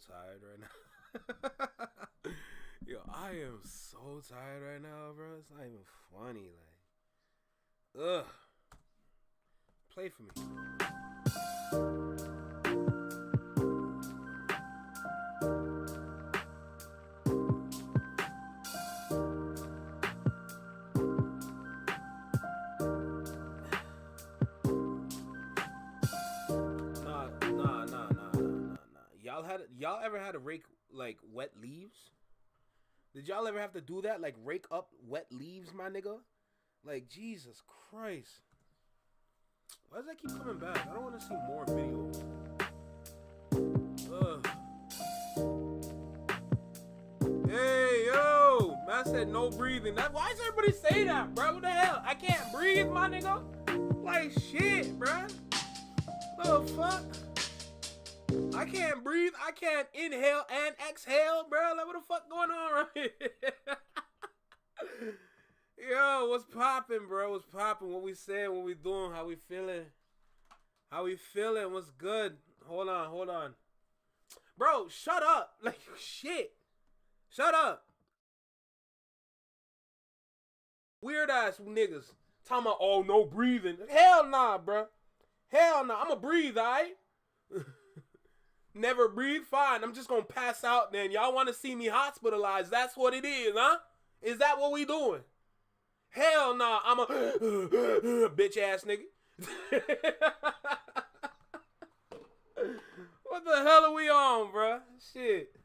tired right now. Yo, I am so tired right now, bro. It's not even funny. Like, ugh. Play for me. Nah. Y'all ever had to rake like wet leaves? Did y'all ever have to do that? Like rake up wet leaves, my nigga? Like Jesus Christ. Why does that keep coming back? I don't want to see more videos. Ugh. Hey yo, man said no breathing. Why does everybody say that, bro? What the hell? I can't breathe, my nigga. Like shit, bro. The fuck? I can't breathe. I can't inhale and exhale, bro. Like, what the fuck going on right here? Yo, what's popping, bro? What's popping? What we saying? What we doing? How we feeling? How we feeling? What's good? Hold on. Bro, shut up. Like, shit. Shut up. Weird ass niggas. Talking about, oh, no breathing. Hell nah, bro. Hell nah. I'ma breathe, alright? Never breathe? Fine. I'm just gonna pass out then. Y'all wanna see me hospitalized. That's what it is, huh? Is that what we doing? Hell nah. I'm a bitch ass nigga. What the hell are we on, bruh? Shit.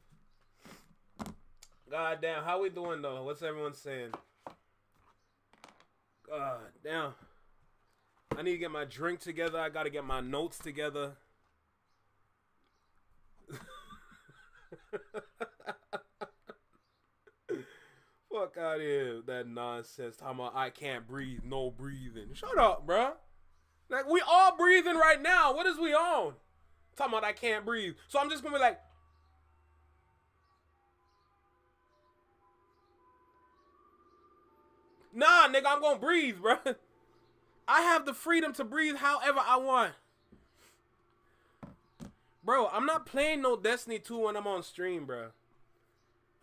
God damn. How we doing, though? What's everyone saying? God damn. I need to get my drink together. I gotta get my notes together. Fuck out of here with that nonsense. Talking about I can't breathe, no breathing. Shut up, bruh. Like, we all breathing right now. What is we on? Talking about I can't breathe. So I'm just gonna be like, nah, nigga, I'm gonna breathe, bruh. I have the freedom to breathe however I want. Bro, I'm not playing no Destiny 2 when I'm on stream, bro.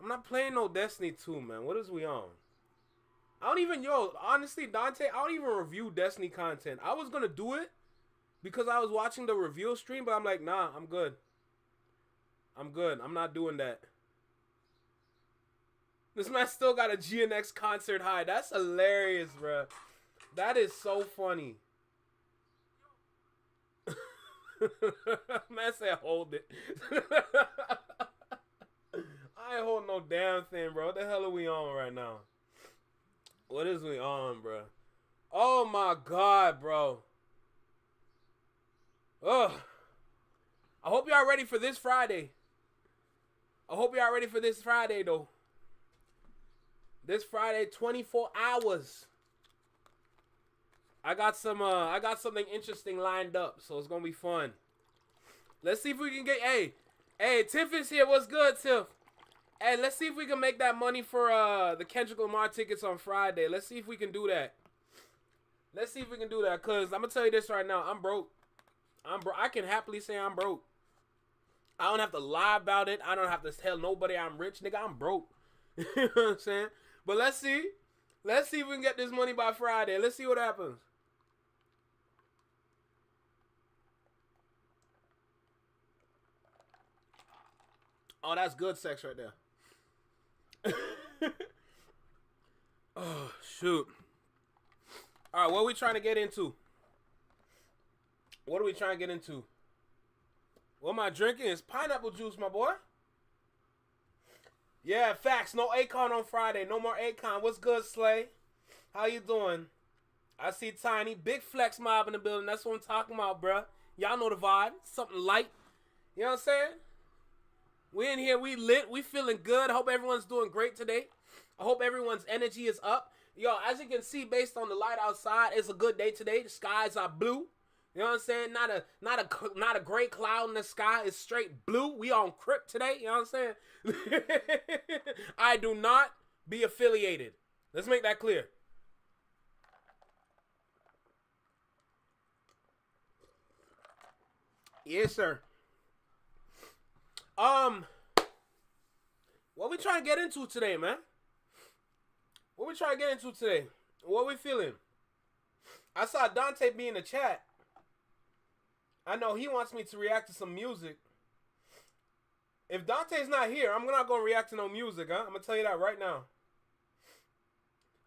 I'm not playing no Destiny 2, man. What is we on? I don't even, honestly, Dante, I don't even review Destiny content. I was gonna do it because I was watching the reveal stream, but I'm like, nah, I'm good. I'm good. I'm not doing that. This man still got a GNX concert high. That's hilarious, bro. That is so funny. Man said, hold it. I ain't holding no damn thing, bro. What the hell are we on right now? What is we on, bro? Oh my God, bro. Ugh. I hope y'all ready for this Friday. I hope y'all ready for this Friday, though. This Friday, 24 hours. I got something interesting lined up, so it's gonna be fun. Let's see if we can get. Hey, Tiff is here. What's good, Tiff? Hey, let's see if we can make that money for the Kendrick Lamar tickets on Friday. Let's see if we can do that. Let's see if we can do that, cause I'm gonna tell you this right now. I'm broke. I can happily say I'm broke. I don't have to lie about it. I don't have to tell nobody I'm rich, nigga. I'm broke. You know what I'm saying? But let's see. Let's see if we can get this money by Friday. Let's see what happens. Oh, that's good sex right there. Oh, shoot. All right, what are we trying to get into? What are we trying to get into? What am I drinking? It's pineapple juice, my boy. Yeah, facts. No Akon on Friday. No more Akon. What's good, Slay? How you doing? I see Tiny. Big flex mob in the building. That's what I'm talking about, bruh. Y'all know the vibe. Something light. You know what I'm saying? We in here. We lit. We feeling good. I hope everyone's doing great today. I hope everyone's energy is up. Yo, as you can see, based on the light outside, it's a good day today. The skies are blue. You know what I'm saying? Not a gray cloud in the sky. It's straight blue. We on Crip today. You know what I'm saying? I do not be affiliated. Let's make that clear. Yes, sir. trying to get into today, man? What we trying to get into today? What we feeling? I saw Dante be in the chat. I know he wants me to react to some music. If Dante's not here, I'm not gonna react to no music, huh? I'm gonna tell you that right now.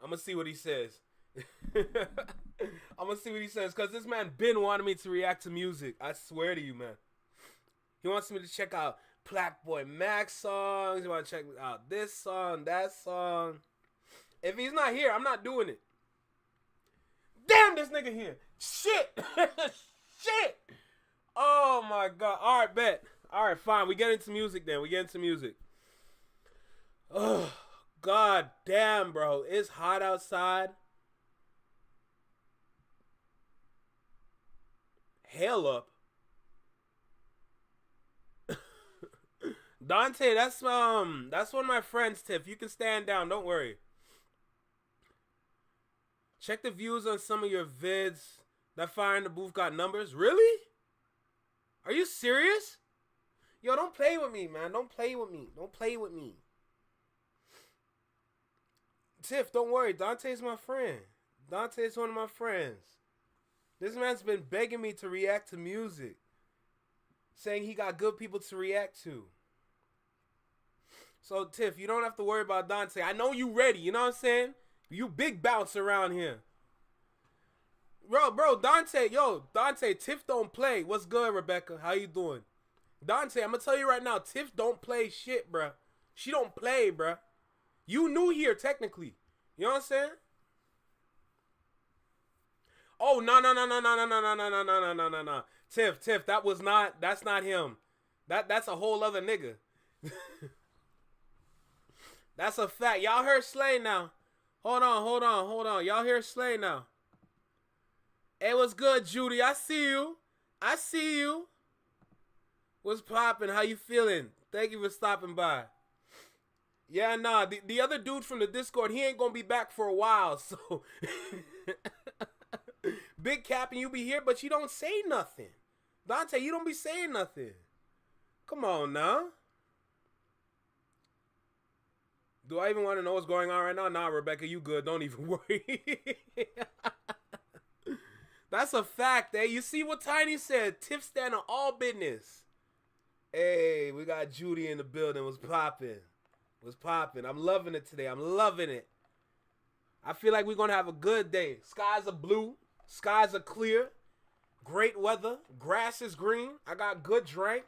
I'm gonna see what he says. I'm gonna see what he says, cause this man been wanting me to react to music. I swear to you, man. He wants me to check out Black Boy Max songs. He want to check out this song, that song. If he's not here, I'm not doing it. Damn, this nigga here. Shit. Shit. Oh my god. All right, bet. All right, fine. We get into music then. We get into music. Oh, god damn, bro. It's hot outside. Hell up. Dante, that's one of my friends, Tiff. You can stand down, don't worry. Check the views on some of your vids. That fire in the booth got numbers. Really? Are you serious? Yo, don't play with me, man. Don't play with me. Don't play with me. Tiff, don't worry. Dante's my friend. Dante's one of my friends. This man's been begging me to react to music. Saying he got good people to react to. So, Tiff, you don't have to worry about Dante. I know you ready. You know what I'm saying? You big bounce around here. Bro, Dante, Tiff don't play. What's good, Rebecca? How you doing? Dante, I'm going to tell you right now, Tiff don't play shit, bruh. She don't play, bruh. You new here, technically. You know what I'm saying? Oh, no. Tiff, that's not him. That's a whole other nigga. That's a fact. Y'all heard Slay now. Hold on. Y'all hear Slay now. Hey, what's good, Judy? I see you. What's poppin'? How you feeling? Thank you for stopping by. Yeah, nah. The other dude from the Discord, he ain't gonna be back for a while, so... Big Cap and you be here, but you don't say nothing. Dante, you don't be saying nothing. Come on, now. Do I even want to know what's going on right now? Nah, Rebecca, you good. Don't even worry. That's a fact, eh? You see what Tiny said? Tiff stand on all business. Hey, we got Judy in the building. What's popping? I'm loving it today. I'm loving it. I feel like we're going to have a good day. Skies are blue. Skies are clear. Great weather. Grass is green. I got good drink.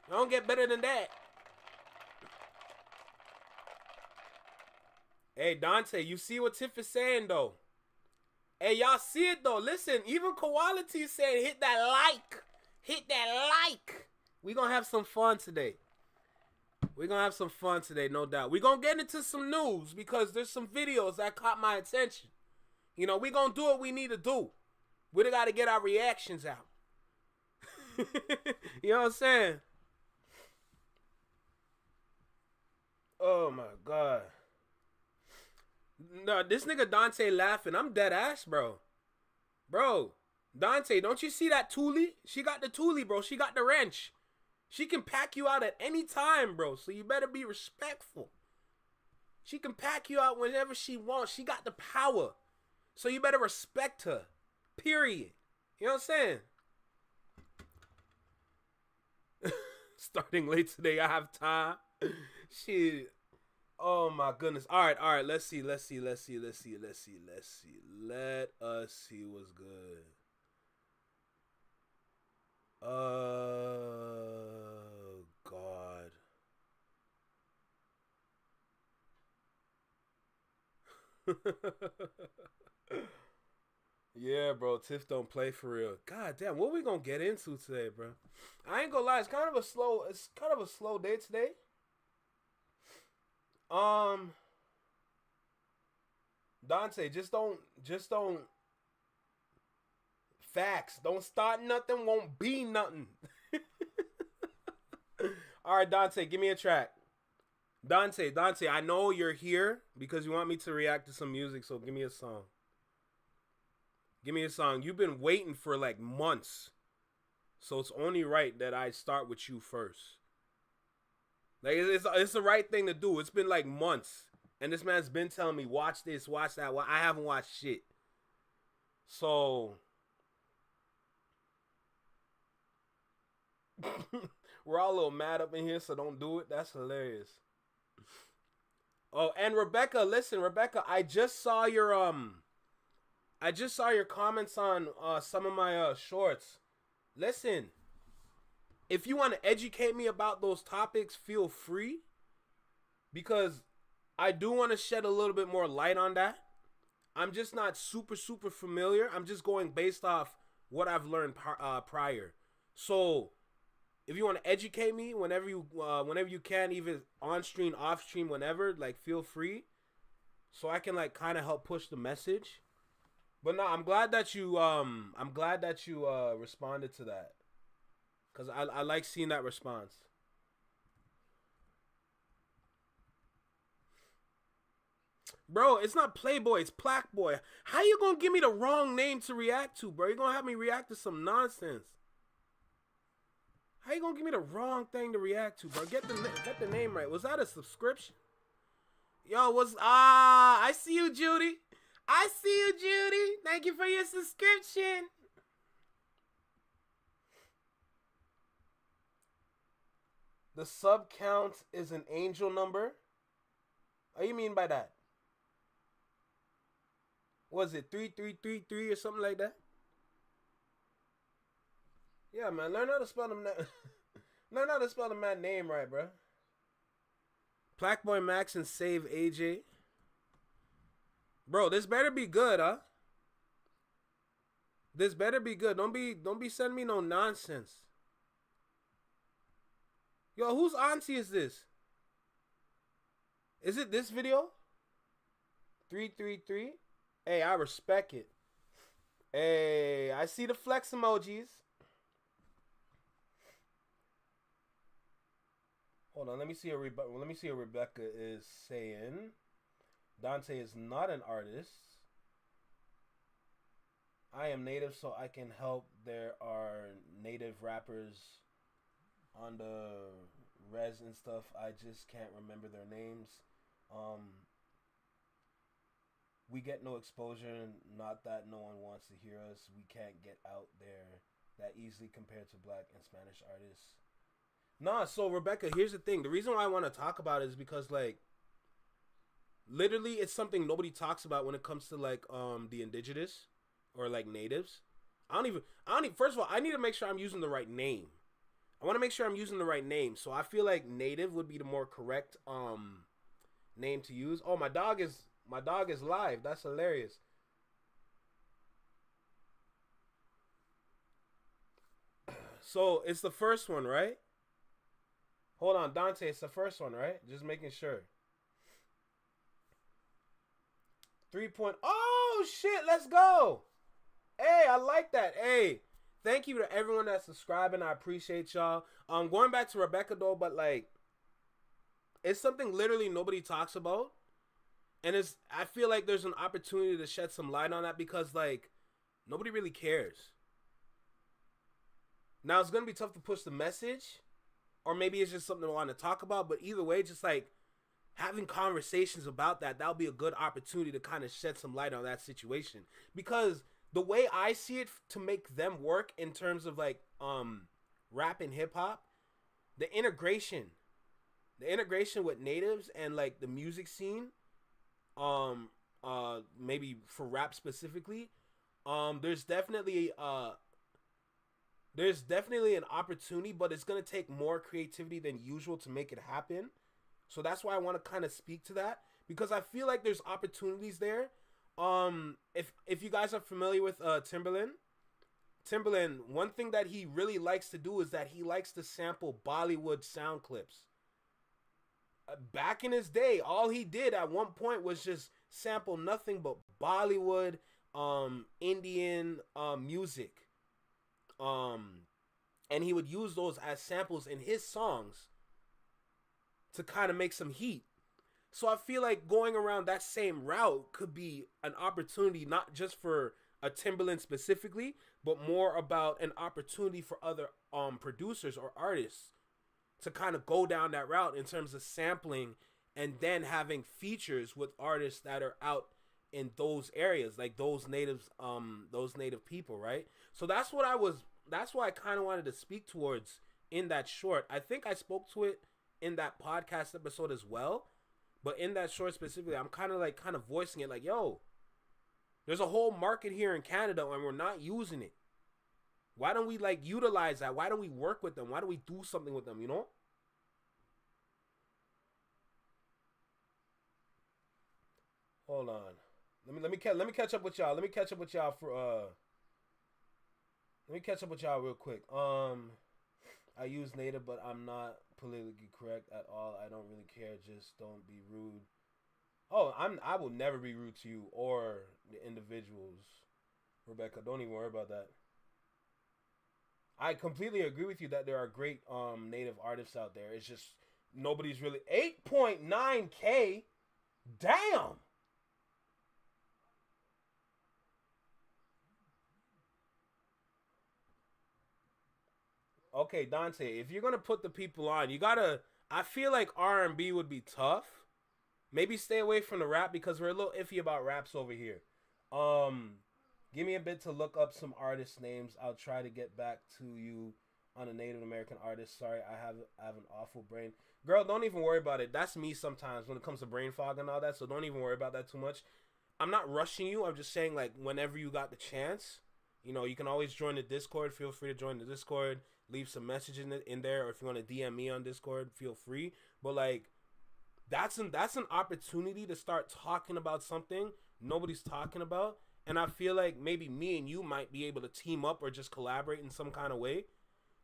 Don't get better than that. Hey, Dante, you see what Tiff is saying, though? Hey, y'all see it, though. Listen, even Quality is saying hit that like. Hit that like. We're going to have some fun today. No doubt. We're going to get into some news because there's some videos that caught my attention. You know, we're going to do what we need to do. We got to get our reactions out. You know what I'm saying? Oh, my God. No, this nigga Dante laughing. I'm dead ass, bro. Bro, Dante, don't you see that Thule? She got the Thule, bro. She got the wrench. She can pack you out at any time, bro. So you better be respectful. She can pack you out whenever she wants. She got the power. So you better respect her. Period. You know what I'm saying? Starting late today, I have time. Shit. Oh my goodness. All right. Let's see. Let us see what's good. God. Yeah, bro. Tiff don't play for real. God damn, what we gonna get into today, bro? I ain't gonna lie. It's kind of a slow day today. Dante, just don't facts. Don't start nothing, won't be nothing. All right, Dante, give me a track. Dante, I know you're here because you want me to react to some music, so give me a song. You've been waiting for like months. So it's only right that I start with you first. Like it's the right thing to do. It's been like months, and this man's been telling me watch this, watch that. Well, I haven't watched shit. So we're all a little mad up in here, so don't do it. That's hilarious. Oh, and Rebecca, listen, Rebecca, I just saw your comments on some of my shorts. Listen, if you want to educate me about those topics, feel free, because I do want to shed a little bit more light on that. I'm just not super familiar. I'm just going based off what I've learned prior. So if you want to educate me whenever you can, even on stream, off stream, whenever, like, feel free, so I can like kind of help push the message. But no, I'm glad that you responded to that, because I like seeing that response. Bro, it's not Playboy, it's Plaque-Boy. How you gonna give me the wrong name to react to, bro? You gonna have me react to some nonsense. How you gonna give me the wrong thing to react to, bro? Get the name right. Was that a subscription? Yo, I see you, Judy. I see you, Judy. Thank you for your subscription. The sub count is an angel number. What do you mean by that? Was it 3333 or something like that? Yeah, man. Learn how to spell them. Learn how to spell the man name right, bro. Plaque-Boy Max and Save AJ. Bro, this better be good, huh? This better be good. Don't be sending me no nonsense. Yo, whose auntie is this? Is it this video? 333. Hey, I respect it. Hey, I see the flex emojis. Hold on, let me see what Rebecca is saying. Dante is not an artist. I am native, so I can help. There are native rappers on the res and stuff. I just can't remember their names. We get no exposure. Not that no one wants to hear us. We can't get out there that easily compared to black and Spanish artists. Nah, so Rebecca, here's the thing. The reason why I want to talk about it is because, like, literally it's something nobody talks about when it comes to, like, the indigenous or, like, natives. I don't even first of all, I need to make sure I'm using the right name. I want to make sure I'm using the right name. So I feel like native would be the more correct name to use. Oh, my dog is live. That's hilarious. So it's the first one, right? Hold on, Dante, it's the first one, right? Just making sure. 3 point. Oh, shit, let's go. Hey, I like that. Hey, thank you to everyone that's subscribing. I appreciate y'all. Going back to Rebecca, though, but, like, it's something literally nobody talks about. And I feel like there's an opportunity to shed some light on that because, like, nobody really cares. Now, it's going to be tough to push the message. Or maybe it's just something I want to talk about. But either way, just like having conversations about that'll be a good opportunity to kind of shed some light on that situation. Because the way I see it, to make them work in terms of like rap and hip hop, the integration with natives and like the music scene, maybe for rap specifically, there's definitely an opportunity, but it's going to take more creativity than usual to make it happen. So that's why I want to kind of speak to that, because I feel like there's opportunities there. If you guys are familiar with Timbaland, one thing that he really likes to do is that he likes to sample Bollywood sound clips. Back in his day, all he did at one point was just sample nothing but Bollywood, Indian music. And he would use those as samples in his songs to kind of make some heat. So I feel like going around that same route could be an opportunity, not just for a Timbaland specifically, but more about an opportunity for other producers or artists to kind of go down that route in terms of sampling and then having features with artists that are out in those areas, like those native people, right? So that's why I kind of wanted to speak towards in that short. I think I spoke to it in that podcast episode as well, but in that short specifically, I'm kind of voicing it like, yo, there's a whole market here in Canada and we're not using it. Why don't we like utilize that? Why don't we work with them? Why don't we do something with them, you know? Hold on. Let me catch up with y'all. Let me catch up with y'all real quick. I use native, but I'm not politically correct at all. I don't really care. Just don't be rude. Oh, I will never be rude to you or the individuals. Rebecca, don't even worry about that. I completely agree with you that there are great native artists out there. It's just nobody's really 8.9K. Damn. Okay, Dante, if you're gonna put the people on, you gotta. I feel like R&B would be tough. Maybe stay away from the rap because we're a little iffy about raps over here. Um, Give me a bit to look up some artist names. I'll try to get back to you on a Native American artist. Sorry, I have an awful brain. Girl, don't even worry about it. That's me sometimes when it comes to brain fog and all that. So don't even worry about that too much. I'm not rushing you. I'm just saying, like, whenever you got the chance, you know, you can always join the Discord. Feel free to join the Discord. Leave some message in there, or if you want to DM me on Discord, feel free. But like, that's an opportunity to start talking about something nobody's talking about, and I feel like maybe me and you might be able to team up or just collaborate in some kind of way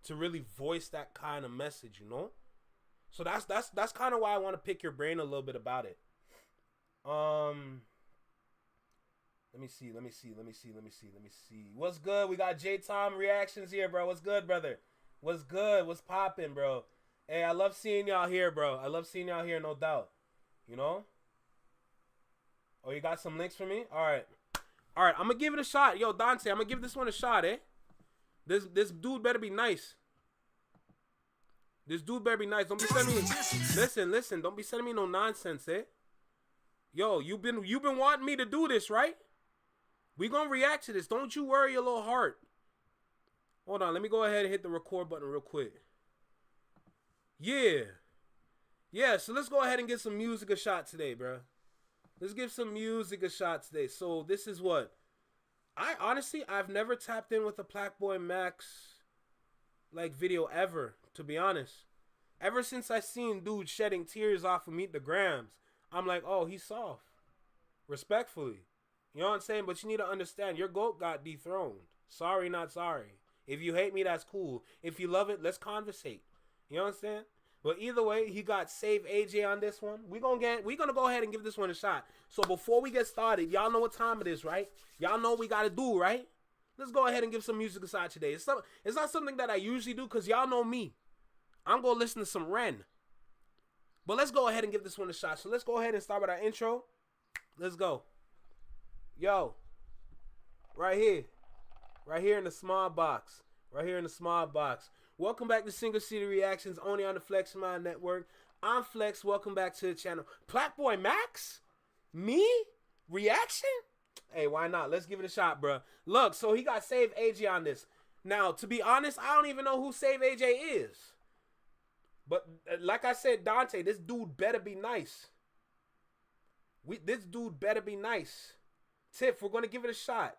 to really voice that kind of message, you know. So that's kind of why I want to pick your brain a little bit about it. Let me see. What's good? We got J Tom reactions here, bro. What's good, brother? What's good? What's poppin', bro? Hey, I love seeing y'all here, bro. I love seeing y'all here, no doubt. You know? Oh, you got some links for me? All right. I'm gonna give it a shot. Yo, Dante, I'm gonna give this one a shot, eh? This dude better be nice. This dude better be nice. Don't be sending me. Listen. Don't be sending me no nonsense, eh? Yo, you've been wanting me to do this, right? We gonna react to this. Don't you worry your little heart. Hold on. Let me go ahead and hit the record button real quick. Yeah. So let's go ahead and get some music a shot today, bro. Let's give some music a shot today. So this is what I've never tapped in with a Plaque Max like video ever, to be honest. Ever since I seen dude shedding tears off of Meet the Grams, I'm like, oh, he's soft. Respectfully. You know what I'm saying? But you need to understand, your GOAT got dethroned. Sorry, not sorry. If you hate me, that's cool. If you love it, let's conversate. You know what I'm saying? But either way, he got Save AJ on this one. We're gonna go ahead and give this one a shot. So before we get started, y'all know what time it is, right? Y'all know what we gotta do, right? Let's go ahead and give some music aside today. It's not something that I usually do because y'all know me. I'm gonna listen to some Ren. But let's go ahead and give this one a shot. So let's go ahead and start with our intro. Let's go. Yo. Right here in the small box. Welcome back to Single City Reactions, only on the Flex Mind Network. I'm Flex. Welcome back to the channel. Plaque Max? Me? Reaction? Hey, why not? Let's give it a shot, bro. Look, so he got Save AJ on this. Now, to be honest, I don't even know who Save AJ is. But like I said, Dante, this dude better be nice. This dude better be nice. Tiff, we're going to give it a shot.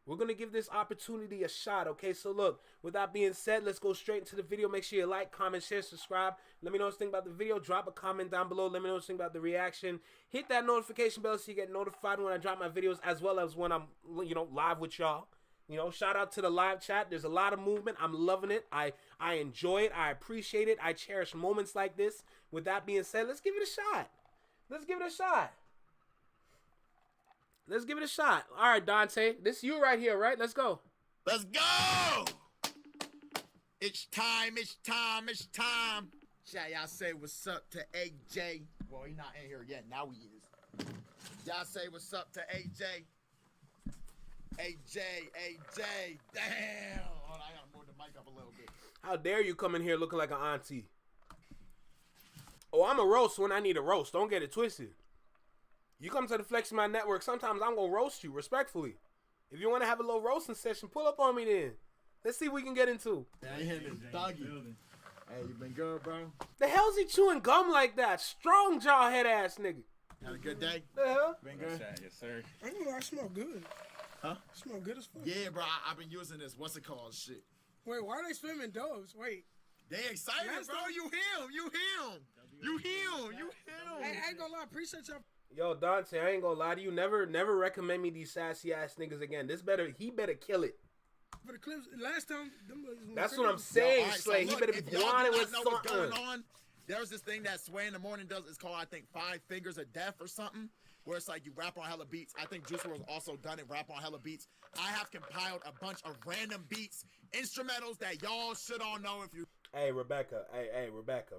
We're going to give this opportunity a shot, okay? So look, with that being said, let's go straight into the video. Make sure you like, comment, share, subscribe. Let me know what you think about the video. Drop a comment down below. Let me know what you think about the reaction. Hit that notification bell so you get notified when I drop my videos, as well as when I'm, live with y'all. Shout out to the live chat. There's a lot of movement. I'm loving it. I enjoy it. I appreciate it. I cherish moments like this. With that being said, let's give it a shot. Let's give it a shot. All right, Dante. This you right here, right? Let's go. Let's go! It's time. Shall y'all say what's up to AJ? Well, he's not in here yet. Now he is. Y'all say what's up to AJ? AJ. Damn. Hold on, I gotta move the mic up a little bit. How dare you come in here looking like an auntie? Oh, I'm a roast when I need a roast. Don't get it twisted. You come to the Flex My Network, sometimes I'm going to roast you respectfully. If you want to have a little roasting session, pull up on me then. Let's see what we can get into. Hey, you been good, bro? The hell's he chewing gum like that? Strong jaw head ass nigga. Had a good day? The hell? Been good? Yes, sir. I ain't gonna lie, I smell good. Huh? I smell good as fuck. Yeah, bro. I've been using this. What's it called? Shit. Wait, why are they swimming doves? Wait. They excited, Last bro. time- You him. You him. You him. You him. Hey, I ain't gonna lie, appreciate y'all. Yo, Dante, I ain't gonna lie to you. Never recommend me these sassy ass niggas again. He better kill it. For the clips, last time, them boys was That's crazy. what I'm saying, All right, Slay. so He look, better be if y'all blinded do with not know what's going something. on, there's this thing that Sway in the Morning does. It's called, I think, 5 Fingers of Death or something, where it's like you rap on hella beats. I think Juice WRLD's also done it, rap on hella beats. I have compiled a bunch of random beats, instrumentals that y'all should all know if you Hey, Rebecca. Hey, Rebecca.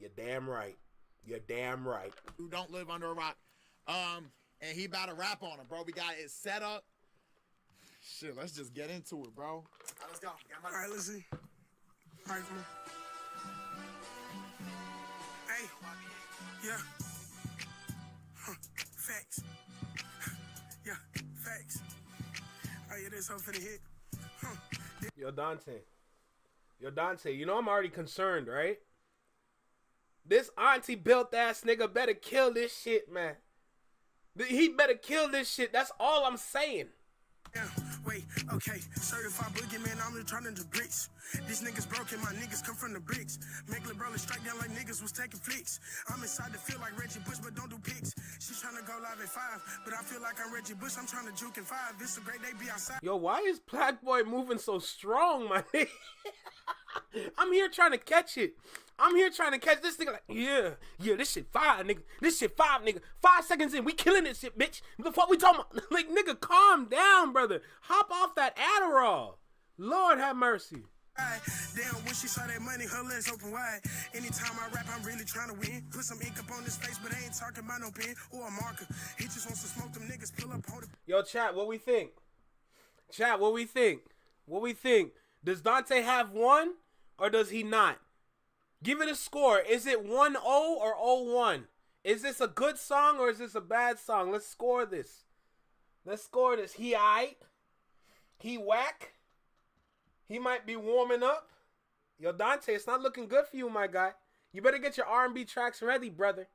You're damn right. You're damn right. don't live under a rock. And he about to rap on it, bro. We got it set up. Shit, let's just get into it, bro. All right, let's go. All right, let's see. All right, come on. Hey, yeah. Facts. Yeah, facts. Oh, yeah, this hoe finna hit. Yo, Dante, you know I'm already concerned, right? This auntie built ass nigga better kill this shit, man. He better kill this shit. That's all I'm saying. Yeah, wait, okay. Certified boogeyman, I'm returning to bricks. These niggas broken, my niggas come from the bricks. Make lil' brother strike down like niggas was taking flicks. I'm inside the field like Reggie Bush, but don't do picks. She's trying to go live at 5, but I feel like I'm Reggie Bush. I'm trying to juke in 5. It's a great day, be outside. Yo, why is Black Boy moving so strong, my nigga? I'm here trying to catch it. I'm here trying to catch this nigga like, yeah, this shit 5, nigga. This shit 5, nigga. 5 seconds in, we killing this shit, bitch. What the fuck we talking about? Like, nigga, calm down, brother. Hop off that Adderall. Lord have mercy. Damn, when she saw that money, her legs open wide. Anytime I rap, I'm really trying to win. Put some ink up on his face, but I ain't talking about no pen or a marker. He just wants to smoke them niggas, pull up, hold it. Yo, chat, what we think? Chat, what we think? What we think? Does Dante have 1 or does he not? Give it a score. Is it 1-0 or 0-1? Is this a good song or is this a bad song? Let's score this. Let's score this. He aight? He whack? He might be warming up. Yo, Dante, it's not looking good for you, my guy. You better get your R&B tracks ready, brother.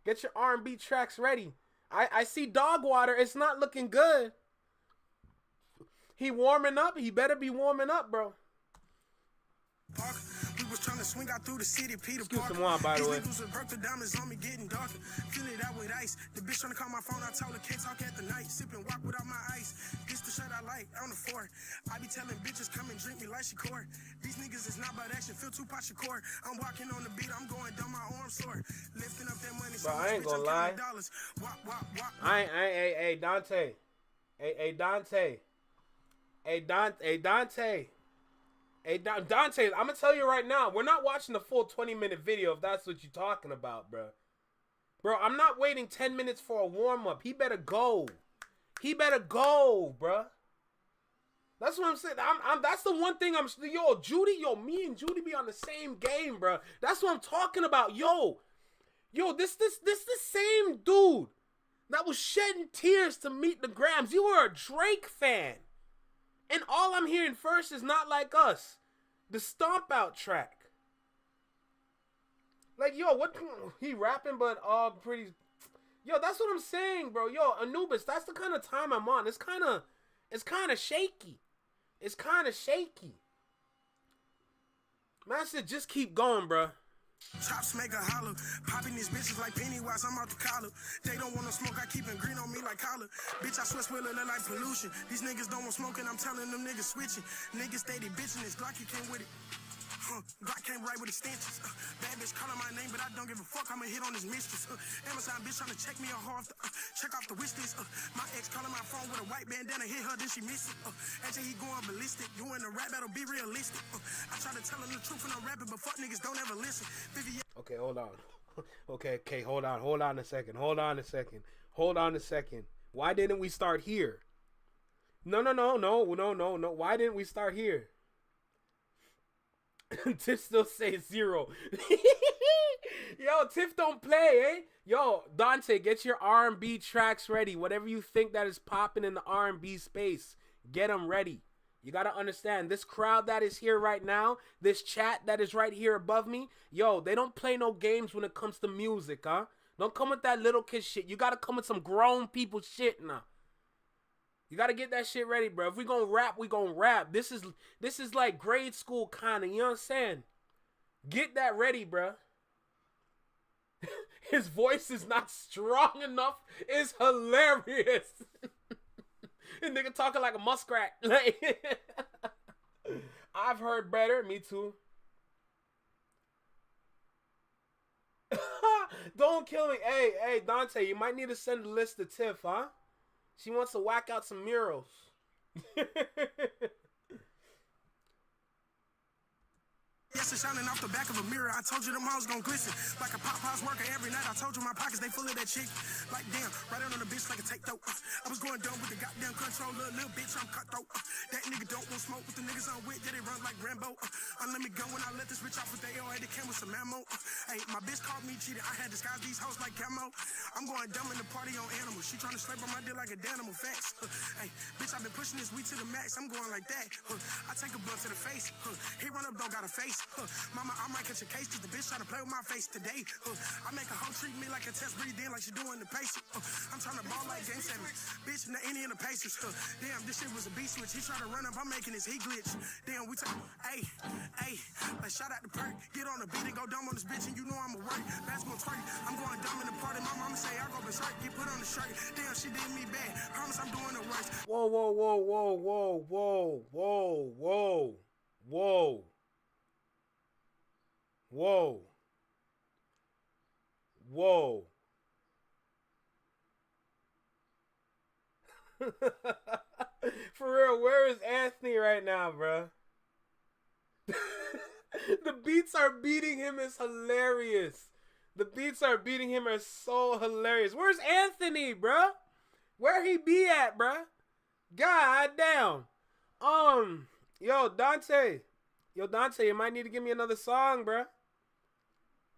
Get your R&B tracks ready. I see dog water. It's not looking good. He warming up. He better be warming up, bro. Park. We was trying to swing out through the city, Peter Excuse Parker. some wine, by the way. These niggas with birthday diamonds on me getting darker. Feel it out with ice. The bitch trying to call my phone, I told her can't talk at the night. Sipping walk without my ice. This the shirt I like on the floor. I be telling bitches come and drink me like Shakur. These niggas is not about action, feel Tupac Shakur. I'm walking on the beat, I'm going down my arm sore. Lifting up that money, so Bro, I much, ain't bitch, gonna I'm lie. counting dollars. Wop, wop, wop. Hey, Dante. Hey, Dante. Hey, Dante, I'm going to tell you right now, we're not watching the full 20-minute video if that's what you're talking about, bro. Bro, I'm not waiting 10 minutes for a warm-up. He better go. He better go, bro. That's what I'm saying. That's the one thing me and Judy be on the same game, bro. That's what I'm talking about. Yo, this the same dude that was shedding tears to meet the Grams. You were a Drake fan. And all I'm hearing first is Not Like Us, the Stomp Out track. Like, yo, what? He rapping, but all pretty. Yo, that's what I'm saying, bro. Yo, Anubis, that's the kind of time I'm on. It's kind of shaky. It's kind of shaky. Man, I said just keep going, bro. Chops make a holler. Popping these bitches like Pennywise, I'm out the collar. They don't want to smoke, I keep it green on me like collar. Bitch, I swear swiller look like pollution. These niggas don't want smoking, I'm telling them niggas switching. Niggas steady bitching, this Glock you came with it. Glock came right with extensions. Bad bitch calling my name, but I don't give a fuck. I'ma hit on his mistress. Amazon bitch trying to check me off check off the wish list. My ex calling my phone with a white bandana, hit her, then she missed it. AJ, he going ballistic. You in the rap battle, be realistic. I try to tell him the truth when I'm rapping, but fuck niggas don't ever listen. Okay, hold on. Okay, hold on a second. Hold on a second. Why didn't we start here? No. Why didn't we start here? Tiff still says 0. Yo, Tiff don't play, eh? Yo, Dante, get your R&B tracks ready. Whatever you think that is popping in the R&B space, get them ready. You got to understand, this crowd that is here right now, this chat that is right here above me, yo, they don't play no games when it comes to music, huh? Don't come with that little kid shit. You got to come with some grown people shit now. You got to get that shit ready, bro. If we gonna rap, we gonna rap. This is like grade school kind of, you know what I'm saying? Get that ready, bro. His voice is not strong enough. It's hilarious. This nigga talking like a muskrat. Like, I've heard better. Me too. Don't kill me. Hey, Dante, you might need to send a list to Tiff, huh? She wants to whack out some murals. Yes, it's shining off the back of a mirror. I told you them hoes gon' glisten. Like a Popeyes worker every night. I told you my pockets, they full of that shit. Like damn, right on the bitch like a take dope. I was going dumb with the goddamn controller. Little bitch, I'm cutthroat. That nigga don't want smoke with the niggas I'm with. Yeah, they run like Rambo. Let me go when I let this bitch off with they all. They came with some ammo. Hey, my bitch called me cheated. I had disguised these hoes like camo. I'm going dumb in the party on animals. She trying to slap on my dick like a danimal. Facts. Hey, bitch, I've been pushing this weed to the max. I'm going like that. I take a blunt to the face. He run up, don't got a face. Mama, I might catch a case cause the bitch try to play with my face today. I make a hoe treat me like a test breathe in like she doing the patient. I'm trying to ball like Game 7. Bitch, in the Indian the Pacers. Damn, this shit was a beat switch. He try to run up, I'm making his heat glitch. Damn, we take, hey, like shout out to Perk. Get on the beat and go dumb on this bitch and you know I'ma work. That's gonna twerk. I'm going dumb in the party. My mama say I go berserk. Get put on the shirt. Damn, she did me bad. Promise I'm doing the worst. Whoa, whoa, whoa, whoa, whoa, whoa, whoa, whoa, whoa. Whoa. Whoa. For real, where is Anthony right now, bro? The beats are beating him is hilarious. The beats are beating him are so hilarious. Where's Anthony, bro? Where he be at, bro? God damn. Yo, Dante, you might need to give me another song, bro.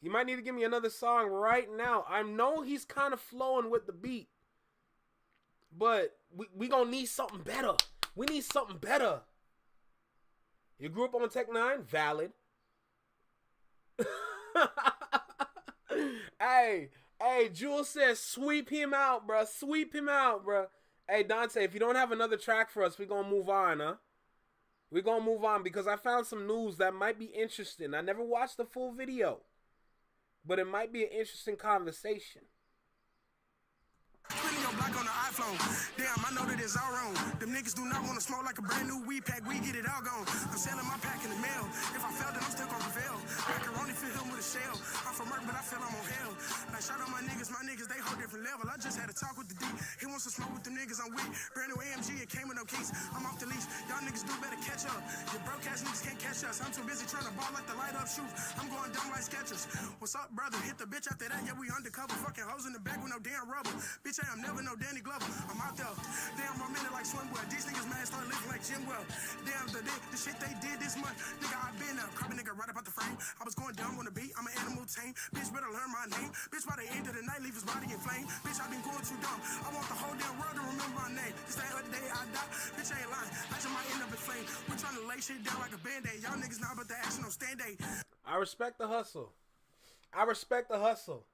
You might need to give me another song right now. I know he's kind of flowing with the beat. But we gonna need something better. We need something better. You grew up on Tech 9? Valid. Hey, Jules says sweep him out, bro. Sweep him out, bro. Hey, Dante, if you don't have another track for us, we're gonna move on, huh? We're gonna move on because I found some news that might be interesting. I never watched the full video, but it might be an interesting conversation. Putting your block on the iPhone. Damn, I know that it's all wrong. Them niggas do not want to smoke like a brand new weed pack. We get it all gone. I'm selling my pack in the mail. If I fail, then I'm still gonna prevail. I can only fill him with a shell. I'm from Merck, but I feel I'm on hell. Like, shout out my niggas, they whole different level. I just had a talk with the D. He wants to smoke with them niggas I'm with. Brand new AMG, it came with no keys. I'm off the leash. Y'all niggas do better catch up. Your broke ass niggas can't catch us. I'm too busy trying to ball like the light up shoot. I'm going dumb like Skechers. What's up, brother? Hit the bitch after that. Yeah, we undercover. Fucking hoes in the back with no damn rubber. Bitch, I am never no Danny Glover. I'm out there. Damn, I'm in it like swimwear. These niggas mad, start living like Jim Well. Damn, the shit they did this month. Nigga, I been up. Crabbing nigga right about the frame. I was going dumb on the beat. I'm an animal tame. Bitch, better learn my name. Bitch, by the end of the night, leave his body in flame. Bitch, I been going too dumb. I want the whole damn world to remember my name. This the other day I die. Bitch, I ain't lying. I just might end up in flame. We're trying to lay shit down like a band-aid. Y'all niggas not about the action on stand-aid. I respect the hustle. I respect the hustle.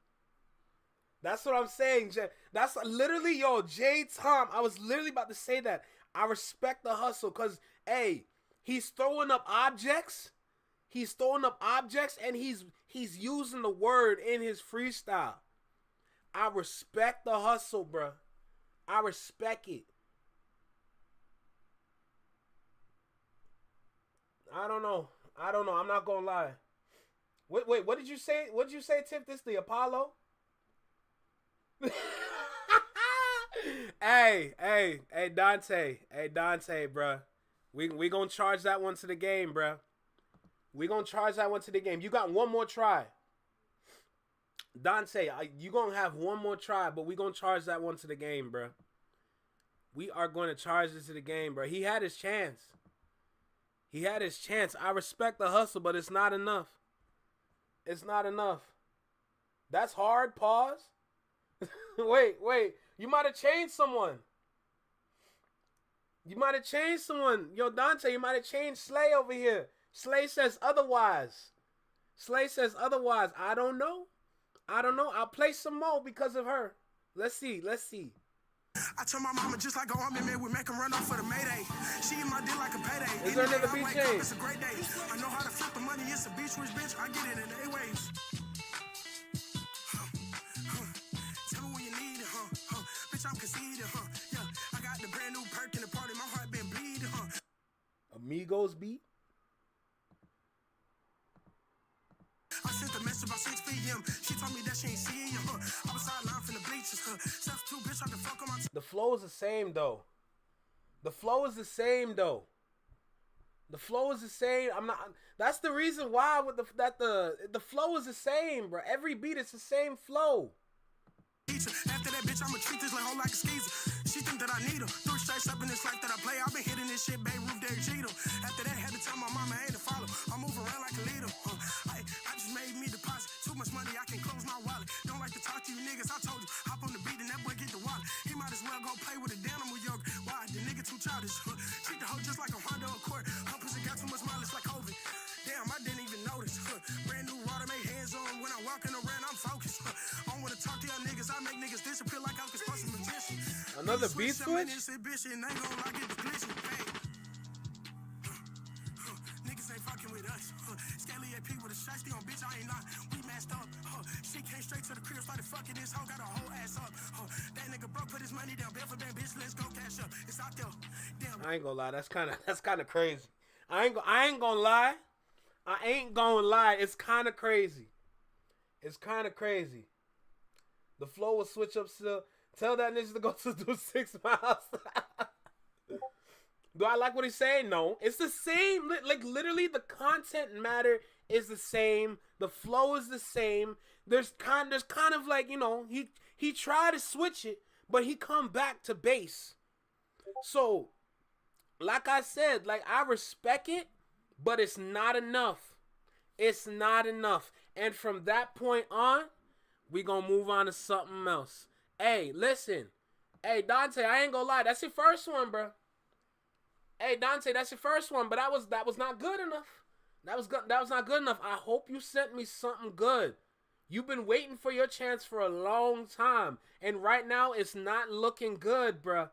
That's what I'm saying, Jay. That's literally, yo, Jay Tom. I was literally about to say that. I respect the hustle because, hey, he's throwing up objects. He's throwing up objects and he's using the word in his freestyle. I respect the hustle, bro. I respect it. I don't know. I'm not gonna lie. Wait, what did you say? What did you say, Tiff? This the Apollo? Hey, Dante, bro. We gonna charge that one to the game, bro. We gonna charge that one to the game. You got one more try. Dante, you gonna have one more try, but we gonna charge that one to the game, bro. We are gonna charge this to the game, bro. He had his chance. He had his chance. I respect the hustle, but it's not enough. It's not enough. That's hard. Pause. Wait. You might have changed someone. You might have changed someone. Yo, Dante, you might have changed Slay over here. Slay says otherwise. Slay says otherwise. I don't know. I'll play some more because of her. Let's see. I told my mama just like a army man, we make him run off for the Mayday. She in my deal like a payday. Is there another beat change? It's a great day. I know how to flip the money. It's a beach rich bitch. I get it in 8 ways. Tell me when you need it, bitch, I'm conceited, yeah, I got the brand new perk in the party. My heart been bleeding, Amigos beat. I sent the message about 6 p.m. She told me that she ain't seeing you, I was sideline from the bleachers, Self two bitch, I can fuck on my The flow is the same though. The flow is the same. I'm not. That's the reason why with the flow is the same, bro. Every beat is the same flow. After that, bitch, I'ma treat this like whole like a skeezer. She think that I need her. 3 strikes up in this life that I play. I've been hitting this shit, Babe Ruth, Derek Jeter. After that, had to tell my mama I ain't to follow. I move around like a leader. I just made me deposit too much money. I can close my wallet. Don't like to talk to you niggas. I told you, hop on the beat and that boy get the wallet. He might as well go play with a animal yogurt. Why? The nigga too childish. Treat the hoe just like a Honda Accord. Her pussy got too much mileage like COVID. Damn, I didn't even notice. Brand new water, made hands on. When I'm walking around, I'm focused. I don't wanna talk to y'all niggas. I make niggas disappear like I was supposed to magician. Another beat switch? Niggas ain't fucking with us. Scaly AP with a shiesty on, bitch, I ain't not. We messed up. She came straight to the crib, started fucking this hoe, got her whole ass up. That nigga broke, put his money down, bed for bed, bitch, let's go cash up. It's out there. Damn. I ain't gonna lie, that's kind of crazy. I ain't gonna lie. It's kind of crazy. The flow will switch up still. Tell that nigga to go to do 6 miles. Do I like what he's saying? No. It's the same. Like, literally, the content matter is the same. The flow is the same. There's kind of like, you know, he tried to switch it, but he come back to base. So, like I said, like, I respect it, but it's not enough. It's not enough. And from that point on, we gonna move on to something else. Hey, listen. Hey, Dante, I ain't gonna lie. That's your first one, bro. Hey, Dante, that's your first one, but that was not good enough. That was not good enough. I hope you sent me something good. You've been waiting for your chance for a long time, and right now it's not looking good, bro.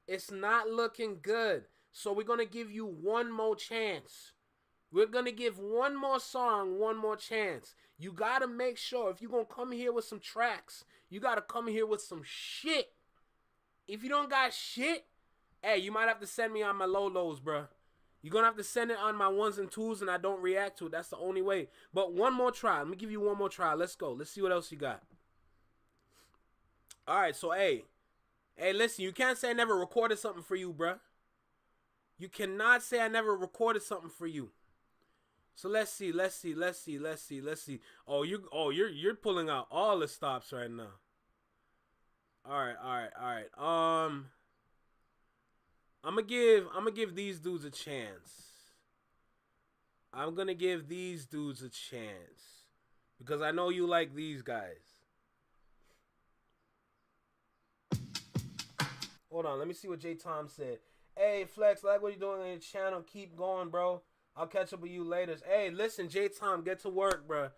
It's not looking good. So we're gonna give you one more chance. We're gonna give one more song, one more chance. You gotta make sure if you're gonna come here with some tracks, you gotta come here with some shit. If you don't got shit, hey, you might have to send me on my lows, bro. You're gonna have to send it on my 1s and 2s and I don't react to it. That's the only way. But one more try. Let me give you one more try. Let's go. Let's see what else you got. Alright, so hey, listen, you can't say I never recorded something for you, bro. You cannot say I never recorded something for you. So let's see. Oh, you're pulling out all the stops right now. All right. I'm gonna give these dudes a chance. I'm gonna give these dudes a chance because I know you like these guys. Hold on, let me see what J Tom said. Hey Flex, like what you doing on your channel. Keep going, bro. I'll catch up with you later. Hey, listen, J Tom, get to work, bro.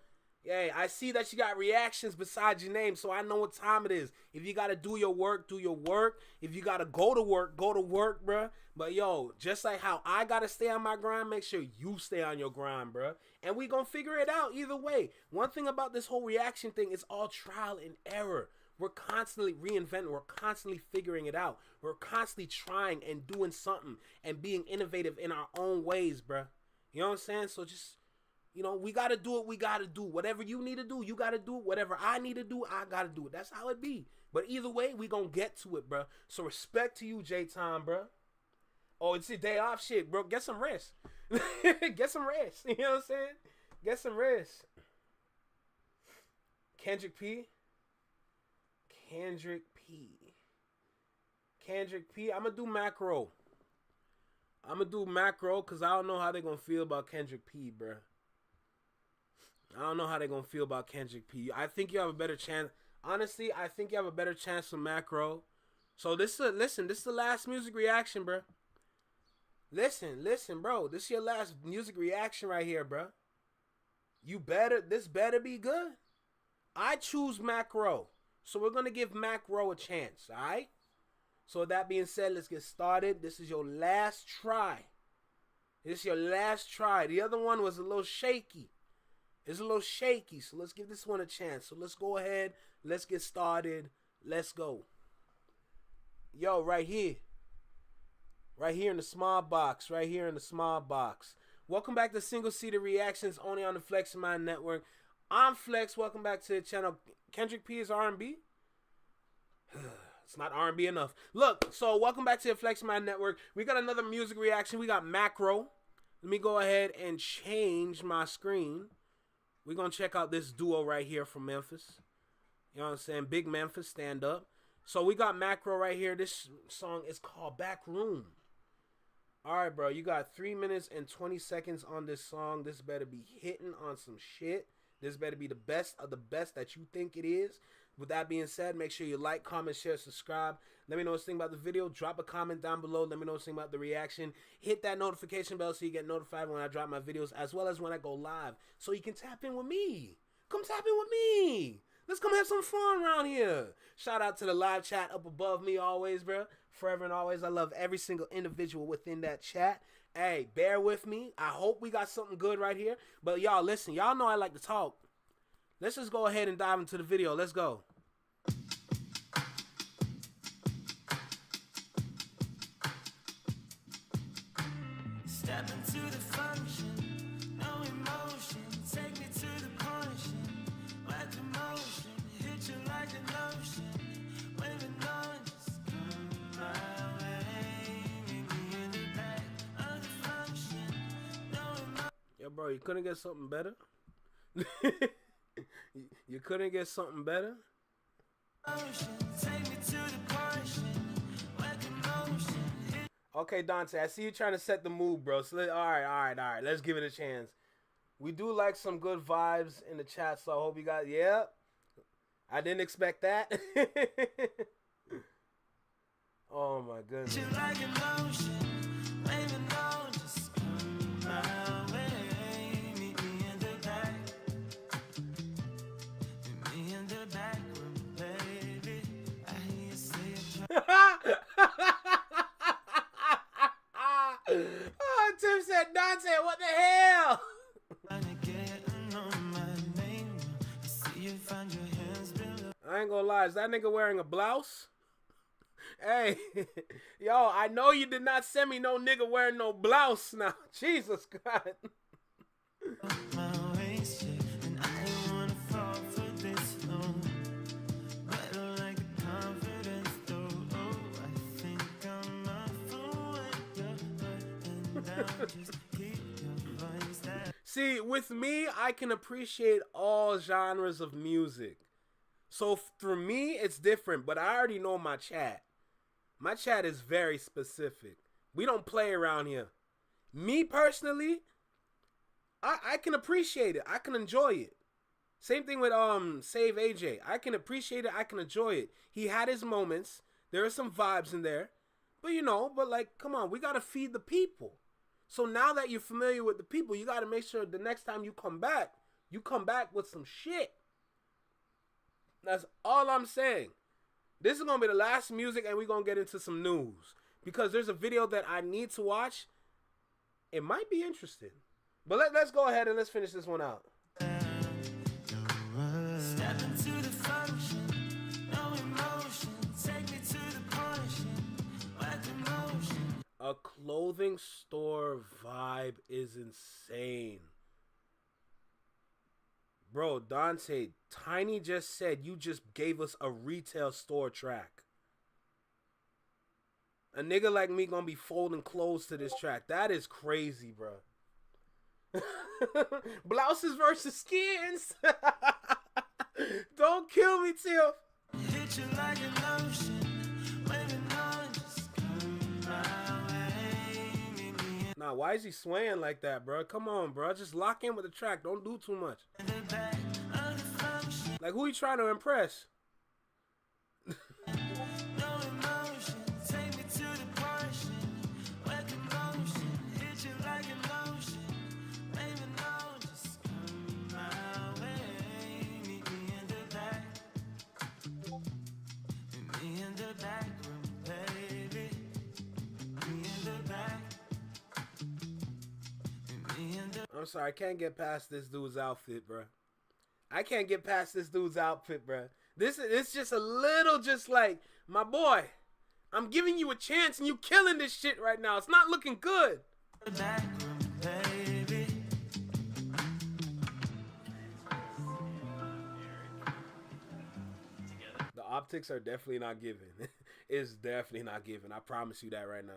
Hey, I see that you got reactions besides your name, so I know what time it is. If you gotta do your work, do your work. If you gotta go to work, bro. But yo, just like how I gotta stay on my grind, make sure you stay on your grind, bro. And we gonna figure it out either way. One thing about this whole reaction thing is all trial and error. We're constantly reinventing. We're constantly figuring it out. We're constantly trying and doing something and being innovative in our own ways, bro. You know what I'm saying? So just, you know, we got to do what we got to do. Whatever you need to do, you got to do it. Whatever I need to do, I got to do it. That's how it be. But either way, we going to get to it, bro. So respect to you, J-Tom, bro. Oh, it's your day off shit, bro. Get some rest. Get some rest. You know what I'm saying? Get some rest. Kendrick P. I'm going to do macro. I'm gonna do Macro because I don't know how they're gonna feel about Kendrick P, bruh. I don't know how they're gonna feel about Kendrick P. I think you have a better chance. Honestly, I think you have a better chance with Macro. So this is this is the last music reaction, bruh. Listen, bro. This is your last music reaction right here, bruh. This better be good. I choose Macro. So we're gonna give Macro a chance, alright? So with that being said, let's get started. This is your last try. This is your last try. The other one was a little shaky. It's a little shaky, so let's give this one a chance. So let's go ahead. Let's get started. Let's go. Yo, right here. Right here in the small box. Right here in the small box. Welcome back to Single Seated Reactions, only on the Flex Mind Network. I'm Flex. Welcome back to the channel. Kendrick P is R&B. It's not R&B enough. Look, so welcome back to the Flex Mind Network. We got another music reaction. We got Macro. Let me go ahead and change my screen. We're going to check out this duo right here from Memphis. You know what I'm saying? Big Memphis, stand up. So we got Macro right here. This song is called Back Room. All right, bro. You got 3 minutes and 20 seconds on this song. This better be hitting on some shit. This better be the best of the best that you think it is. With that being said, make sure you like, comment, share, subscribe. Let me know what you think about the video. Drop a comment down below. Let me know what you think about the reaction. Hit that notification bell so you get notified when I drop my videos, as well as when I go live, so you can tap in with me. Come tap in with me. Let's come have some fun around here. Shout out to the live chat up above me always, bro. Forever and always. I love every single individual within that chat. Hey, bear with me. I hope we got something good right here. But y'all, listen. Y'all know I like to talk. Let's just go ahead and dive into the video. Let's go. Step into the function, no emotion. Take me to the portion, wet the motion, hit you like an ocean. Waving on, just come my way. Meet me in the back of the function, no emotion. Yo, bro, you couldn't get something better? You couldn't get something better? Take me to the portion, wet the motion. Okay, Dante, I see you trying to set the mood, bro. So, all right. Let's give it a chance. We do like some good vibes in the chat, so I hope you guys, yeah. I didn't expect that. Oh, my goodness. You like an ocean, waving on, just come my way. Meet me in the back. Meet me in the back room, baby. I hear you say it. Oh, Tim said, Dante, what the hell? I ain't gonna lie, is that nigga wearing a blouse? Hey, yo, I know you did not send me no nigga wearing no blouse now. Jesus God. See, with me, I can appreciate all genres of music. So for me, it's different, but I already know my chat. My chat is very specific. We don't play around here. Me personally, I can appreciate it. I can enjoy it. Same thing with Save AJ. I can appreciate it. I can enjoy it. He had his moments. There are some vibes in there. But you know, like, come on, we got to feed the people. So now that you're familiar with the people, you got to make sure the next time you come back with some shit. That's all I'm saying. This is going to be the last music, and we're going to get into some news. Because there's a video that I need to watch. It might be interesting. But let's go ahead and let's finish this one out. Step into the function, no emotion. Take me to the portion, wet the motion. A clothing store vibe is insane. Bro, Dante, Tiny just said you just gave us a retail store track. A nigga like me gonna be folding clothes to this track. That is crazy, bro. Blouses versus skins. Don't kill me, Tim. Hit you like an ocean, waving on, just come my way. Meet Nah, why is he swaying like that, bro? Come on, bro. Just lock in with the track. Don't do too much. Like, who you trying to impress? I'm sorry, I can't get past this dude's outfit, bro. I can't get past this dude's outfit, bro. It's just a little just like, my boy, I'm giving you a chance and you killing this shit right now. It's not looking good. The optics are definitely not giving. It's definitely not giving. I promise you that right now.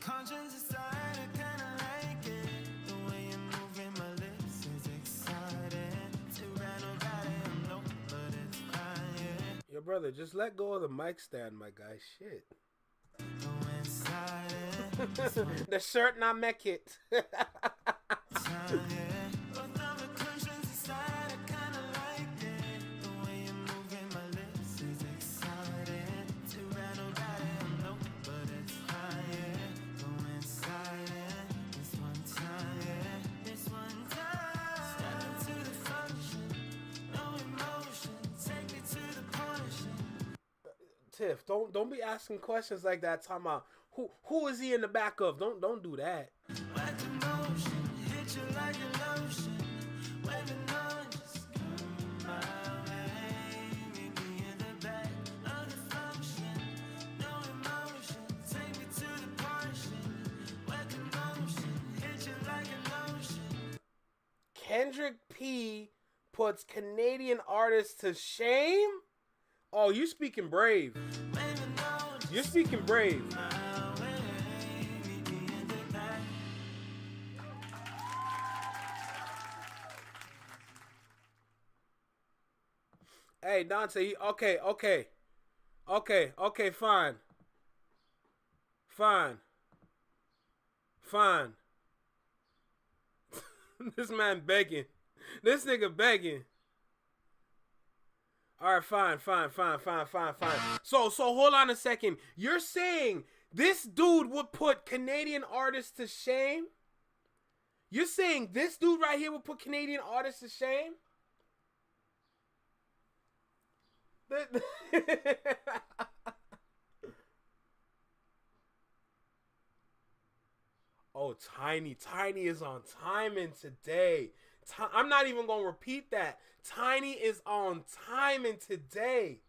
Conscience aside, I kinda like it. The way you're moving my lips is exciting. Too bad nobody I know, but it's fine. Yo, brother, just let go of the mic stand, my guy. Shit. The shirt not make it. Tiff, don't be asking questions like that. Talking about who is he in the back of? Don't do that. Kendrick P puts Canadian artists to shame? Oh, you speaking brave. You're speaking brave. Hey, Dante, okay, fine. This man begging. This nigga begging. All right, fine. So hold on a second. You're saying this dude would put Canadian artists to shame? You're saying this dude right here would put Canadian artists to shame? Oh, Tiny is on timing today. I'm not even gonna repeat that. Tiny is on timing today.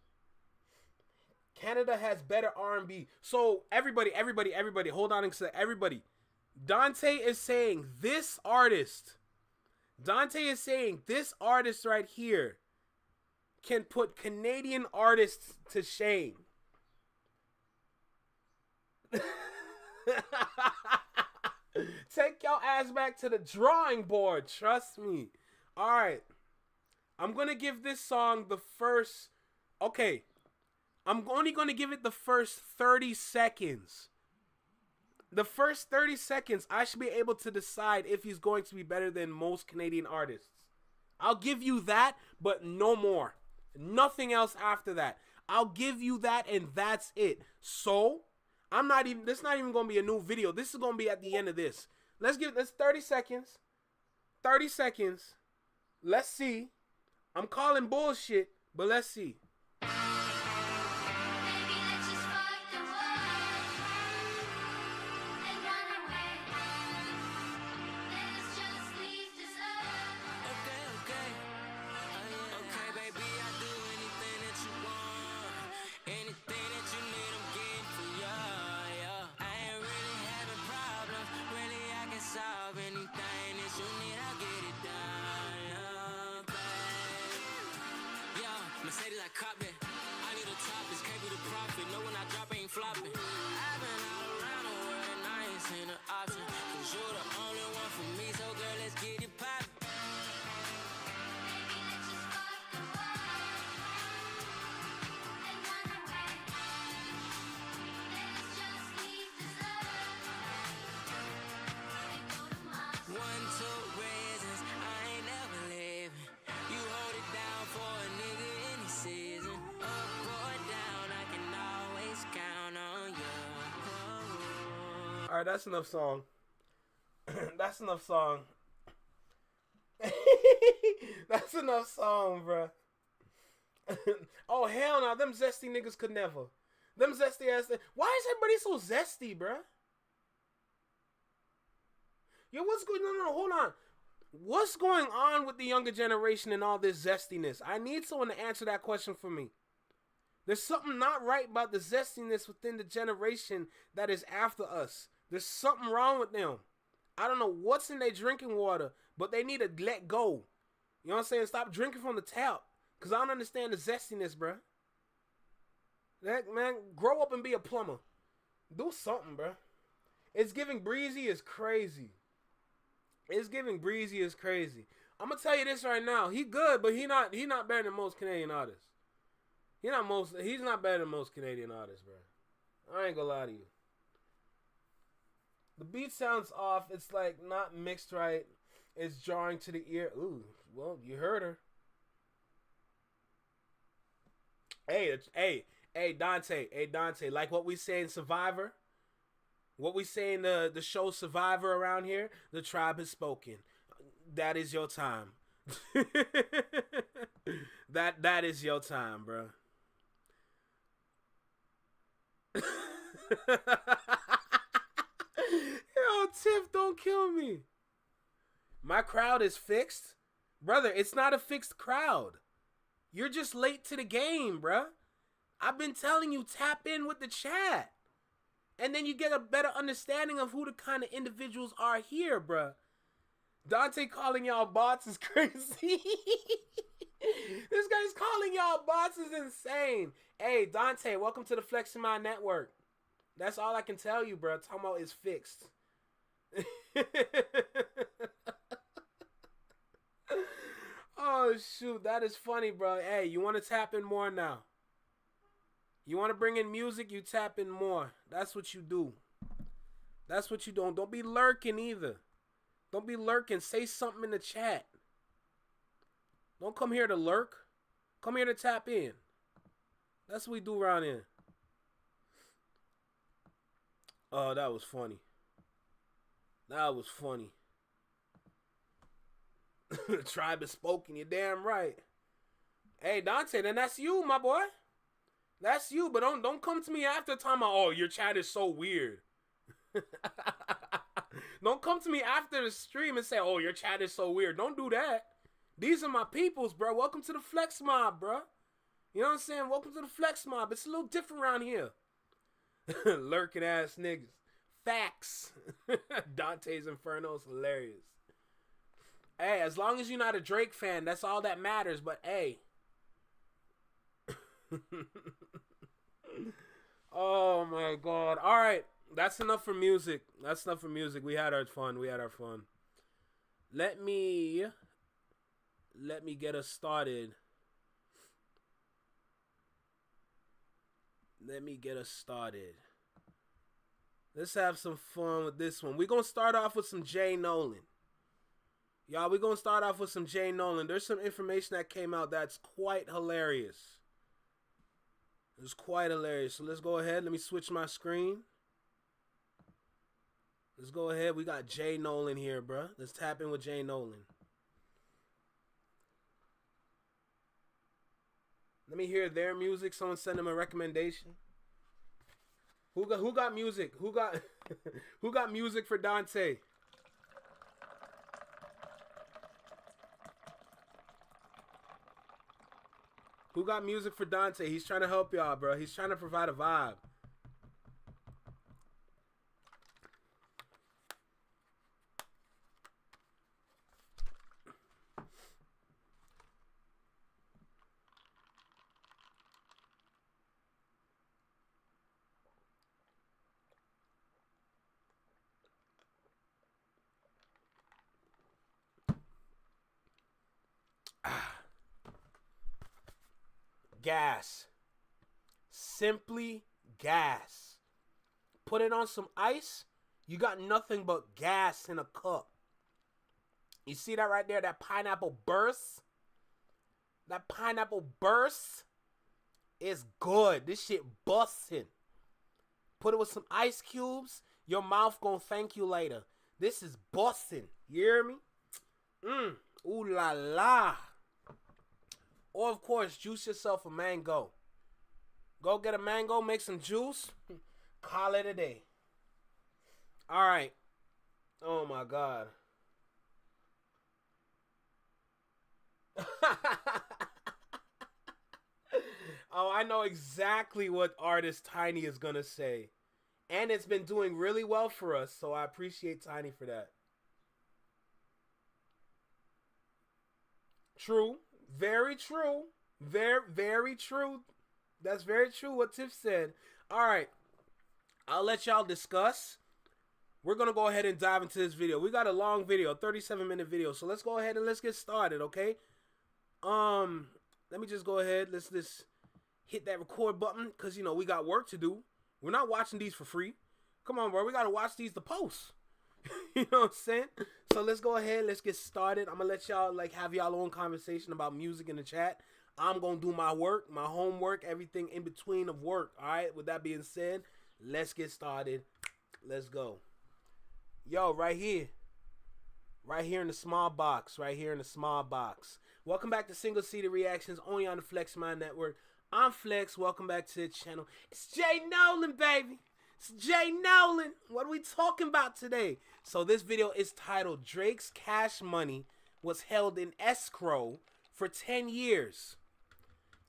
Canada has better R&B. So everybody, hold on a second. Everybody, Dante is saying this artist right here can put Canadian artists to shame. Take your ass back to the drawing board. Trust me. All right. I'm going to give this song the first... Okay. I'm only going to give it the first 30 seconds. The first 30 seconds, I should be able to decide if he's going to be better than most Canadian artists. I'll give you that, but no more. Nothing else after that. I'll give you that, and that's it. So... this is not even going to be a new video. This is going to be at the end of this. Let's 30 seconds. 30 seconds. Let's see. I'm calling bullshit, but let's see. Mercedes, I cop that. I need a top, this can't be the profit. No, when I drop, I ain't flopping. I've been all around the world and I ain't seen an option. Cause you're the only one for me, so girl, let's get it poppin'. All right, that's enough song. That's enough song. That's enough song, bruh. Oh, hell no. Them zesty niggas could never. Them zesty ass. Why is everybody so zesty, bruh? Yo, what's going on? No, hold on. What's going on with the younger generation and all this zestiness? I need someone to answer that question for me. There's something not right about the zestiness within the generation that is after us. There's something wrong with them. I don't know what's in their drinking water, but they need to let go. You know what I'm saying? Stop drinking from the tap. Because I don't understand the zestiness, bruh. That, man, grow up and be a plumber. Do something, bruh. It's giving Breezy is crazy. It's giving Breezy is crazy. I'm going to tell you this right now. He good, but he not better than most Canadian artists. He's not better than most Canadian artists, bruh. I ain't going to lie to you. The beat sounds off. It's like not mixed right. It's jarring to the ear. Ooh, well, you heard her. Hey, Dante, like what we say in Survivor, what we say in the show Survivor around here, the tribe has spoken. That is your time. that is your time, bro. Yo, Tiff, don't kill me. My crowd is fixed. Brother, it's not a fixed crowd. You're just late to the game, bruh. I've been telling you, tap in with the chat. And then you get a better understanding of who the kind of individuals are here, bruh. Dante calling y'all bots is crazy. This guy's calling y'all bots is insane. Hey, Dante, welcome to the Flexing My Network. That's all I can tell you, bruh. Talking about is fixed. Oh, shoot. That is funny, bro. Hey, you want to tap in more now? You want to bring in music, you tap in more. That's what you do. That's what you do. Don't be lurking either. Don't be lurking. Say something in the chat. Don't come here to lurk. Come here to tap in. That's what we do around here. Oh, that was funny. That was funny. The tribe has spoken. You're damn right. Hey, Dante, then that's you, my boy. That's you, but don't come to me after time. Oh, your chat is so weird. Don't come to me after the stream and say, oh, your chat is so weird. Don't do that. These are my peoples, bro. Welcome to the Flex Mob, bro. You know what I'm saying? Welcome to the Flex Mob. It's a little different around here. Lurking ass niggas. Facts. Dante's Inferno is hilarious. Hey, as long as you're not a Drake fan, that's all that matters. But hey. Oh my god. Alright. That's enough for music. That's enough for music. We had our fun. Let me get us started. Let's have some fun with this one. We're going to start off with some Jay Nolan. Y'all, we're going to start off with some Jay Nolan. There's some information that came out that's quite hilarious. It's quite hilarious. So let's go ahead. Let me switch my screen. Let's go ahead. We got Jay Nolan here, bruh. Let's tap in with Jay Nolan. Let me hear their music. Someone send them a recommendation. Who got music? Who got music for Dante? Who got music for Dante? He's trying to help y'all, bro. He's trying to provide a vibe. Gas. Simply gas. Put it on some ice. You got nothing but gas in a cup. You see that right there? That pineapple burst? That pineapple burst is good. This shit busting. Put it with some ice cubes. Your mouth gonna thank you later. This is Boston. You hear me? Ooh la la. Or of course, juice yourself a mango. Go get a mango, make some juice. Call it a day. All right. Oh my God. Oh, I know exactly what artist Tiny is gonna say. And it's been doing really well for us, so I appreciate Tiny for that. True. Very true. Very, very true. That's very true what Tiff said. All right. I'll let y'all discuss. We're going to go ahead and dive into this video. We got a long video, a 37-minute video. So let's go ahead and let's get started, okay? Let me just go ahead. Let's just hit that record button because, you know, we got work to do. We're not watching these for free. Come on, bro. We got to watch these to post. You know what I'm saying? So let's go ahead. Let's get started. I'm going to let y'all, like, have y'all own conversation about music in the chat. I'm going to do my work, my homework, everything in between of work. All right? With that being said, let's get started. Let's go. Yo, right here. Right here in the small box. Right here in the small box. Welcome back to Single Seated Reactions, only on the Flex Mind Network. I'm Flex. Welcome back to the channel. It's Jay Nolan, baby. It's Jay Nolan. What are we talking about today? So this video is titled Drake's Cash Money was held in escrow for 10 years.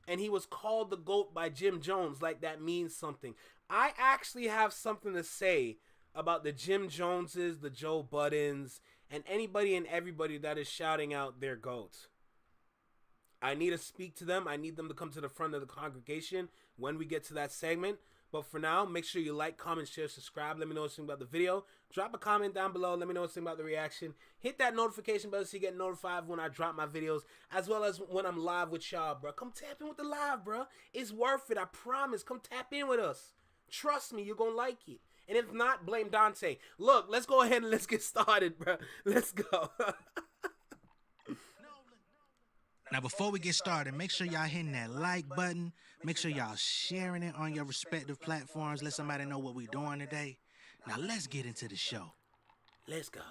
And he was called the GOAT by Jim Jones, like that means something. I actually have something to say about the Jim Joneses, the Joe Buddens, and anybody and everybody that is shouting out their GOAT. I need to speak to them. I need them to come to the front of the congregation when we get to that segment. But for now, make sure you like, comment, share, subscribe. Let me know what you think about the video. Drop a comment down below. Let me know what you think about the reaction. Hit that notification bell so you get notified when I drop my videos, as well as when I'm live with y'all, bro. Come tap in with the live, bro. It's worth it. I promise. Come tap in with us. Trust me, you're going to like it. And if not, blame Dante. Look, let's go ahead and let's get started, bro. Let's go. Now, before we get started, make sure y'all hitting that like button. Make sure y'all sharing it on your respective platforms. Let somebody know what we're doing today. Now, let's get into the show. Let's go.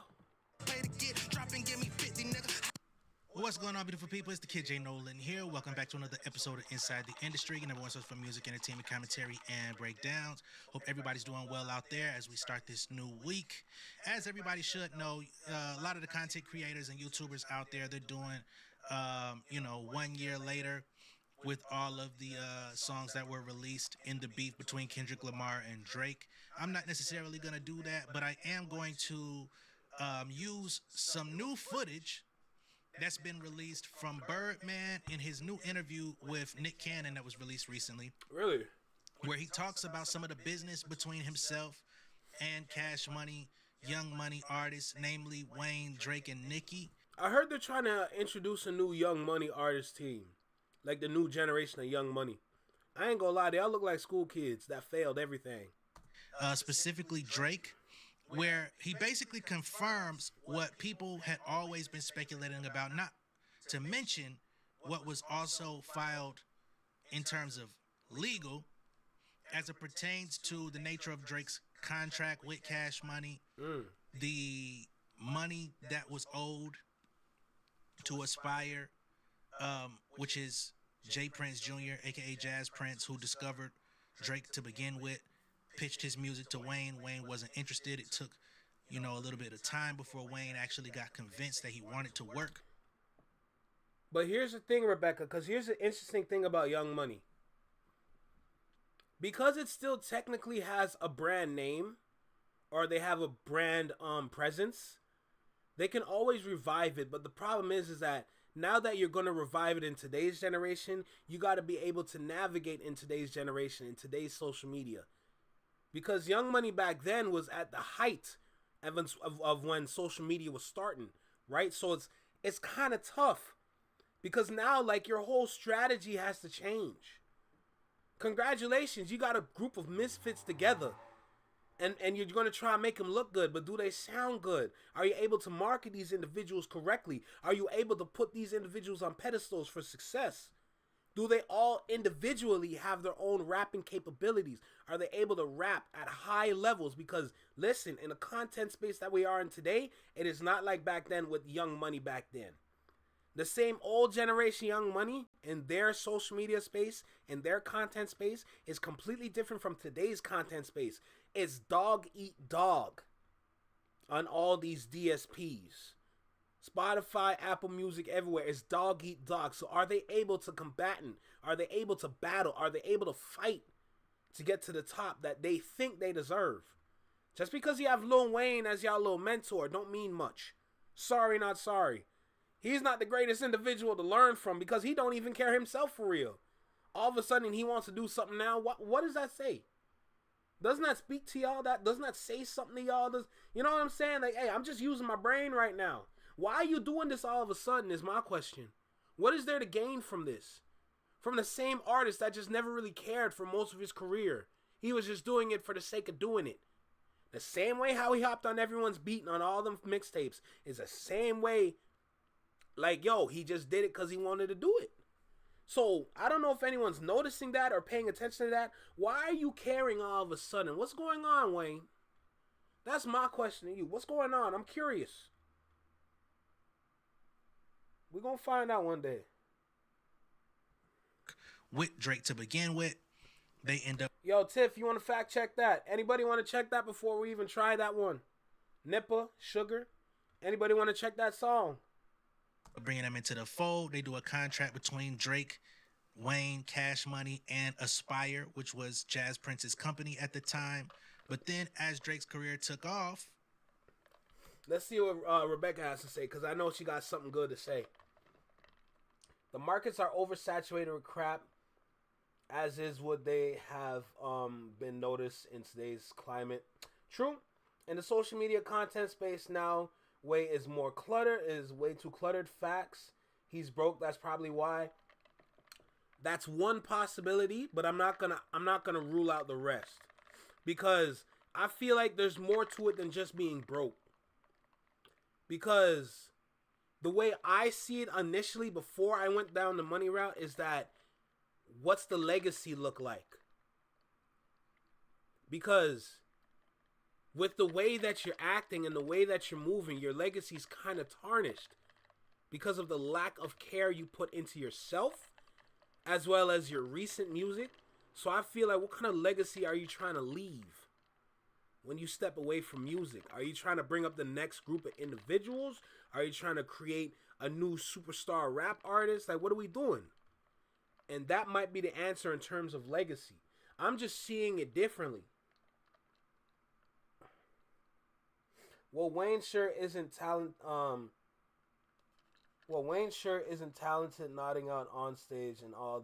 What's going on, beautiful people? It's the Kid Jay Nolan here. Welcome back to another episode of Inside the Industry, and everyone source for music, entertainment, commentary, and breakdowns. Hope everybody's doing well out there as we start this new week. As everybody should know, a lot of the content creators and YouTubers out there, they're doing 1 year later with all of the songs that were released in the beef between Kendrick Lamar and Drake. I'm not necessarily going to do that, but I am going to use some new footage that's been released from Birdman in his new interview with Nick Cannon that was released recently. Really? Where he talks about some of the business between himself and Cash Money, Young Money artists, namely Wayne, Drake, and Nicki. I heard they're trying to introduce a new Young Money artist team. Like the new generation of Young Money. I ain't gonna lie, they all look like school kids that failed everything. Specifically Drake, where he basically confirms what people had always been speculating about, not to mention what was also filed in terms of legal as it pertains to the nature of Drake's contract with Cash Money, the money that was owed to Aspire, which is Jay Prince Jr., aka Jazz Prince, who discovered Drake to begin with, pitched his music to Wayne. Wayne wasn't interested. It took, a little bit of time before Wayne actually got convinced that he wanted to work. But here's the thing, Rebecca, because here's the interesting thing about Young Money. Because it still technically has a brand name, or they have a brand presence, they can always revive it. But the problem is that now that you're going to revive it in today's generation, you got to be able to navigate in today's generation, in today's social media. Because Young Money back then was at the height of when social media was starting, right? So it's kind of tough. Because now, like, your whole strategy has to change. Congratulations, you got a group of misfits together. And you're going to try and make them look good, but do they sound good? Are you able to market these individuals correctly? Are you able to put these individuals on pedestals for success? Do they all individually have their own rapping capabilities? Are they able to rap at high levels? Because listen, in the content space that we are in today, it is not like back then with Young Money back then. The same old generation Young Money in their social media space, in their content space, is completely different from today's content space. It's dog eat dog on all these DSPs. Spotify, Apple Music, everywhere. It's dog eat dog. So are they able to combatant? Are they able to battle? Are they able to fight to get to the top that they think they deserve? Just because you have Lil Wayne as y'all little mentor don't mean much. Sorry, not sorry. He's not the greatest individual to learn from because he don't even care himself for real. All of a sudden he wants to do something now. What does that say? Doesn't that speak to y'all? Doesn't that say something to y'all? You know what I'm saying? Like, hey, I'm just using my brain right now. Why are you doing this all of a sudden is my question. What is there to gain from this? From the same artist that just never really cared for most of his career. He was just doing it for the sake of doing it. The same way how he hopped on everyone's beat and on all them mixtapes is the same way, like, yo, he just did it because he wanted to do it. So, I don't know if anyone's noticing that or paying attention to that. Why are you caring all of a sudden? What's going on, Wayne? That's my question to you. What's going on? I'm curious. We're going to find out one day. With Drake to begin with, they end up... Yo, Tiff, you want to fact check that? Anybody want to check that before we even try that one? Nippa, Sugar? Anybody want to check that song? bringing them into the fold. They do a contract between Drake, Wayne, Cash Money, and Aspire, which was Jazz Prince's company at the time. But then as Drake's career took off... Let's see what Rebecca has to say, because I know she got something good to say. The markets are oversaturated with crap, as is what they have been noticed in today's climate. True. In the social media content space now, way is more cluttered, is way too cluttered. Facts. He's broke. That's probably why. That's one possibility, but I'm not gonna rule out the rest, because I feel like there's more to it than just being broke. Because the way I see it initially before I went down the money route is that what's the legacy look like? Because with the way that you're acting and the way that you're moving, your legacy's kind of tarnished because of the lack of care you put into yourself as well as your recent music. So I feel like, what kind of legacy are you trying to leave when you step away from music? Are you trying to bring up the next group of individuals? Are you trying to create a new superstar rap artist? Like, what are we doing? And that might be the answer in terms of legacy. I'm just seeing it differently. Well, Wayne sure isn't talented, nodding out on stage and all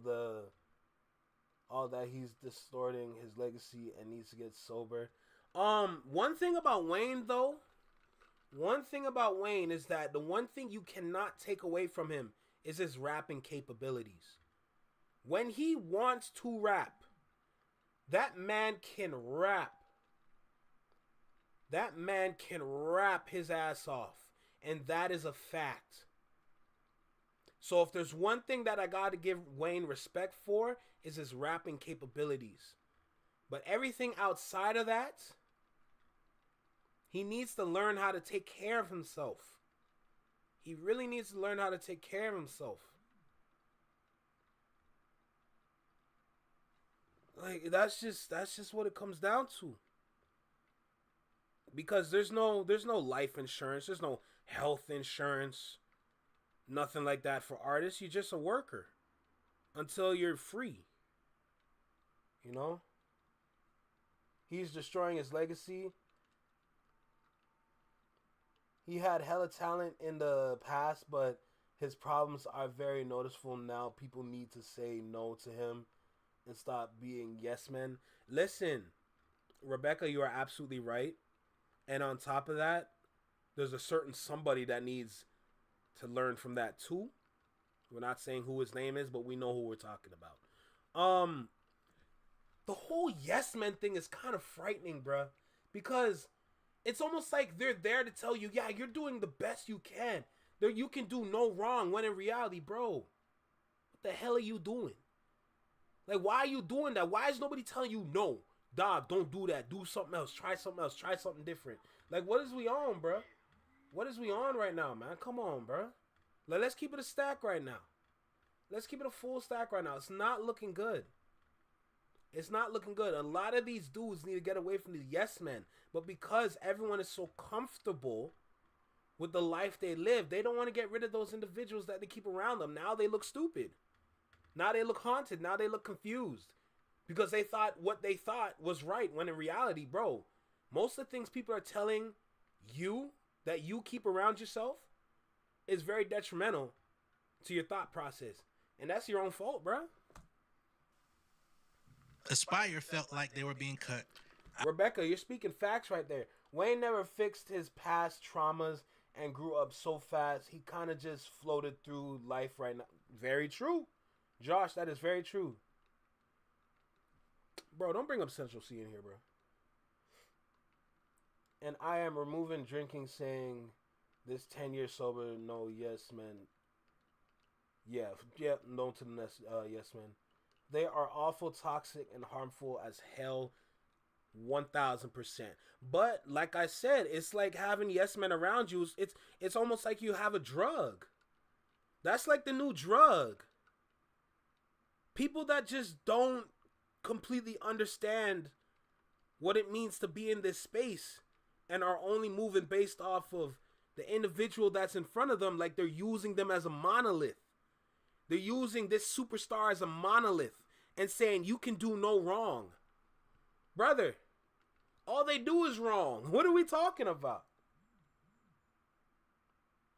that he's distorting his legacy and needs to get sober. One thing about Wayne is that the one thing you cannot take away from him is his rapping capabilities. When he wants to rap, that man can rap. That man can rap his ass off, and that is a fact. So if there's one thing that I gotta give Wayne respect for, is his rapping capabilities. But everything outside of that, he needs to learn how to take care of himself. He really needs to learn how to take care of himself. Like, that's just what it comes down to. Because there's no life insurance, there's no health insurance, nothing like that for artists. You're just a worker until you're free. You know? He's destroying his legacy. He had hella talent in the past, but his problems are very noticeable now. People need to say no to him and stop being yes men. Listen, Rebecca, you are absolutely right. And on top of that, there's a certain somebody that needs to learn from that too. We're not saying who his name is, but we know who we're talking about. The whole yes men thing is kind of frightening, bruh. Because it's almost like they're there to tell you, yeah, you're doing the best you can. You can do no wrong, when in reality, bro, what the hell are you doing? Like, why are you doing that? Why is nobody telling you, no, dog, don't do that. Do something else. Try something else. Try something different. Like, what is we on, bro? What is we on right now, man? Come on, bro. Like, let's keep it a stack right now. Let's keep it a full stack right now. It's not looking good. It's not looking good. A lot of these dudes need to get away from these yes men. But because everyone is so comfortable with the life they live, they don't want to get rid of those individuals that they keep around them. Now they look stupid. Now they look haunted. Now they look confused. Because they thought what they thought was right. When in reality, bro, most of the things people are telling you that you keep around yourself is very detrimental to your thought process. And that's your own fault, bro. Aspire felt like they were being cut. Rebecca, you're speaking facts right there. Wayne never fixed his past traumas and grew up so fast. He kind of just floated through life right now. Very true. Josh, that is very true. Bro, don't bring up Central C in here, bro. And I am removing drinking, saying this 10 years sober, no yes, man. Yeah, no to the next, yes, man. They are awful, toxic, and harmful as hell, 1,000%. But like I said, it's like having yes men around you. It's almost like you have a drug. That's like the new drug. People that just don't completely understand what it means to be in this space and are only moving based off of the individual that's in front of them, like they're using them as a monolith. They're using this superstar as a monolith and saying you can do no wrong. Brother, all they do is wrong. What are we talking about?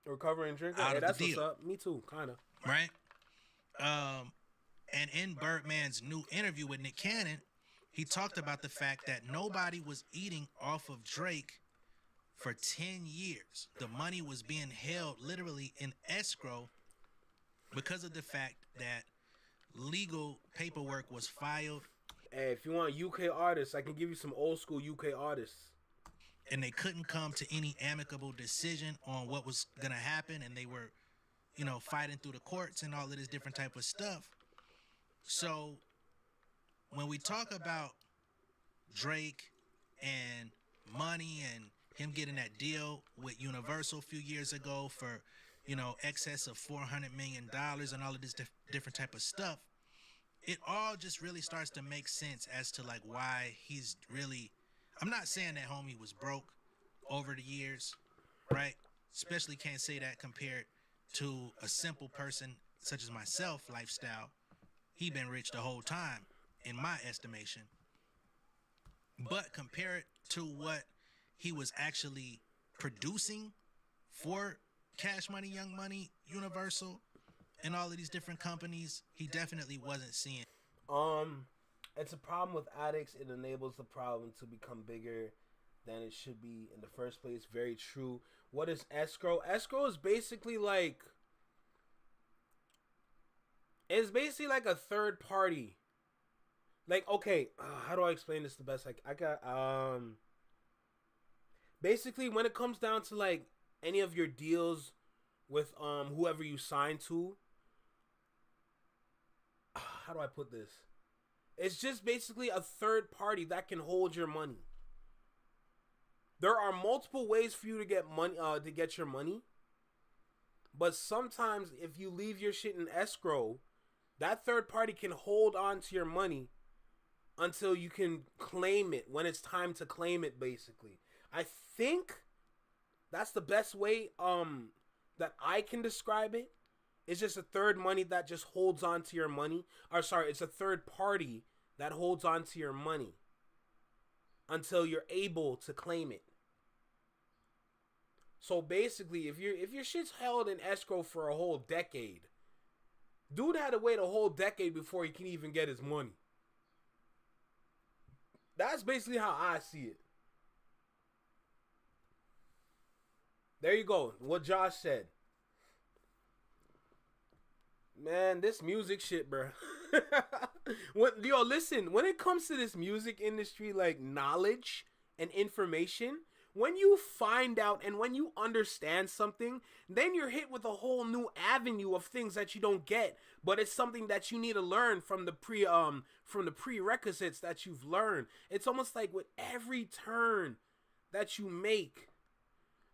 Recovering drinker? Out Hey, of the that's what's deal. up. Me too, kind of. Right? And in Birdman's new interview with Nick Cannon, he talked about the fact that nobody was eating off of Drake for 10 years. The money was being held literally in escrow because of the fact that legal paperwork was filed Hey, if you want UK artists, I can give you some old school UK artists. and they couldn't come to any amicable decision on what was going to happen, and they were, you know, fighting through the courts and all of this different type of stuff. So when we talk about Drake and money and him getting that deal with Universal a few years ago for, you know, excess of $400 million and all of this different type of stuff, it all just really starts to make sense as to like why he's really, I'm not saying that homie was broke over the years, right? Especially can't say that compared to a simple person such as myself lifestyle. He been rich the whole time in my estimation. But compare it to what he was actually producing for Cash Money, Young Money, Universal, and all of these different companies, he definitely wasn't seeing. It's a problem with addicts. It enables the problem to become bigger than it should be in the first place. Very true. What is escrow? Escrow is basically like, it's basically like a third party. Like, okay, how do I explain this the best? Like, I got, basically when it comes down to like any of your deals with whoever you sign to, how do I put this? It's just basically a third party that can hold your money. There are multiple ways for you to get money, to get your money. But sometimes if you leave your shit in escrow, that third party can hold on to your money until you can claim it when it's time to claim it, basically. I think that's the best way that I can describe it. It's just a third money that just holds on to your money. Or sorry, it's a third party that holds on to your money until you're able to claim it. So basically, if your shit's held in escrow for a whole decade, dude had to wait a whole decade before he can even get his money. That's basically how I see it. There you go. What Josh said. Man, this music shit, bro. Listen, when it comes to this music industry, like knowledge and information, when you find out and when you understand something, then you're hit with a whole new avenue of things that you don't get, but it's something that you need to learn from the prerequisites that you've learned. It's almost like with every turn that you make,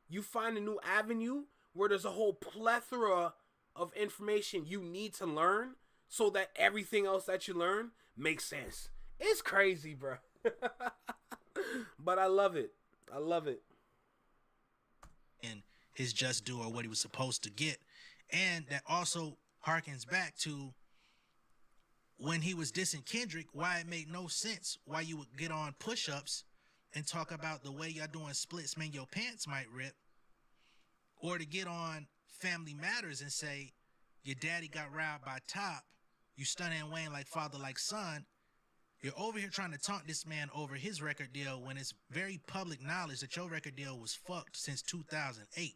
you find a new avenue where there's a whole plethora of information you need to learn so that everything else that you learn makes sense. It's crazy, bro. But I love it. I love it. And his just due, or what he was supposed to get. And that also harkens back to when he was dissing Kendrick, why it made no sense why you would get on push-ups and talk about the way y'all doing splits, man, your pants might rip. Or to get on Family Matters and say, your daddy got robbed by Top, you stunning Wayne like father like son. You're over here trying to taunt this man over his record deal when it's very public knowledge that your record deal was fucked since 2008.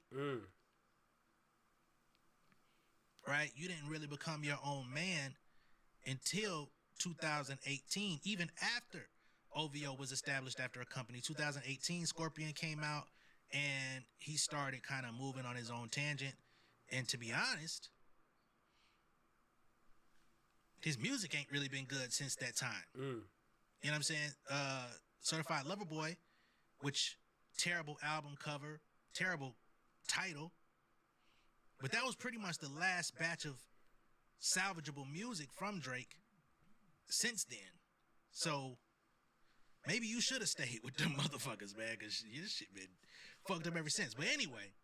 Right? You didn't really become your own man until 2018, even after OVO was established after a company. 2018, Scorpion came out and he started kind of moving on his own tangent. And to be honest, his music ain't really been good since that time. You know what I'm saying? Certified Lover Boy, which terrible album cover, terrible title. But that was pretty much the last batch of salvageable music from Drake since then. So maybe you should have stayed with them motherfuckers, man, because your shit been fucked up ever since. But anyway,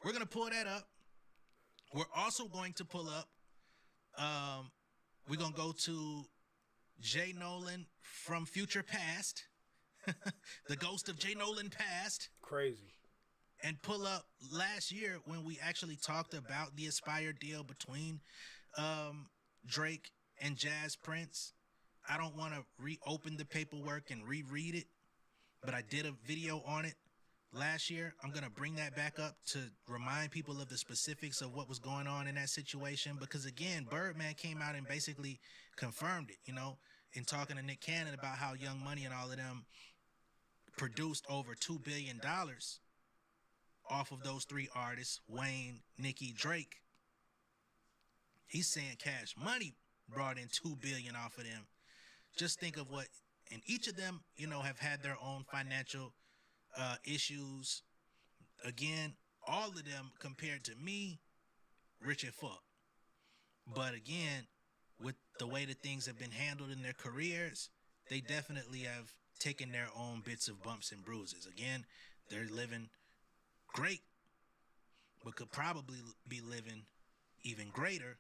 we're going to pull that up. We're also going to pull up, we're going to go to Jay Nolan from future past, the ghost of Jay Nolan past. Crazy. And pull up last year when we actually talked about the Aspire deal between Drake and Jazz Prince. I don't want to reopen the paperwork and reread it, but I did a video on it last year. I'm going to bring that back up to remind people of the specifics of what was going on in that situation, because again, Birdman came out and basically confirmed it, you know, in talking to Nick Cannon about how Young Money and all of them produced over $2 billion off of those three artists, Wayne, Nicki, Drake. He's saying Cash Money brought in $2 billion off of them. Just think of what, and each of them, you know, have had their own financial issues. Again, all of them, compared to me, rich as fuck. But again, with the way that things have been handled in their careers, they definitely have taken their own bits of bumps and bruises. Again, they're living great, but could probably be living even greater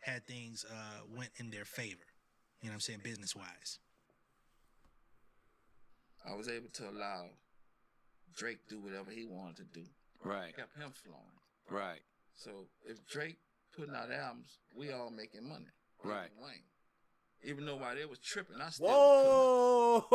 had things went in their favor. You know what I'm saying? Business-wise. I was able to allow Drake do whatever he wanted to do. Right. Kept him flowing. Right. So if Drake putting out albums, we all making money. Right. Wayne. Even though while they was tripping, I still Whoa!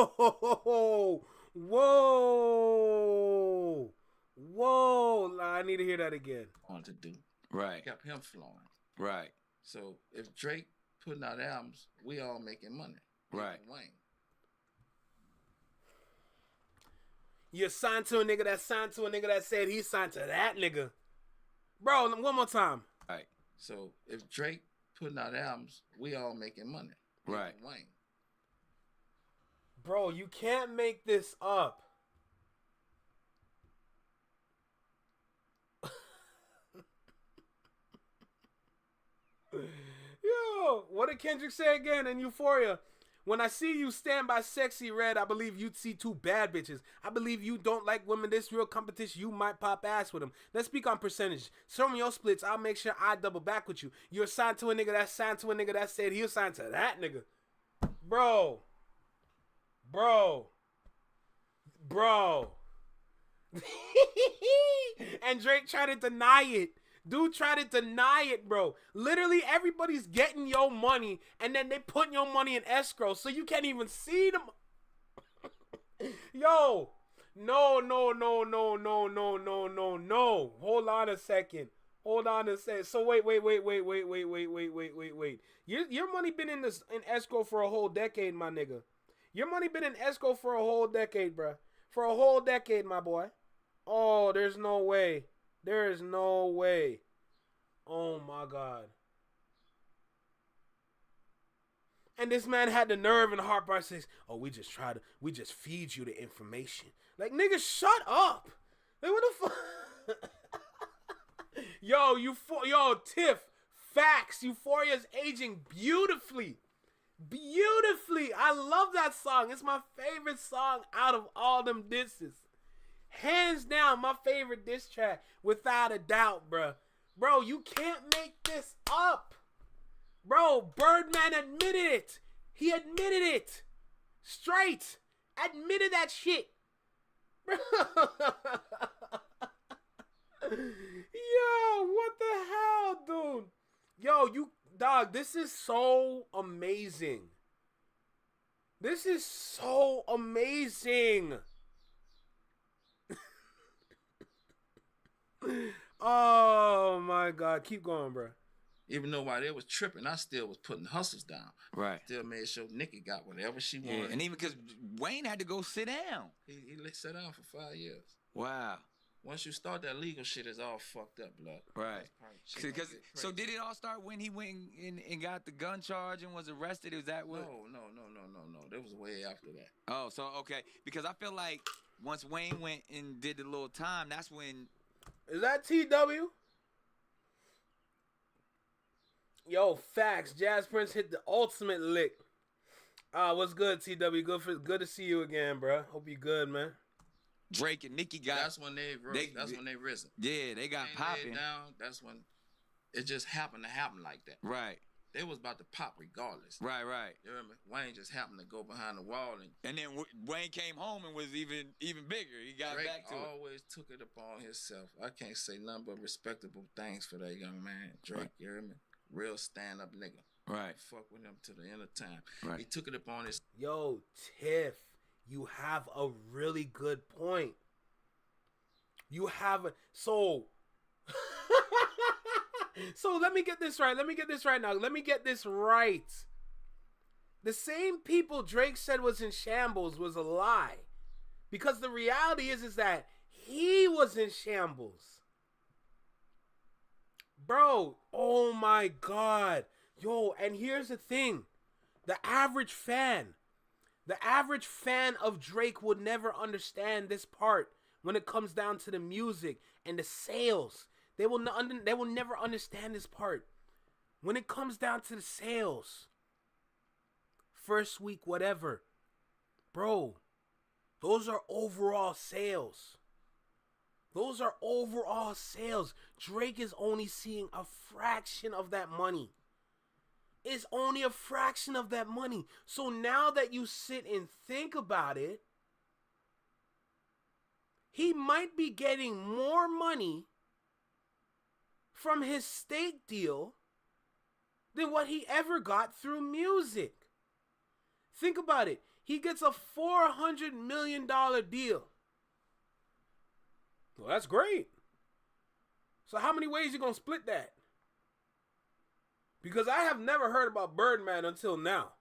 Whoa! Whoa! Nah, I need to hear that again. wanted to do. Right. Kept him flowing. Right. So if Drake putting out albums, we all making money. Right. Wayne. You're signed to a nigga that signed to a nigga that said he signed to that nigga. Bro, one more time. Right. So if Drake putting out albums, we all making money. Right. Wayne. Bro, you can't make this up. Yo, what did Kendrick say again in Euphoria? When I see you stand by Sexy Red, I believe you'd see two bad bitches. I believe you don't like women. This real competition, you might pop ass with them. Let's speak on percentage. Show me your splits. I'll make sure I double back with you. You're signed to a nigga that signed to a nigga that said he'll sign to that nigga. Bro. And Drake tried to deny it. Dude tried to deny it, bro. Literally, everybody's getting your money, and then they putting your money in escrow, so you can't even see them. Yo, no. Hold on a second. So wait. Your money been in escrow for a whole decade, my nigga. Your money been in escrow for a whole decade, bro. For a whole decade, my boy. Oh, there's no way. There is no way. Oh my God. And this man had the nerve and the heart by saying, "Oh, we just feed you the information." Like, nigga, shut up. Like, what the fuck? Yo, Tiff, facts. Euphoria's aging beautifully. Beautifully. I love that song. It's my favorite song out of all them disses. Hands down, my favorite diss track, without a doubt, bro. Bro, you can't make this up. Bro, Birdman admitted it. He admitted it. Straight. Admitted that shit. Bro. Yo, what the hell, dude? Yo, dog, this is so amazing. This is so amazing. Oh my God. Keep going, bro. Even though while they was tripping, I still was putting hustles down. Right. Still made sure Nicki got whatever she Yeah, wanted. and even because Wayne had to go sit down. He sat down for 5 years. Wow. Once you start that legal shit, it's all fucked up, blood. Right. Shit gonna Because get so crazy. did it all start when he went and got the gun charge and was arrested? Is that what? No. That was way after that. Oh, so okay. Because I feel like once Wayne went and did the little time, that's when. Is that TW? Yo, facts. Jazz Prince hit the ultimate lick. What's good, TW? Good to see you again, bro. Hope you good, man. Drake and Nicki got. That's when they risen. Yeah, they got Ain't laid popping. down. That's when it just happened to happen like that. Right. They was about to pop regardless. Right. You remember? Wayne just happened to go behind the wall and And then Wayne came home and was even bigger. He got Drake back to it. always took it upon himself. I can't say nothing but respectable things for that young man. Drake, Right. you hear me? Real stand-up nigga. Right. Fuck with him to the end of time. Right. He took it upon his. Yo, Tiff, you have a really good point. You have a so let me get this right. Let me get this right now. Let me get this right. The same people Drake said was in shambles was a lie. Because the reality is that he was in shambles. Bro, oh my God. Yo, and here's the thing. The average fan of Drake would never understand this part when it comes down to the music and the sales. They will never understand this part. When it comes down to the sales, first week, whatever, bro, those are overall sales. Those are overall sales. Drake is only seeing a fraction of that money. It's only a fraction of that money. So now that you sit and think about it, he might be getting more money from his steak deal than what he ever got through music. Think about it. He gets a $400 million deal. Well, that's great. So how many ways you gonna split that? Because I have never heard about Birdman until now.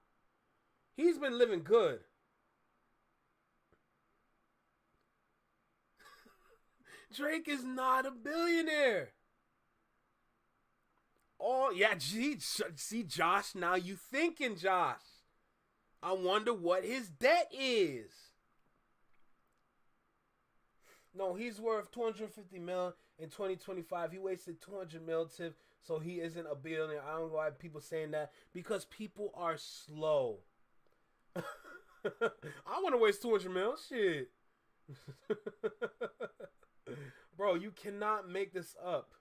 He's been living good. Drake is not a billionaire. Oh, yeah, see, Josh, now you thinking, Josh. I wonder what his debt is. No, he's worth $250 million in 2025. He wasted $200 million, so he isn't a billionaire. I don't know why people saying that. Because people are slow. I want to waste $200 million. Shit. Bro, you cannot make this up.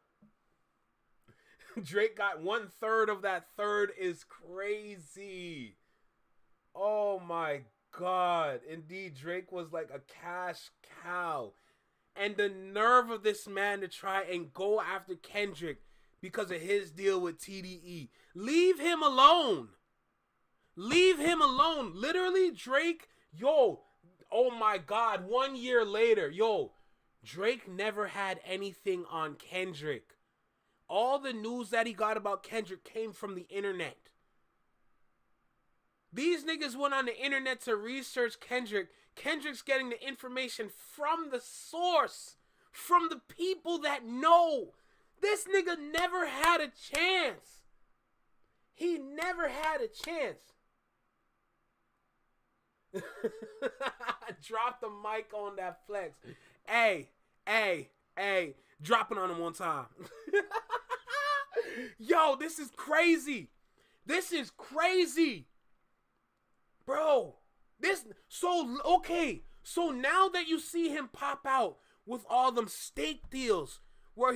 Drake got 1/3 of that third is crazy. Oh my God. Indeed, Drake was like a cash cow. And the nerve of this man to try and go after Kendrick because of his deal with TDE. Leave him alone. Leave him alone. Literally, Drake, yo, oh my God, 1 year later, yo, Drake never had anything on Kendrick. All the news that he got about Kendrick came from the internet. These niggas went on the internet to research Kendrick. Kendrick's getting the information from the source, from the people that know. This nigga never had a chance. He never had a chance. Drop the mic on that flex. Hey, drop it on him one time. Yo, this is crazy. This is crazy. Bro, so now that you see him pop out with all them steak deals where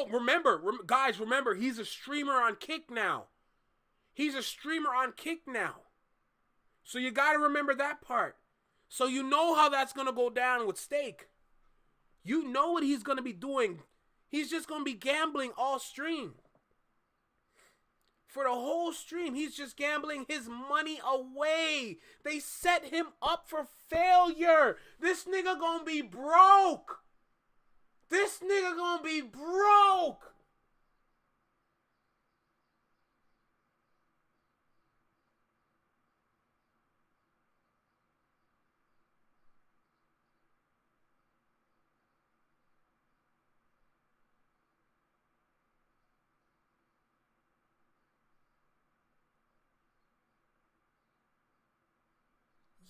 remember, he's a streamer on Kick now. So you got to remember that part. So you know how that's going to go down with Steak. You know what he's going to be doing. He's just going to be gambling all stream. For the whole stream, he's just gambling his money away. They set him up for failure. This nigga going to be broke.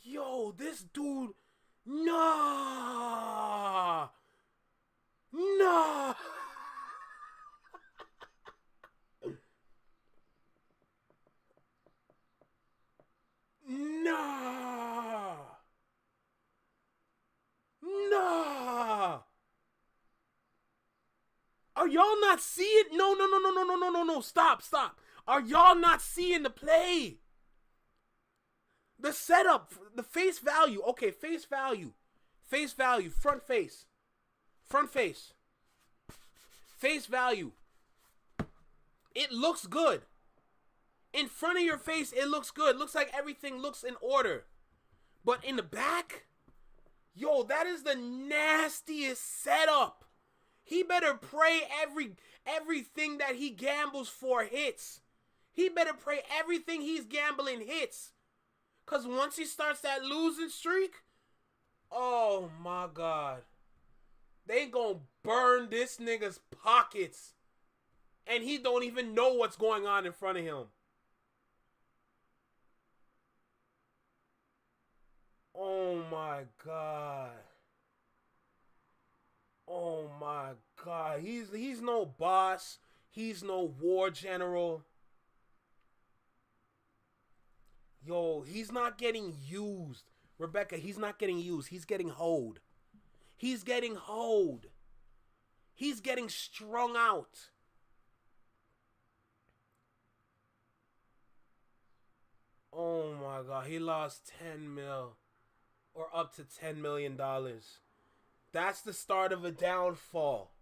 Yo, this dude, nah. Nah. Are y'all not seeing? No. Stop. Are y'all not seeing the play? The setup, the face value. Okay, face value. Front face. Face value. It looks good. In front of your face, it looks good. Looks like everything looks in order. But in the back, yo, that is the nastiest setup. He better pray everything that he gambles for hits. He better pray everything he's gambling hits. Because once he starts that losing streak, oh my God. They gonna burn this nigga's pockets. And he don't even know what's going on in front of him. Oh my God. Oh my God. He's no boss. He's no war general. Yo, he's not getting used. Rebecca, he's not getting used. He's getting hoed. He's getting strung out. Oh my God. He lost 10 mil. Or up to $10 million. That's the start of a downfall.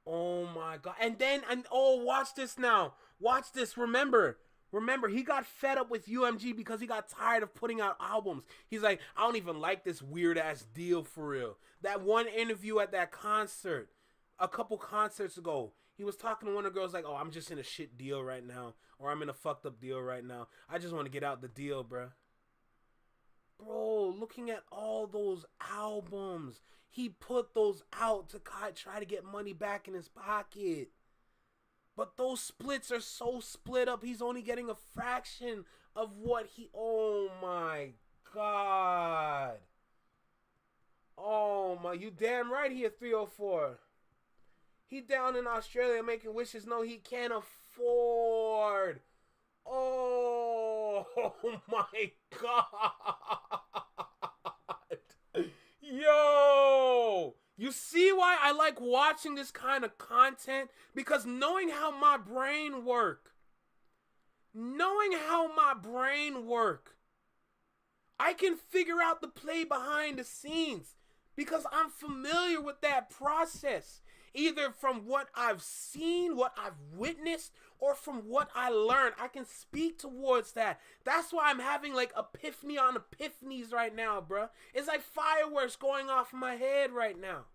Oh my God. And watch this now. Watch this. Remember, he got fed up with UMG because he got tired of putting out albums. He's like, I don't even like this weird ass deal for real. That one interview at that concert, a couple concerts ago, he was talking to one of the girls like, oh, I'm just in a shit deal right now. Or I'm in a fucked up deal right now. I just want to get out the deal, bruh. Bro, looking at all those albums, he put those out to try to get money back in his pocket. But those splits are so split up, he's only getting a fraction of what he... Oh my God. Oh my... You damn right he a 304. He down in Australia making wishes. No, he can't afford... Oh my God. Yo. You see why I like watching this kind of content? Because knowing how my brain work, I can figure out the play behind the scenes because I'm familiar with that process. Either from what I've seen, what I've witnessed, or from what I learned. I can speak towards that. That's why I'm having like epiphany on epiphanies right now, bro. It's like fireworks going off in my head right now.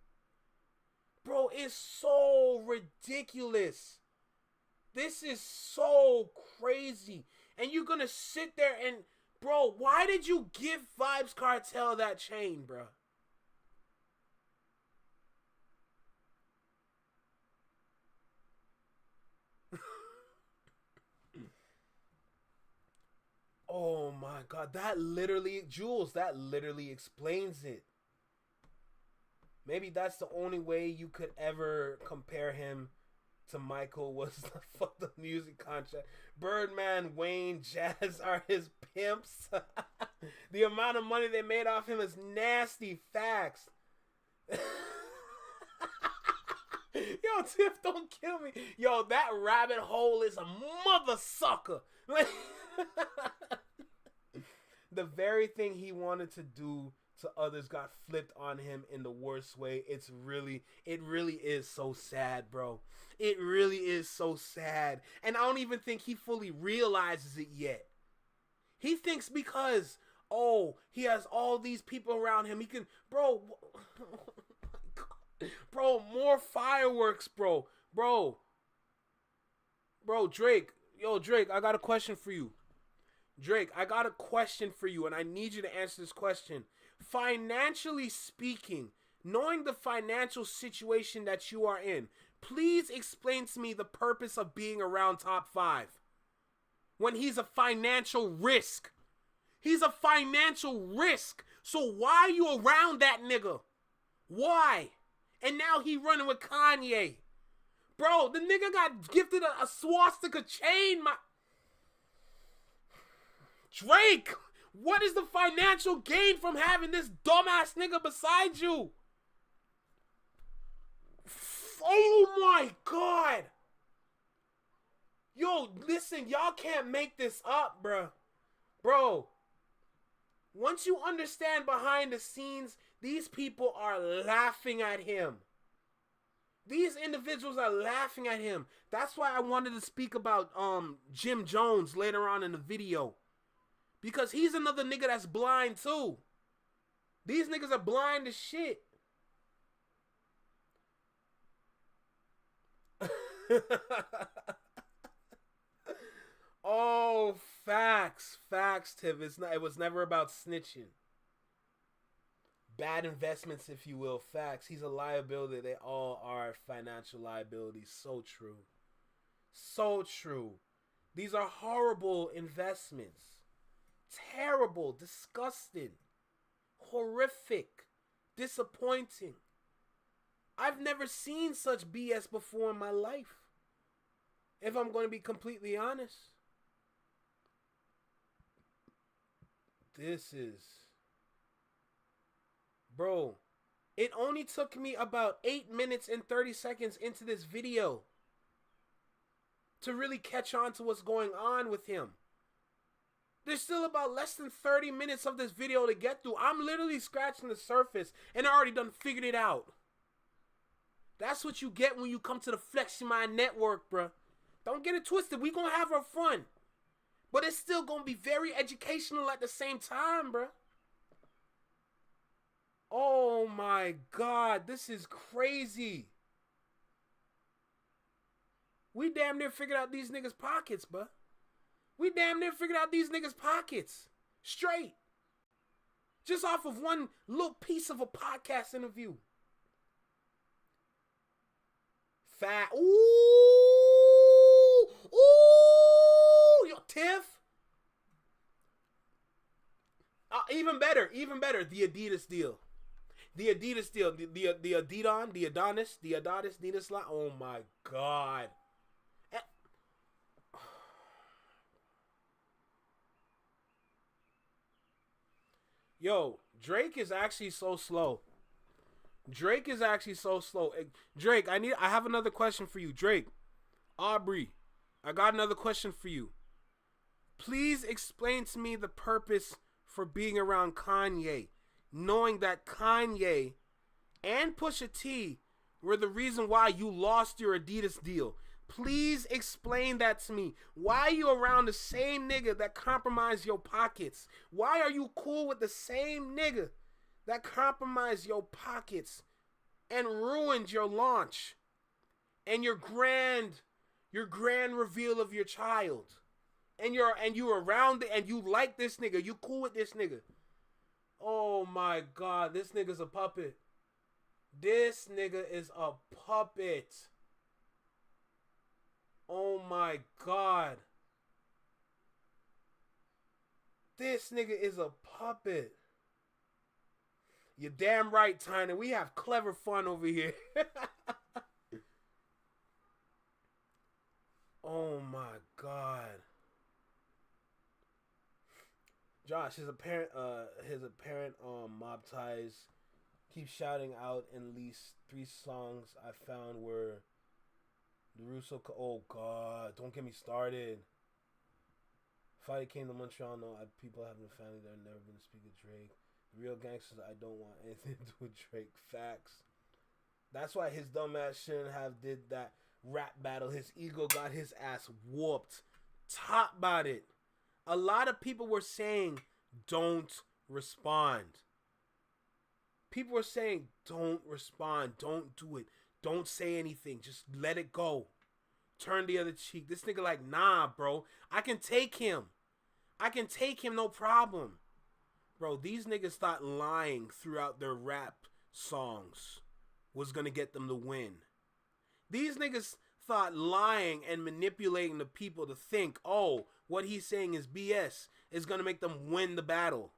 Bro, it's so ridiculous. This is so crazy. And you're going to sit there and Bro, why did you give Vybz Kartel that chain, bro? Oh my God, that literally, Jules, that literally explains it. Maybe that's the only way you could ever compare him to Michael was the fucked up music contract. Birdman, Wayne, Jazz are his pimps. The amount of money they made off him is nasty. Facts. Yo, Tiff, don't kill me. Yo, that rabbit hole is a mother sucker. The very thing he wanted to do to others got flipped on him in the worst way. It really is so sad, bro. It really is so sad. And I don't even think he fully realizes it yet. He thinks because, oh, he has all these people around him, he can, bro, bro, more fireworks, bro, Drake, yo, Drake, I got a question for you. Drake, I got a question for you, and I need you to answer this question. Financially speaking, knowing the financial situation that you are in, please explain to me the purpose of being around Top 5. When he's a financial risk. He's a financial risk. So why are you around that nigga? Why? And now he running with Kanye. Bro, the nigga got gifted a swastika chain, Drake, what is the financial gain from having this dumbass nigga beside you? Oh my God. Yo, listen, y'all can't make this up, bro. Bro, once you understand behind the scenes, these people are laughing at him. These individuals are laughing at him. That's why I wanted to speak about Jim Jones later on in the video. Because he's another nigga that's blind too. These niggas are blind as shit. Oh, facts, Tiv. It was never about snitching. Bad investments, if you will. Facts. He's a liability. They all are financial liabilities. So true. So true. These are horrible investments. Terrible, disgusting, horrific, disappointing. I've never seen such BS before in my life. If I'm going to be completely honest. This is... Bro, it only took me about 8 minutes and 30 seconds into this video to really catch on to what's going on with him. There's still about less than 30 minutes of this video to get through. I'm literally scratching the surface and I already done figured it out. That's what you get when you come to the Flex Your Mind Network, bruh. Don't get it twisted. We gonna have our fun. But it's still gonna be very educational at the same time, bruh. Oh my God, this is crazy. We damn near figured out these niggas' pockets, bruh. We damn near figured out these niggas' pockets. Straight. Just off of one little piece of a podcast interview. Fat. Ooh. Ooh. Yo, Tiff. Even better. The Adidas deal. The Adidas deal. The Adidas line. Oh my God. Yo, Drake is actually so slow. Drake, I have another question for you. Drake, Aubrey, I got another question for you. Please explain to me the purpose for being around Kanye, knowing that Kanye and Pusha T were the reason why you lost your Adidas deal. Please explain that to me. Why are you around the same nigga that compromised your pockets? Why are you cool with the same nigga that compromised your pockets and ruined your launch and your grand reveal of your child and you're around it and you like this nigga, you cool with this nigga. Oh my God, this nigga's a puppet. This nigga is a puppet. Oh my God. This nigga is a puppet. You're damn right, Tiny. We have clever fun over here. Oh my God. Josh, his apparent Mob Ties keeps shouting out at least 3 songs I found were the Russo. Oh God, don't get me started. Friday came to Montreal. No, people having a family that have never been to speak of Drake. The real gangsters, I don't want anything to do with Drake. Facts. That's why his dumb ass shouldn't have did that rap battle. His ego got his ass whooped. Top about it. A lot of people were saying, don't respond. People were saying, don't respond. Don't do it. Don't say anything. Just let it go. Turn the other cheek. This nigga like, nah, bro. I can take him. No problem. Bro, these niggas thought lying throughout their rap songs was going to get them to win. These niggas thought lying and manipulating the people to think, oh, what he's saying is BS, is going to make them win the battle.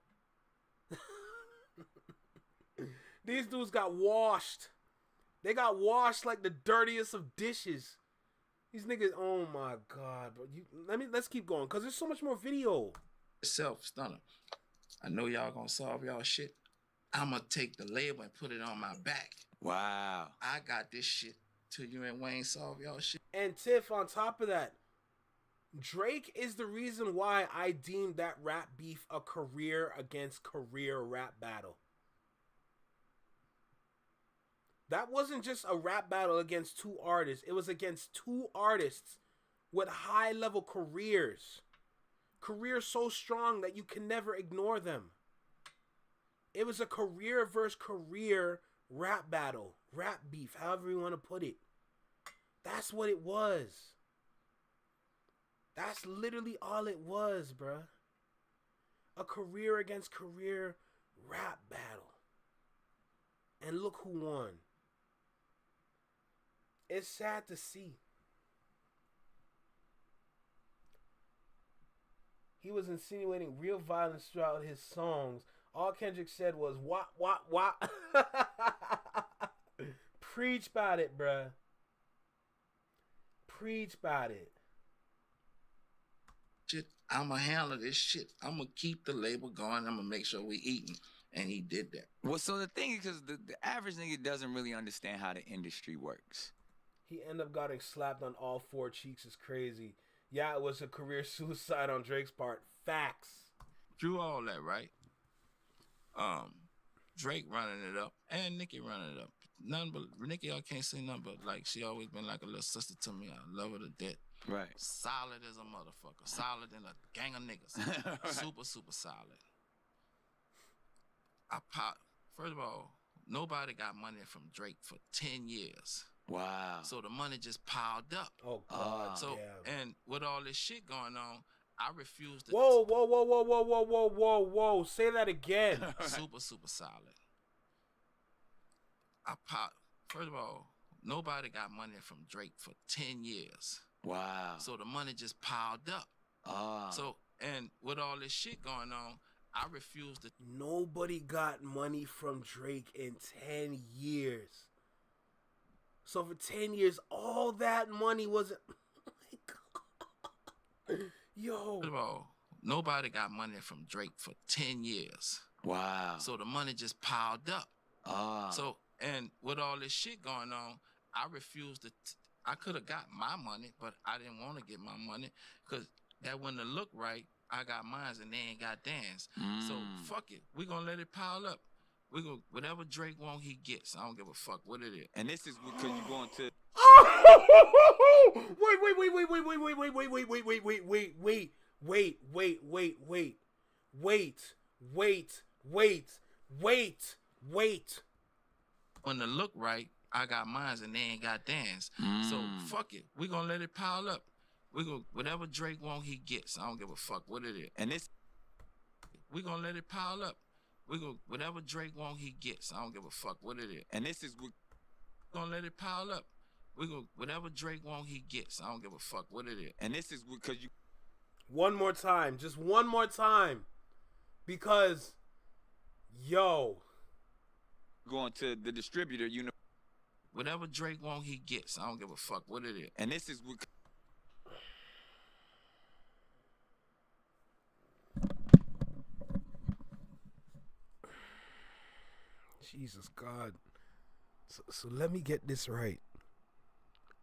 These dudes got washed. They got washed like the dirtiest of dishes. These niggas, oh my God, bro. Let's keep going, because there's so much more video. Self stunner. I know y'all gonna solve y'all shit. I'ma take the label and put it on my back. Wow. I got this shit till you and Wayne solve y'all shit. And Tiff, on top of that, Drake is the reason why I deemed that rap beef a career against career rap battle. That wasn't just a rap battle against 2 artists. It was against 2 artists with high-level careers. Careers so strong that you can never ignore them. It was a career versus career rap battle. Rap beef, however you want to put it. That's what it was. That's literally all it was, bruh. A career against career rap battle. And look who won. It's sad to see. He was insinuating real violence throughout his songs. All Kendrick said was, wop, wop, wop. Preach about it, bruh. Preach about it. Shit, I'ma handle this shit. I'ma keep the label going. I'ma make sure we eating. And he did that. Well, so the thing is, because the average nigga doesn't really understand how the industry works. He ended up getting slapped on all 4 cheeks. Is crazy. Yeah, it was a career suicide on Drake's part. Facts. Through all that, right? Drake running it up and Nicki running it up. None but Nicki, I can't say nothing but like she always been like a little sister to me. I love her to death. Right. Solid as a motherfucker. Solid in a gang of niggas. Right. Super, super solid. First of all, nobody got money from Drake for 10 years. Wow. So the money just piled up. Oh, God. So, damn. and with all this shit going on, I refuse to. Whoa, whoa, whoa, whoa, whoa, whoa, whoa, whoa, whoa. Say that again. Super, super solid. First of all, nobody got money from Drake for 10 years. Wow. So the money just piled up. So, and with all this shit going on, I refuse to. Nobody got money from Drake in 10 years. So for 10 years, all that money wasn't. Yo. First of all, nobody got money from Drake for 10 years. Wow. So the money just piled up. So, and with all this shit going on, I refused to. I could have got my money, but I didn't want to get my money because that wouldn't have looked right. I got mines and they ain't got theirs. So fuck it. We gonna let it pile up. We go whatever Drake want, he gets. I don't give a fuck what it is. And this is because you going to. Wait. When it look right, I got mines and they ain't got theirs. So fuck it. We gonna let it pile up. We go whatever Drake want, he gets. I don't give a fuck what it is. And this We gonna let it pile up. We go whatever Drake want, he gets. I don't give a fuck what it is. and this is what Gonna let it pile up. We go whatever Drake want, he gets. I don't give a fuck what it is. and this is because you One more time. Just one more time. Because, yo. going to the distributor, you know, Whatever Drake want, he gets. I don't give a fuck what it is. and this is what Jesus God. So let me get this right.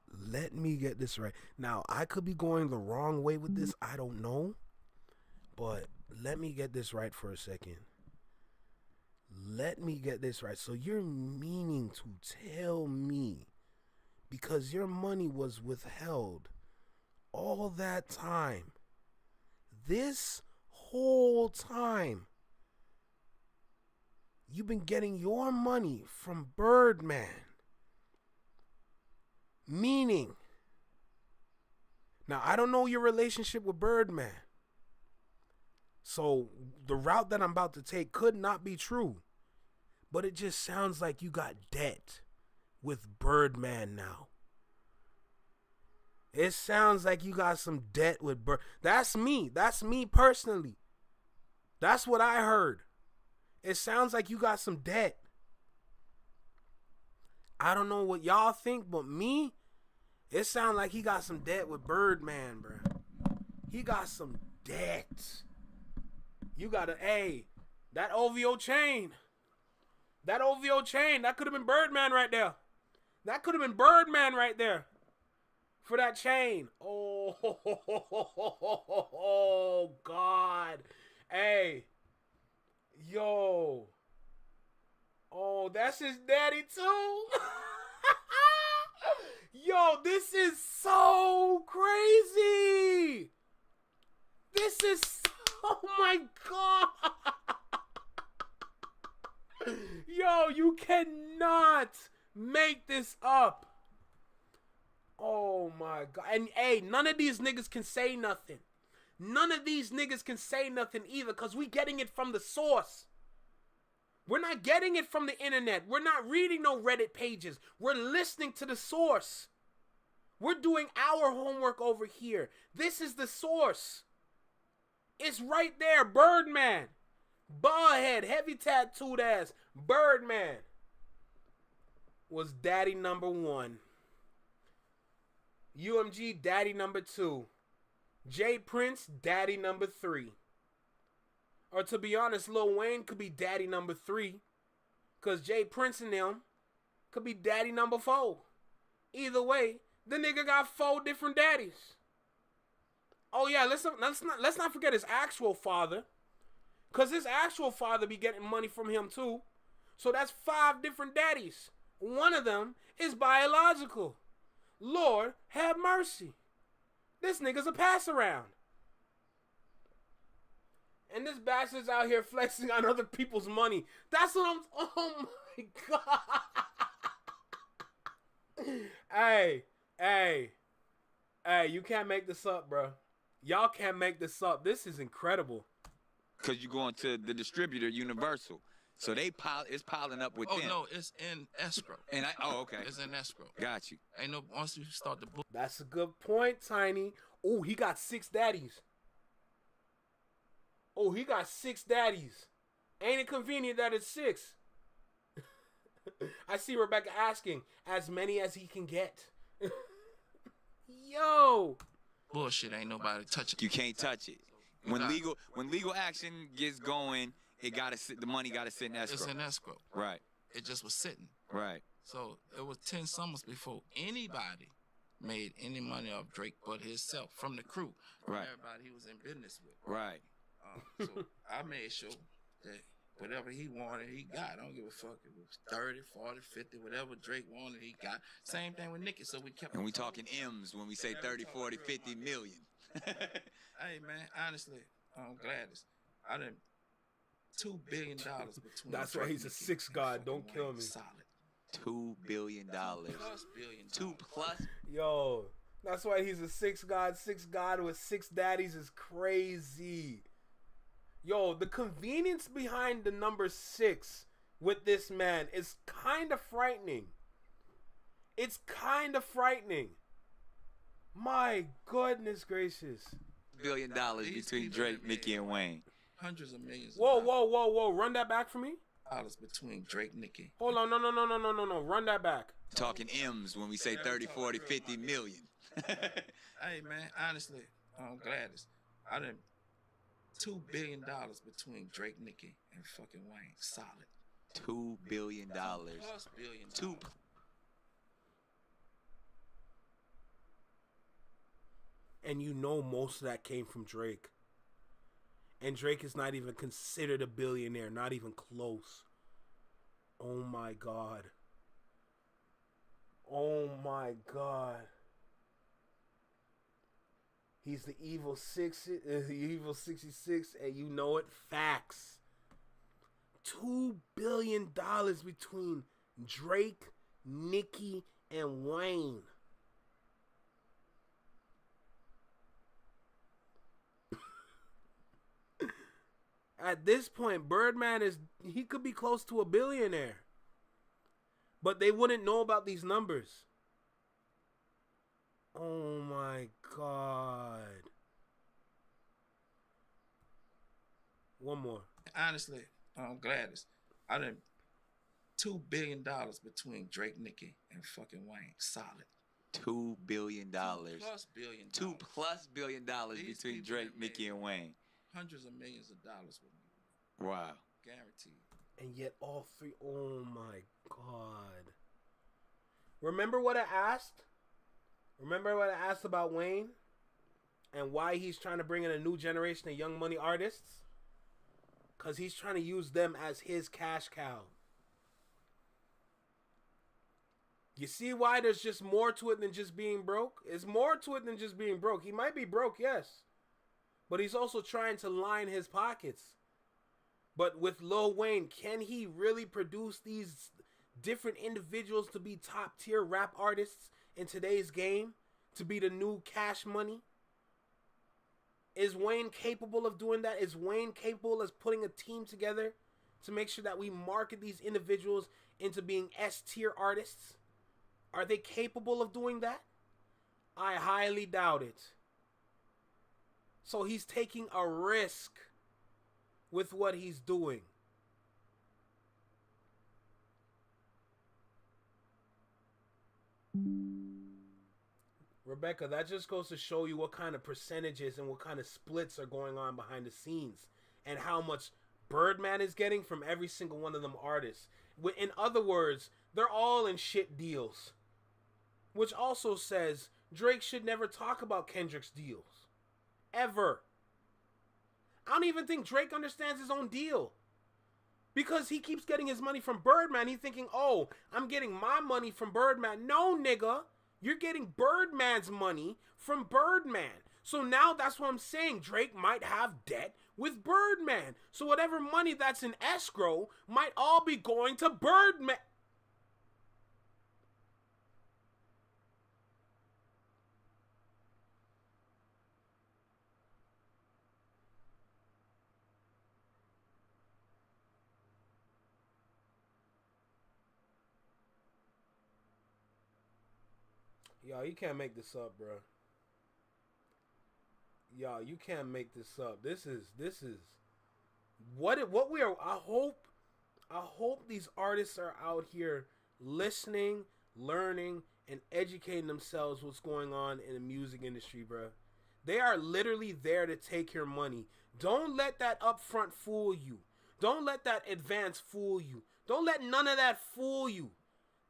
Let me get this right. Now, I could be going the wrong way with this. I don't know. But let me get this right for a second. Let me get this right. So you're meaning to tell me, because your money was withheld all that time, this whole time, you've been getting your money from Birdman. Meaning, now I don't know your relationship with Birdman. So the route that I'm about to take could not be true. But it just sounds like you got debt with Birdman now. It sounds like you got some debt with Bird. That's me. That's me personally. That's what I heard. It sounds like you got some debt. I don't know what y'all think, but me, it sounds like he got some debt with Birdman, bro. He got some debt. You gotta, hey, that OVO chain. That OVO chain, that could have been Birdman right there. That could have been Birdman right there. For that chain. Oh, God. Hey. Yo. Oh, that's his daddy too? Yo, this is so crazy. This is, oh my God. Yo, you cannot make this up. Oh my God. And hey, none of these niggas can say nothing. None of these niggas can say nothing either, because we getting it from the source. We're not getting it from the internet. We're not reading no Reddit pages. We're listening to the source. We're doing our homework over here. This is the source. It's right there. Birdman. Bald head, heavy tattooed ass. Birdman was daddy number 1. UMG, daddy number 2. Jay Prince, daddy number 3. Or to be honest, Lil Wayne could be daddy number 3. Because Jay Prince and them could be daddy number 4. Either way, the nigga got 4 different daddies. Oh yeah, let's not forget his actual father. Because his actual father be getting money from him too. So that's 5 different daddies. One of them is biological. Lord have mercy. This nigga's a pass around. And this bastard's out here flexing on other people's money. That's what I'm, oh my God. Hey, you can't make this up, bro. Y'all can't make this up. This is incredible. because you're going to the distributor, Universal. So it's piling up with them. Oh no, it's in escrow. And okay. It's in escrow. Got you. Ain't no once you start the book. That's a good point, Tiny. Oh, he got 6 daddies. Oh, he got 6 daddies. Ain't it convenient that it's 6? I see Rebecca asking, as many as he can get. Yo. Bullshit, ain't nobody touching. You can't touch it. When legal action gets going, the money gotta sit in escrow. It's in escrow. Right. It just was sitting. Right. So it was 10 summers before anybody made any money off Drake but himself from the crew. Right. Everybody he was in business with. Right. So I made sure that whatever he wanted, he got. I don't give a fuck if it was 30, 40, 50, whatever Drake wanted, he got. Same thing with Nicki. So we kept. And we talking M's when we say 30, 40, 50 million. Hey man, honestly, Gladys, I done $2 billion between. That's Drake why he's a and Nicki. 6 god. Don't kill me. Solid. $2 billion. $2+ billion. 2 plus. Yo, That's why he's a six god. Six god with six daddies is crazy. Yo, the convenience behind the number 6 with this man is kind of frightening. It's kind of frightening. My goodness gracious. $1 billion between Drake, Nicki, and Wayne. Hundreds of millions. Whoa. Run that back for me. Dollars between Drake, Nicki. Hold on. No. Run that back. Talking M's when we say 30, 40, 50 million. Hey man, honestly, Gladys, I done $2 billion between Drake, Nicki, and fucking Wayne. Solid. $2 billion. Plus billion. Two. And you know most of that came from Drake. And Drake is not even considered a billionaire, not even close. Oh my God. Oh my God. He's the evil 66, and you know it. Facts. $2 billion between Drake, Nicki, and Wayne. At this point, Birdman he could be close to a billionaire. But they wouldn't know about these numbers. Oh my God. One more. Honestly, Gladys, I done $2 billion between Drake, Nicki, and fucking Wayne. Solid. $2 billion. Plus billion. $2+ billion between Drake, Nicki, and Wayne. Hundreds of millions of dollars with me. Wow. Guaranteed. And yet all three. Oh my God. Remember what I asked? Remember what I asked about Wayne? And why he's trying to bring in a new generation of young money artists? Because he's trying to use them as his cash cow. You see why there's just more to it than just being broke? It's more to it than just being broke. He might be broke, yes. But he's also trying to line his pockets. But with Lil Wayne, can he really produce these different individuals to be top tier rap artists in today's game? To be the new Cash Money? Is Wayne capable of doing that? Is Wayne capable of putting a team together to make sure that we market these individuals into being S tier artists? Are they capable of doing that? I highly doubt it. So he's taking a risk with what he's doing. Rebecca, that just goes to show you what kind of percentages and what kind of splits are going on behind the scenes and how much Birdman is getting from every single one of them artists. In other words, they're all in shit deals. Which also says Drake should never talk about Kendrick's deals. Ever. I don't even think Drake understands his own deal. Because he keeps getting his money from Birdman. He's thinking, oh, I'm getting my money from Birdman. No, nigga. You're getting Birdman's money from Birdman. So now that's what I'm saying. Drake might have debt with Birdman. So whatever money that's in escrow might all be going to Birdman. Y'all, you can't make this up, bro. Y'all, you can't make this up. This is what we are. I hope these artists are out here listening, learning, and educating themselves what's going on in the music industry, bro. They are literally there to take your money. Don't let that upfront fool you. Don't let that advance fool you. Don't let none of that fool you.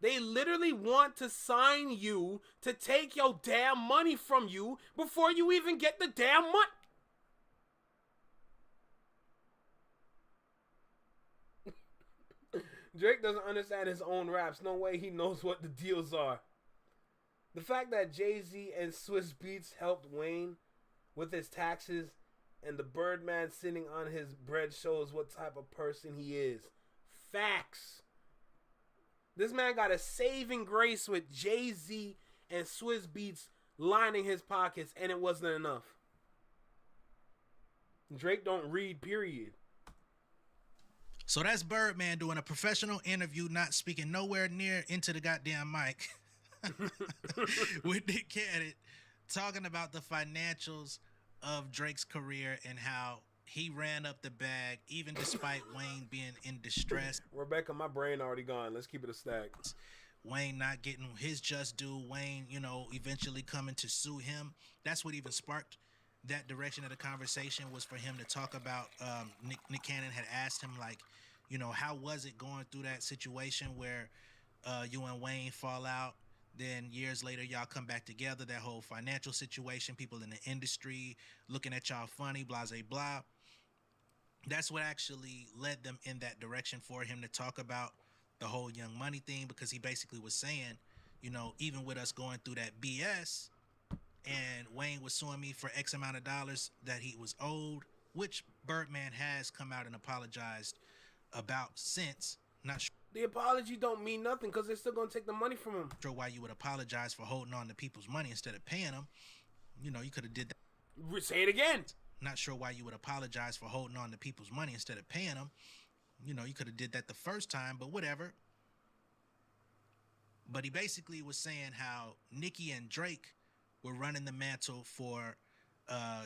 They literally want to sign you to take your damn money from you before you even get the damn money. Drake doesn't understand his own raps. No way he knows what the deals are. The fact that Jay-Z and Swiss Beats helped Wayne with his taxes and the Birdman sitting on his bread shows what type of person he is. Facts. This man got a saving grace with Jay-Z and Swiss Beats lining his pockets, and it wasn't enough. Drake don't read, period. So that's Birdman doing a professional interview, not speaking nowhere near into the goddamn mic with Nick Cannon, talking about the financials of Drake's career and how he ran up the bag, even despite Wayne being in distress. Rebecca, my brain already gone. Let's keep it a stack. Wayne not getting his just due. Wayne, you know, eventually coming to sue him. That's what even sparked that direction of the conversation, was for him to talk about, Nick Cannon had asked him, like, you know, how was it going through that situation where you and Wayne fall out, then years later y'all come back together, that whole financial situation, people in the industry looking at y'all funny, blah, blah, blah. That's what actually led them in that direction, for him to talk about the whole Young Money thing, because he basically was saying, you know, even with us going through that BS, and Wayne was suing me for X amount of dollars that he was owed, which Birdman has come out and apologized about since. Not sure The apology don't mean nothing because they're still going to take the money from him. why you would apologize for holding on to people's money instead of paying them. You know, you could have did that. Say it again. Not sure why you would apologize for holding on to people's money instead of paying them. You know, you could have did that the first time, but whatever. But he basically was saying how Nicki and Drake were running the mantle for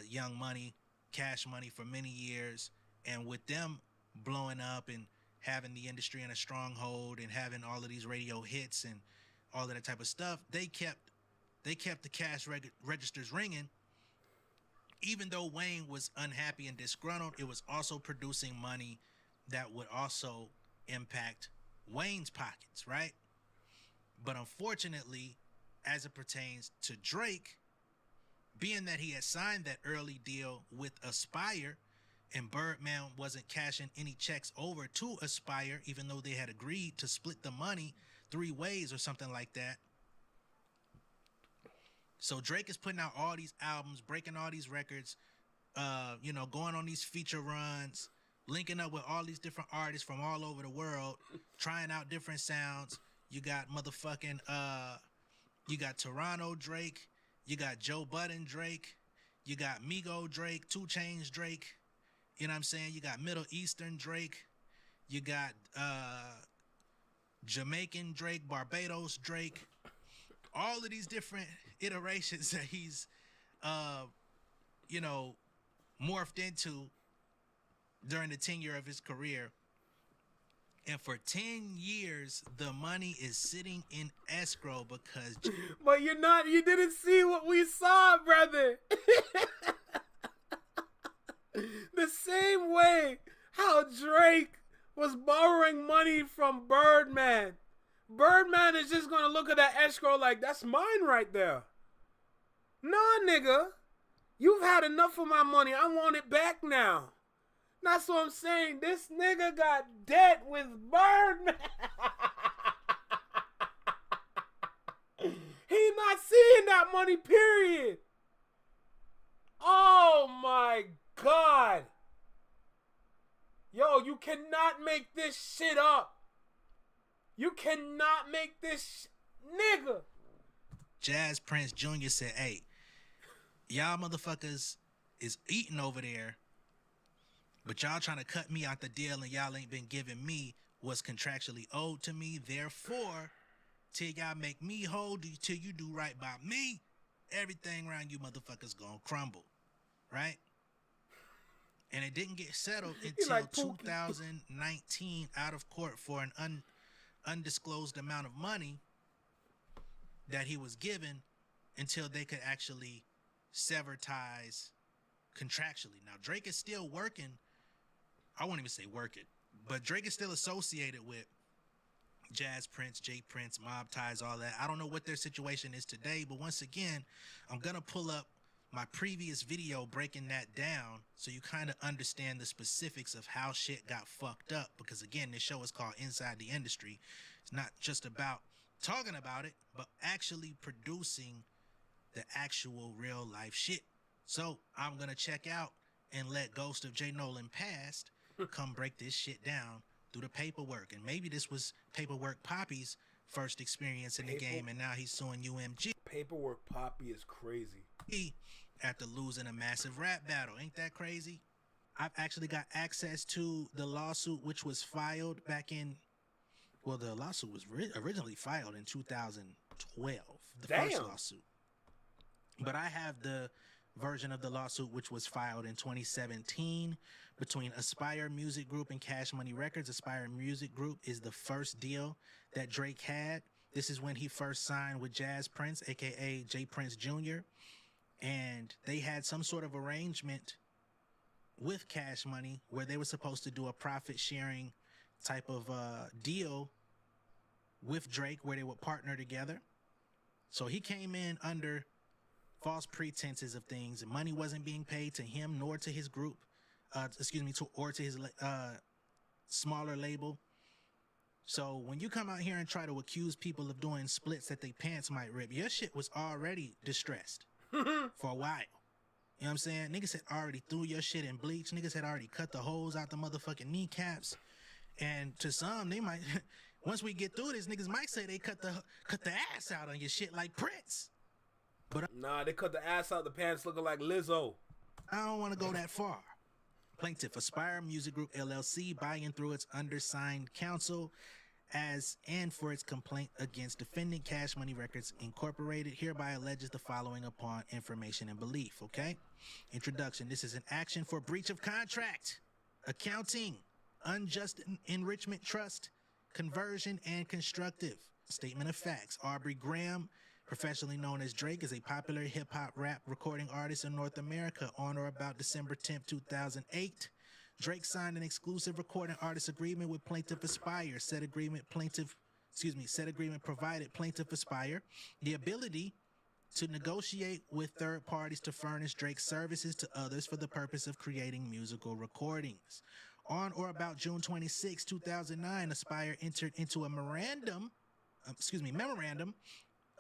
Young Money, Cash Money for many years, and with them blowing up and having the industry in a stronghold and having all of these radio hits and all of that type of stuff, they kept the cash registers ringing. Even though Wayne was unhappy and disgruntled, it was also producing money that would also impact Wayne's pockets, right? But unfortunately, as it pertains to Drake, being that he had signed that early deal with Aspire, and Birdman wasn't cashing any checks over to Aspire, even though they had agreed to split the money 3 ways or something like that. So Drake is putting out all these albums, breaking all these records, you know, going on these feature runs, linking up with all these different artists from all over the world, trying out different sounds. You got motherfucking, you got Toronto Drake, you got Joe Budden Drake, you got Migo Drake, 2 Chainz Drake, you know what I'm saying? You got Middle Eastern Drake, you got Jamaican Drake, Barbados Drake, all of these different iterations that he's, you know, morphed into during the tenure of his career. And for 10 years, the money is sitting in escrow because... But you didn't see what we saw, brother. The same way how Drake was borrowing money from Birdman. Birdman is just going to look at that escrow like, that's mine right there. Nah, nigga. You've had enough of my money. I want it back now. That's what I'm saying. This nigga got debt with Birdman. He not seeing that money, period. Oh my God. Yo, you cannot make this shit up. You cannot make this nigga. Jazz Prince Jr. said, hey, y'all motherfuckers is eating over there, but y'all trying to cut me out the deal and y'all ain't been giving me what's contractually owed to me. Therefore, till y'all make me whole, till you do right by me, everything around you motherfuckers gonna crumble, right? And it didn't get settled until like 2019 out of court for an undisclosed amount of money that he was given until they could actually sever ties contractually. Now, Drake is still working. I won't even say working, but Drake is still associated with Jazz Prince, J Prince, Mob Ties, all that. I don't know what their situation is today, but once again, I'm going to pull up my previous video breaking that down so you kind of understand the specifics of how shit got fucked up, because again, this show is called Inside the Industry. It's not just about talking about it, but actually producing the actual real life shit. So I'm going to check out and let Ghost of J Nolan Past come break this shit down through the paperwork. And maybe this was Paperwork Poppy's first experience in the game, and now he's suing UMG Paperwork Poppy is crazy. after losing a massive rap battle. Ain't that crazy? I've actually got access to the lawsuit, which was filed back in. Well, the lawsuit was originally filed in 2012. The first Damn. lawsuit. But I have the version of the lawsuit which was filed in 2017 between Aspire Music Group and Cash Money Records. Aspire Music Group is the first deal that Drake had. This is when he first signed with Jazz Prince, aka J Prince Jr. And they had some sort of arrangement with Cash Money where they were supposed to do a profit sharing type of deal with Drake where they would partner together. So he came in under false pretenses of things, and money wasn't being paid to him nor to his group, or to his smaller label. So when you come out here and try to accuse people of doing splits that their pants might rip, your shit was already distressed for a while. You know what I'm saying? Niggas had already threw your shit in bleach. Niggas had already cut the holes out the motherfucking kneecaps. And to some, they might, once we get through this, niggas might say they cut the ass out on your shit like Prince. But Nah, they cut the ass out the pants looking like Lizzo. I don't want to go that far. Plaintiff Aspire Music Group LLC, buying through its undersigned counsel and for its complaint against defendant Cash Money Records Incorporated, hereby alleges the following upon information and belief. Okay? Introduction. This is an action for breach of contract, accounting, unjust enrichment trust, conversion, and constructive. Statement of facts. Aubrey Graham, professionally known as Drake, is a popular hip-hop rap recording artist in North America. On or about December 10th, 2008, Drake signed an exclusive recording artist agreement with Plaintiff Aspire. Said agreement provided Plaintiff Aspire the ability to negotiate with third parties to furnish Drake's services to others for the purpose of creating musical recordings. On or about June 26, 2009, Aspire entered into a memorandum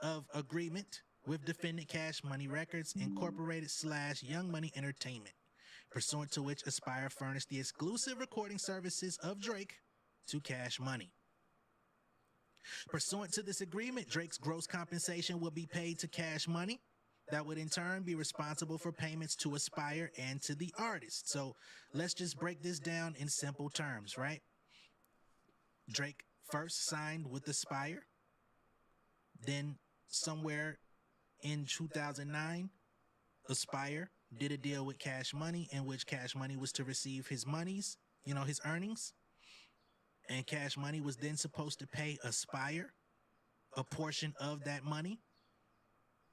of agreement with defendant Cash Money Records Incorporated / Young Money Entertainment, pursuant to which Aspire furnished the exclusive recording services of Drake to Cash Money. Pursuant to this agreement, Drake's gross compensation will be paid to Cash Money. That would in turn be responsible for payments to Aspire and to the artist. So let's just break this down in simple terms, right? Drake first signed with Aspire. Then somewhere in 2009, Aspire did a deal with Cash Money in which Cash Money was to receive his monies, his earnings. And Cash Money was then supposed to pay Aspire a portion of that money.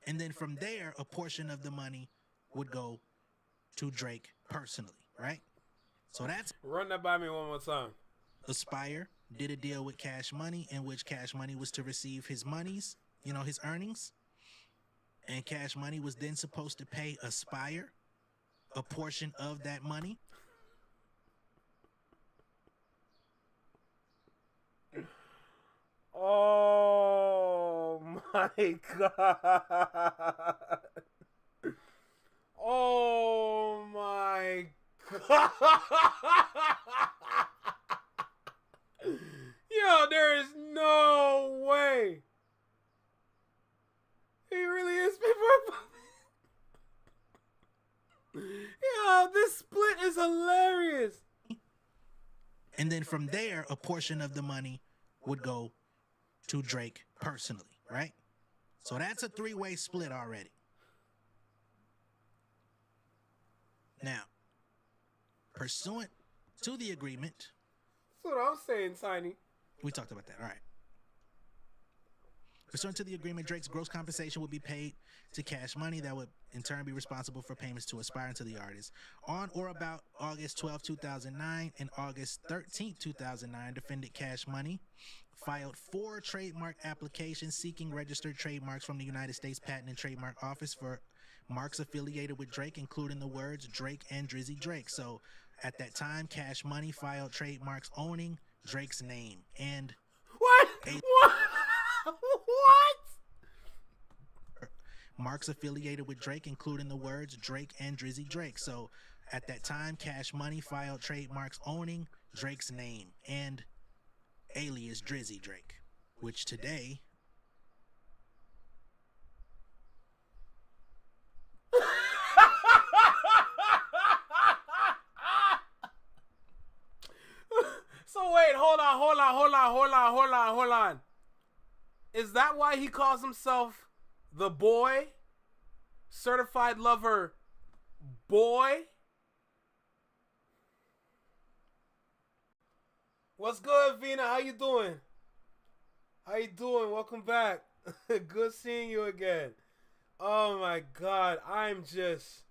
And then from there, a portion of the money would go to Drake personally, right? So that's Run that by me one more time. Aspire did a deal with Cash Money in which Cash Money was to receive his monies, his earnings. And Cash Money was then supposed to pay Aspire a portion of that money. Oh my God. Oh my God. Yo, there is no way. He really is paper. Yo, this split is hilarious. And then from there, a portion of the money would go to Drake personally, right? So that's a three-way split already. Now, pursuant to the agreement, That's what I'm saying, Tiny. we talked about that, all right. Pursuant to the agreement, Drake's gross compensation would be paid to Cash Money. That would in turn be responsible for payments to Aspire and to the artist. On or about August 12, 2009 and August 13, 2009, defendant Cash Money filed 4 trademark applications seeking registered trademarks from the United States Patent and Trademark Office for marks affiliated with Drake, including the words Drake and Drizzy Drake. So at that time, Cash Money filed trademarks owning Drake's name and What? What? What? marks affiliated with Drake, including the words Drake and Drizzy Drake. So at that time, Cash Money filed trademarks owning Drake's name and alias Drizzy Drake, which today So wait, hold on. Is that why he calls himself the boy? Certified lover boy? What's good, Vina? How you doing? Welcome back. Good seeing you again. Oh my God. I am just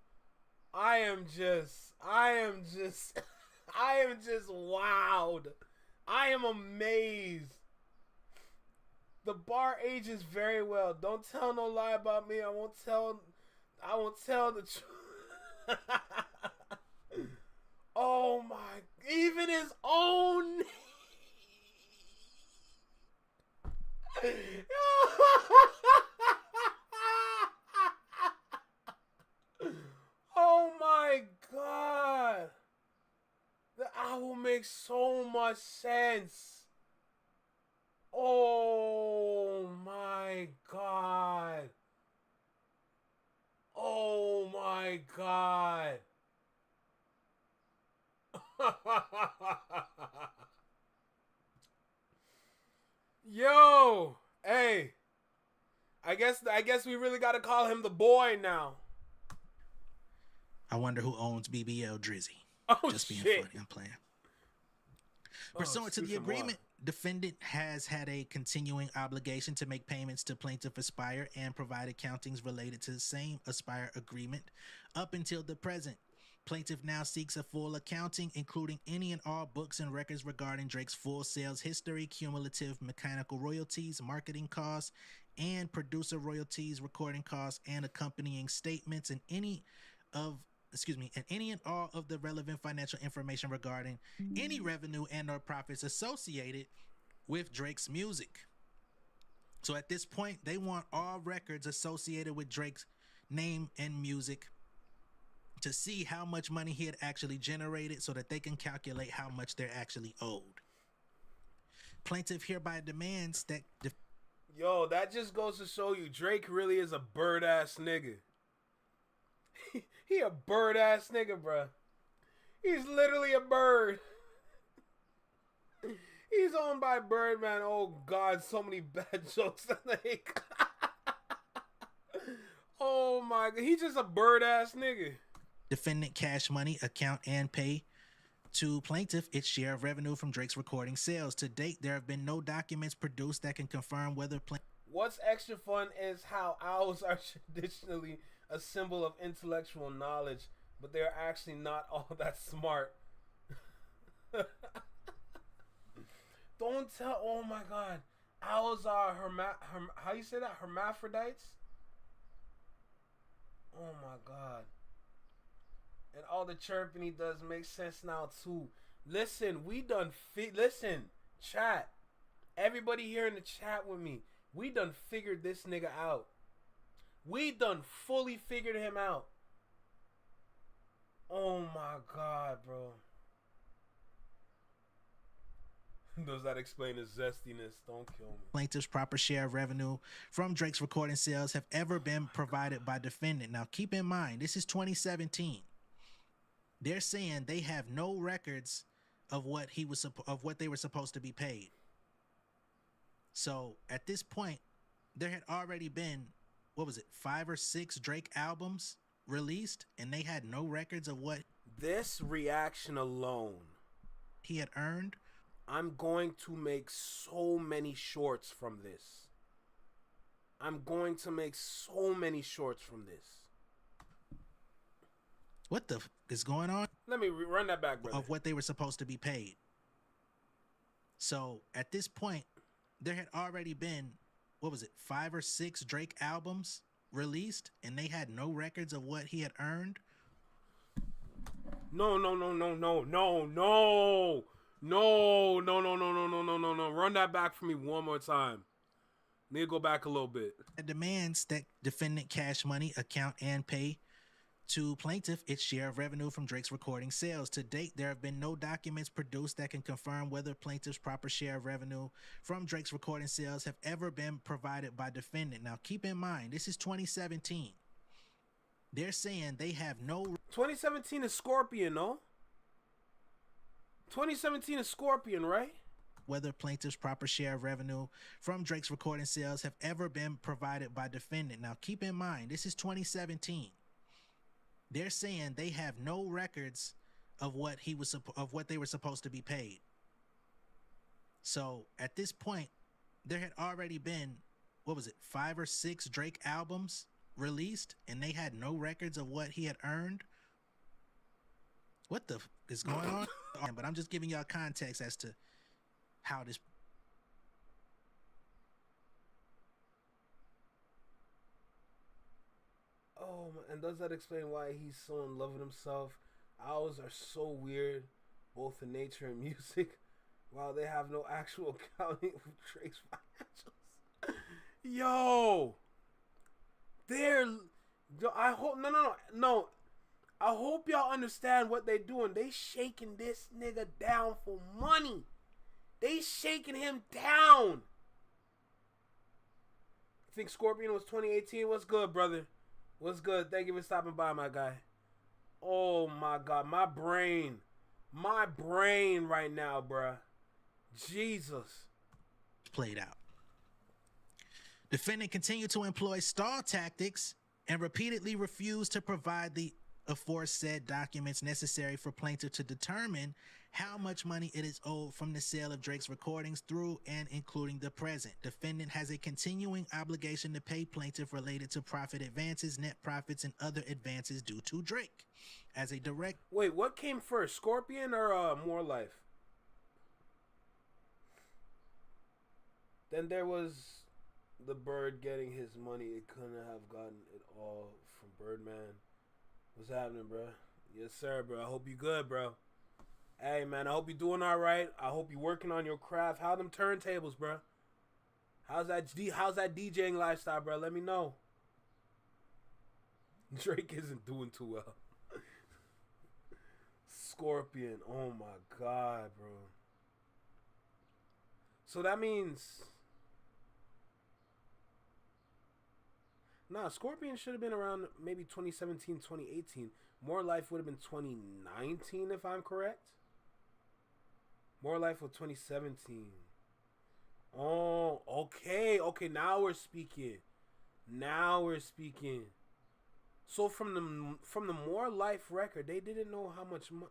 wowed. I am amazed. The bar ages very well. Don't tell no lie about me. I won't tell the truth. Oh my, even his own. Oh my God. The album makes so much sense. Oh my God. Oh my God. Yo, hey. I guess we really got to call him the boy now. I wonder who owns BBL Drizzy. Oh, just being shit. funny, I'm playing. Pursuant to the excuse me, agreement, defendant has had a continuing obligation to make payments to plaintiff Aspire and provide accountings related to the same Aspire agreement up until the present. Plaintiff now seeks a full accounting, including any and all books and records regarding Drake's full sales history, cumulative mechanical royalties, marketing costs, and producer royalties, recording costs, and accompanying statements, and any and all of the relevant financial information regarding any revenue and or profits associated with Drake's music. So at this point, they want all records associated with Drake's name and music to see how much money he had actually generated so that they can calculate how much they're actually owed. Plaintiff hereby demands that... Yo, that just goes to show you Drake really is a bird-ass nigga. He a bird-ass nigga, bruh. He's literally a bird. He's owned by Birdman. Oh, God, so many bad jokes that they... Oh, my God. He's just a bird-ass nigga. Defendant cash money, account, and pay to plaintiff its share of revenue from Drake's recording sales. To date, there have been no documents produced that can confirm whether What's extra fun is how owls are traditionally a symbol of intellectual knowledge, but they're actually not all that smart. Don't tell. Oh my God, owls are how you say that? Hermaphrodites. Oh my God. And all the chirping he does makes sense now too. Listen, we done listen, chat. Everybody here in the chat with me. We done figured this nigga out. We done fully figured him out. Oh my God, bro. Does that explain his zestiness? Don't kill me. Plaintiff's proper share of revenue from Drake's recording sales have ever been provided by defendant. Now, keep in mind, this is 2017. They're saying they have no records of what they were supposed to be paid. So at this point, there had already been, 5 or 6 Drake albums released, and they had no records of what this reaction alone he had earned. I'm going to make so many shorts from this. What the is going on? Let me run that back, brother. Of what they were supposed to be paid. So at this point, there had already been, 5 or 6 Drake albums released, and they had no records of what he had earned. No. Run that back for me one more time. Need to go back a little bit. It demands that defendant cash money, account, and pay to plaintiff its share of revenue from Drake's recording sales. To date, there have been no documents produced that can confirm whether plaintiff's proper share of revenue from Drake's recording sales have ever been provided by defendant. Now, keep in mind, this is 2017. They're saying they have no... 2017 is Scorpion, no? 2017 is Scorpion, right? Whether plaintiff's proper share of revenue from Drake's recording sales have ever been provided by defendant. Now, keep in mind, this is 2017. They're saying they have no records of what they were supposed to be paid. So at this point, there had already been, 5 or 6 Drake albums released, and they had no records of what he had earned. What the is going on? But I'm just giving y'all context as to how this. Oh, and does that explain why he's so in love with himself? Owls are so weird, both in nature and music, while they have no actual accounting of Drake's financials. Yo, I hope no. I hope y'all understand what they doing. They shaking this nigga down for money. They shaking him down. I think Scorpion was 2018. What's good, brother? What's good? Thank you for stopping by, my guy. Oh my God, my brain right now, bruh. Jesus. Played out. Defendant continued to employ stall tactics and repeatedly refused to provide the aforesaid documents necessary for plaintiff to determine how much money it is owed from the sale of Drake's recordings through and including the present. Defendant has a continuing obligation to pay plaintiff related to profit advances, net profits, and other advances due to Drake. As a direct... Wait, what came first, Scorpion or More Life? Then there was the Bird getting his money. It couldn't have gotten it all from Birdman. What's happening, bro? Yes, sir, bro. I hope you good, bro. Hey, man, I hope you doing all right. I hope you working on your craft. How them turntables, bro? How's that DJing lifestyle, bro? Let me know. Drake isn't doing too well. Scorpion. Oh, my God, bro. So that means... Nah, Scorpion should have been around maybe 2017, 2018. More Life would have been 2019, if I'm correct. More Life was 2017. Oh, okay. Okay, now we're speaking. So from the More Life record, they didn't know how much money.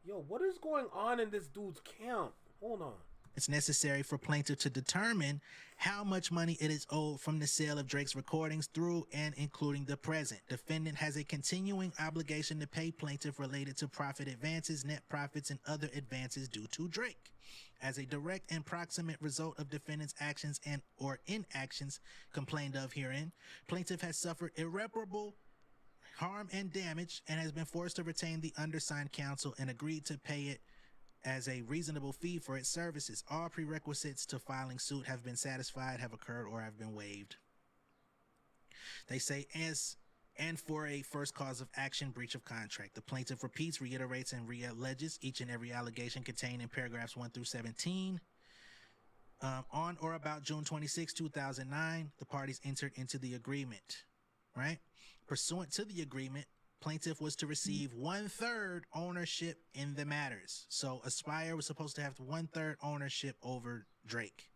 Yo, what is going on in this dude's camp? Hold on. It's necessary for plaintiff to determine how much money it is owed from the sale of Drake's recordings through and including the present. Defendant has a continuing obligation to pay plaintiff related to profit advances, net profits, and other advances due to Drake. As a direct and proximate result of defendant's actions and or inactions complained of herein, plaintiff has suffered irreparable harm and damage and has been forced to retain the undersigned counsel and agreed to pay it as a reasonable fee for its services. All prerequisites to filing suit have been satisfied, have occurred, or have been waived. They say and for a first cause of action, breach of contract. The plaintiff repeats, reiterates, and re-alleges each and every allegation contained in paragraphs 1 through 17. On or about June 26, 2009, the parties entered into the agreement, right? Pursuant to the agreement, plaintiff was to receive 1/3 ownership in the matters. So Aspire was supposed to have 1/3 ownership over Drake.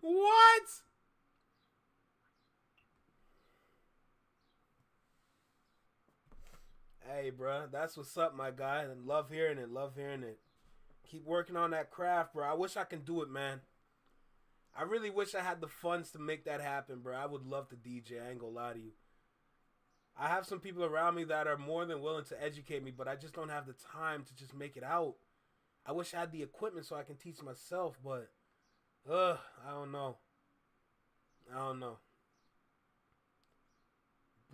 What? Hey, bruh, that's what's up, my guy. And love hearing it. Keep working on that craft, bro. I wish I can do it, man. I really wish I had the funds to make that happen, bro. I would love to DJ. I ain't gonna lie to you. I have some people around me that are more than willing to educate me, but I just don't have the time to just make it out. I wish I had the equipment so I can teach myself, but I don't know.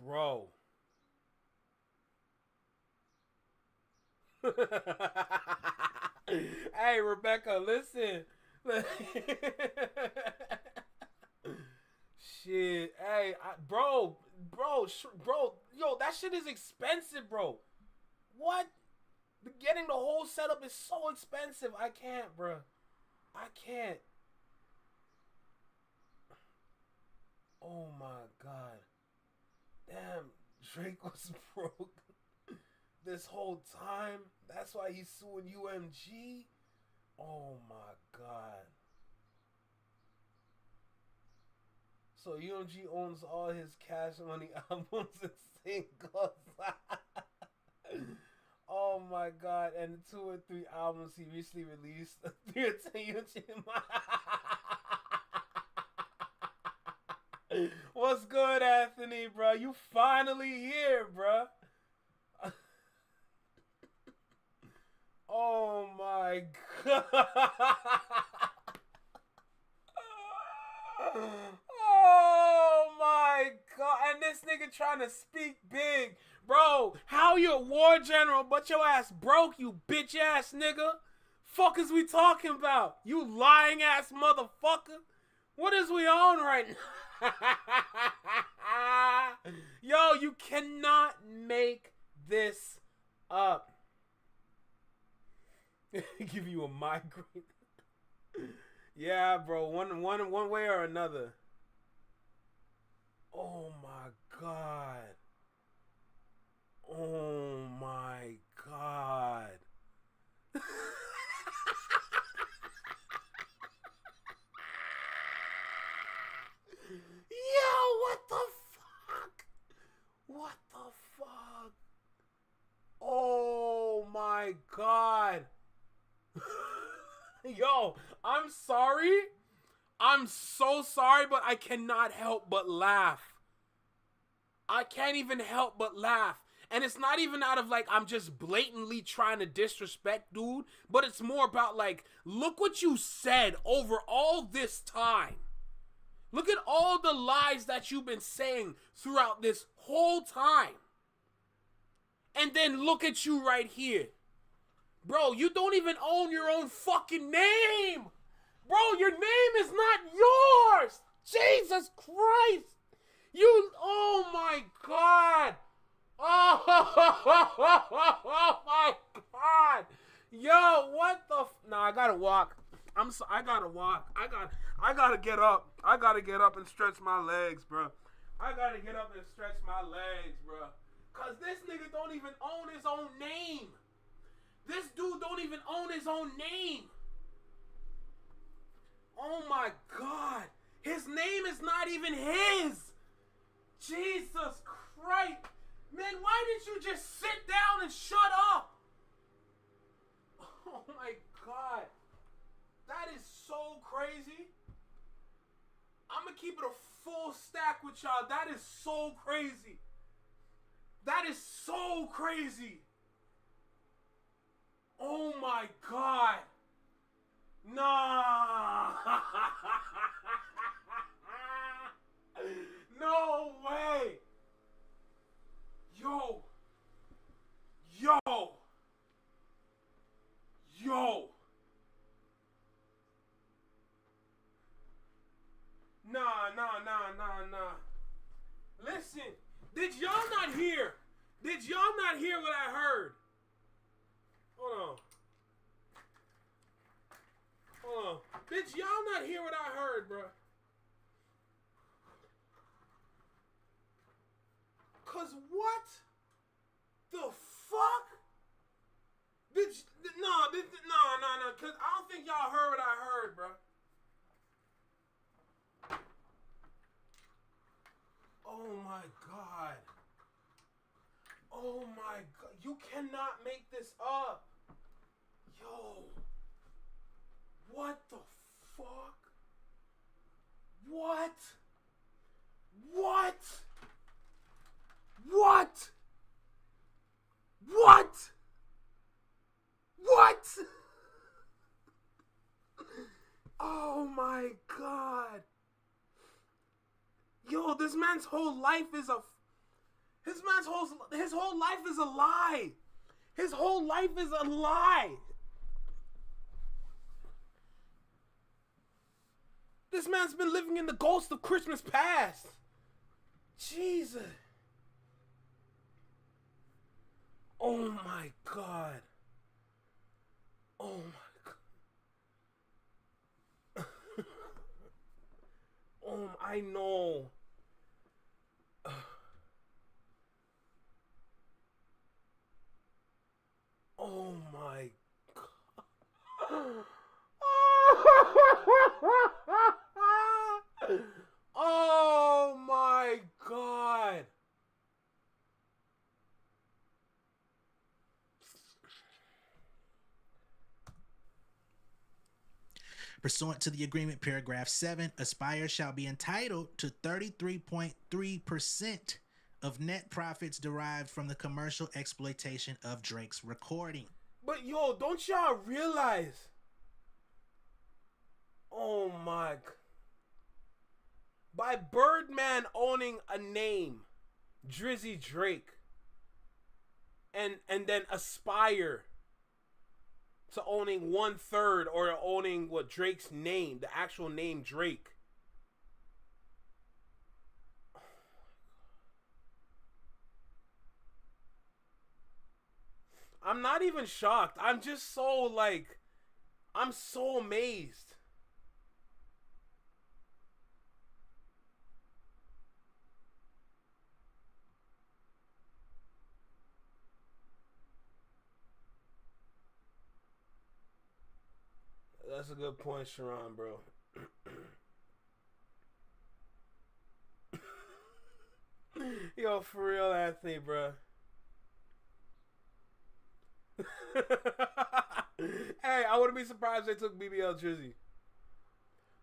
Bro, Hey, Rebecca, listen. Shit, hey, bro, yo, that shit is expensive, bro. What? Getting the whole setup is so expensive. I can't, bro. I can't. Oh my god. Damn, Drake was broke this whole time. That's why he's suing UMG. Oh my god. So UMG owns all his Cash Money albums and singles. Oh my god. And the 2 and 3 albums he recently released. 3 and 10 UMG. What's good, Anthony, bro? You finally here, bro. Oh my god. Oh my god. And this nigga trying to speak big. Bro, how you a war general but your ass broke, you bitch ass nigga? Fuck is we talking about? You lying ass motherfucker? What is we on right now? Yo, you cannot make this up. Give you a migraine. Yeah, bro, one way or another. Oh my god. Oh my god. Yo, what the fuck? What the fuck? Oh my god. Yo, I'm sorry. I'm so sorry, but I cannot help but laugh. I can't even help but laugh. And it's not even out of like, I'm just blatantly trying to disrespect dude, but it's more about like, look what you said over all this time. Look at all the lies that you've been saying throughout this whole time. And then look at you right here. Bro, you don't even own your own fucking name. Bro, your name is not yours. Jesus Christ. Oh my God. Oh my God. Yo, what the Nah, I gotta walk. I gotta walk. I gotta get up. I gotta get up and stretch my legs, bro. I gotta get up and stretch my legs, bro. Cause this nigga don't even own his own name. This dude don't even own his own name. Oh my God. His name is not even his. Jesus Christ. Man, why didn't you just sit down and shut up? Oh my God. That is so crazy. I'm gonna keep it a full stack with y'all. That is so crazy. That is so crazy. Oh my God. Nah. No way. Yo. Nah. Listen, did y'all not hear? Did y'all not hear what I heard? Hold on. Did y'all not hear what I heard, bro? Cause what the fuck? No. Cause I don't think y'all heard what I heard, bro. Oh my God. Oh my God. You cannot make this up. Yo. What the fuck? What? Oh my God. Yo, this man's whole life is his whole life is a lie. His whole life is a lie. This man's been living in the ghost of Christmas past. Jesus. Oh my God. Oh my God. I know. Oh my God. Oh my God. Pursuant to the agreement, paragraph 7, Aspire shall be entitled to 33.3% of net profits derived from the commercial exploitation of Drake's recording. But yo, don't y'all realize? Oh my. By Birdman owning a name, Drizzy Drake, and then Aspire to owning 1/3 or owning what Drake's name, the actual name Drake. I'm not even shocked. I'm just so like, I'm so amazed. That's a good point, Sharon, bro. Yo, for real, Anthony, bro. Hey, I wouldn't be surprised if they took BBL Drizzy.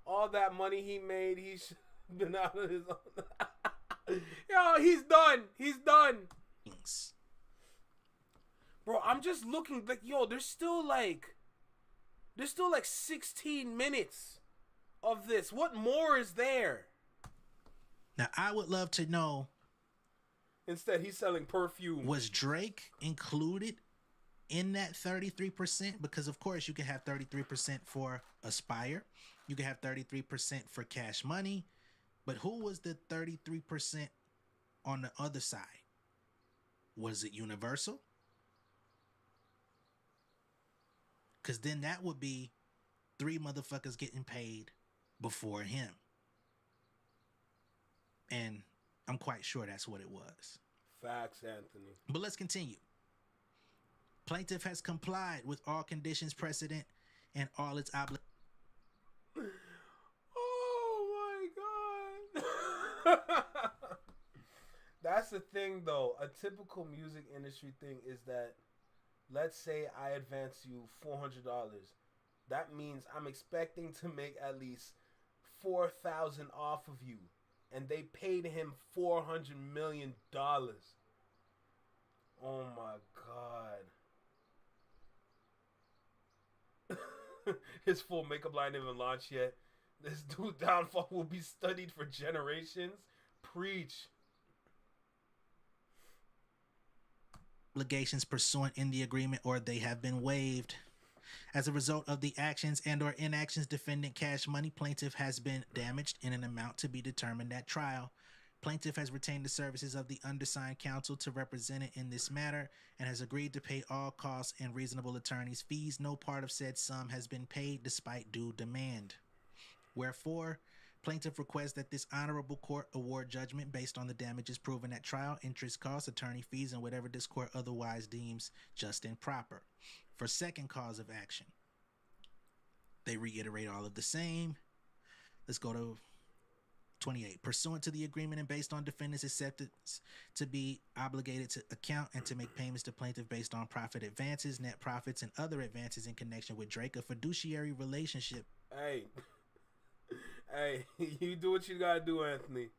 All that money he made, he should have been out of his own. Yo, he's done. He's done. Bro, I'm just looking like, yo, there's still like 16 minutes of this. What more is there? Now, I would love to know. Instead, he's selling perfume. Was Drake included in that 33%? Because, of course, you can have 33% for Aspire. You can have 33% for Cash Money. But who was the 33% on the other side? Was it Universal? Because then that would be 3 motherfuckers getting paid before him. And I'm quite sure that's what it was. Facts, Anthony. But let's continue. Plaintiff has complied with all conditions precedent and all its obligations. Oh my God. That's the thing, though. A typical music industry thing is that, let's say I advance you $400. That means I'm expecting to make at least $4,000 off of you. And they paid him $400 million. Oh my God. His full makeup line didn't even launch yet. This dude's downfall will be studied for generations. Preach. Obligations pursuant in the agreement or they have been waived. As a result of the actions and or inactions defendant Cash Money, plaintiff has been damaged in an amount to be determined at trial. Plaintiff has retained the services of the undersigned counsel to represent it in this matter and has agreed to pay all costs and reasonable attorney's fees. No part of said sum has been paid despite due demand. Wherefore, plaintiff requests that this honorable court award judgment based on the damages proven at trial, interest costs, attorney fees, and whatever this court otherwise deems just and proper. For second cause of action, they reiterate all of the same. Let's go to 28. Pursuant to the agreement and based on defendant's acceptance to be obligated to account and to make payments to plaintiff based on profit advances, net profits, and other advances in connection with Drake, a fiduciary relationship. Hey. Hey, you do what you gotta do, Anthony.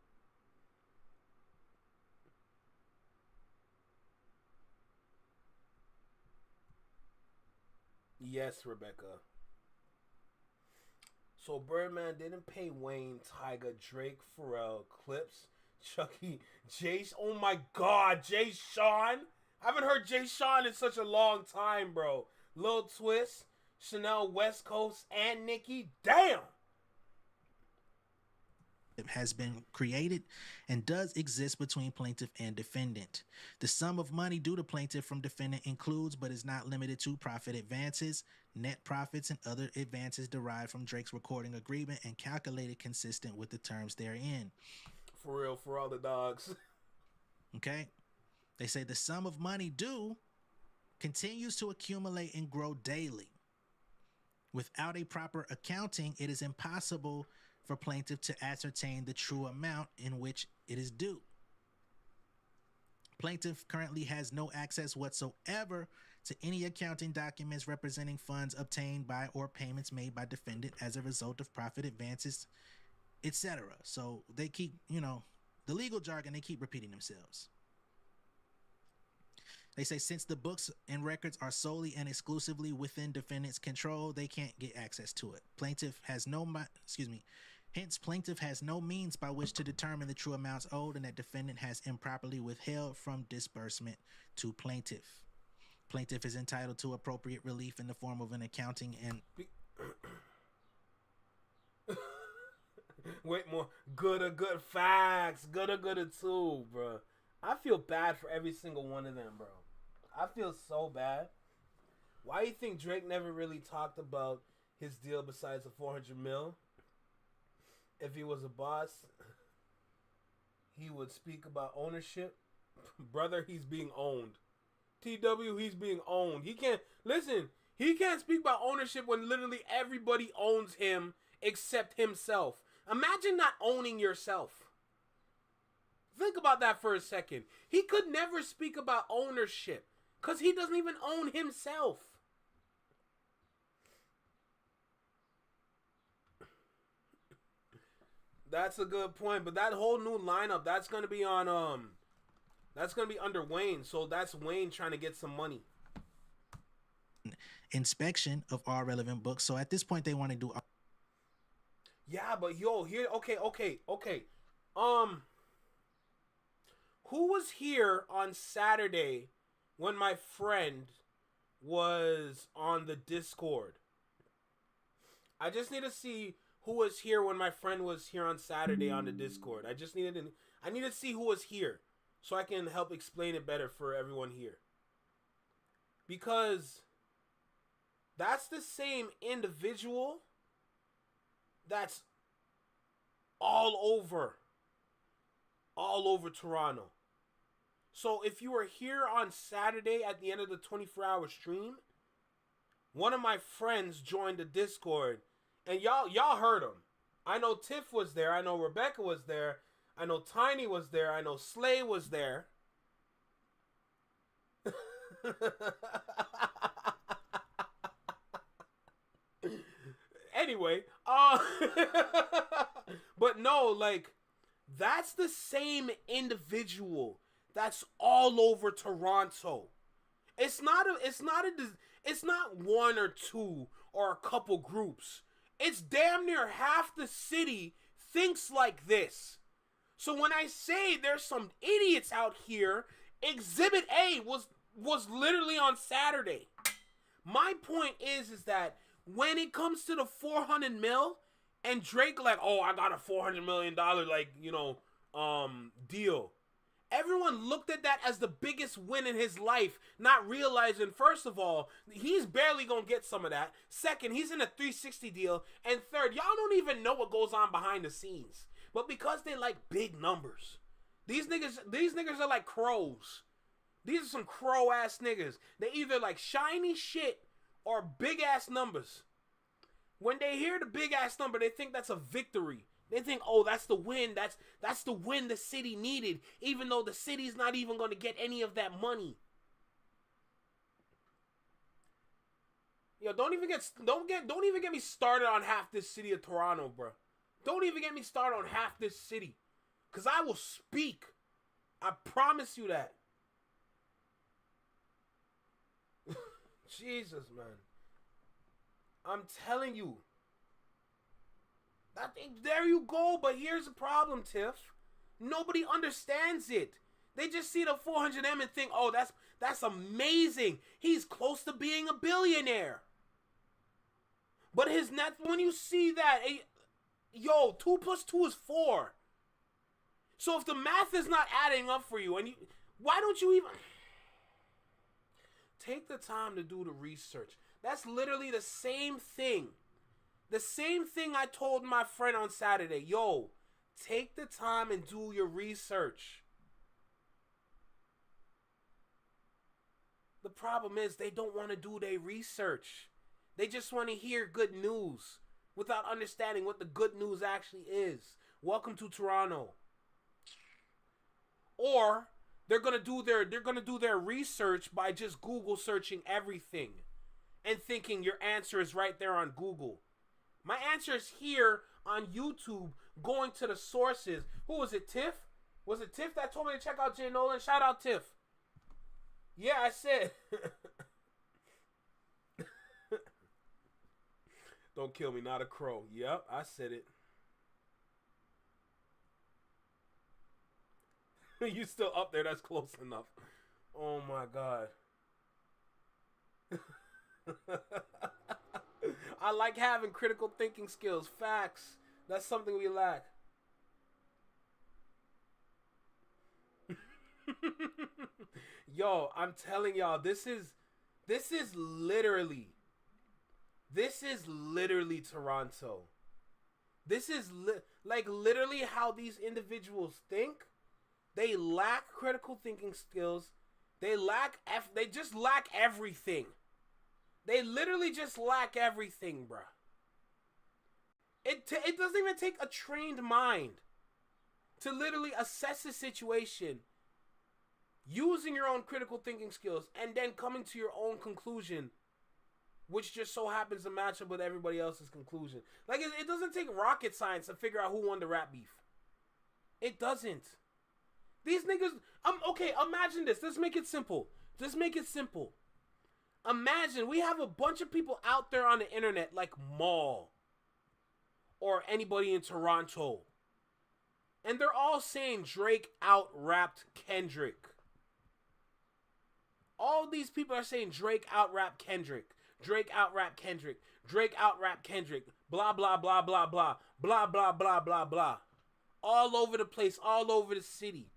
Yes, Rebecca. So Birdman didn't pay Wayne, Tyga, Drake, Pharrell, Clips, Chucky, Jay. Oh my God, Jay Sean. I haven't heard Jay Sean in such a long time, bro. Lil Twist, Chanel West Coast, and Nicki. Damn. Has been created and does exist between plaintiff and defendant. The sum of money due to plaintiff from defendant includes, but is not limited to, profit advances, net profits, and other advances derived from Drake's recording agreement and calculated consistent with the terms therein. For real, for all the dogs. Okay? They say the sum of money due continues to accumulate and grow daily. Without a proper accounting, it is impossible for plaintiff to ascertain the true amount in which it is due. Plaintiff currently has no access whatsoever to any accounting documents representing funds obtained by or payments made by defendant as a result of profit advances, etc. So they keep, the legal jargon, they keep repeating themselves. They say since the books and records are solely and exclusively within defendant's control, they can't get access to it. Hence, plaintiff has no means by which to determine the true amounts owed, and that defendant has improperly withheld from disbursement to plaintiff. Plaintiff is entitled to appropriate relief in the form of an accounting and... Wait, more good facts. Good too, bro. I feel bad for every single one of them, bro. I feel so bad. Why do you think Drake never really talked about his deal besides the 400 mil? If he was a boss, he would speak about ownership. Brother, he's being owned. TW, he's being owned. He can't speak about ownership when literally everybody owns him except himself. Imagine not owning yourself. Think about that for a second. He could never speak about ownership because he doesn't even own himself. That's a good point, but that whole new lineup, that's gonna be on that's gonna be under Wayne, so that's Wayne trying to get some money. Inspection of all relevant books. So at this point, they want to do. Yeah, but okay. Who was here on Saturday when my friend was on the Discord? I just need to see who was here when my friend was here on Saturday on the Discord. I need to see who was here so I can help explain it better for everyone here. Because that's the same individual that's all over Toronto. So if you were here on Saturday at the end of the 24-hour stream, one of my friends joined the Discord. And y'all heard him. I know Tiff was there. I know Rebecca was there. I know Tiny was there. I know Slay was there. Anyway, but no, like, that's the same individual that's all over Toronto. It's not one or two or a couple groups. It's damn near half the city thinks like this. So when I say there's some idiots out here, Exhibit A was literally on Saturday. My point is that when it comes to the 400 mil and Drake like, oh, I got a $400 million deal. Everyone looked at that as the biggest win in his life, not realizing, first of all, he's barely going to get some of that. Second, he's in a 360 deal. And third, y'all don't even know what goes on behind the scenes. But because they like big numbers, these niggas are like crows. These are some crow-ass niggas. They either like shiny shit or big-ass numbers. When they hear the big-ass number, they think that's a victory. They think, oh, that's the win. That's the win the city needed, even though the city's not even going to get any of that money. Yo, don't even get me started on half this city of Toronto, bro. Don't even get me started on half this city, cause I will speak. I promise you that. Jesus, man. I'm telling you. There you go, but here's the problem, Tiff. Nobody understands it. They just see the 400M and think, oh, that's amazing. He's close to being a billionaire. But his net, when you see that, 2 plus 2 is 4. So if the math is not adding up for you, why don't you even take the time to do the research? That's literally the same thing. The same thing I told my friend on Saturday. Yo, take the time and do your research. The problem is they don't want to do their research. They just want to hear good news without understanding what the good news actually is. Welcome to Toronto. Or they're gonna do their research by just Google searching everything and thinking your answer is right there on Google. My answer is here on YouTube, going to the sources. Who was it, Tiff? Was it Tiff that told me to check out Jay Nolan? Shout out, Tiff. Yeah, I said. Don't kill me, not a crow. Yep, I said it. You still up there, that's close enough. Oh my God. I like having critical thinking skills. Facts. That's something we lack. Yo, I'm telling y'all, this is literally Toronto. This is literally how these individuals think. They lack critical thinking skills. They just lack everything. They literally just lack everything, bruh. It doesn't even take a trained mind to literally assess a situation using your own critical thinking skills and then coming to your own conclusion, which just so happens to match up with everybody else's conclusion. Like, it doesn't take rocket science to figure out who won the rap beef. It doesn't. These niggas, okay, imagine this. Let's make it simple. Imagine we have a bunch of people out there on the internet like Maul or anybody in Toronto, and they're all saying Drake out-rapped Kendrick. All these people are saying Drake out-rapped Kendrick. Drake out-rapped Kendrick. Drake out-rapped Kendrick. Blah, blah, blah, blah, blah. Blah, blah, blah, blah, blah. All over the place, all over the city.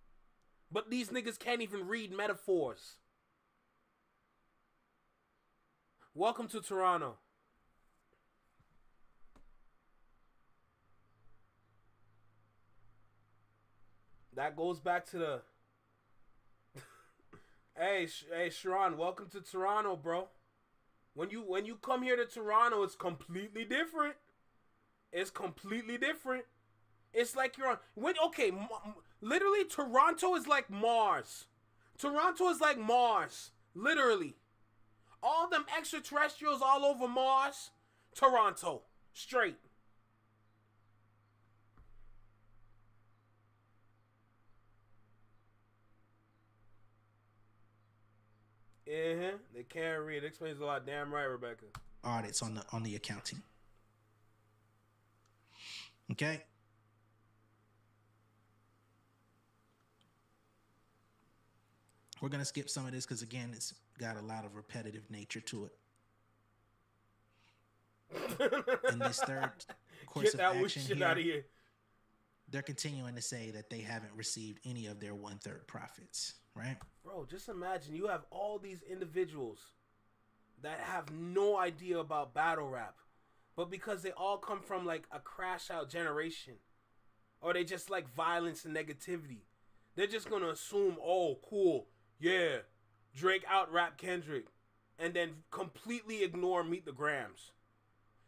But these niggas can't even read metaphors. Welcome to Toronto. That goes back to the... Hey, Sharon, welcome to Toronto, bro. When you come here to Toronto, it's completely different. It's completely different. It's like you're on... literally, Toronto is like Mars. Toronto is like Mars. Literally. All them extraterrestrials all over Mars. Toronto. Straight. They can't read. It explains a lot. Damn right, Rebecca. Audits on the accounting. Okay. We're gonna skip some of this because again, it's got a lot of repetitive nature to it. In this third course of action shit out of here. They're continuing to say that they haven't received any of their 1/3 profits, right? Bro, just imagine you have all these individuals that have no idea about battle rap, but because they all come from like a crash out generation, or they just like violence and negativity, they're just gonna assume, oh, cool, yeah, Drake out rap Kendrick, and then completely ignore Meet the Grams.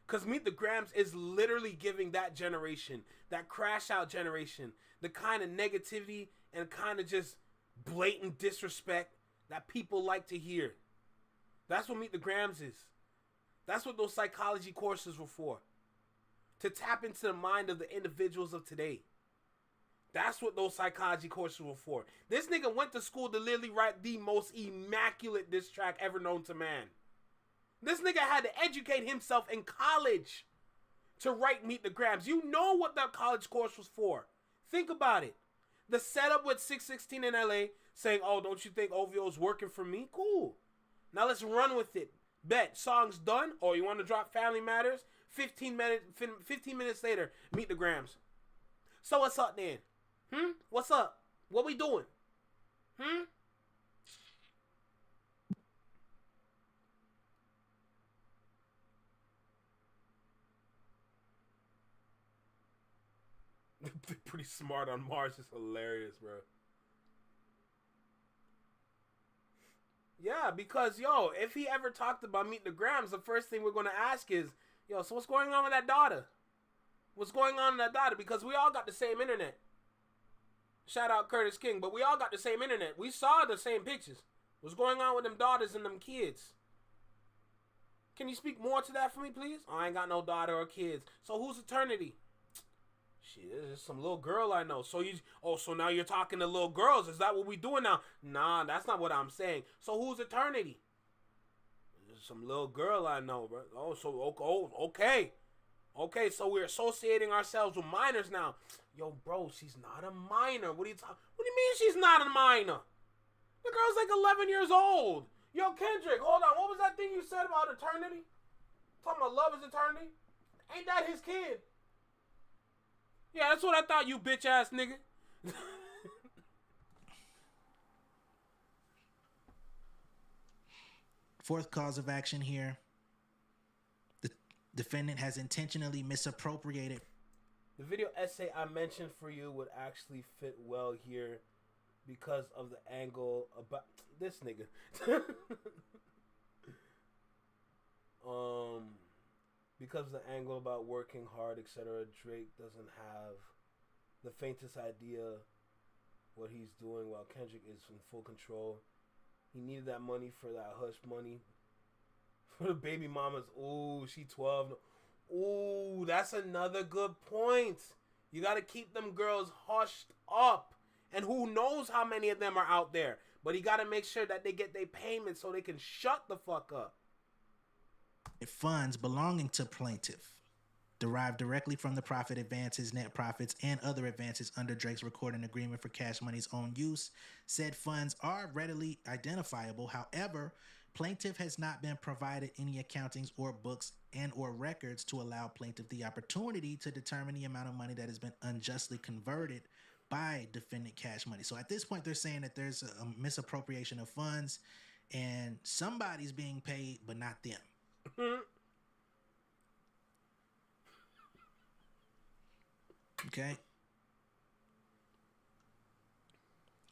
Because Meet the Grams is literally giving that generation, that crash out generation, the kind of negativity and kind of just blatant disrespect that people like to hear. That's what Meet the Grams is. That's what those psychology courses were for. To tap into the mind of the individuals of today. That's what those psychology courses were for. This nigga went to school to literally write the most immaculate diss track ever known to man. This nigga had to educate himself in college to write Meet the Grams. You know what that college course was for. Think about it. The setup with 616 in LA saying, "Oh, don't you think OVO's working for me?" Cool. Now let's run with it. Bet. Song's done. Oh, you want to drop Family Matters? 15 minutes later, meet the Grams. So what's up then? What's up? What we doing? They're pretty smart on Mars. It's hilarious, bro. Yeah, because, yo, if he ever talked about Meet the Grams, the first thing we're going to ask is, yo, so what's going on with that daughter? What's going on with that daughter? Because we all got the same internet. Shout out Curtis King, but we all got the same internet. We saw the same pictures. What's going on with them daughters and them kids? Can you speak more to that for me, please? I ain't got no daughter or kids. So who's Eternity? Shit, there's some little girl I know. So so now you're talking to little girls. Is that what we doing now? Nah, that's not what I'm saying. So who's Eternity? There's some little girl I know, bro. Okay. Okay, so we're associating ourselves with minors now. Yo, bro, she's not a minor. What do you mean she's not a minor? The girl's like 11 years old. Yo, Kendrick, hold on. What was that thing you said about Eternity? Talking about love is eternity? Ain't that his kid? Yeah, that's what I thought, you bitch ass nigga. Fourth cause of action here. The defendant has intentionally misappropriated. The video essay I mentioned for you would actually fit well here because of the angle about this nigga. Because of the angle about working hard, etc. Drake doesn't have the faintest idea what he's doing while Kendrick is in full control. He needed that money for that hush money. For the baby mamas. Ooh, she 12. Ooh, that's another good point. You got to keep them girls hushed up. And who knows how many of them are out there. But he got to make sure that they get their payments so they can shut the fuck up. Funds belonging to plaintiff derived directly from the profit advances, net profits, and other advances under Drake's recording agreement for Cash Money's own use. Said funds are readily identifiable. However, plaintiff has not been provided any accountings or books and or records to allow plaintiff the opportunity to determine the amount of money that has been unjustly converted by defendant Cash Money. So at this point, they're saying that there's a misappropriation of funds and somebody's being paid, but not them. Okay.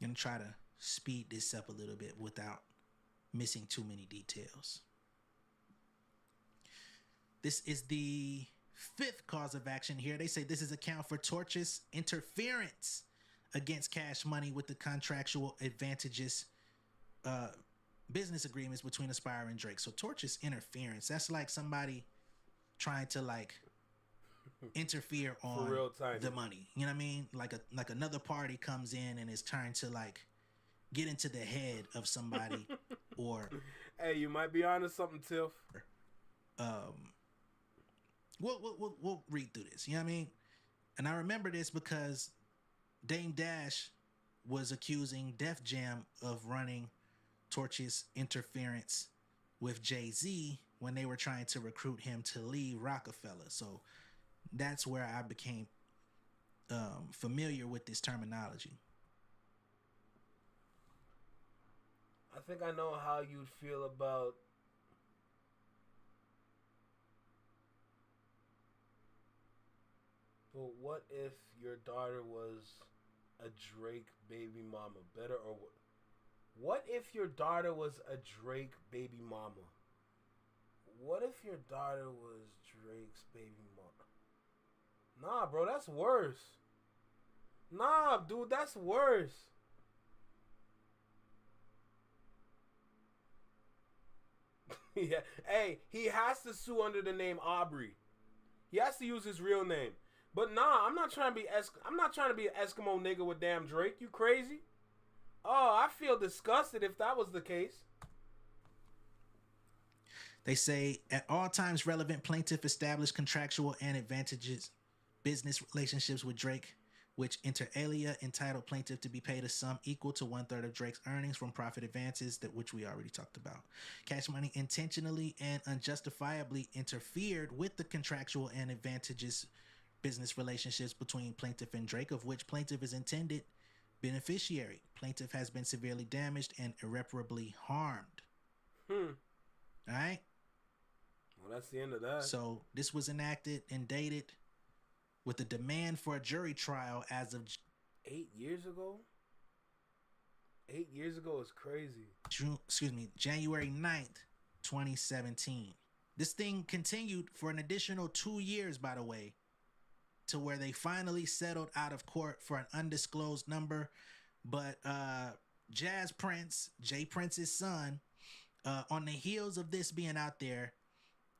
I'm gonna try to speed this up a little bit without missing too many details. This is the fifth cause of action here. They say this is account for tortious interference against Cash Money with the contractual advantages business agreements between Aspire and Drake. So tortious interference, that's like somebody trying to like interfere on the money. You know what I mean? Like another party comes in and is trying to like get into the head of somebody or hey, you might be onto something, Tiff. We'll read through this. You know what I mean? And I remember this because Dame Dash was accusing Def Jam of running tortious interference with Jay-Z when they were trying to recruit him to leave Rockefeller. So that's where I became familiar with this terminology. I think I know how you'd feel about well, what if your daughter was a Drake baby mama? Better or what? What if your daughter was a Drake baby mama? What if your daughter was Drake's baby mama? Nah, bro, that's worse. Nah, dude, that's worse. Yeah, hey, he has to sue under the name Aubrey. He has to use his real name. But nah, I'm not trying to be an Eskimo nigga with damn Drake. You crazy? Oh, I feel disgusted if that was the case. They say at all times relevant plaintiff established contractual and advantages business relationships with Drake which inter alia entitled plaintiff to be paid a sum equal to 1/3 of Drake's earnings from profit advances, that which we already talked about. Cash Money intentionally and unjustifiably interfered with the contractual and advantageous business relationships between plaintiff and Drake, of which plaintiff is intended beneficiary. Plaintiff has been severely damaged and irreparably harmed. All right. Well, that's the end of that. So this was enacted and dated with a demand for a jury trial as of 8 years ago. 8 years ago is crazy. January 9th, 2017. This thing continued for an additional 2 years, by the way, to where they finally settled out of court for an undisclosed number. But Jazz Prince, Jay Prince's son, on the heels of this being out there,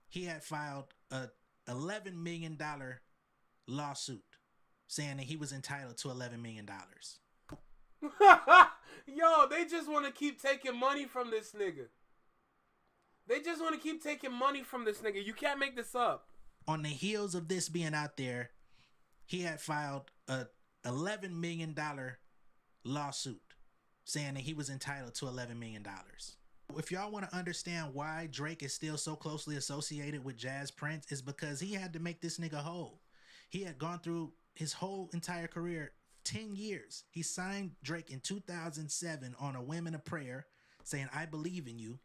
he had filed a $11 million lawsuit saying that he was entitled to $11 million. Yo, they just want to keep taking money from this nigga. They just want to keep taking money from this nigga. You can't make this up. On the heels of this being out there, he had filed a $11 million lawsuit saying that he was entitled to $11 million. If y'all want to understand why Drake is still so closely associated with Jazz Prince, is because he had to make this nigga whole. He had gone through his whole entire career, 10 years. He signed Drake in 2007 on a Women of Prayer saying, I believe in you.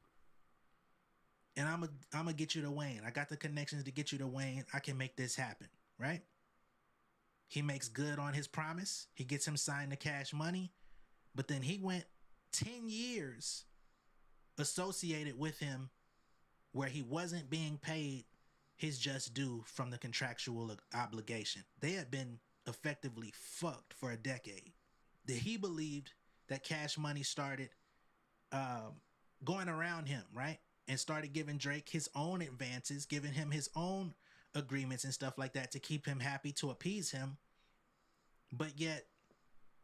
And I'm gonna get you to Wayne. I got the connections to get you to Wayne. I can make this happen, right? He makes good on his promise. He gets him signed to Cash Money. But then he went 10 years associated with him where he wasn't being paid his just due from the contractual obligation. They had been effectively fucked for a decade. That he believed that Cash Money started going around him, right? And started giving Drake his own advances, giving him his own agreements and stuff like that to keep him happy, to appease him. But yet,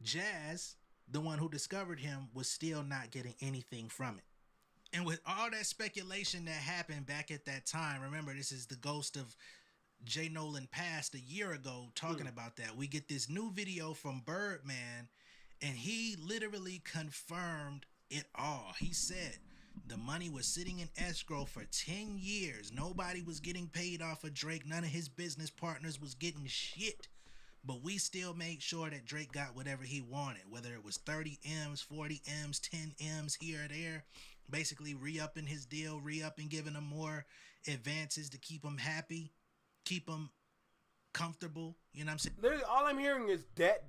Jazz, the one who discovered him, was still not getting anything from it. And with all that speculation that happened back at that time, remember, this is the ghost of Jay Nolan passed a year ago talking about that. We get this new video from Birdman, and he literally confirmed it all. He said the money was sitting in escrow for 10 years. Nobody was getting paid off of Drake. None of his business partners was getting shit. But we still made sure that Drake got whatever he wanted, whether it was 30 M's, 40 M's, 10 M's here or there. Basically re-upping his deal, re-upping, giving him more advances to keep him happy, keep him comfortable. You know what I'm saying? Literally, all I'm hearing is debt.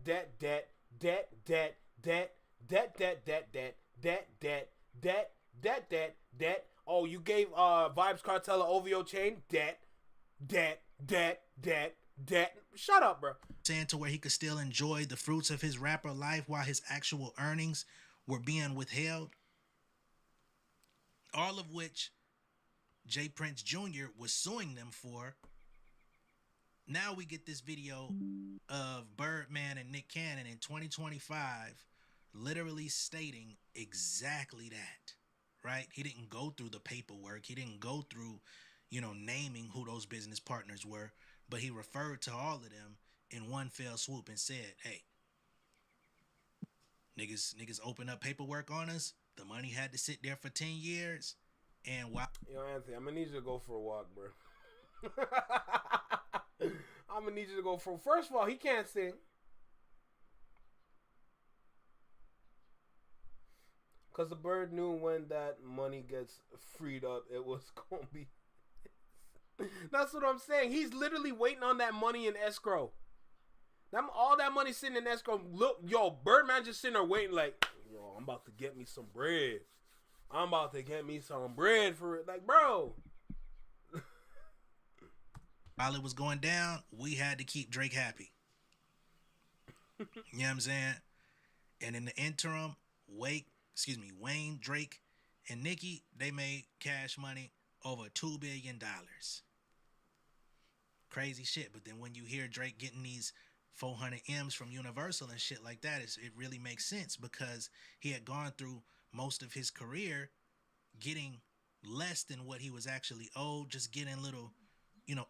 Oh, you gave Vibes Cartel an OVO chain? Debt. Shut up, bro. Saying to where he could still enjoy the fruits of his rapper life while his actual earnings were being withheld. All of which Jay Prince Jr. was suing them for. Now we get this video of Birdman and Nick Cannon in 2025 literally stating exactly that, right? He didn't go through the paperwork. He didn't go through, naming who those business partners were, but he referred to all of them in one fell swoop and said, hey, niggas open up paperwork on us. The money had to sit there for 10 years. And while... Yo, Anthony, I'm going to need you to go for a walk, bro. I'm going to need you to go for... First of all, he can't sing. Because the bird knew when that money gets freed up, it was going to be... That's what I'm saying. He's literally waiting on that money in escrow. All that money sitting in escrow. Look, yo, Birdman just sitting there waiting like... Yo, I'm about to get me some bread. For it. Like, bro. While it was going down, we had to keep Drake happy. You know what I'm saying? And in the interim, Wayne, Drake, and Nicki, they made Cash Money over $2 billion. Crazy shit. But then when you hear Drake getting these 400 M's from Universal and shit like that, it really makes sense, because he had gone through most of his career getting less than what he was actually owed, just getting little,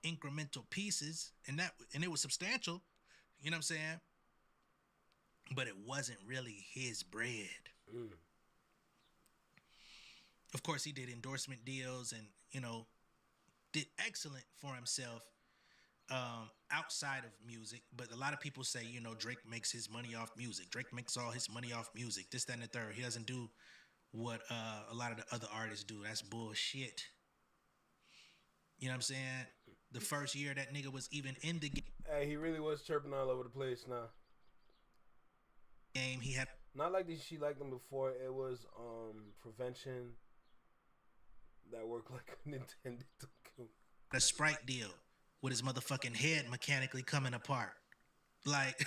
incremental pieces, and it was substantial, you know what I'm saying? but it wasn't really his bread. Of course, he did endorsement deals and, you know, did excellent for himself outside of music. But a lot of people say, you know, Drake makes his money off music. Drake makes all his money off music. This, that, and the third. He doesn't do what a lot of the other artists do. That's bullshit. You know what I'm saying? The first year that nigga was even in the Hey, he really was chirping all over the place now. game, he had Not like she liked him before. It was prevention that worked like unintended to kill. a Sprite deal with his motherfucking head mechanically coming apart. Like,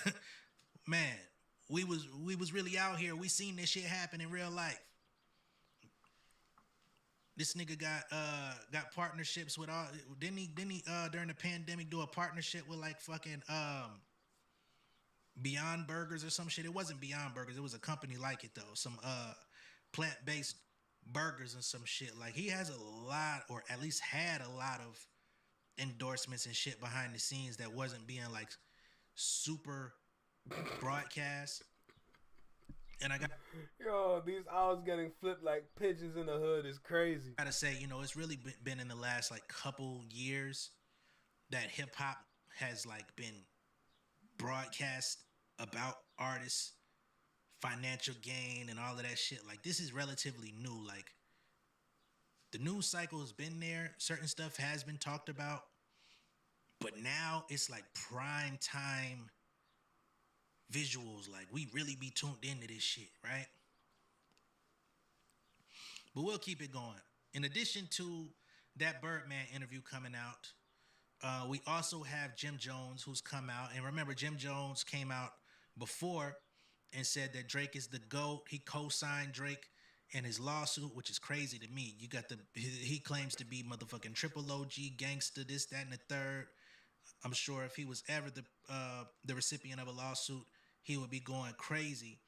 man, we was really out here. We seen this shit happen in real life. This nigga got partnerships with all. Didn't he during the pandemic do a partnership with like fucking Beyond Burgers or some shit? It wasn't Beyond Burgers. It was a company like it though. Some plant-based burgers and some shit. Like, he has a lot, or at least had a lot of endorsements and shit behind the scenes that wasn't being like super broadcast. And I Yo, these owls getting flipped like pigeons in the hood is crazy. gotta say, you know, it's really been in the last like couple years that hip hop has like been broadcast about artists, financial gain, and all of that shit. Like, this is relatively new. Like, the news cycle has been there. Certain stuff has been talked about, but now it's like prime time visuals. Like, we really be tuned into this shit, right? But we'll keep it going. In addition to that Birdman interview coming out, we also have Jim Jones, who's come out. And remember, Jim Jones came out before and said that Drake is the GOAT. He co-signed Drake in his lawsuit, which is crazy to me. You got he claims to be motherfucking triple OG gangster, this, that, and the third. I'm sure if he was ever the recipient of a lawsuit, he would be going crazy.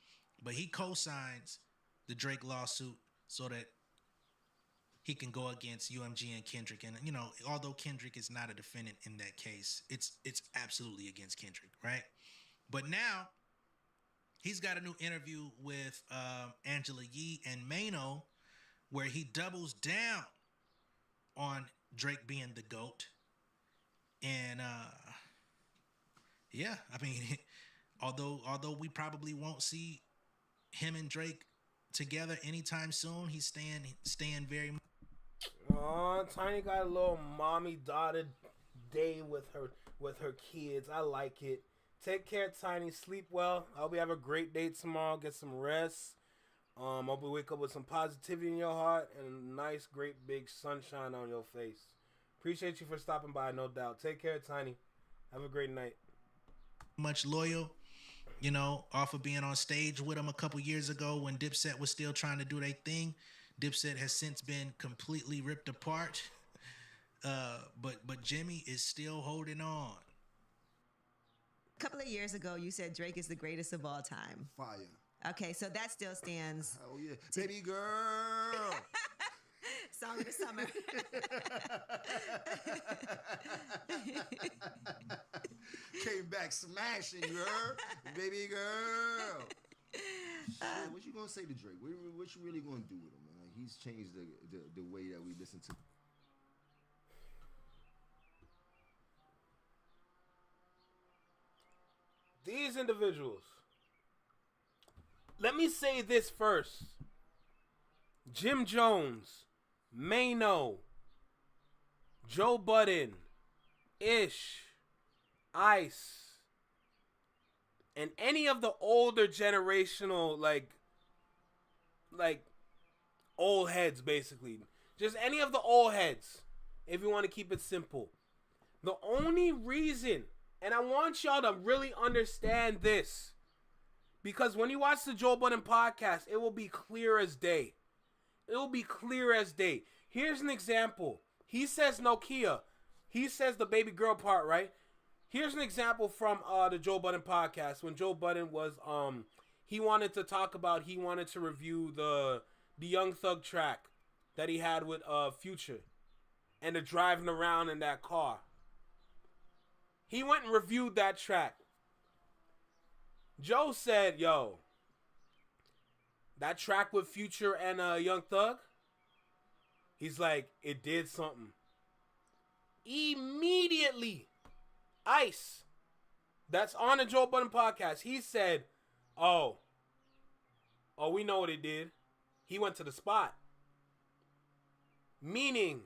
But he co-signs the Drake lawsuit so that he can go against UMG and Kendrick. And, you know, although Kendrick is not a defendant in that case, it's absolutely against Kendrick, right? But now he's got a new interview with Angela Yee and Mano where he doubles down on Drake being the GOAT. And yeah, I mean, although we probably won't see him and Drake together anytime soon, he's staying very. Oh, Tiny got a little mommy daughter day with her kids. I like it. Take care, Tiny. Sleep well. I hope you have a great day tomorrow. Get some rest. Hope you wake up with some positivity in your heart and a nice, great, big sunshine on your face. Appreciate you for stopping by, no doubt. Take care, Tiny. Have a great night. Much loyal, you know, off of being on stage with him a couple years ago when Dipset was still trying to do their thing. Dipset has since been completely ripped apart. But Jimmy is still holding on. A couple of years ago, you said Drake is the greatest of all time. Fire. Okay, so that still stands. Oh yeah, baby girl. Song of the summer. Came back smashing, girl. Baby girl. Shit, what you gonna say to Drake? What you really gonna do with him, man? Like, he's changed the way that we listen to. These individuals. Let me say this first. Jim Jones, Mano, Joe Budden, Ish, Ice, and any of the older generational, like old heads, basically. Just any of the old heads, if you want to keep it simple. The only reason, and I want y'all to really understand this, because when you watch the Joe Budden podcast, it will be clear as day. It will be clear as day. Here's an example. He says Nokia. He says the baby girl part, right? Here's an example from the Joe Budden podcast. When Joe Budden was, he wanted to review the Young Thug track that he had with Future. And the driving around in that car. He went and reviewed that track. Joe said, yo, that track with Future and Young Thug, he's like, it did something. Immediately, Ice, that's on the Joe Budden podcast, he said, oh, we know what it did. He went to the spot. Meaning,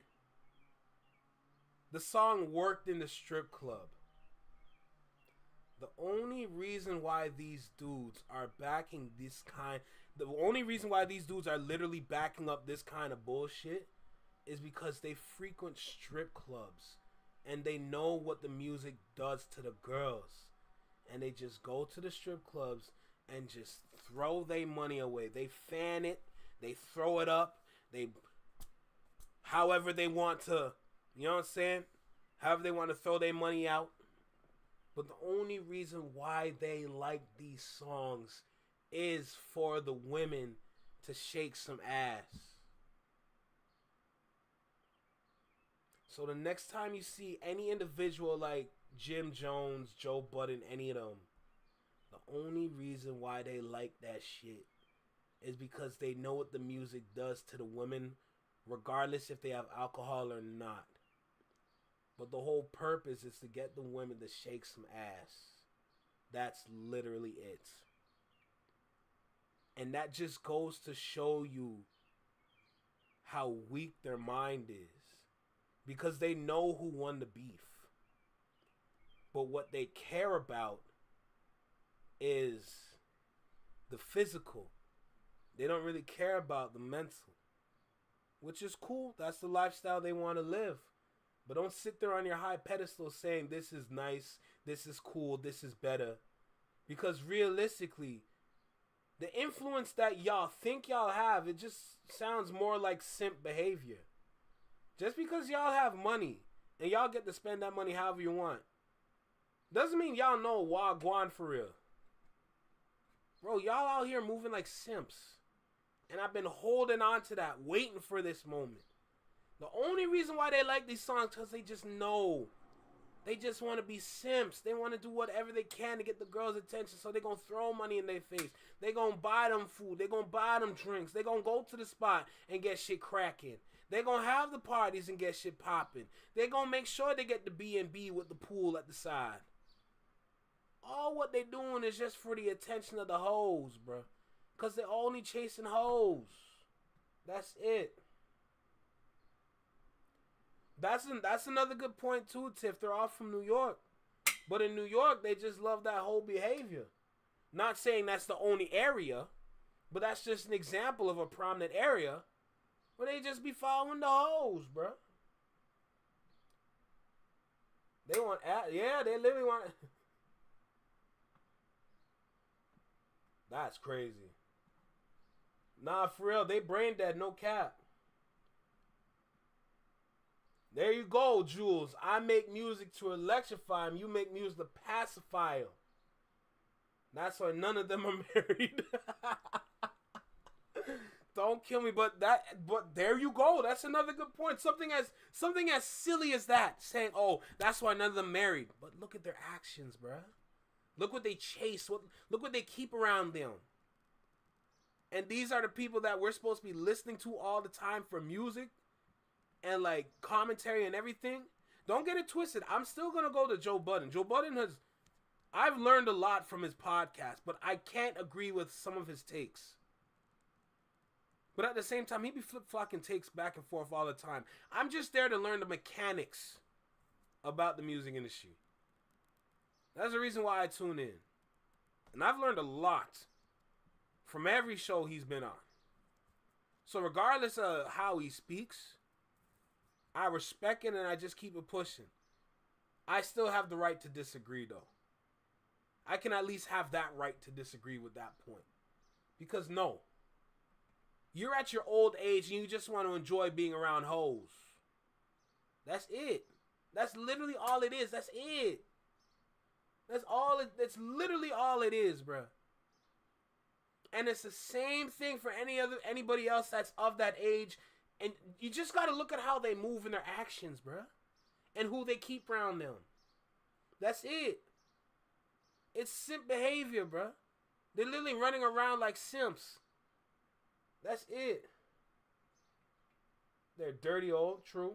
the song worked in the strip club. The only reason why these dudes are backing this kind, the only reason why these dudes are literally backing up this kind of bullshit is because they frequent strip clubs and they know what the music does to the girls. And they just go to the strip clubs and just throw their money away. They fan it, they throw it up, they, however they want to, you know what I'm saying? However they want to throw their money out. But the only reason why they like these songs is for the women to shake some ass. So the next time you see any individual like Jim Jones, Joe Budden, any of them, the only reason why they like that shit is because they know what the music does to the women, regardless if they have alcohol or not. But the whole purpose is to get the women to shake some ass. That's literally it. And that just goes to show you how weak their mind is. Because they know who won the beef. But what they care about is the physical. They don't really care about the mental. Which is cool. That's the lifestyle they want to live. But don't sit there on your high pedestal saying this is nice, this is cool, this is better. Because realistically, the influence that y'all think y'all have, it just sounds more like simp behavior. Just because y'all have money and y'all get to spend that money however you want, doesn't mean y'all know Wagwan for real. Bro, y'all out here moving like simps. And I've been holding on to that, waiting for this moment. The only reason why they like these songs because they just know. They just want to be simps. They want to do whatever they can to get the girls' attention. So they're going to throw money in their face. They're going to buy them food. They're going to buy them drinks. They're going to go to the spot and get shit cracking. They're going to have the parties and get shit popping. They're going to make sure they get the B&B with the pool at the side. All what they doing is just for the attention of the hoes, bro. Because they're only chasing hoes. That's it. That's another good point too, Tiff. They're all from New York. But in New York, they just love that whole behavior. Not saying that's the only area, but that's just an example of a prominent area where they just be following the hoes, bro. They want, yeah, they literally want. That's crazy. Nah, for real, they brain dead, no cap. There you go, Jules. I make music to electrify him. You make music to pacify him. That's why none of them are married. Don't kill me, but there you go. That's another good point. Something as silly as that, saying, "Oh, that's why none of them married." But look at their actions, bruh. Look what they chase. Look what they keep around them. And these are the people that we're supposed to be listening to all the time for music. And like commentary and everything. Don't get it twisted. I'm still gonna go to Joe Budden. Joe Budden I've learned a lot from his podcast, but I can't agree with some of his takes. But at the same time, he be flip-flocking takes back and forth all the time. I'm just there to learn the mechanics about the music industry. That's the reason why I tune in. And I've learned a lot from every show he's been on. So regardless of how he speaks, I respect it and I just keep it pushing. I still have the right to disagree though. I can at least have that right to disagree with that point. Because no. You're at your old age and you just want to enjoy being around hoes. That's it. That's literally all it is. That's it. That's literally all it is, bruh. And it's the same thing for anybody else that's of that age. And you just got to look at how they move in their actions, bruh. And who they keep around them. That's it. It's simp behavior, bruh. They're literally running around like simps. That's it. They're dirty old, true.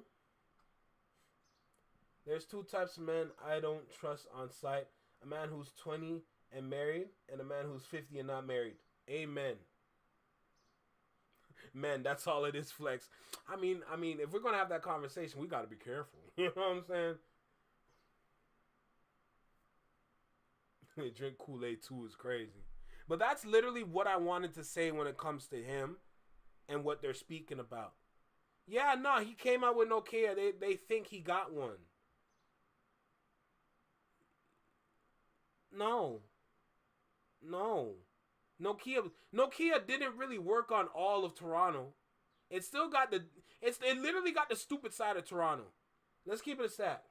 There's two types of men I don't trust on sight. A man who's 20 and married, and a man who's 50 and not married. Amen. Man, that's all it is, Flex. I mean, if we're gonna have that conversation, we gotta be careful. You know what I'm saying? They drink Kool-Aid too is crazy. But that's literally what I wanted to say when it comes to him and what they're speaking about. Yeah, no, he came out with Nokia. They think he got one. No. Nokia didn't really work on all of Toronto. It still got it literally got the stupid side of Toronto. Let's keep it a stat.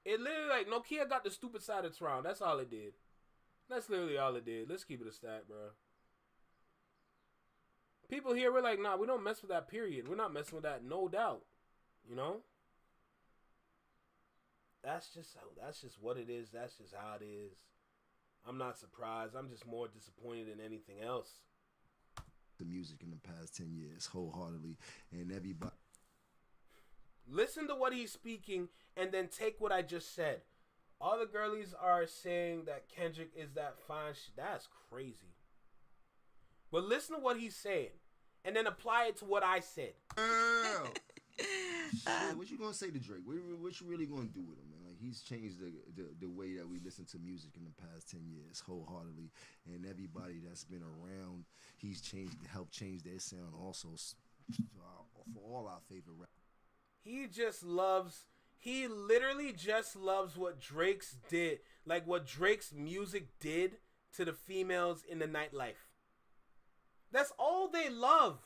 It literally, like, Nokia got the stupid side of Toronto. That's all it did. That's literally all it did. Let's keep it a stat, bro. People here, we're like, nah, we don't mess with that, period. We're not messing with that, no doubt. You know? That's just what it is. That's just how it is. I'm not surprised. I'm just more disappointed than anything else. The music in the past 10 years, wholeheartedly, and everybody. Listen to what he's speaking and then take what I just said. All the girlies are saying that Kendrick is that fine shit. That's crazy. But listen to what he's saying and then apply it to what I said. Girl. Shit, what you gonna say to Drake? What you really gonna do with him, man? Like, he's changed the way that we listen to music in the past 10 years, wholeheartedly, and everybody that's been around, he's helped change their sound also for all our favorite rap. He literally just loves what Drake's did, like what Drake's music did to the females in the nightlife. That's all they love.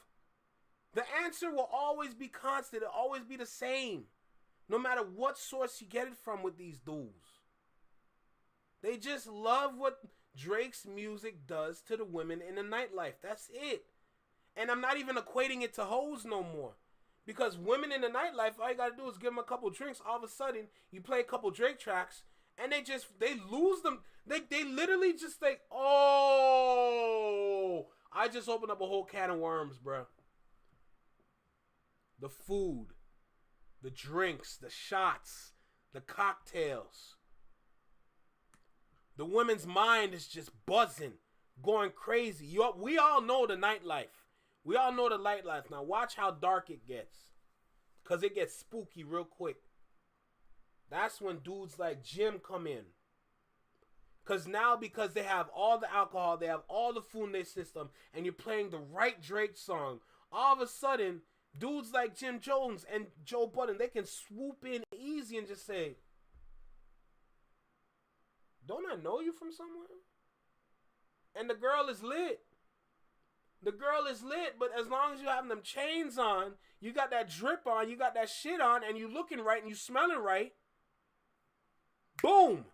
The answer will always be constant. It'll always be the same. No matter what source you get it from with these dudes. They just love what Drake's music does to the women in the nightlife. That's it. And I'm not even equating it to hoes no more. Because women in the nightlife, all you gotta do is give them a couple drinks. All of a sudden, you play a couple Drake tracks, and they lose them. They literally just think, oh, I just opened up a whole can of worms, bro. The food, the drinks, the shots, the cocktails. The women's mind is just buzzing, going crazy. We all know the nightlife. We all know the nightlife. Now watch how dark it gets. Because it gets spooky real quick. That's when dudes like Jim come in. Because they have all the alcohol, they have all the food in their system, and you're playing the right Drake song, all of a sudden, dudes like Jim Jones and Joe Budden, they can swoop in easy and just say, don't I know you from somewhere? And the girl is lit. The girl is lit, but as long as you have them chains on, you got that drip on, you got that shit on, and you looking right and you smelling right, boom.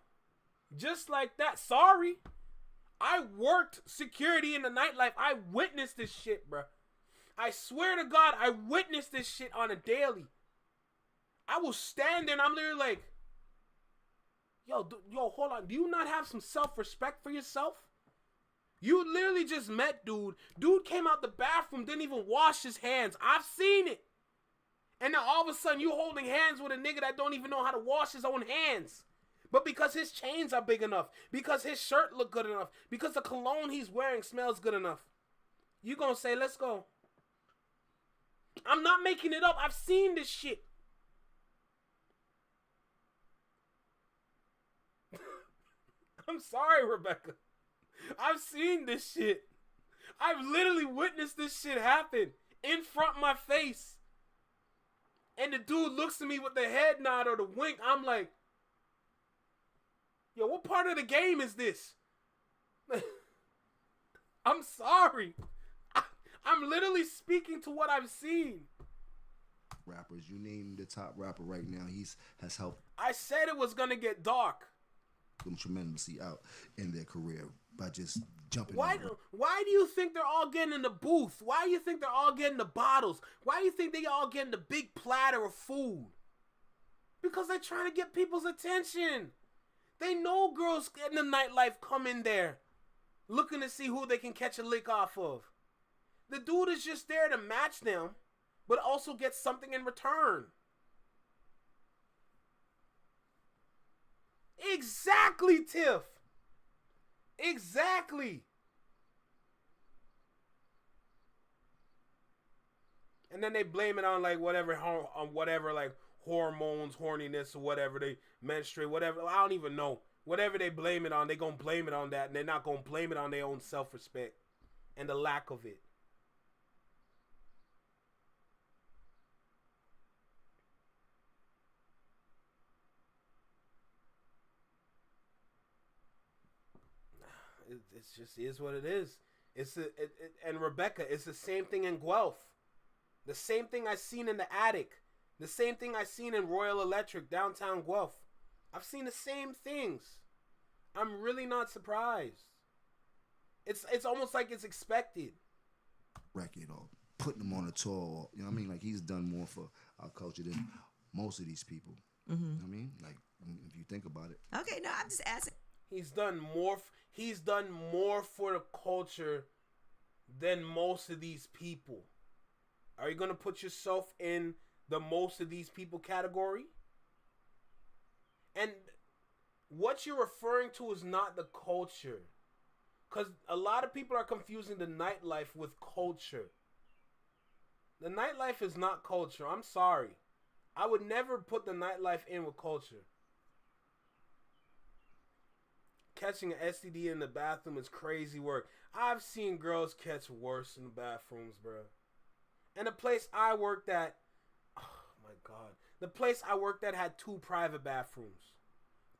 Just like that. Sorry. I worked security in the nightlife. I witnessed this shit, bro. I swear to God, I witnessed this shit on a daily. I will stand there and I'm literally like, yo, hold on. Do you not have some self-respect for yourself? You literally just met dude. Dude came out the bathroom, didn't even wash his hands. I've seen it. And now all of a sudden you holding hands with a nigga that don't even know how to wash his own hands. But because his chains are big enough, because his shirt look good enough, because the cologne he's wearing smells good enough, you gonna say, let's go. I'm not making it up. I've seen this shit. I'm sorry, Rebecca. I've seen this shit. I've literally witnessed this shit happen in front of my face. And the dude looks at me with the head nod or the wink. I'm like, yo, what part of the game is this? I'm sorry. I'm literally speaking to what I've seen. Rappers, you name the top rapper right now. Has helped. I said it was gonna get dark. Them tremendously out in their career by just jumping. Why do you think they're all getting in the booth? Why do you think they're all getting the bottles? Why do you think they all getting the big platter of food? Because they're trying to get people's attention. They know girls in the nightlife come in there looking to see who they can catch a lick off of. The dude is just there to match them, but also get something in return. Exactly, Tiff. Exactly. And then they blame it on like whatever, like hormones, horniness, or whatever, they menstruate, whatever. I don't even know. Whatever they blame it on, they gonna blame it on that, and they're not gonna blame it on their own self-respect and the lack of it. It just is what it is. And Rebecca, it's the same thing in Guelph. The same thing I seen in the attic. The same thing I seen in Royal Electric, downtown Guelph. I've seen the same things. I'm really not surprised. It's almost like it's expected. Record or putting him on a tour, you know what I mean? Like, he's done more for our culture than most of these people. You know what I mean? Like, if you think about it. Okay, no, I'm just asking. He's done more for the culture than most of these people. Are you going to put yourself in the most of these people category? And what you're referring to is not the culture. Because a lot of people are confusing the nightlife with culture. The nightlife is not culture. I'm sorry. I would never put the nightlife in with culture. Catching an STD in the bathroom is crazy work. I've seen girls catch worse in the bathrooms, bro. And the place I worked at, oh my God. The place I worked at had 2 private bathrooms.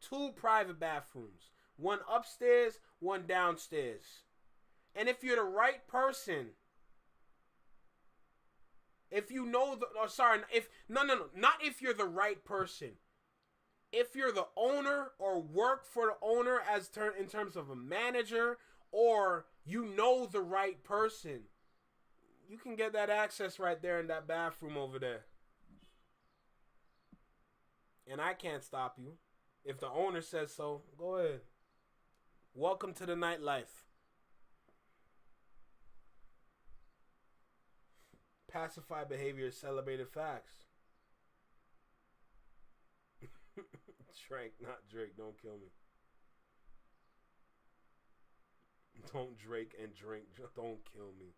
2 private bathrooms. One upstairs, one downstairs. And if you're the right person, if you know not if you're the right person. If you're the owner or work for the owner in terms of a manager, or you know the right person, you can get that access right there in that bathroom over there. And I can't stop you. If the owner says so, go ahead. Welcome to the nightlife. Pacified behavior is celebrated facts. Drake, not Drake. Don't kill me. Don't Drake and drink. Don't kill me.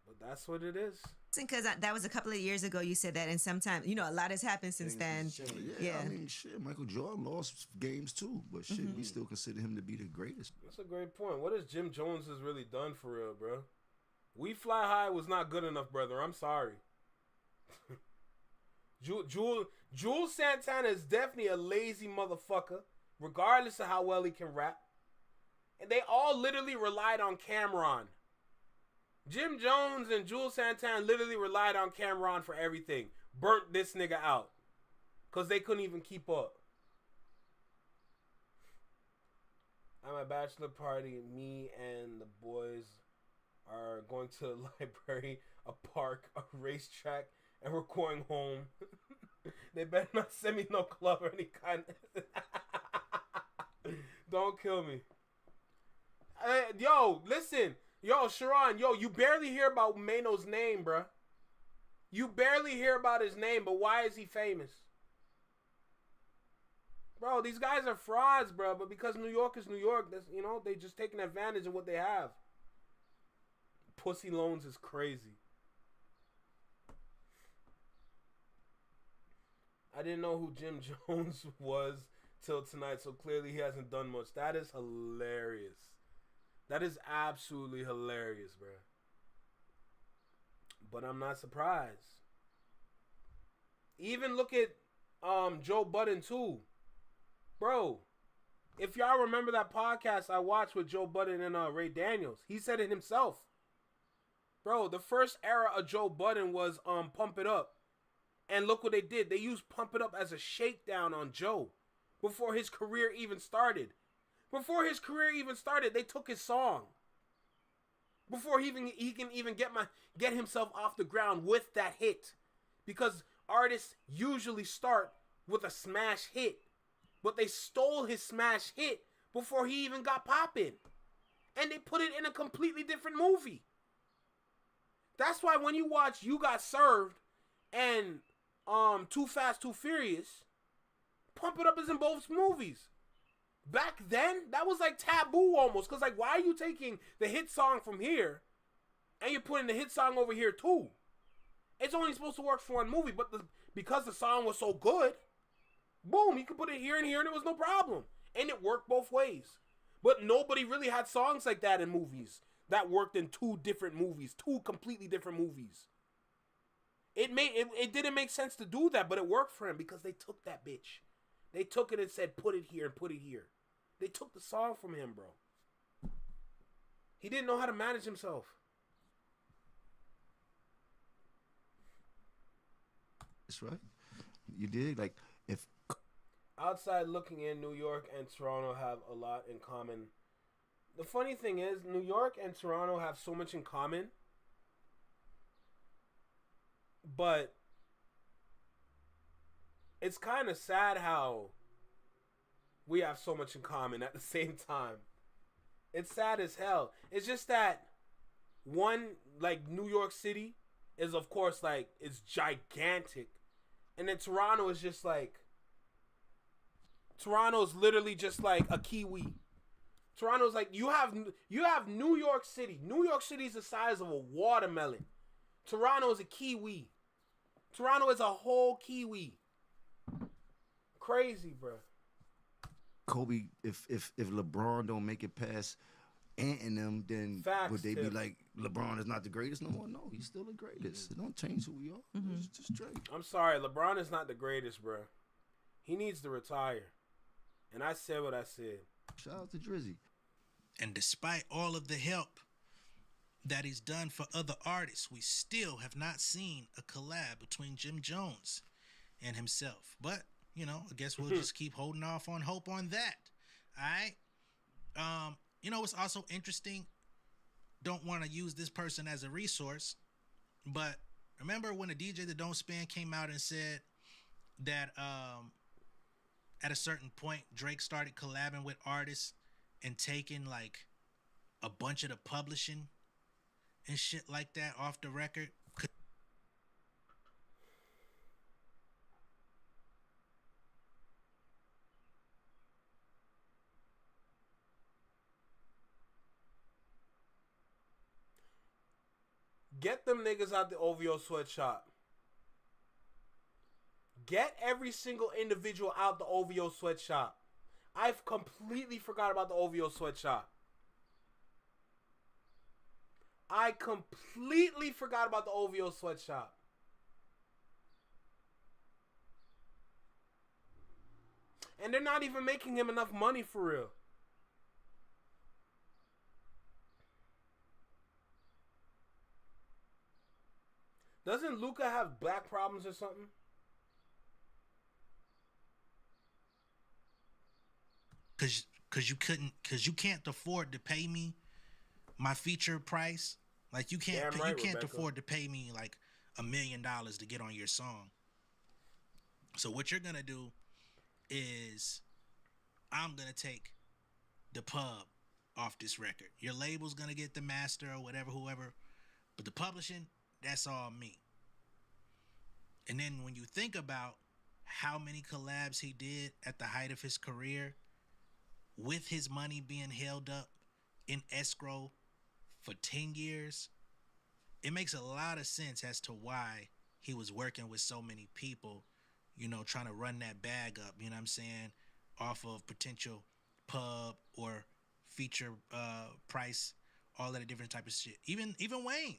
But that's what it is. Because that was a couple of years ago you said that, and sometimes, a lot has happened since then. Yeah, I mean, shit, Michael Jordan lost games too, but shit, we still consider him to be the greatest. That's a great point. What has Jim Jones has really done for real, bro? We Fly High was not good enough, brother. I'm sorry. Jules Santana is definitely a lazy motherfucker, regardless of how well he can rap. And they all literally relied on Cameron. Jim Jones and Jules Santana literally relied on Cameron for everything. Burnt this nigga out. Because they couldn't even keep up. At my bachelor party, me and the boys are going to the library, a park, a racetrack, and we're going home. They better not send me no club or any kind. Don't kill me. Yo, listen. Yo, Sharon, you barely hear about Mano's name, bruh. You barely hear about his name, but why is he famous? Bro, these guys are frauds, bro. But because New York is New York, that's, they just taking advantage of what they have. Pussy loans is crazy. I didn't know who Jim Jones was till tonight, so clearly he hasn't done much. That is hilarious. That is absolutely hilarious, bro. But I'm not surprised. Even look at Joe Budden too. Bro, if y'all remember that podcast I watched with Joe Budden and Ray Daniels, he said it himself. Bro, the first era of Joe Budden was Pump It Up. And look what they did. They used Pump It Up as a shakedown on Joe before his career even started. Before his career even started, they took his song. Before he can even get himself off the ground with that hit. Because artists usually start with a smash hit but they stole his smash hit before he even got popping. And they put it in a completely different movie. That's why when you watch You Got Served and Too Fast, Too Furious, Pump It Up is in both movies. Back then, that was like taboo almost. Because, like, why are you taking the hit song from here and you're putting the hit song over here, too? It's only supposed to work for one movie, but because the song was so good, boom, you could put it here and here and it was no problem. And it worked both ways. But nobody really had songs like that in movies that worked in two different movies, two completely different movies. It didn't make sense to do that, but it worked for him because they took that bitch. They took it and said, put it here and put it here. They took the song from him, bro. He didn't know how to manage himself. That's right. You did. Like, if Outside looking in, New York and Toronto have a lot in common. The funny thing is, New York and Toronto have so much in common, but it's kind of sad how we have so much in common at the same time. It's sad as hell. It's just that one, like, New York City is, of course, like, it's gigantic. And then Toronto is just like, Toronto's literally just like a kiwi. Toronto's like, you have New York City. New York City is the size of a watermelon. Toronto is a kiwi. Toronto is a whole kiwi. Crazy, bro. Kobe, if LeBron don't make it past Ant and them, then Facts, would they be Tip. like, LeBron is not the greatest no more? No, he's still the greatest. It don't change who we are. It's just Drake. I'm sorry, LeBron is not the greatest, bro. He needs to retire. And I said what I said. Shout out to Drizzy. And despite all of the help that he's done for other artists, we still have not seen a collab between Jim Jones and himself. But, you know, I guess we'll just keep holding off on hope on that. All right? You know what's also interesting? Don't want to use this person as a resource, but remember when the DJ that Don't Spin came out and said that at a certain point Drake started collabing with artists and taking like a bunch of the publishing and shit like that off the record? Get them niggas out the OVO sweatshop. Get every single individual out the OVO sweatshop. I've completely forgot about the OVO sweatshop. I completely forgot about the OVO sweatshop. And they're not even making him enough money for real. Doesn't Luca have back problems or something? Cause you can't afford to pay me my feature price. Like you can't Damn right, you can't Rebecca. afford to pay me like $1 million to get on your song. So what you're gonna do is I'm gonna take the pub off this record. Your label's gonna get the master or whatever, whoever, but the publishing, that's all me. And then when you think about how many collabs he did at the height of his career, with his money being held up in escrow for 10 years, it makes a lot of sense as to why he was working with so many people, you know, trying to run that bag up, you know what I'm saying, off of potential pub or feature price, all of the different type of shit. Even Wayne,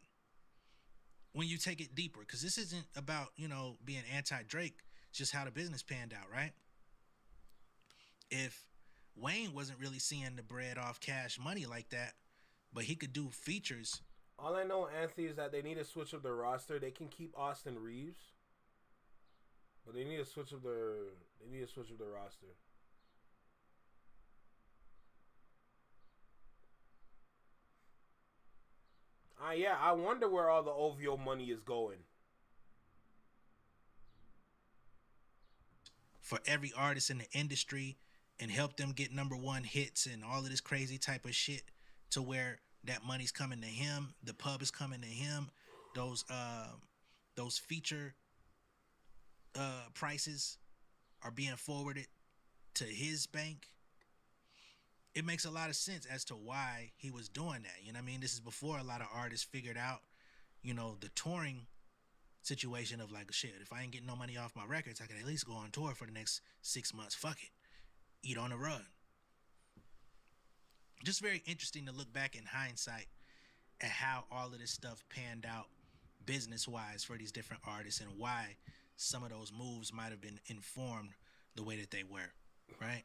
when you take it deeper, because this isn't about, you know, being anti-Drake, it's just how the business panned out, right? If Wayne wasn't really seeing the bread off Cash Money like that, but he could do features. All I know, Anthony, is that they need to switch up their roster. They can keep Austin Reeves, but they need to switch up their roster. Yeah, I wonder where all the OVO money is going. for every artist in the industry and help them get #1 hits and all of this crazy type of shit, to where that money's coming to him, the pub is coming to him, those feature prices are being forwarded to his bank. It makes a lot of sense as to why he was doing that. You know what I mean? This is before a lot of artists figured out, you know, the touring situation of like, shit, if I ain't getting no money off my records, I can at least go on tour for the next 6 months. Fuck it. Eat on the run. Just very interesting to look back in hindsight at how all of this stuff panned out business-wise for these different artists and why some of those moves might have been informed the way that they were, right?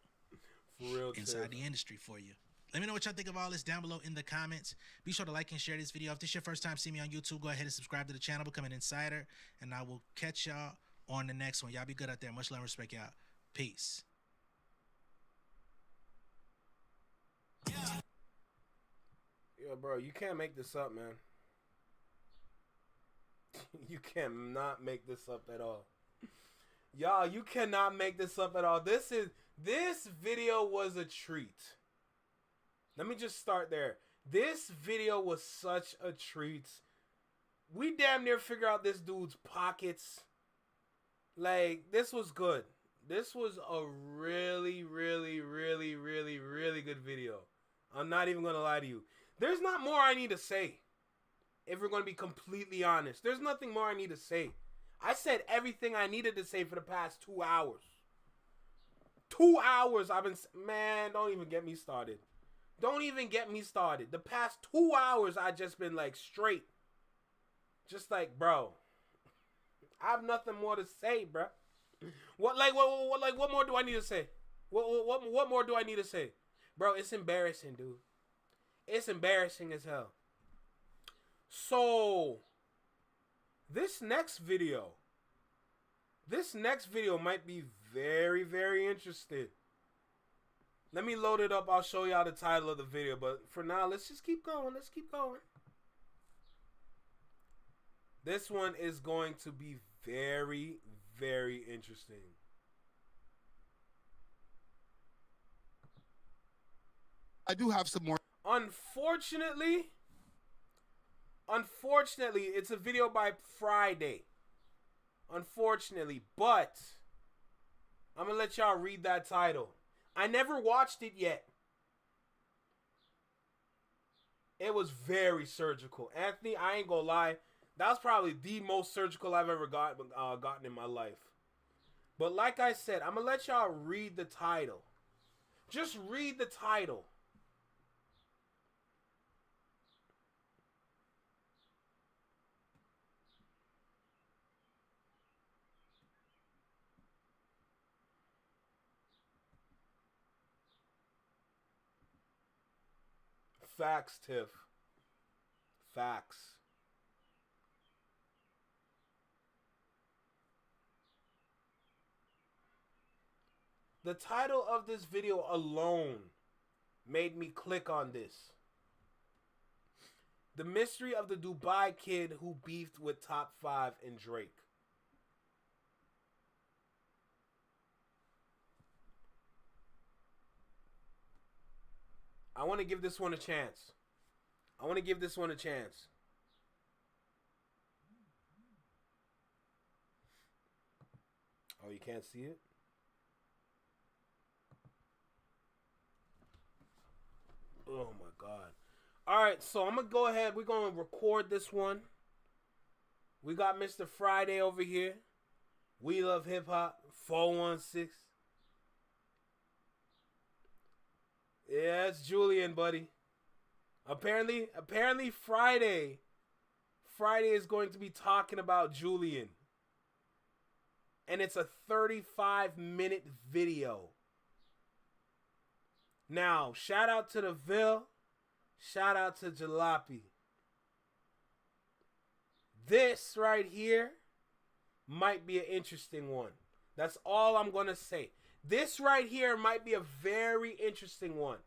For real, inside the industry for you. Let me know what y'all think of all this down below in the comments. Be sure to like and share this video. If this is your first time seeing me on YouTube, go ahead and subscribe to the channel, become an insider, and I will catch y'all on the next one. Y'all be good out there. Much love and respect, y'all. Peace. Yeah, bro, you can't make this up, man. You cannot make this up at all. Y'all, you cannot make this up at all. This video was a treat. Let me just start there. This video was such a treat. We damn near figure out this dude's pockets. Like, this was good. This was a really, really, really, really, really good video. I'm not even going to lie to you. There's not more I need to say. If we're going to be completely honest. There's nothing more I need to say. I said everything I needed to say for the past 2 hours. 2 hours I've been... Man, don't even get me started. Don't even get me started. The past 2 hours I just been like straight. Just like, bro. I have nothing more to say, bro. What more do I need to say? What more do I need to say? Bro, it's embarrassing, dude. It's embarrassing as hell. So, this next video might be very, very interesting. Let me load it up. I'll show y'all the title of the video. But for now, let's just keep going. Let's keep going. This one is going to be very, very interesting. I do have some more. Unfortunately, it's a video by Friday. Unfortunately, but I'm going to let y'all read that title. I never watched it yet. It was very surgical. Anthony, I ain't gonna lie. That was probably the most surgical I've ever gotten in my life. But like I said, I'm gonna let y'all read the title. Just read the title. Facts, Tiff. Facts. The title of this video alone made me click on this. The mystery of the Dubai kid who beefed with Top 5 and Drake. I want to give this one a chance. Oh, you can't see it? Oh my God. Alright, so I'm going to go ahead. We're going to record this one. We got Mr. Friday over here. We Love Hip Hop 416. Yeah, it's Julian, buddy. Apparently Friday is going to be talking about Julian. And it's a 35-minute video. Now, shout out to the Ville. Shout out to Jalopy. This right here might be an interesting one. That's all I'm going to say. This right here might be a very interesting one.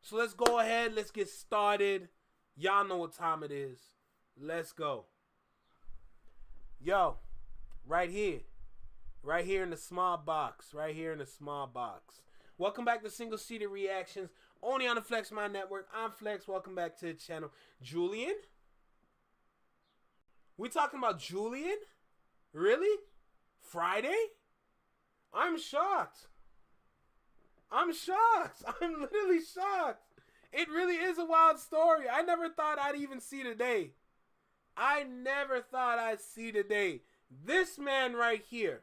So let's go ahead. Let's get started. Y'all know what time it is. Let's go. Yo, right here. Right here in the small box. Right here in the small box. Welcome back to Single Seated Reactions. Only on the Flex Mind Network. I'm Flex. Welcome back to the channel. Julian? We talking about Julian? Really? Friday? I'm shocked. I'm shocked. I'm literally shocked. It really is a wild story. I never thought I'd even see the day. I never thought I'd see the day. This man right here.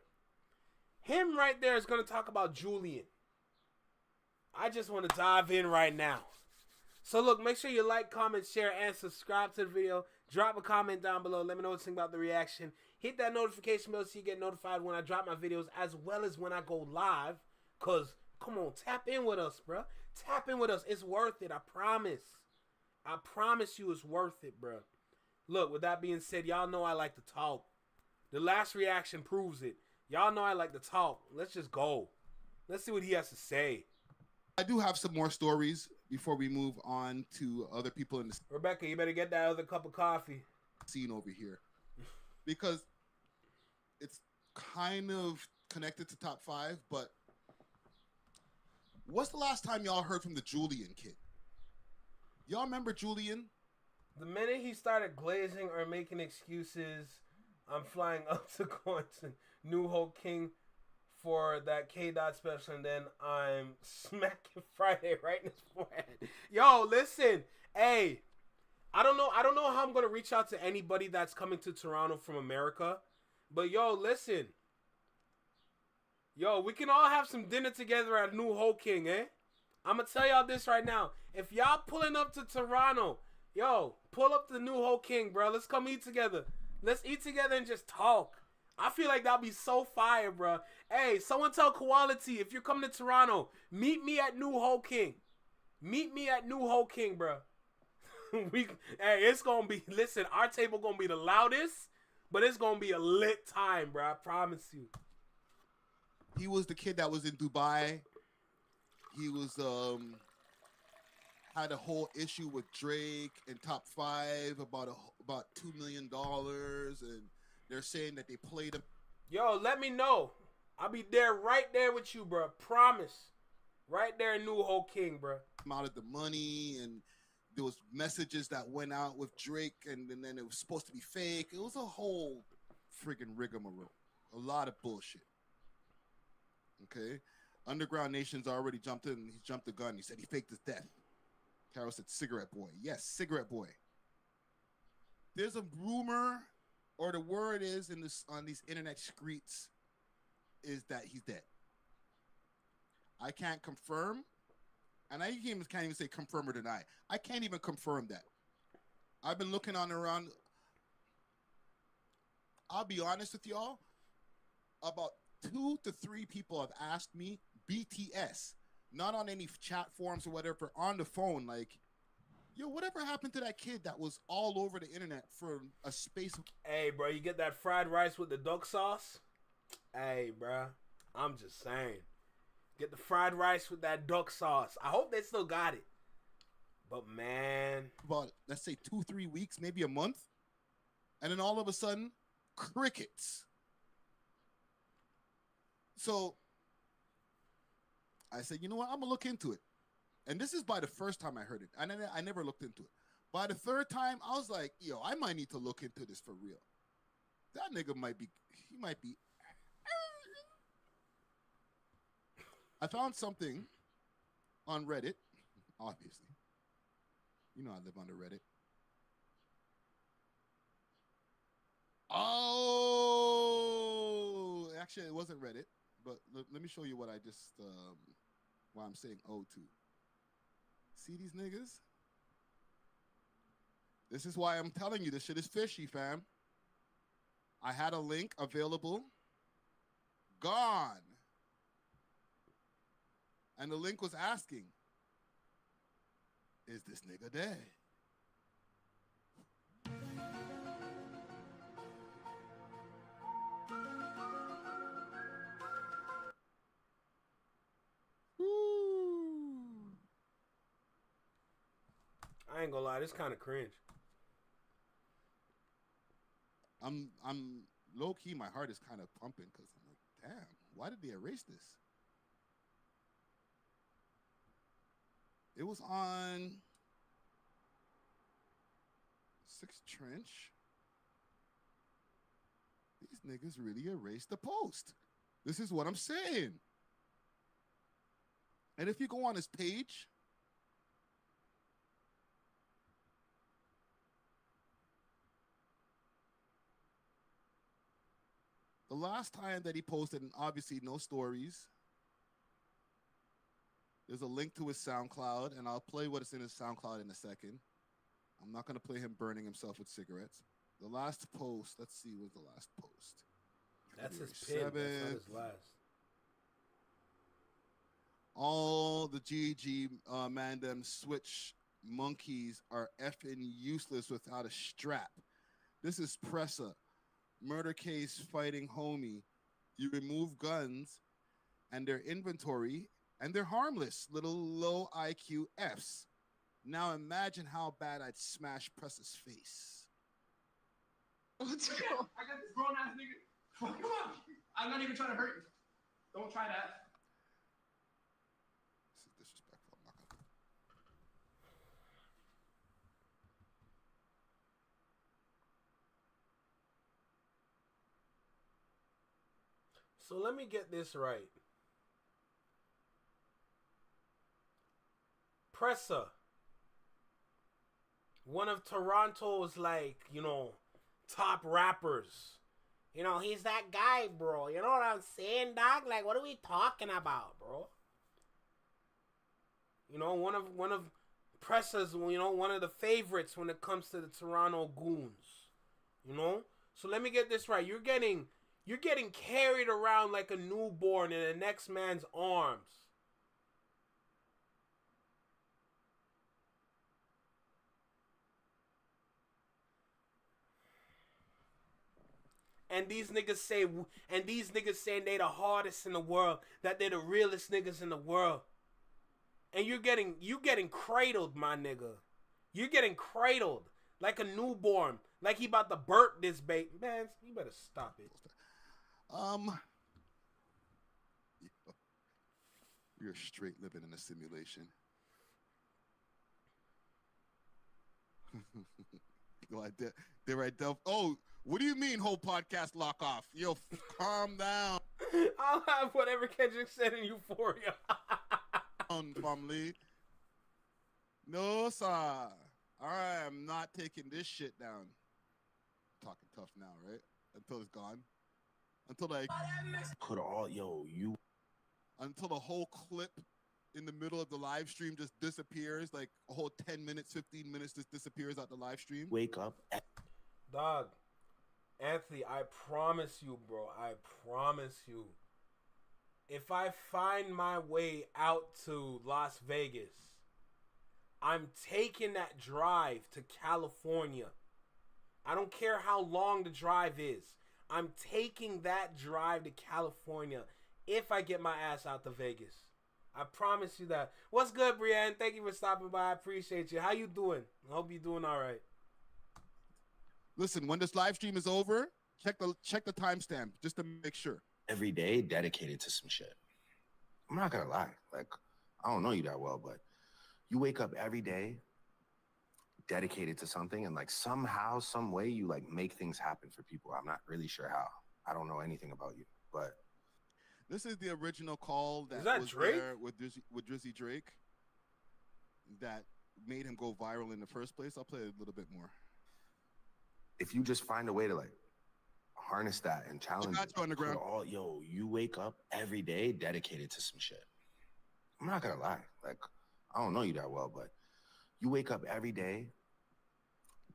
Him right there is going to talk about Julian. I just want to dive in right now. So look, make sure you like, comment, share, and subscribe to the video. Drop a comment down below. Let me know what you think about the reaction. Hit that notification bell so you get notified when I drop my videos as well as when I go live. Because, come on, tap in with us, bro. Tap in with us. It's worth it. I promise. I promise you it's worth it, bro. Look, with that being said, y'all know I like to talk. The last reaction proves it. Y'all know I like to talk. Let's just go. Let's see what he has to say. I do have some more stories before we move on to other people in the Rebecca, you better get that other cup of coffee. Scene over here. Because it's kind of connected to top 5, but what's the last time y'all heard from the Julian kid? Y'all remember Julian? The minute he started glazing or making excuses, I'm flying up to going to New Hope King for that K-Dot special, and then I'm smacking Friday right in his forehead. Yo, listen. Hey, I don't know how I'm going to reach out to anybody that's coming to Toronto from America. But yo, listen. Yo, we can all have some dinner together at New Hope King, eh? I'm going to tell y'all this right now. If y'all pulling up to Toronto, yo, pull up to New Hope King, bro. Let's come eat together. Let's eat together and just talk. I feel like that'd be so fire, bro. Hey, someone tell Quality, if you're coming to Toronto, meet me at New Hope King. Meet me at New Hope King, bro. Hey, it's gonna be, listen, our table gonna be the loudest, but it's gonna be a lit time, bro. I promise you. He was the kid that was in Dubai. He was had a whole issue with Drake in top 5 about $2 million, and they're saying that they played him. Yo, let me know. I'll be there right there with you, bro. Promise. Right there in New Hope King, bro. Out of the money, and there was messages that went out with Drake, and then it was supposed to be fake. It was a whole friggin' rigmarole. A lot of bullshit. Okay? Underground Nation's already jumped in. He jumped the gun. He said he faked his death. Carol said Cigarette Boy. Yes, Cigarette Boy. There's a rumor, or the word is on these internet streets, is that he's dead. I can't confirm, and I can't even say confirm or deny. I can't even confirm that. I've been looking on around. I'll be honest with y'all. About 2 to 3 people have asked me BTS, not on any chat forums or whatever, on the phone, like, yo, whatever happened to that kid that was all over the internet for a space of... Hey, bro, you get that fried rice with the duck sauce? Hey, bro, I'm just saying. Get the fried rice with that duck sauce. I hope they still got it. But, man. About, let's say, 2-3 weeks, maybe a month. And then all of a sudden, crickets. So, I said, you know what? I'm going to look into it. And this is by the first time I heard it. I never looked into it. By the third time, I was like, yo, I might need to look into this for real. That nigga might be... I found something on Reddit, obviously. You know I live on the Reddit. Oh! Actually, it wasn't Reddit, but let me show you what I just, why I'm saying oh to. See these niggas? This is why I'm telling you this shit is fishy, fam. I had a link available. Gone. And the link was asking, is this nigga dead? I ain't gonna lie, this kind of cringe. I'm low key. My heart is kind of pumping because I'm like, Damn, why did they erase this? It was on 6 Trench. These niggas really erased the post. This is what I'm saying. And if you go on his page, the last time that he posted, and obviously no stories, there's a link to his SoundCloud, and I'll play what is in his SoundCloud in a second. I'm not going to play him burning himself with cigarettes. The last post, let's see, was the last post. That's his February pin. That's not 7th. his last. All the GG Mandem Switch monkeys are effing useless without a strap. This is Pressa. Murder case fighting homie. You remove guns and their inventory, and they're harmless. Little low IQ Fs. Now imagine how bad I'd smash Pressa's face. Let's go. I got this grown ass nigga. Come on. I'm not even trying to hurt you. Don't try that. This is disrespectful. I'm not gonna. So let me get this right. Pressa, one of Toronto's, like, you know, top rappers. You know, he's that guy, bro. You know what I'm saying, dog? Like, what are we talking about, bro? You know, one of Pressa's, you know, one of the favorites when it comes to the Toronto Goons. You know? So let me get this right. You're getting carried around like a newborn in the next man's arms. And these niggas saying they the hardest in the world, that they the realest niggas in the world. And you getting cradled, my nigga. You're getting cradled like a newborn, like he about to burp this baby. Man, you better stop it. You're straight living in a simulation. Oh, what do you mean whole podcast lock off? Yo, calm down. I'll have whatever Kendrick said in Euphoria. Family. No, sir. I am not taking this shit down. Talking tough now, right? Until it's gone. Until I put all until the whole clip in the middle of the live stream just disappears, like a whole 10 minutes, 15 minutes just disappears out the live stream. Wake up. Dog, Anthony, I promise you, bro. I promise you. If I find my way out to Las Vegas, I'm taking that drive to California. I don't care how long the drive is. I'm taking that drive to California if I get my ass out to Vegas. I promise you that. What's good, Brienne? Thank you for stopping by. I appreciate you. How you doing? I hope you're doing all right. Listen, when this live stream is over, check the timestamp just to make sure. Every day dedicated to some shit. I'm not gonna lie. Like, I don't know you that well, but you wake up every day dedicated to something, and like somehow, some way you like make things happen for people. I'm not really sure how. I don't know anything about you, but this is the original call that was Drake? there with Drizzy Drake that made him go viral in the first place. I'll play a little bit more. If you just find a way to like harness that and challenge it, underground. You wake up every day dedicated to some shit. I'm not gonna lie. Like, I don't know you that well, but you wake up every day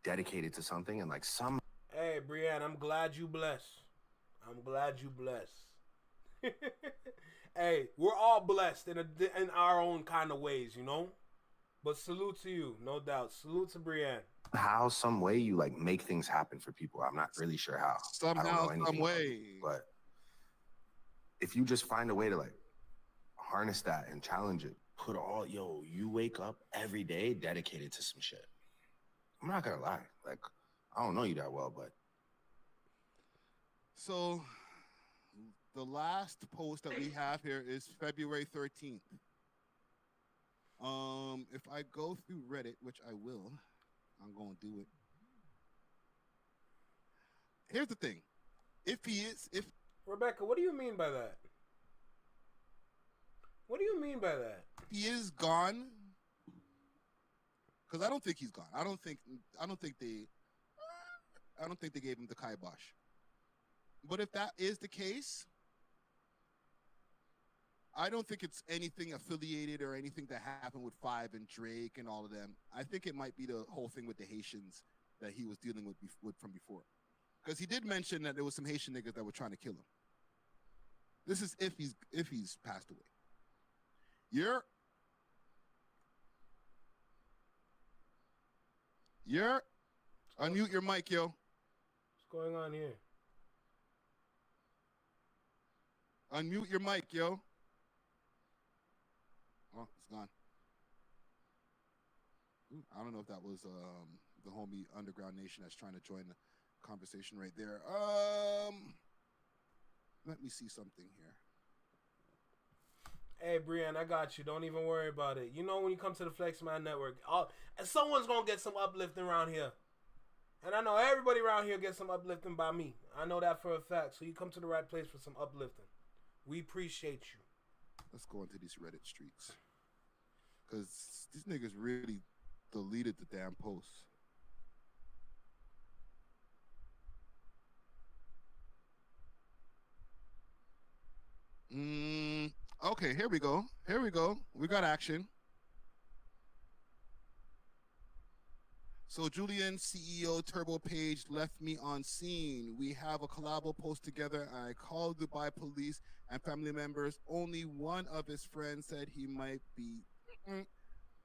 dedicated to something, and like some. Hey, Brienne, I'm glad you blessed. I'm glad you blessed. Hey, we're all blessed in our own kind of ways, you know? But salute to you, no doubt. Salute to Brienne. How, some way you like make things happen for people. I'm not really sure how. Somehow, some way. But if you just find a way to like harness that and challenge it, you wake up every day dedicated to some shit. I'm not gonna lie. Like, I don't know you that well, but so The last post that we have here is February 13th. If I go through Reddit, which I will, I'm going to do it. Here's the thing. If Rebecca, what do you mean by that? What do you mean by that? He is gone. Because I don't think he's gone. I don't think they gave him the kibosh. But if that is the case, I don't think it's anything affiliated or anything that happened with Five and Drake and all of them. I think it might be the whole thing with the Haitians that he was dealing with from before. Because he did mention that there was some Haitian niggas that were trying to kill him. This is if he's passed away. Unmute your mic, yo. What's going on here? Unmute your mic, yo. Oh, it's gone. I don't know if that was the homie Underground Nation that's trying to join the conversation right there. Let me see something here. Hey, Brian, I got you. Don't even worry about it. You know when you come to the FlexMan Network, someone's going to get some uplifting around here. And I know everybody around here gets some uplifting by me. I know that for a fact. So you come to the right place for some uplifting. We appreciate you. Let's go into these Reddit streets. Because these niggas really deleted the damn posts. Okay, here we go. We got action. So Julian, CEO Turbo Page left me on scene. We have a collabo post together. I called Dubai police and family members. Only one of his friends said he might be.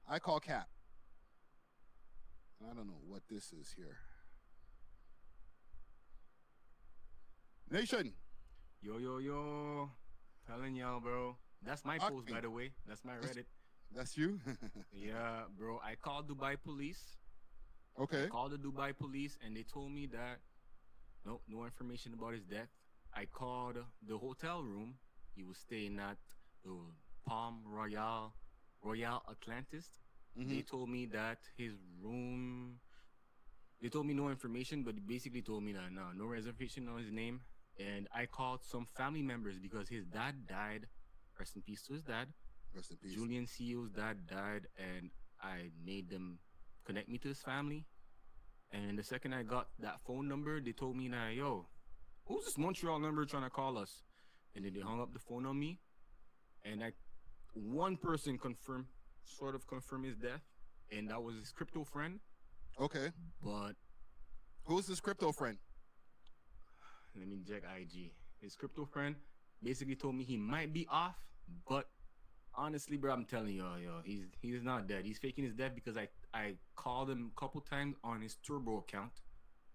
I call Cap. I don't know what this is here. Nation. Yo. Telling y'all, bro. That's my post, by the way. That's my Reddit. That's you? Yeah, bro. I called Dubai police. Okay. I called the Dubai police, and they told me that no information about his death. I called the hotel room. He was staying at the Palm Royal Atlantis. Mm-hmm. They told me that his room. They told me no information, but they basically told me that no reservation on his name. And I called some family members because his dad died. Rest in peace to his dad. Rest in peace. Julian CEO's dad died, and I made them connect me to his family. And the second I got that phone number, they told me that, yo, who's this Montreal number trying to call us? And then they hung up the phone on me. And one person sort of confirmed his death, and that was his crypto friend. Okay. But who's his crypto friend? Let me check IG. His crypto friend basically told me he might be off, but honestly, bro, I'm telling you, he's not dead. He's faking his death because I called him a couple times on his Turbo account.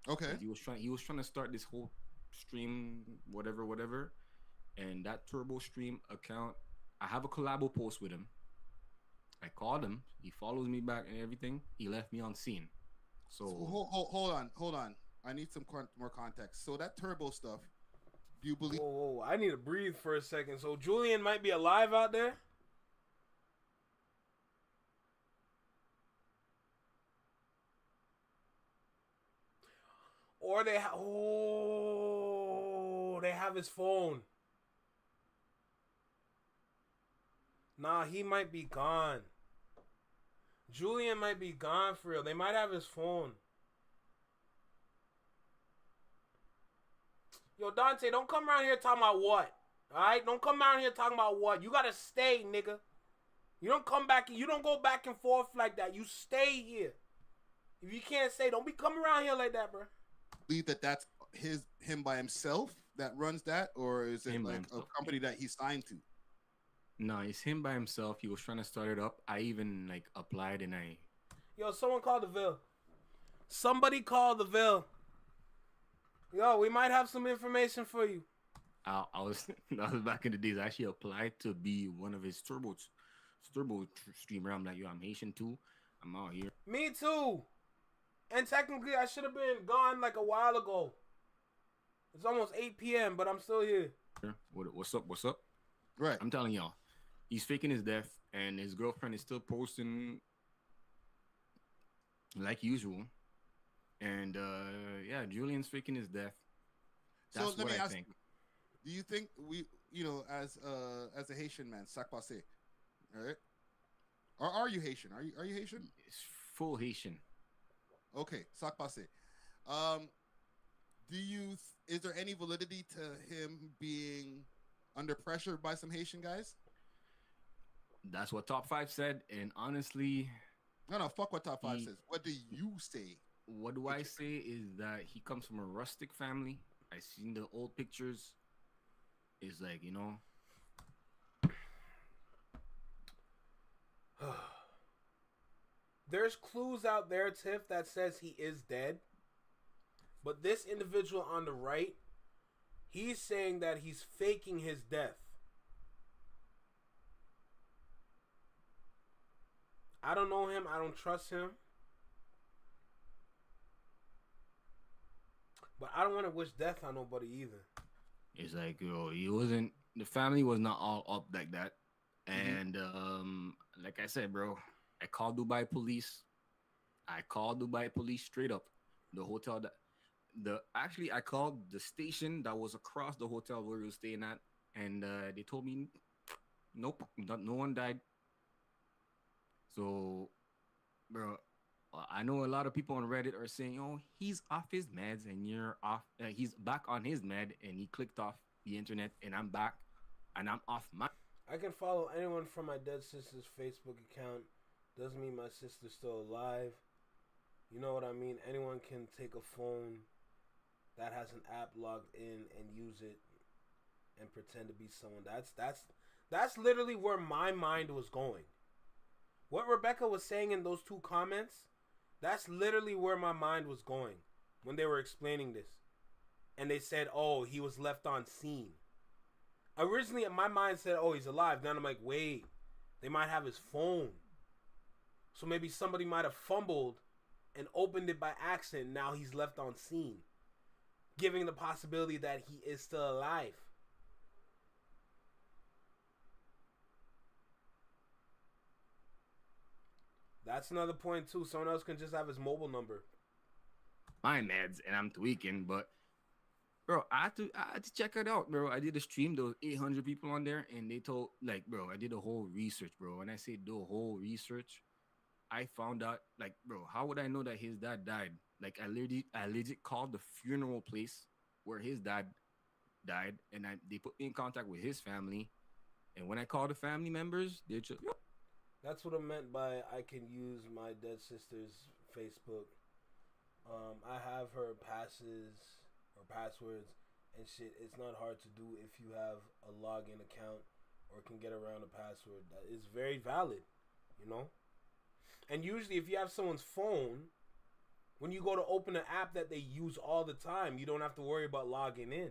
Okay. He was trying to start this whole stream, whatever, and that Turbo stream account, I have a collabo post with him. I called him. He follows me back and everything. He left me on scene. So hold on. I need some more context. So that Turbo stuff, do you believe? Whoa, I need to breathe for a second. So Julian might be alive out there? Or they have his phone. Nah, he might be gone. Julian might be gone for real. They might have his phone. Yo, Dante, don't come around here talking about what. Alright? Don't come around here talking about what. You gotta stay, nigga. You don't come back. You don't go back and forth like that. You stay here. If you can't stay, don't be coming around here like that, bro. Believe that that's him by himself that runs that, or is it Him by like himself. a company that he's signed to? no, it's him by himself. He was trying to start it up. I even applied and I. Yo, someone call the Ville. Somebody call the Ville. Yo, we might have some information for you. I was back in the days. I actually applied to be one of his turbo streamer. I'm like, yo, I'm Haitian too. I'm out here. Me too. And technically, I should have been gone like a while ago. It's almost 8 p.m., but I'm still here. What's up? What's up? Right. I'm telling y'all, he's faking his death, and his girlfriend is still posting like usual. And yeah, Julian's faking his death. That's So let what me I ask think. Do you think we, as a Haitian man, sac passé, all right? Or are you Haitian? Are you Haitian? It's full Haitian. Okay, sac passé. Is there any validity to him being under pressure by some Haitian guys? That's what Top 5 said, and honestly, no, fuck what Top 5 says. What do you say? What do I say is that he comes from a rustic family. I seen the old pictures. It's like, There's clues out there, Tiff, that says he is dead. But this individual on the right, he's saying that he's faking his death. I don't know him. I don't trust him. But I don't want to wish death on nobody either. It's like, the family was not all up like that. And like I said, bro, I called Dubai police. Straight up. The hotel I called the station that was across the hotel where we were staying at, and they told me, nope, no one died. So, bro, I know a lot of people on Reddit are saying, "Oh, he's off his meds, and you're off. He's back on his med, and he clicked off the internet, and I'm back, and I'm off my." I can follow anyone from my dead sister's Facebook account. Doesn't mean my sister's still alive. You know what I mean? Anyone can take a phone that has an app logged in and use it and pretend to be someone. That's literally where my mind was going. What Rebecca was saying in those two comments, that's literally where my mind was going when they were explaining this. And they said, oh, he was left on scene. Originally, my mind said, oh, he's alive. Then I'm like, wait, they might have his phone. So maybe somebody might have fumbled and opened it by accident. Now he's left on scene, giving the possibility that he is still alive. That's another point too. Someone else can just have his mobile number. My meds, and I'm tweaking, but bro, I had to check it out, bro. I did a stream. There was 800 people on there, and they told, like, bro, I did a whole research, bro. When I say do a whole research, I found out, like, bro, how would I know that his dad died? Like, I legit called the funeral place where his dad died, and they put me in contact with his family. And when I called the family members, they just, yep. That's what I meant by I can use my dead sister's Facebook. I have her passes or passwords and shit. It's not hard to do if you have a login account or can get around a password. That is very valid, you know? And usually if you have someone's phone, when you go to open an app that they use all the time, you don't have to worry about logging in.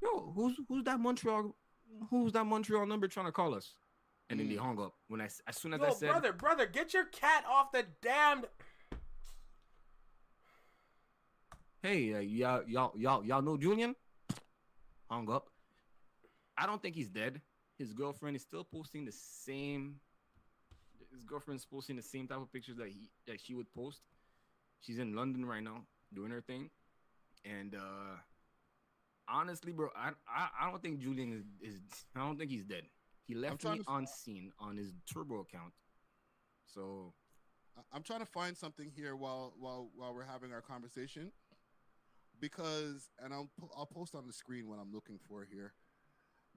Yo, who's that Montreal number trying to call us? And then they hung up. As soon as I said, brother, get your cat off the damned. Hey, y'all know Julian? Hung up. I don't think he's dead. His girlfriend is still posting the same. His girlfriend's posting the same type of pictures that she would post. She's in London right now doing her thing, and honestly, bro, I don't think Julian is. I don't think he's dead. He left me on scene on his Turbo account. So I'm trying to find something here while we're having our conversation, because, and I'll post on the screen what I'm looking for here,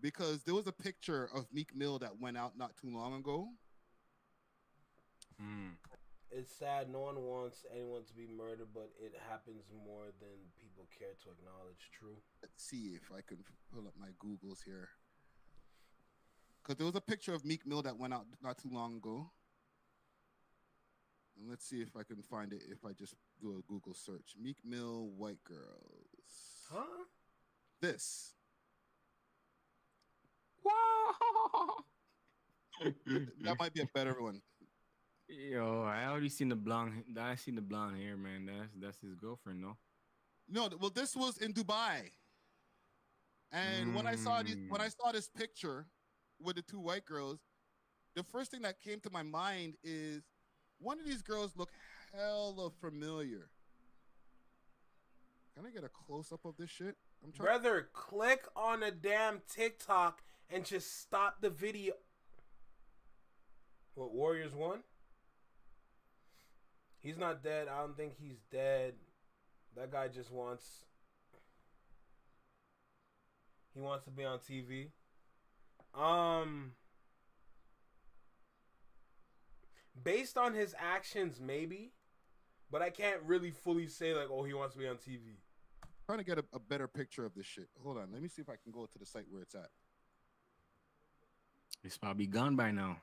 because there was a picture of Meek Mill that went out not too long ago. It's sad. No one wants anyone to be murdered, but it happens more than people care to acknowledge. True. Let's see if I can pull up my Googles here. Because there was a picture of Meek Mill that went out not too long ago. And let's see if I can find it if I just do a Google search. Meek Mill, white girls. Huh? This. Wow. That might be a better one. Yo, I already seen the blonde. I seen the blonde hair, man. That's his girlfriend, no? No, well, this was in Dubai. And when I saw this picture with the two white girls, the first thing that came to my mind is one of these girls look hella familiar. Can I get a close up of this shit? I'm trying. Brother, click on a damn TikTok and just stop the video. What, Warriors won? He's not dead. I don't think he's dead. That guy just wants... He wants to be on TV. Based on his actions, maybe. But I can't really fully say, like, oh, he wants to be on TV. Trying to get a better picture of this shit. Hold on. Let me see if I can go to the site where it's at. It's probably gone by now.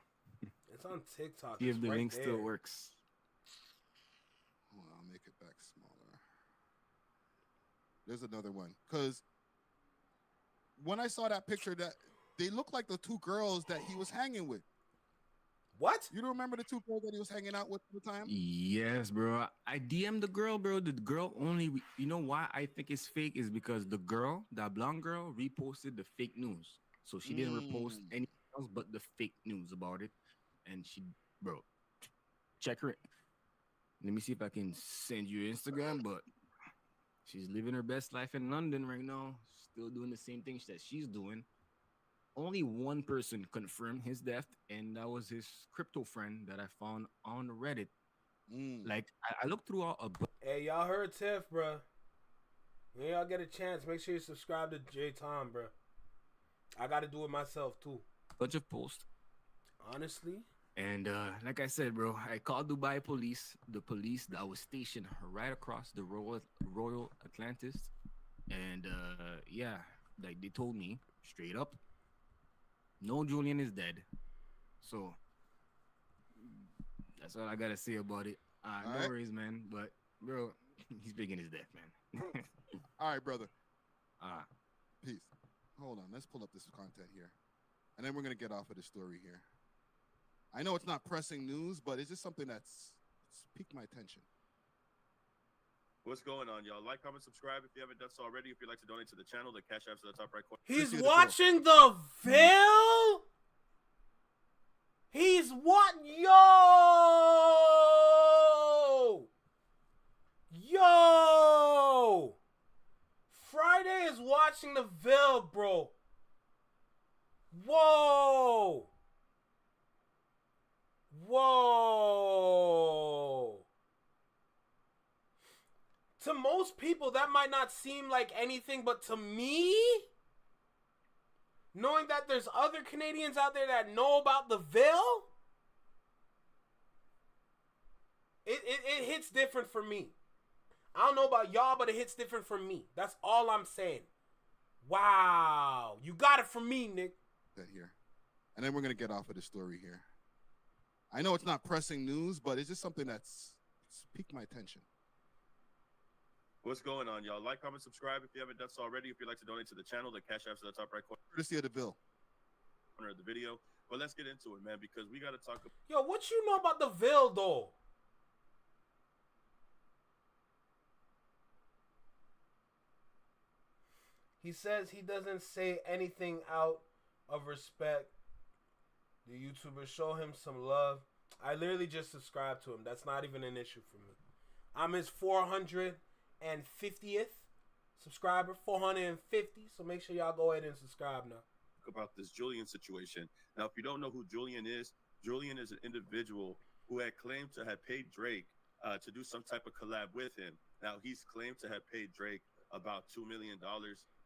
It's on TikTok. See if It's the right link there. still works. Hold on, I'll make it back smaller. There's another one. Because when I saw that picture, that they look like the two girls that he was hanging with. What? You don't remember the two girls that he was hanging out with at the time? Yes, bro. I DM'd the girl, bro. The girl only... You know why I think it's fake is because the girl, that blonde girl, reposted the fake news. So she didn't repost anything else but the fake news about it. And she... Bro, check her. Let me see if I can send you Instagram, but she's living her best life in London right now. Still doing the same things that she's doing. Only one person confirmed his death, and that was his crypto friend that I found on Reddit. Like, I looked through all... Hey, y'all heard Tiff, bro. When y'all get a chance, make sure you subscribe to J Tom, bro. I got to do it myself, too. Bunch of posts. Honestly? And like I said, bro, I called Dubai police, the police that was stationed right across the Royal Atlantis. And yeah, like they told me straight up, no, Julian is dead. So that's all I gotta say about it. No right. worries, man. But bro, he's faking his death, man. All right, brother. Ah, Peace. Hold on. Let's pull up this content here. And then we're going to get off of the story here. I know it's not pressing news, but it's just something it's piqued my attention. What's going on, y'all? Like, comment, subscribe if you haven't done so already. If you'd like to donate to the channel, the cash app's at the top right corner. He's watching the Ville? He's what? Yo! Yo! Friday is watching the Ville, bro. Whoa! Whoa! To most people, that might not seem like anything, but to me, knowing that there's other Canadians out there that know about the Ville, it hits different for me. I don't know about y'all, but it hits different for me. That's all I'm saying. Wow. You got it from me, Nick. That here. And then we're going to get off of the story here. I know it's not pressing news, but it's just something it's piqued my attention. What's going on, y'all? Like, comment, subscribe if you haven't done so already. If you'd like to donate to the channel, the cash app's at the top right Courtesy of the Ville. corner of the video. But let's get into it, man, because we got to talk about... Yo, what you know about the Ville, though? He says he doesn't say anything out of respect. The YouTubers show him some love. I literally just subscribed to him. That's not even an issue for me. I'm his 450th subscriber, 450. So make sure y'all go ahead and subscribe now. About this Julian situation. Now, if you don't know who Julian is an individual who had claimed to have paid Drake to do some type of collab with him. Now, he's claimed to have paid Drake about $2 million,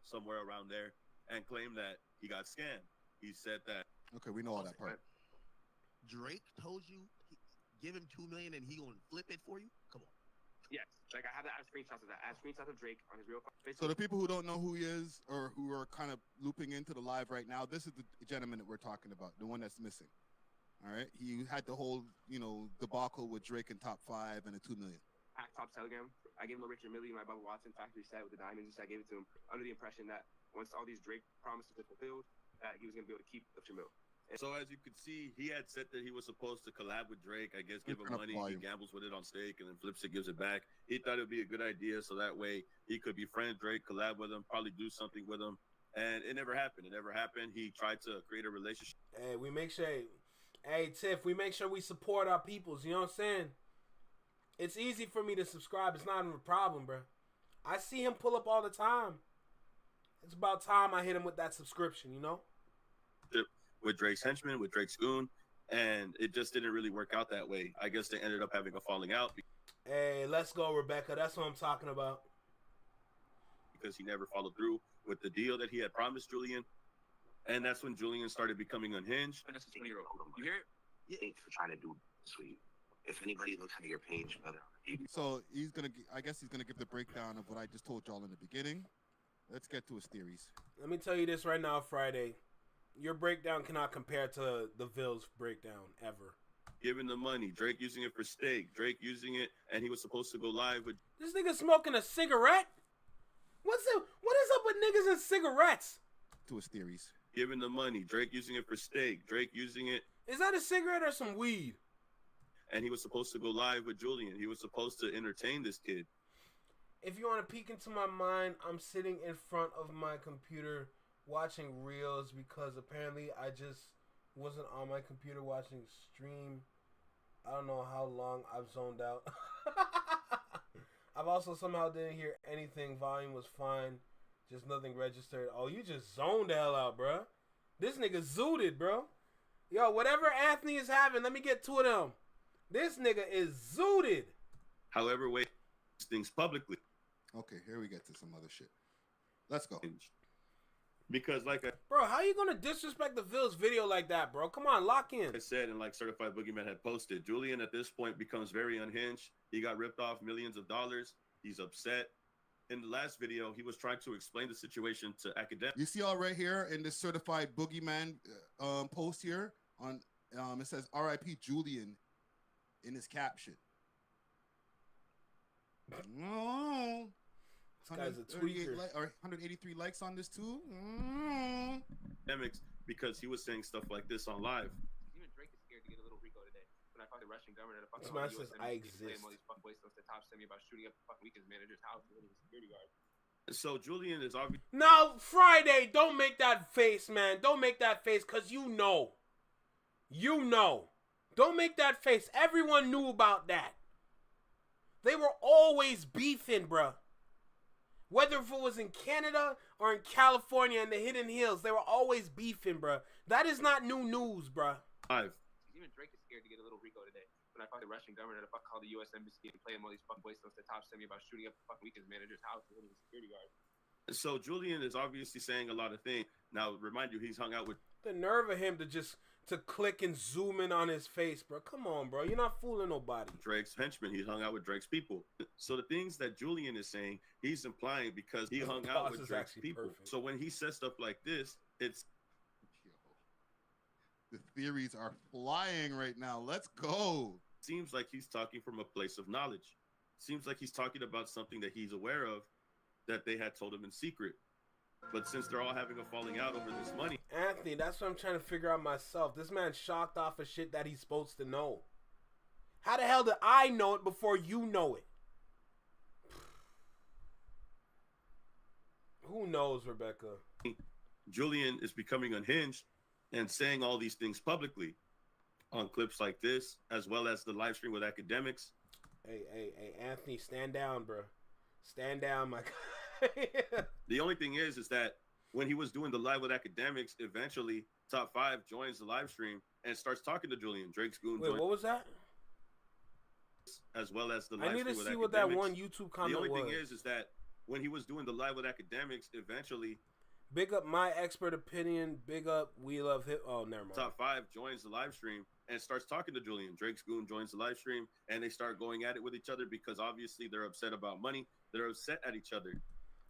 somewhere around there, and claimed that he got scammed. He said that. Okay, we know all that part. Drake told you give him $2 million and he gonna flip it for you? Come on. Yes, like I have screenshots of that. I have screenshots of Drake on his real Facebook. So the people who don't know who he is or who are kind of looping into the live right now, this is the gentleman that we're talking about, the one that's missing. All right, he had the whole, debacle with Drake in top 5 and the $2 million. At Top Telegram, I gave him a Richard Mille, my Bubba Watson factory set with the diamonds. I gave it to him under the impression that once all these Drake promises were fulfilled, that he was gonna be able to keep the $2 million. So as you can see, he had said that he was supposed to collab with Drake. I guess give him money. He gambles with it on stake and then flips it, gives it back. He thought it would be a good idea, so that way he could befriend Drake, collab with him, probably do something with him. and it never happened. It never happened. He tried to create a relationship. Hey, we make sure. Hey, Tiff, we make sure we support our peoples. You know what I'm saying? It's easy for me to subscribe. It's not even a problem, bro. I see him pull up all the time. It's about time I hit him with that subscription, you know? With Drake's henchman, with Drake's goon, and it just didn't really work out that way. I guess they ended up having a falling out. Hey, let's go, Rebecca. That's what I'm talking about. Because he never followed through with the deal that he had promised Julian. And that's when Julian started becoming unhinged. You hear it? Thanks for trying to do this for you. If anybody looks at your page, brother. So he's gonna. I guess he's gonna give the breakdown of what I just told y'all in the beginning. Let's get to his theories. Let me tell you this right now, Friday. Your breakdown cannot compare to the Ville's breakdown ever. Giving the money, Drake using it for steak, Drake using it, and he was supposed to go live with. This nigga smoking a cigarette? What is up with niggas and cigarettes? To his theories. Giving the money, Drake using it for steak, Drake using it. Is that a cigarette or some weed? And he was supposed to go live with Julian. He was supposed to entertain this kid. If you want to peek into my mind, I'm sitting in front of my computer watching reels because apparently I just wasn't on my computer watching stream. I don't know how long I've zoned out. I've also somehow didn't hear anything. Volume was fine. Just nothing registered. Oh, you just zoned the hell out, bro. This nigga zooted, bro. Yo, whatever Anthony is having, let me get two of them. This nigga is zooted. However, way things publicly. Okay, here we get to some other shit. Let's go. Because bro, how you gonna disrespect the Ville's video like that, bro? Come on, lock in. I said, and like Certified Boogeyman had posted, Julian at this point becomes very unhinged. He got ripped off millions of dollars. He's upset. In the last video, he was trying to explain the situation to academics. You see all right here in this Certified Boogeyman post here on it says R.I.P. Julian in his caption. Oh, this guy's a tweaker. 183 likes on this too. Academics, because he was saying stuff like this on live. Even Drake is scared to get a little Rico today. When I found the Russian governor, the fucking This man says, I exist. all these fuck boys to top send me about shooting up the fucking weekends manager's house and the security guard. So Julian is obviously. No, Friday, don't make that face, man. Don't make that face, cause you know. You know. Don't make that face. Everyone knew about that. They were always beefing, bruh. Whether if it was in Canada or in California in the Hidden Hills, they were always beefing, bruh. That is not new news, bruh. Live. Even Drake is scared to get a little Rico today. When I found the Russian governor, the fuck called the U.S. embassy and play him all these fuck boys to top send me about shooting up the fucking weekends manager's house and the security guard. So Julian is obviously saying a lot of things. Now, remind you, he's hung out with. The nerve of him to click and zoom in on his face, bro. Come on, bro. You're not fooling nobody. Drake's henchmen. He's hung out with Drake's people. So the things that Julian is saying, he's implying because he hung out with Drake's people. Perfect. So when he says stuff like this, it's. The theories are flying right now. Let's go. Seems like he's talking from a place of knowledge. Seems like he's talking about something that he's aware of that they had told him in secret. But since they're all having a falling out over this money. Anthony, that's what I'm trying to figure out myself. This man's shocked off of shit that he's supposed to know. How the hell did I know it before you know it? Who knows, Rebecca? Julian is becoming unhinged and saying all these things publicly on clips like this, as well as the live stream with academics. Hey, Anthony, stand down, bro. Stand down, my guy. The only thing is that when he was doing the live with academics, eventually Top 5 joins the live stream and starts talking to Julian. Drake's goon. Wait, what was that? As well as the live I need stream to with see academics. what that one YouTube comment was. The only thing is that when he was doing the live with academics, eventually. Big up my expert opinion. Big up We Love Hip. Oh, never mind. Top 5 joins the live stream and starts talking to Julian. Drake's goon joins the live stream and they start going at it with each other because obviously they're upset about money. They're upset at each other.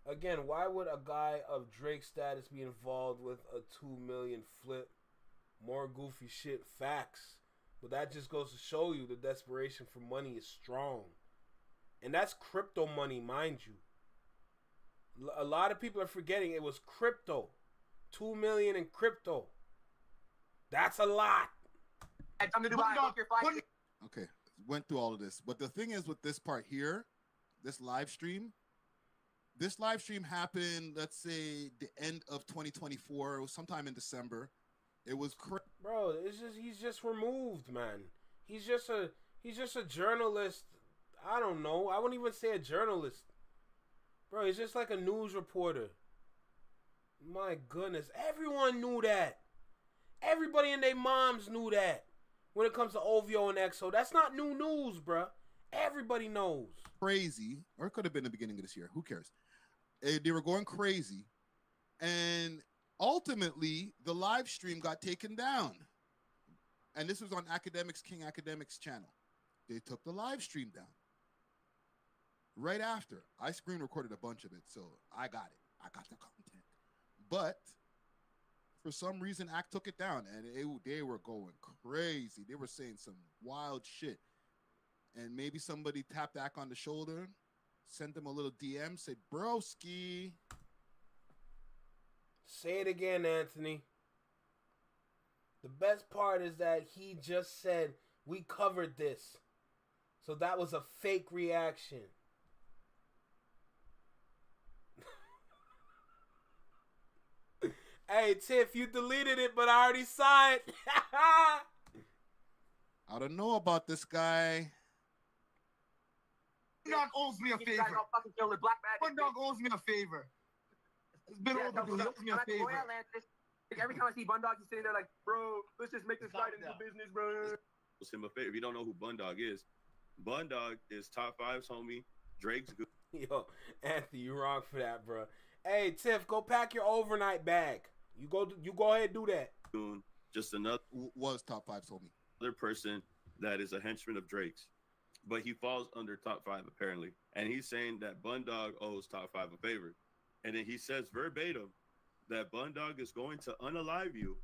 Again, why would a guy of Drake's status be involved with a 2 million flip? More goofy shit. Facts. But that just goes to show you the desperation for money is strong. And that's crypto money, mind you. A lot of people are forgetting it was crypto. 2 million in crypto. That's a lot. Okay, went through all of this. But the thing is with this part here, this live stream, This live stream happened, let's say, the end of 2024. It was sometime in December. It was Bro, he's just removed, man. He's just a journalist. I don't know. I wouldn't even say a journalist. Bro, he's just like a news reporter. My goodness. Everyone knew that. Everybody and their moms knew that. When it comes to OVO and EXO. That's not new news, bro. Everybody knows. crazy, or it could have been the beginning of this year. Who cares? They were going crazy. And ultimately, the live stream got taken down. And this was on Academics King Academics channel. They took the live stream down. Right after. I screen recorded a bunch of it, so I got it. I got the content. But for some reason, Act took it down, and they were going crazy. They were saying some wild shit. And maybe somebody tapped Act on the shoulder, sent them a little DM, said, broski. Say it again, Anthony. The best part is that he just said, we covered this. So that was a fake reaction. Hey, Tiff, you deleted it, but I already saw it. I don't know about this guy. Dog owes me a favor. Dog owes me a favor. It's been overdue. He owes me a favor. Every time I see Bundog, he's sitting there like, bro, let's just make this right into business, bro. Him a favor. If you don't know who Bundog is Top 5's homie. Drake's good. Yo, Anthony, you wrong for that, bro. Hey, Tiff, go pack your overnight bag. You go ahead and do that. Just another was Top 5's homie. Other person that is a henchman of Drake's, but he falls under Top 5 apparently, and he's saying that Bundog owes Top 5 a favor, and then he says verbatim that Bundog is going to unalive you.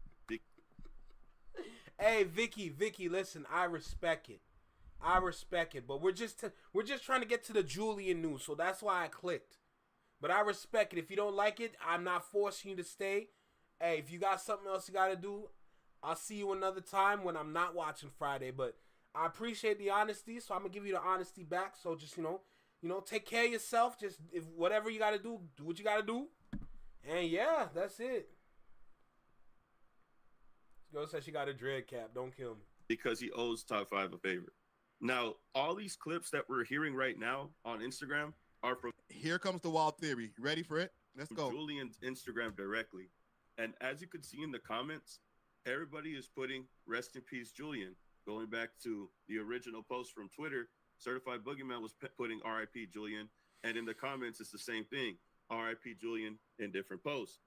Hey, Vicky, listen, I respect it, but we're just trying to get to the Julian news, so that's why I clicked. But I respect it. If you don't like it, I'm not forcing you to stay. Hey, if you got something else you got to do, I'll see you another time when I'm not watching Friday. But I appreciate the honesty, so I'm gonna give you the honesty back. So just you know, take care of yourself. Just if whatever you got to do what you got to do. And yeah, that's it. Girl said she got a dread cap. Don't kill me. Because he owes Top 5 a favor. Now, all these clips that we're hearing right now on Instagram are from... Here comes the wild theory. Ready for it? Let's go. Julian's Instagram directly. And as you can see in the comments, everybody is putting rest in peace Julian. Going back to the original post from Twitter, Certified Boogeyman was putting RIP Julian. And in the comments, it's the same thing. RIP Julian in different posts.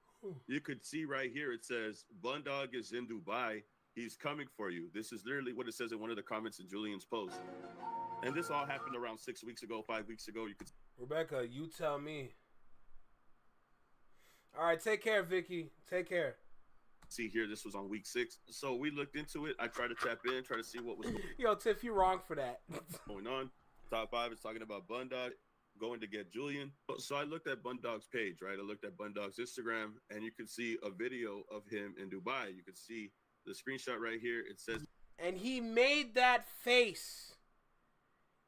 You could see right here, it says, Bundog is in Dubai. He's coming for you. This is literally what it says in one of the comments in Julian's post. And this all happened around 6 weeks ago, 5 weeks ago. You could. Rebecca, you tell me. All right, take care, Vicky. Take care. See here, this was on week 6. So we looked into it. I tried to tap in, try to see what was Yo, Tiff, you're wrong for that. going on. Top 5 is talking about Bundog going to get Julian. So I looked at Bundog's page, right? I looked at Bundog's Instagram, and you could see a video of him in Dubai. You could see the screenshot right here. It says... And he made that face.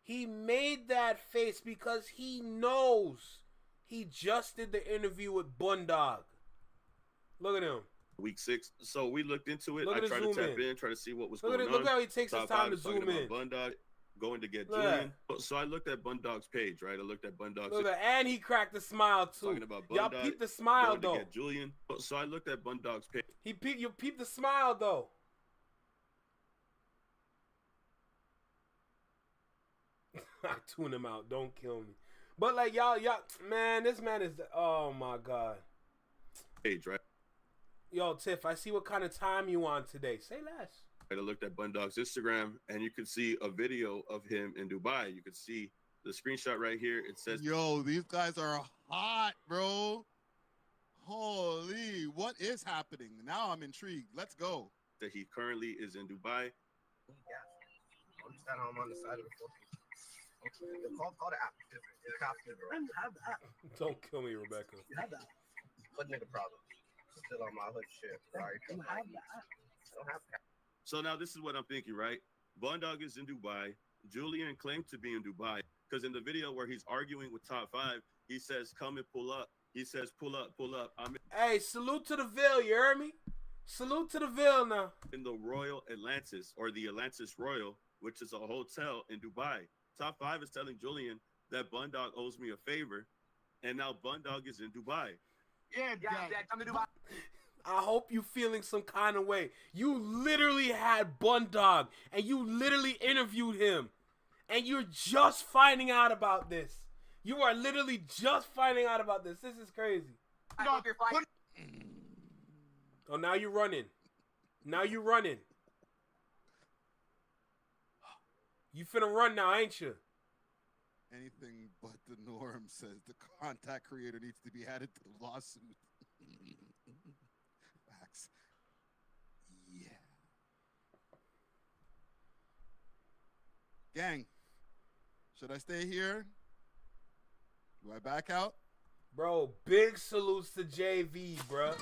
He made that face because he knows he just did the interview with Bundog. Look at him. Week 6. So we looked into it. Look I at tried to tap in, try to see what was going on. Look how he takes his Top time to 5 talking zoom in. about Bundog going to get Look Julian. So I looked at Bundog's page, right? I looked at Bundog's... Look at, and he cracked the smile too. Talking about Y'all Bundog peep the smile going though. to get Julian. So I looked at Bundog's page. You peep the smile though. I tune him out. Don't kill me. But like y'all, man, this man is. Oh my god. Page, right? Yo, Tiff, I see what kind of time you on today. Say less. I looked at Bundog's Instagram, and you could see a video of him in Dubai. You could see the screenshot right here. It says, "Yo, these guys are hot, bro. Holy, what is happening? Now I'm intrigued. Let's go." That he currently is in Dubai. I'm just at home on the side of the floor. Call the app. It's copy, bro. Have the app. Don't kill me, Rebecca. You have that. Hood nigga problem. Still on my hood shit. Sorry. You have that. I don't have that. So now this is what I'm thinking, right? Bundog is in Dubai. Julian claimed to be in Dubai because in the video where he's arguing with Top 5, He says, "Come and pull up." He says, "Pull up, pull up." I'm Hey, salute to the Ville, you heard me? Salute to the Ville now. in the Royal Atlantis, or the Atlantis Royal, which is a hotel in Dubai. Top 5 is telling Julian that Bun Dog owes me a favor, and now Bun Dog is in Dubai. Yeah, Dad, come to Dubai. I hope you feeling some kind of way. You literally had Bun Dog, and you literally interviewed him, and you're just finding out about this. You are literally just finding out about this. This is crazy. Oh, now you're running. Now you're running. You finna run now, ain't you? Anything but the norm, says the contact creator needs to be added to the lawsuit. Facts. Yeah. Gang, should I stay here? Do I back out? Bro, big salutes to JV, bro.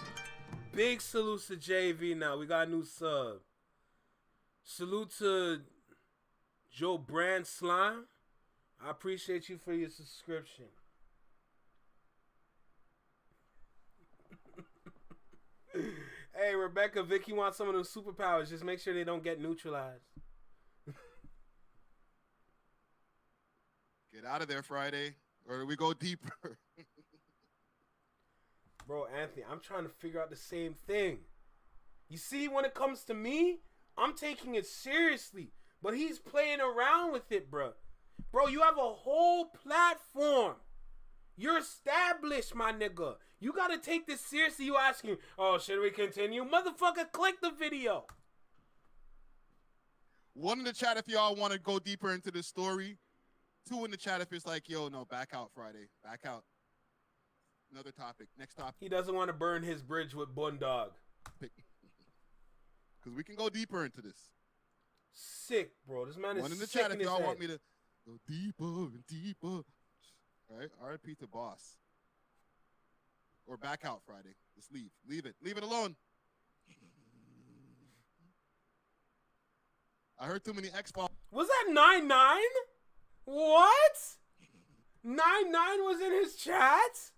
Big salutes to JV now. We got a new sub. Salute to Joe Brand Slime. I appreciate you for your subscription. Hey, Rebecca, Vicky wants some of those superpowers. Just make sure they don't get neutralized. Get out of there, Friday, or we go deeper. Bro, Anthony, I'm trying to figure out the same thing. You see, when it comes to me, I'm taking it seriously. But he's playing around with it, bro. Bro, you have a whole platform. You're established, my nigga. You got to take this seriously. You asking, oh, should we continue? Motherfucker, click the video. One in the chat if y'all want to go deeper into the story. 2 in the chat if it's like, yo, no, back out Friday. Back out. Another topic. Next topic. He doesn't want to burn his bridge with Bun Dog. Because we can go deeper into this. Sick, bro. This man is One in the sick chat in if his y'all head. want me to go deeper and deeper. All right? RIP to Boss. Or back out Friday. Just leave. Leave it. Leave it alone. I heard too many X-Balls. Was that 9-9? What? 9-9 was in his chat?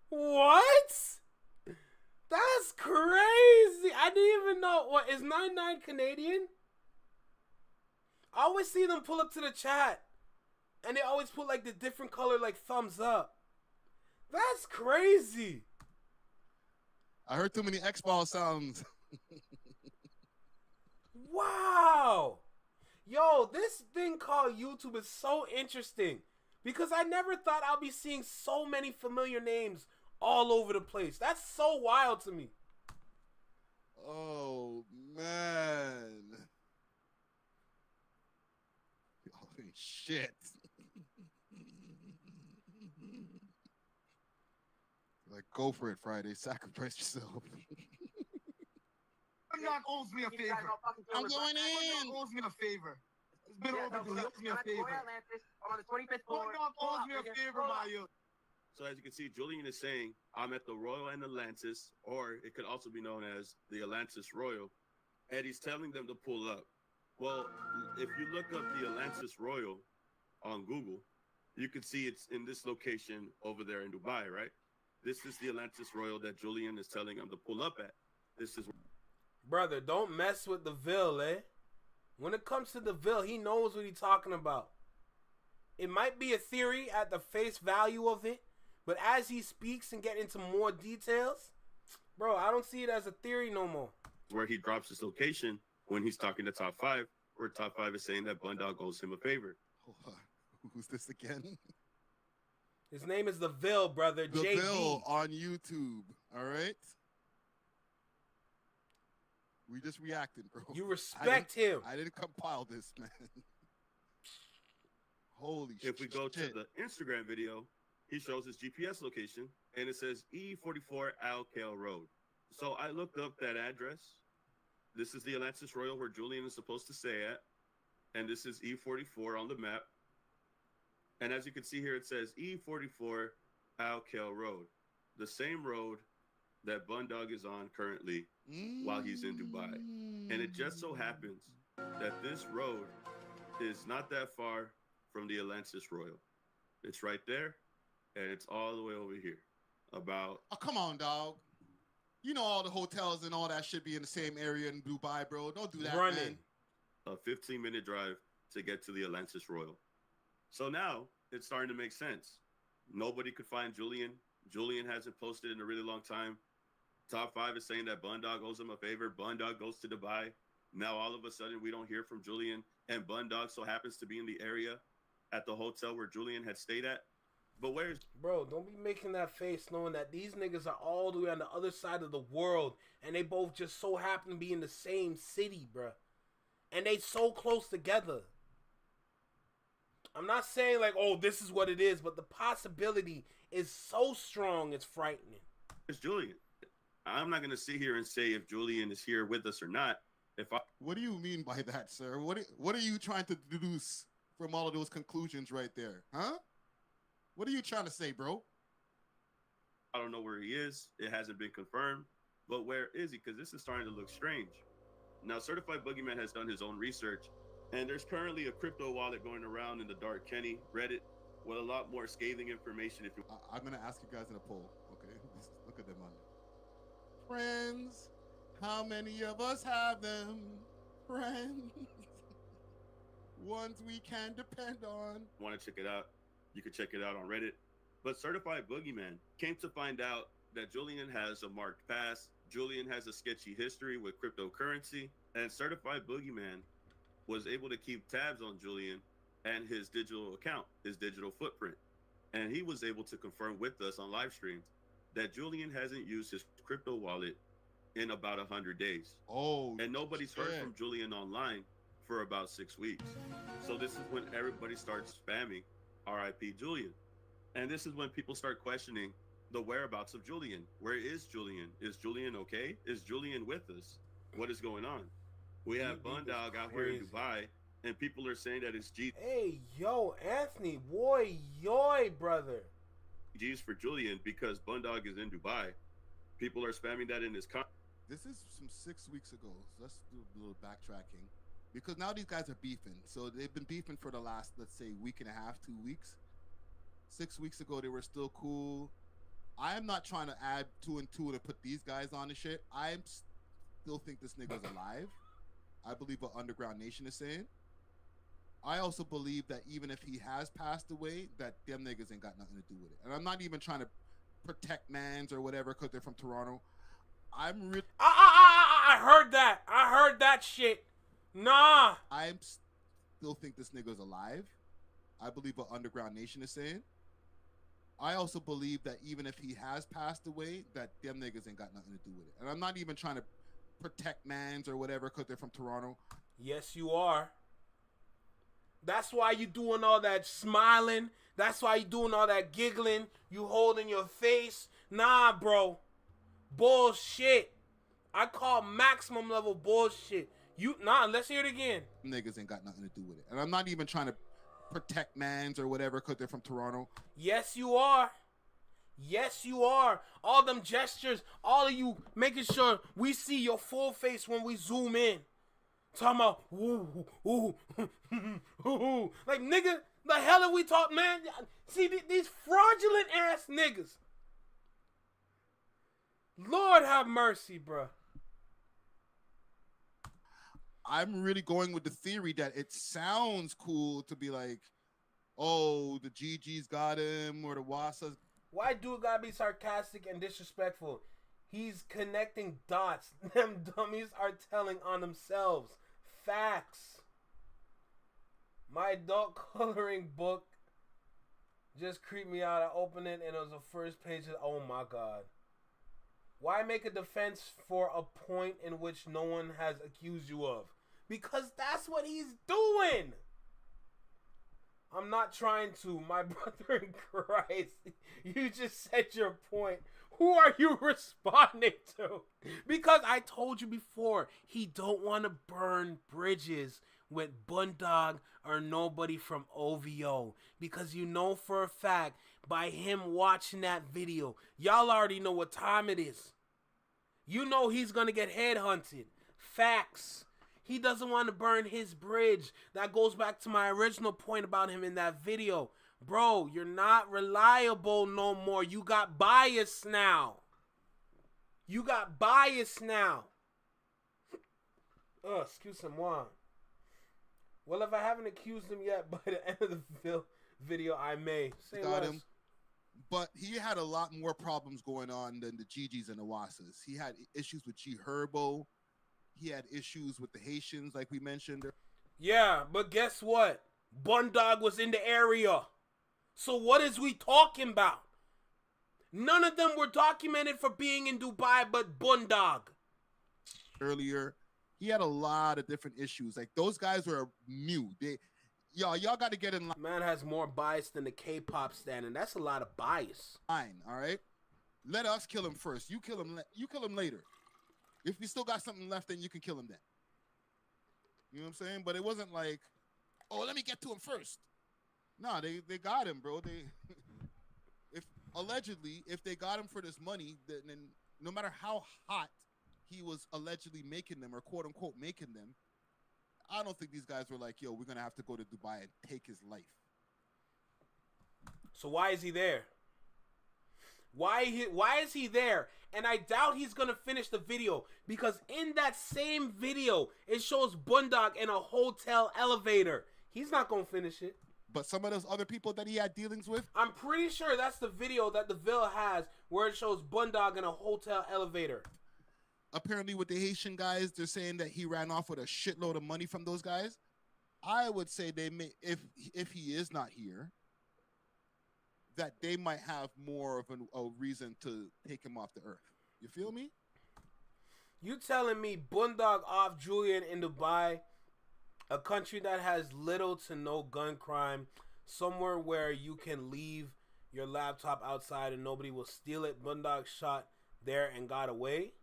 What? That's crazy. I didn't even know. What, is 9-9 Canadian? I always see them pull up to the chat. And they always put like the different color like thumbs up. That's crazy. I heard too many X-Ball sounds. Wow. Yo, this thing called YouTube is so interesting. Because I never thought I'd be seeing so many familiar names all over the place. That's so wild to me. Oh, man. Holy shit. Like, go for it, Friday. Sacrifice yourself. Bundog owes me a favor. I'm going in. Bundog owes me a favor. It's been overdue. He owes me a favor. I'm on the 25th floor. Bundog owes me a favor, Mayu. So as you can see, Julian is saying, I'm at the Royal and Atlantis, or it could also be known as the Atlantis Royal, and he's telling them to pull up. Well, if you look up the Atlantis Royal on Google, you can see it's in this location over there in Dubai, right? This is the Atlantis Royal that Julian is telling him to pull up at. This is... Brother, don't mess with the Ville, eh? When it comes to the Ville, he knows what he's talking about. It might be a theory at the face value of it, but as he speaks and get into more details, bro, I don't see it as a theory no more. Where he drops his location when he's talking to Top 5, where Top 5 is saying that Bundog owes him a favor. Who's this again? His name is the Ville, brother. The JV. Ville on YouTube. All right? We just reacted, bro. You respect him. I didn't compile this, man. Holy shit. If we go to the Instagram video, he shows his GPS location, and it says E44 Al Kale Road. So I looked up that address. This is the Atlantis Royal where Julian is supposed to stay at. And this is E44 on the map. And as you can see here, it says E44 Al Kale Road. The same road that Bundog is on currently while he's in Dubai. And it just so happens that this road is not that far from the Atlantis Royal. It's right there, and it's all the way over here. About Oh, come on, dog. You know all the hotels and all that should be in the same area in Dubai, bro. Don't do that, man. a 15-minute drive to get to the Atlantis Royal. So now it's starting to make sense. Nobody could find Julian. Julian hasn't posted in a really long time. Top 5 is saying that Bundog owes him a favor. Bundog goes to Dubai. Now all of a sudden we don't hear from Julian, and Bundog so happens to be in the area at the hotel where Julian had stayed at. But where's... Bro, don't be making that face knowing that these niggas are all the way on the other side of the world, and they both just so happen to be in the same city, bro. And they so close together. I'm not saying like, oh, this is what it is, but the possibility is so strong, it's frightening. Where's Julian? I'm not going to sit here and say if Julian is here with us or not. What do you mean by that, sir? What are you trying to deduce from all of those conclusions right there? Huh? What are you trying to say, bro? I don't know where he is. It hasn't been confirmed. But where is he? Because this is starting to look strange. Now, Certified Boogeyman has done his own research, and there's currently a crypto wallet going around in the Dark Kenny Reddit with a lot more scathing information. If you, I'm going to ask you guys in a poll, okay? Look at them on there. Friends, how many of us have them? Friends, ones we can depend on. Want to check it out? You can check it out on Reddit. But Certified Boogeyman came to find out that Julian has a marked past. Julian has a sketchy history with cryptocurrency. And Certified Boogeyman was able to keep tabs on Julian and his digital account, his digital footprint. And he was able to confirm with us on live streams that Julian hasn't used his crypto wallet in about 100 days. Oh, and nobody's heard from Julian online for about 6 weeks. So this is when everybody starts spamming RIP Julian. And this is when people start questioning the whereabouts of Julian. Where is Julian? Is Julian okay? Is Julian with us? What is going on? We have Bundog out here in Dubai, and people are saying that it's G. Hey, yo, Anthony, boy, yoy, brother. G's for Julian because Bundog is in Dubai. People are spamming that in his comment. This is from 6 weeks ago. So let's do a little backtracking. Because now these guys are beefing. So they've been beefing for the last, let's say, week and a half, 2 weeks. 6 weeks ago, they were still cool. I am not trying to add 2 and 2 to put these guys on the shit. I still think this nigga's alive. I believe what Underground Nation is saying. I also believe that even if he has passed away, that them niggas ain't got nothing to do with it. And I'm not even trying to protect mans or whatever because they're from Toronto. I heard that. I heard that shit. Nah. I still think this nigga's alive. I believe what Underground Nation is saying. I also believe that even if he has passed away, that them niggas ain't got nothing to do with it. And I'm not even trying to protect mans or whatever because they're from Toronto. Yes, you are. That's why you doing all that smiling. That's why you doing all that giggling. You holding your face. Nah, bro. Bullshit. I call maximum level bullshit. Let's hear it again. Niggas ain't got nothing to do with it. And I'm not even trying to protect mans or whatever because they're from Toronto. Yes, you are. Yes, you are. All them gestures, all of you making sure we see your full face when we zoom in. Talking about, ooh, ooh, ooh. Like, nigga, the hell are we talking, man? See, these fraudulent ass niggas. Lord have mercy, bruh. I'm really going with the theory that it sounds cool to be like, oh, the GG's got him or the Wasa's. Why do it gotta be sarcastic and disrespectful? He's connecting dots. Them dummies are telling on themselves. Facts. My adult coloring book just creeped me out. I opened it and it was the first page of, oh my god. Why make a defense for a point in which no one has accused you of? Because that's what he's doing. I'm not trying to, my brother in Christ. You just said your point. Who are you responding to? Because I told you before, he don't want to burn bridges with Bundog or nobody from OVO. Because you know for a fact, by him watching that video, y'all already know what time it is. You know he's going to get headhunted. Facts. He doesn't want to burn his bridge. That goes back to my original point about him in that video. Bro, you're not reliable no more. You got bias now. You got bias now. Excuse-moi. Well, if I haven't accused him yet, by the end of the video, I may. Say Got less. him. But he had a lot more problems going on than the Gigi's and the Wasas. He had issues with G Herbo. He had issues with the Haitians, like we mentioned. Yeah, but guess what? Bundog was in the area. So what is we talking about? None of them were documented for being in Dubai but Bundog. Earlier, he had a lot of different issues. Like, those guys were new. Y'all got to get in line. Man has more bias than the K-pop stand, and that's a lot of bias. Fine, all right? Let us kill him first. You kill him later. If you still got something left, then you can kill him then. You know what I'm saying? But it wasn't like, oh, let me get to him first. No, they got him, bro. If they got him for this money, then no matter how hot he was allegedly making them, or quote unquote making them, I don't think these guys were like, yo, we're gonna have to go to Dubai and take his life. So why is he there? Why is he there? And I doubt he's gonna finish the video, because in that same video it shows Bundog in a hotel elevator. He's not gonna finish it. But some of those other people that he had dealings with, I'm pretty sure that's the video that the Ville has, where it shows Bundog in a hotel elevator. apparently with the Haitian guys, they're saying that he ran off with a shitload of money from those guys. I would say they may, if he is not here, that they might have more of a reason to take him off the earth. You feel me? You telling me Bundog off Julian in Dubai, a country that has little to no gun crime, somewhere where you can leave your laptop outside and nobody will steal it, Bundog shot there and got away?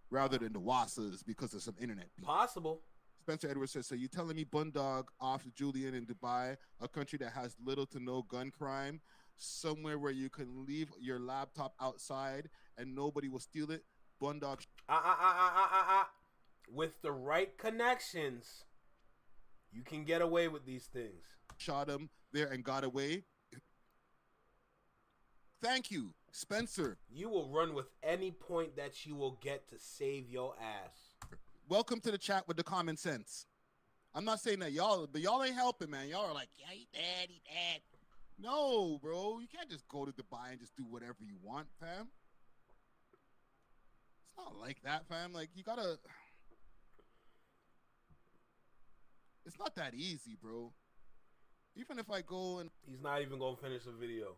Rather than the Wassas because of some internet beef. Possible. Spencer Edwards says, so you telling me Bundog off Julian in Dubai, a country that has little to no gun crime, somewhere where you can leave your laptop outside and nobody will steal it, Bundog... With the right connections, you can get away with these things. Shot him there and got away. Thank you, Spencer. You will run with any point that you will get to save your ass. Welcome to the chat with the common sense. I'm not saying that y'all, but y'all ain't helping, man. Y'all are like, yeah, he dead. No, bro. You can't just go to Dubai and just do whatever you want, fam. It's not like that, fam. Like, you gotta... It's not that easy, bro. Even if I go and... He's not even going to finish the video.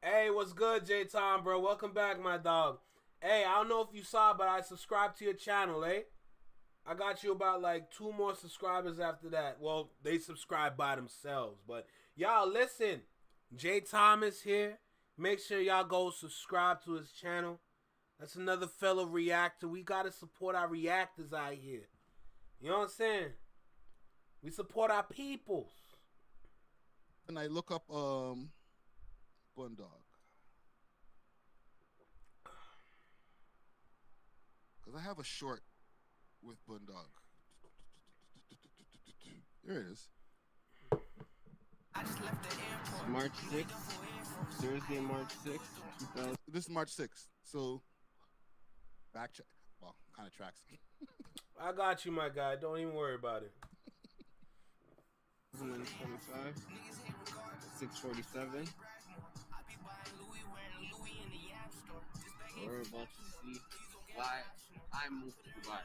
Hey, what's good, J-Tom, bro? Welcome back, my dog. Hey, I don't know if you saw, but I subscribed to your channel, eh? I got you about, like, 2 more subscribers after that. Well, they subscribe by themselves. But, y'all, listen. J-Tom is here. Make sure y'all go subscribe to his channel. That's another fellow reactor. We got to support our reactors out here. You know what I'm saying? We support our peoples. And I look up Bundog. Because I have a short with Bundog. There it is. March 6th. Thursday, March 6th. This is March 6th. So, back check. Well, kind of tracks. I got you, my guy. Don't even worry about it. 2025. 6:47. We're about to see why I moved to Dubai.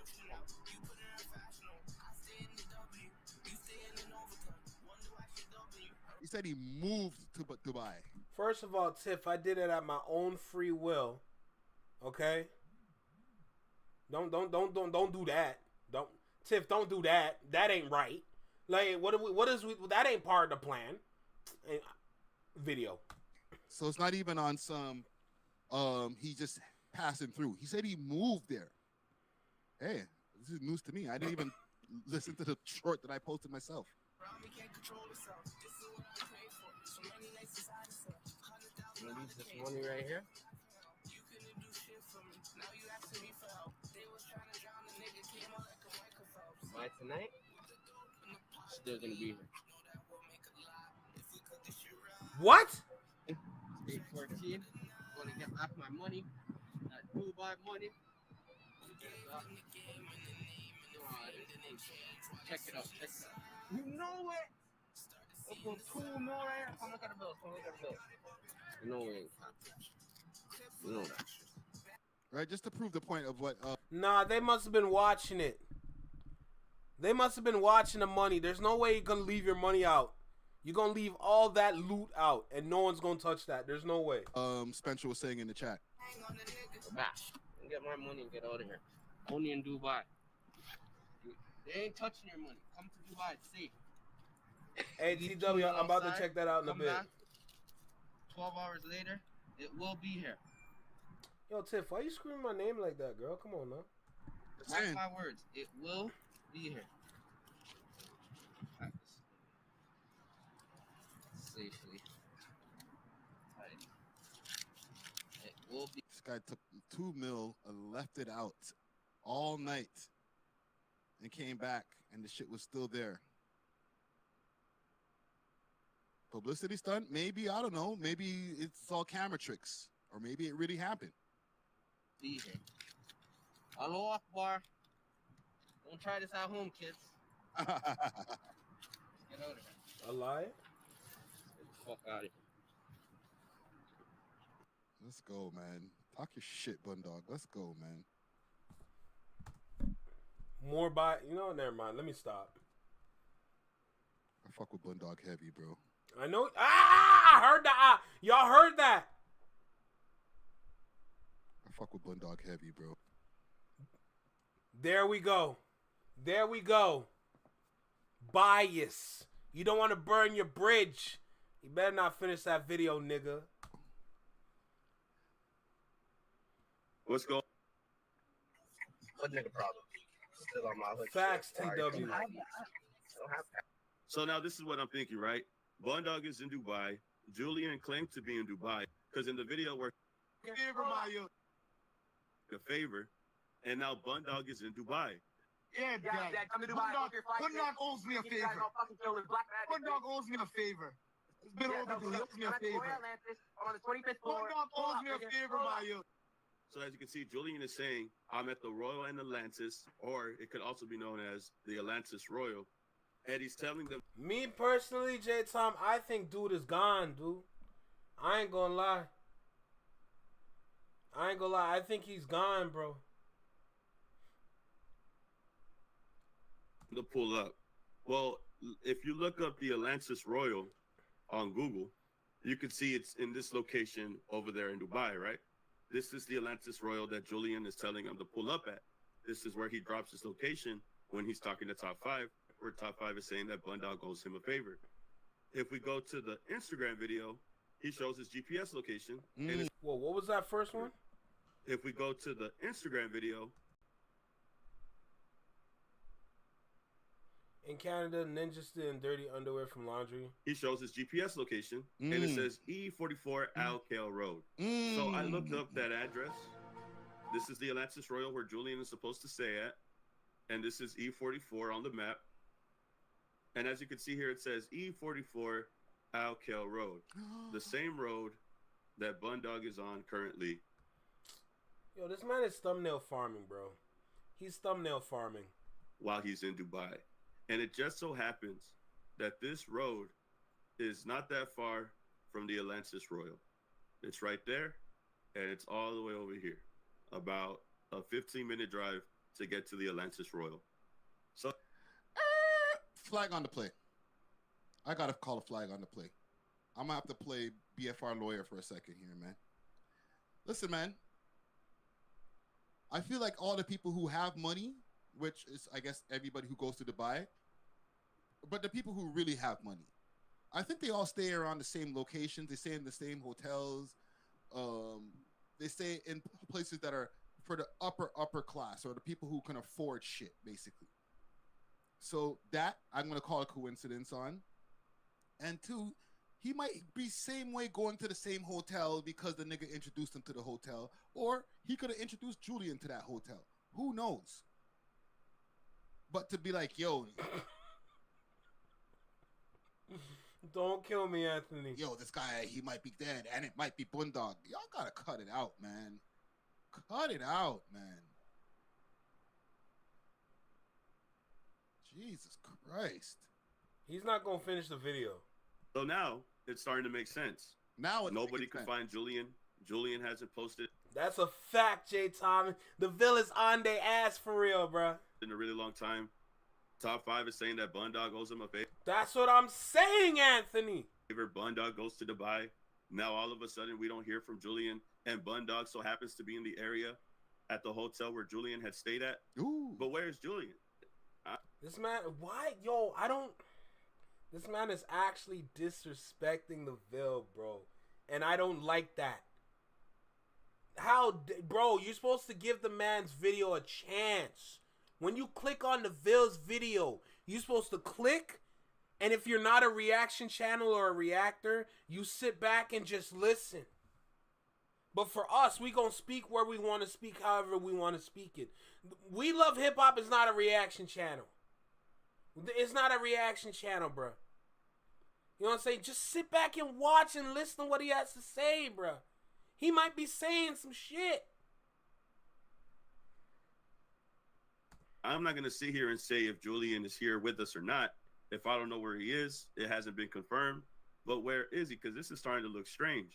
He said he moved to Dubai. First of all, Tiff, I did it at my own free will. Okay? Don't do that. Tiff, don't do that. That ain't right. Like, that ain't part of the plan. Video. So it's not even on some he just passing through. He said he moved there. Hey, this is news to me. I didn't even listen to the short that I posted myself. This money right here. By tonight. still gonna be here. What? 8:14. Gonna get back my money. That Dubai money. Check it out. Check it out. You know it. Up for $2 million. Come look at the bill. Come look at the bill. You know it. You know that. Right, just to prove the point of what. Nah, they must have been watching it. They must have been watching the money. There's no way you're gonna leave your money out. You're gonna leave all that loot out, and no one's gonna touch that. There's no way. Spencer was saying in the chat. Back. Get my money and get out of here. Only in Dubai. They ain't touching your money. Come to Dubai. It's safe. Hey, TW, I'm about to check that out in a bit. Back. 12 hours later, it will be here. Yo, Tiff, why you screaming my name like that, girl? Come on, now. Mark my words. It will be here. Safely. Right. It will be. This guy took $2 million and left it out all night and came back, and the shit was still there. Publicity stunt? Maybe, I don't know. Maybe it's all camera tricks. Or maybe it really happened. Be here. Hello, Akbar. Don't try this at home, kids. Get out of here. A lie? Get the fuck out of here. Let's go, man. Talk your shit, Bundog. Let's go, man. More by... You know, never mind. Let me stop. I fuck with Bundog heavy, bro. I know... Ah! I heard that. Y'all heard that. I fuck with Bundog heavy, bro. There we go. There we go. Bias. You don't want to burn your bridge. You better not finish that video, nigga. What's going? Hood nigga problem. Still on my hood. Facts, shit. TW. So now this is what I'm thinking, right? Bundog is in Dubai. Julian claimed to be in Dubai because in the video where a favor, and now Bundog is in Dubai. Yeah, Dad, come to Dubai. Bundog owes me a favor. Bundog owes me a favor. It's been overdue. He owes me a favor. On the 25th floor. Bundog owes me a favor, my youth. So as you can see, Julian is saying, I'm at the Royal and Atlantis, or it could also be known as the Atlantis Royal. And he's telling them... Me personally, J-Tom, I think dude is gone, dude. I ain't gonna lie. I think he's gone, bro. To pull up. Well, if you look up the Atlantis Royal on Google, you can see it's in this location over there in Dubai, right? This is the Atlantis Royal that Julian is telling him to pull up at. This is where he drops his location when he's talking to Top 5, where Top 5 is saying that Bundog owes him a favor. If we go to the Instagram video, he shows his GPS location. And it's, Whoa, what was that first one? if we go to the Instagram video, In Canada, ninjas steal dirty underwear from laundry. he shows his GPS location, and it says E44 Al Kale Road. So I looked up that address. This is the Atlantis Royal where Julian is supposed to stay at, and this is E44 on the map. And as you can see here, it says E44 Al Kale Road, the same road that Bundog is on currently. Yo, this man is thumbnail farming, bro. He's thumbnail farming. While he's in Dubai. And it just so happens that this road is not that far from the Atlantis Royal. It's right there, and it's all the way over here. About a 15-minute drive to get to the Atlantis Royal. So, Flag on the play. I gotta call a flag on the play. I'm gonna have to play BFR lawyer for a second here, man. Listen, man. I feel like all the people who have money, which is, I guess, everybody who goes to Dubai, but the people who really have money, I think they all stay around the same locations. They stay in the same hotels. They stay in places that are for the upper class, or the people who can afford shit, basically. So that I'm going to call a coincidence on. And two, he might be same way going to the same hotel because the nigga introduced him to the hotel, or he could have introduced Julian to that hotel. Who knows? But to be like, yo, Don't kill me, Anthony. Yo, this guy, he might be dead, and it might be Bundog. Y'all gotta cut it out, man. Cut it out, man. Jesus Christ. He's not gonna finish the video. So now it's starting to make sense. Now nobody can find Julian. Julian hasn't posted That's a fact, J. Tom. The villain's on their ass for real, bruh. in a really long time. Top 5 is saying that Bundog owes him a favor. That's what I'm saying, Anthony. Bundog goes to Dubai. Now all of a sudden we don't hear from Julian, and Bundog so happens to be in the area at the hotel where Julian had stayed at. Ooh. But where's Julian? This man, why? Yo, I don't. This man is actually disrespecting the Vil, bro. And I don't like that. Bro, you're supposed to give the man's video a chance. When you click on the Vil's video, you're supposed to click, and if you're not a reaction channel or a reactor, you sit back and just listen. But for us, we gonna speak where we want to speak, however we want to speak it. We Love Hip Hop is not a reaction channel. It's not a reaction channel, bro. You know what I'm saying? Just sit back and watch and listen to what he has to say, bro. He might be saying some shit. I'm not going to sit here and say if Julian is here with us or not. If I don't know where he is, it hasn't been confirmed. But where is he? Because this is starting to look strange.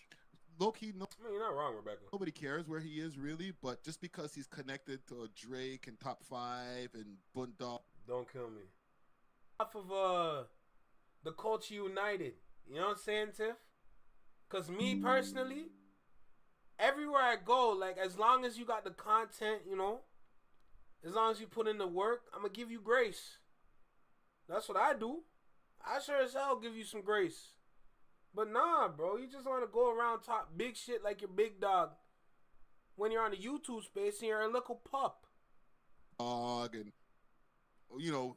Low-key, no. I mean, you're not wrong, Rebecca. Nobody cares where he is, really. But just because he's connected to Drake and Top 5 and Bundog. Don't kill me. Off of the Culture United. You know what I'm saying, Tiff? Because me personally, everywhere I go, like, as long as you got the content, you know, as long as you put in the work, I'm going to give you grace. That's what I do. I sure as hell give you some grace. But nah, bro, you just want to go around talk big shit like you're big dog when you're on the YouTube space and you're a little pup. And, you know,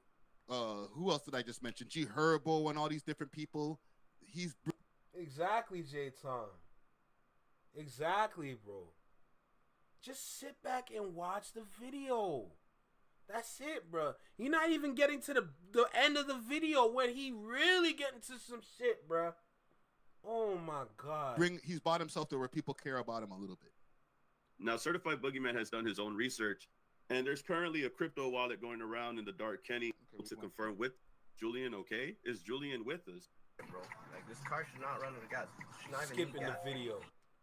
who else did I just mention? G Herbo and all these different people. He's exactly, J Tom. Exactly, bro. Just sit back and watch the video. That's it, bro. You're not even getting to the end of the video when he really getting to some shit, bro. Oh my God. He's bought himself to where people care about him a little bit. Now, Certified Boogeyman has done his own research, and there's currently a crypto wallet going around in the dark Kenny to confirm with Julian. Okay, is Julian with us? Bro, like this car should not run out of gas. Should not even Skipping need the gas. video.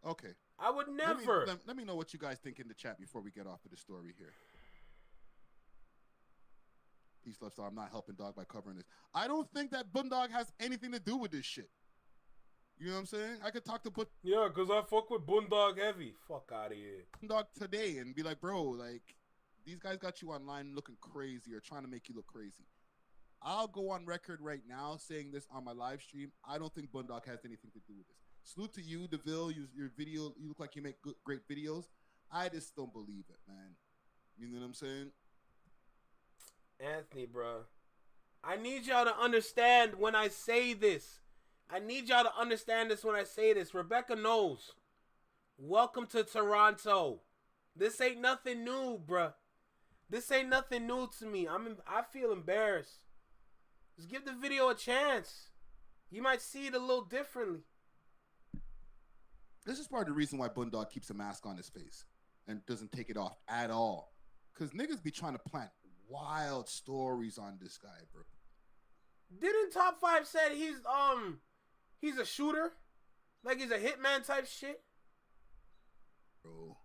Okay. I would never. Let me know what you guys think in the chat before we get off of the story here. Peace, love, star. I'm not helping Dog by covering this. I don't think that Bundog has anything to do with this shit. You know what I'm saying? I could talk to Yeah, because I fuck with Bundog heavy. Fuck out of here. Bundog today and be like, bro, like, these guys got you online looking crazy or trying to make you look crazy. I'll go on record right now saying this on my live stream. I don't think Bundog has anything to do with this. Salute to you, DeVille. Your video, you look like you make great videos. I just don't believe it, man. You know what I'm saying? Anthony, bro. I need y'all to understand when I say this. I need y'all to understand this when I say this. Rebecca knows. Welcome to Toronto. This ain't nothing new, bruh. This ain't nothing new to me. I feel embarrassed. Just give the video a chance. You might see it a little differently. This is part of the reason why Bundog keeps a mask on his face and doesn't take it off at all. Because niggas be trying to plant wild stories on this guy, bro. Didn't Top 5 said he's a shooter? Like he's a hitman type shit? Bro.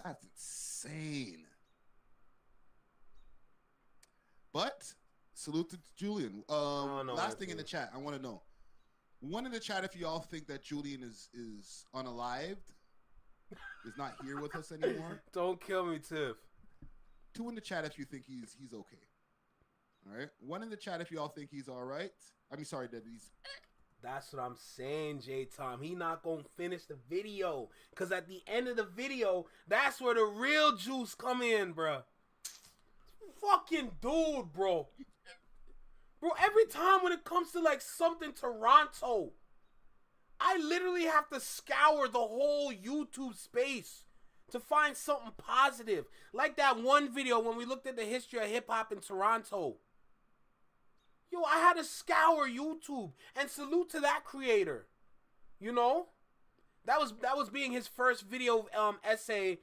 That's insane. But salute to Julian. Last thing in the chat, I want to know. One in the chat if y'all think that Julian is unalived, is not here with us anymore. Don't kill me, Tiff. 2 in the chat if you think he's okay. All right. 1 in the chat if y'all think he's all right. I mean, sorry that he's. That's what I'm saying, J Tom. He not gonna finish the video, cause at the end of the video, that's where the real juice come in, bro. Fucking dude, bro. Bro, every time when it comes to like something Toronto, I literally have to scour the whole YouTube space to find something positive. Like that one video when we looked at the history of hip hop in Toronto. Yo, I had to scour YouTube, and salute to that creator. You know, that was being his first video essay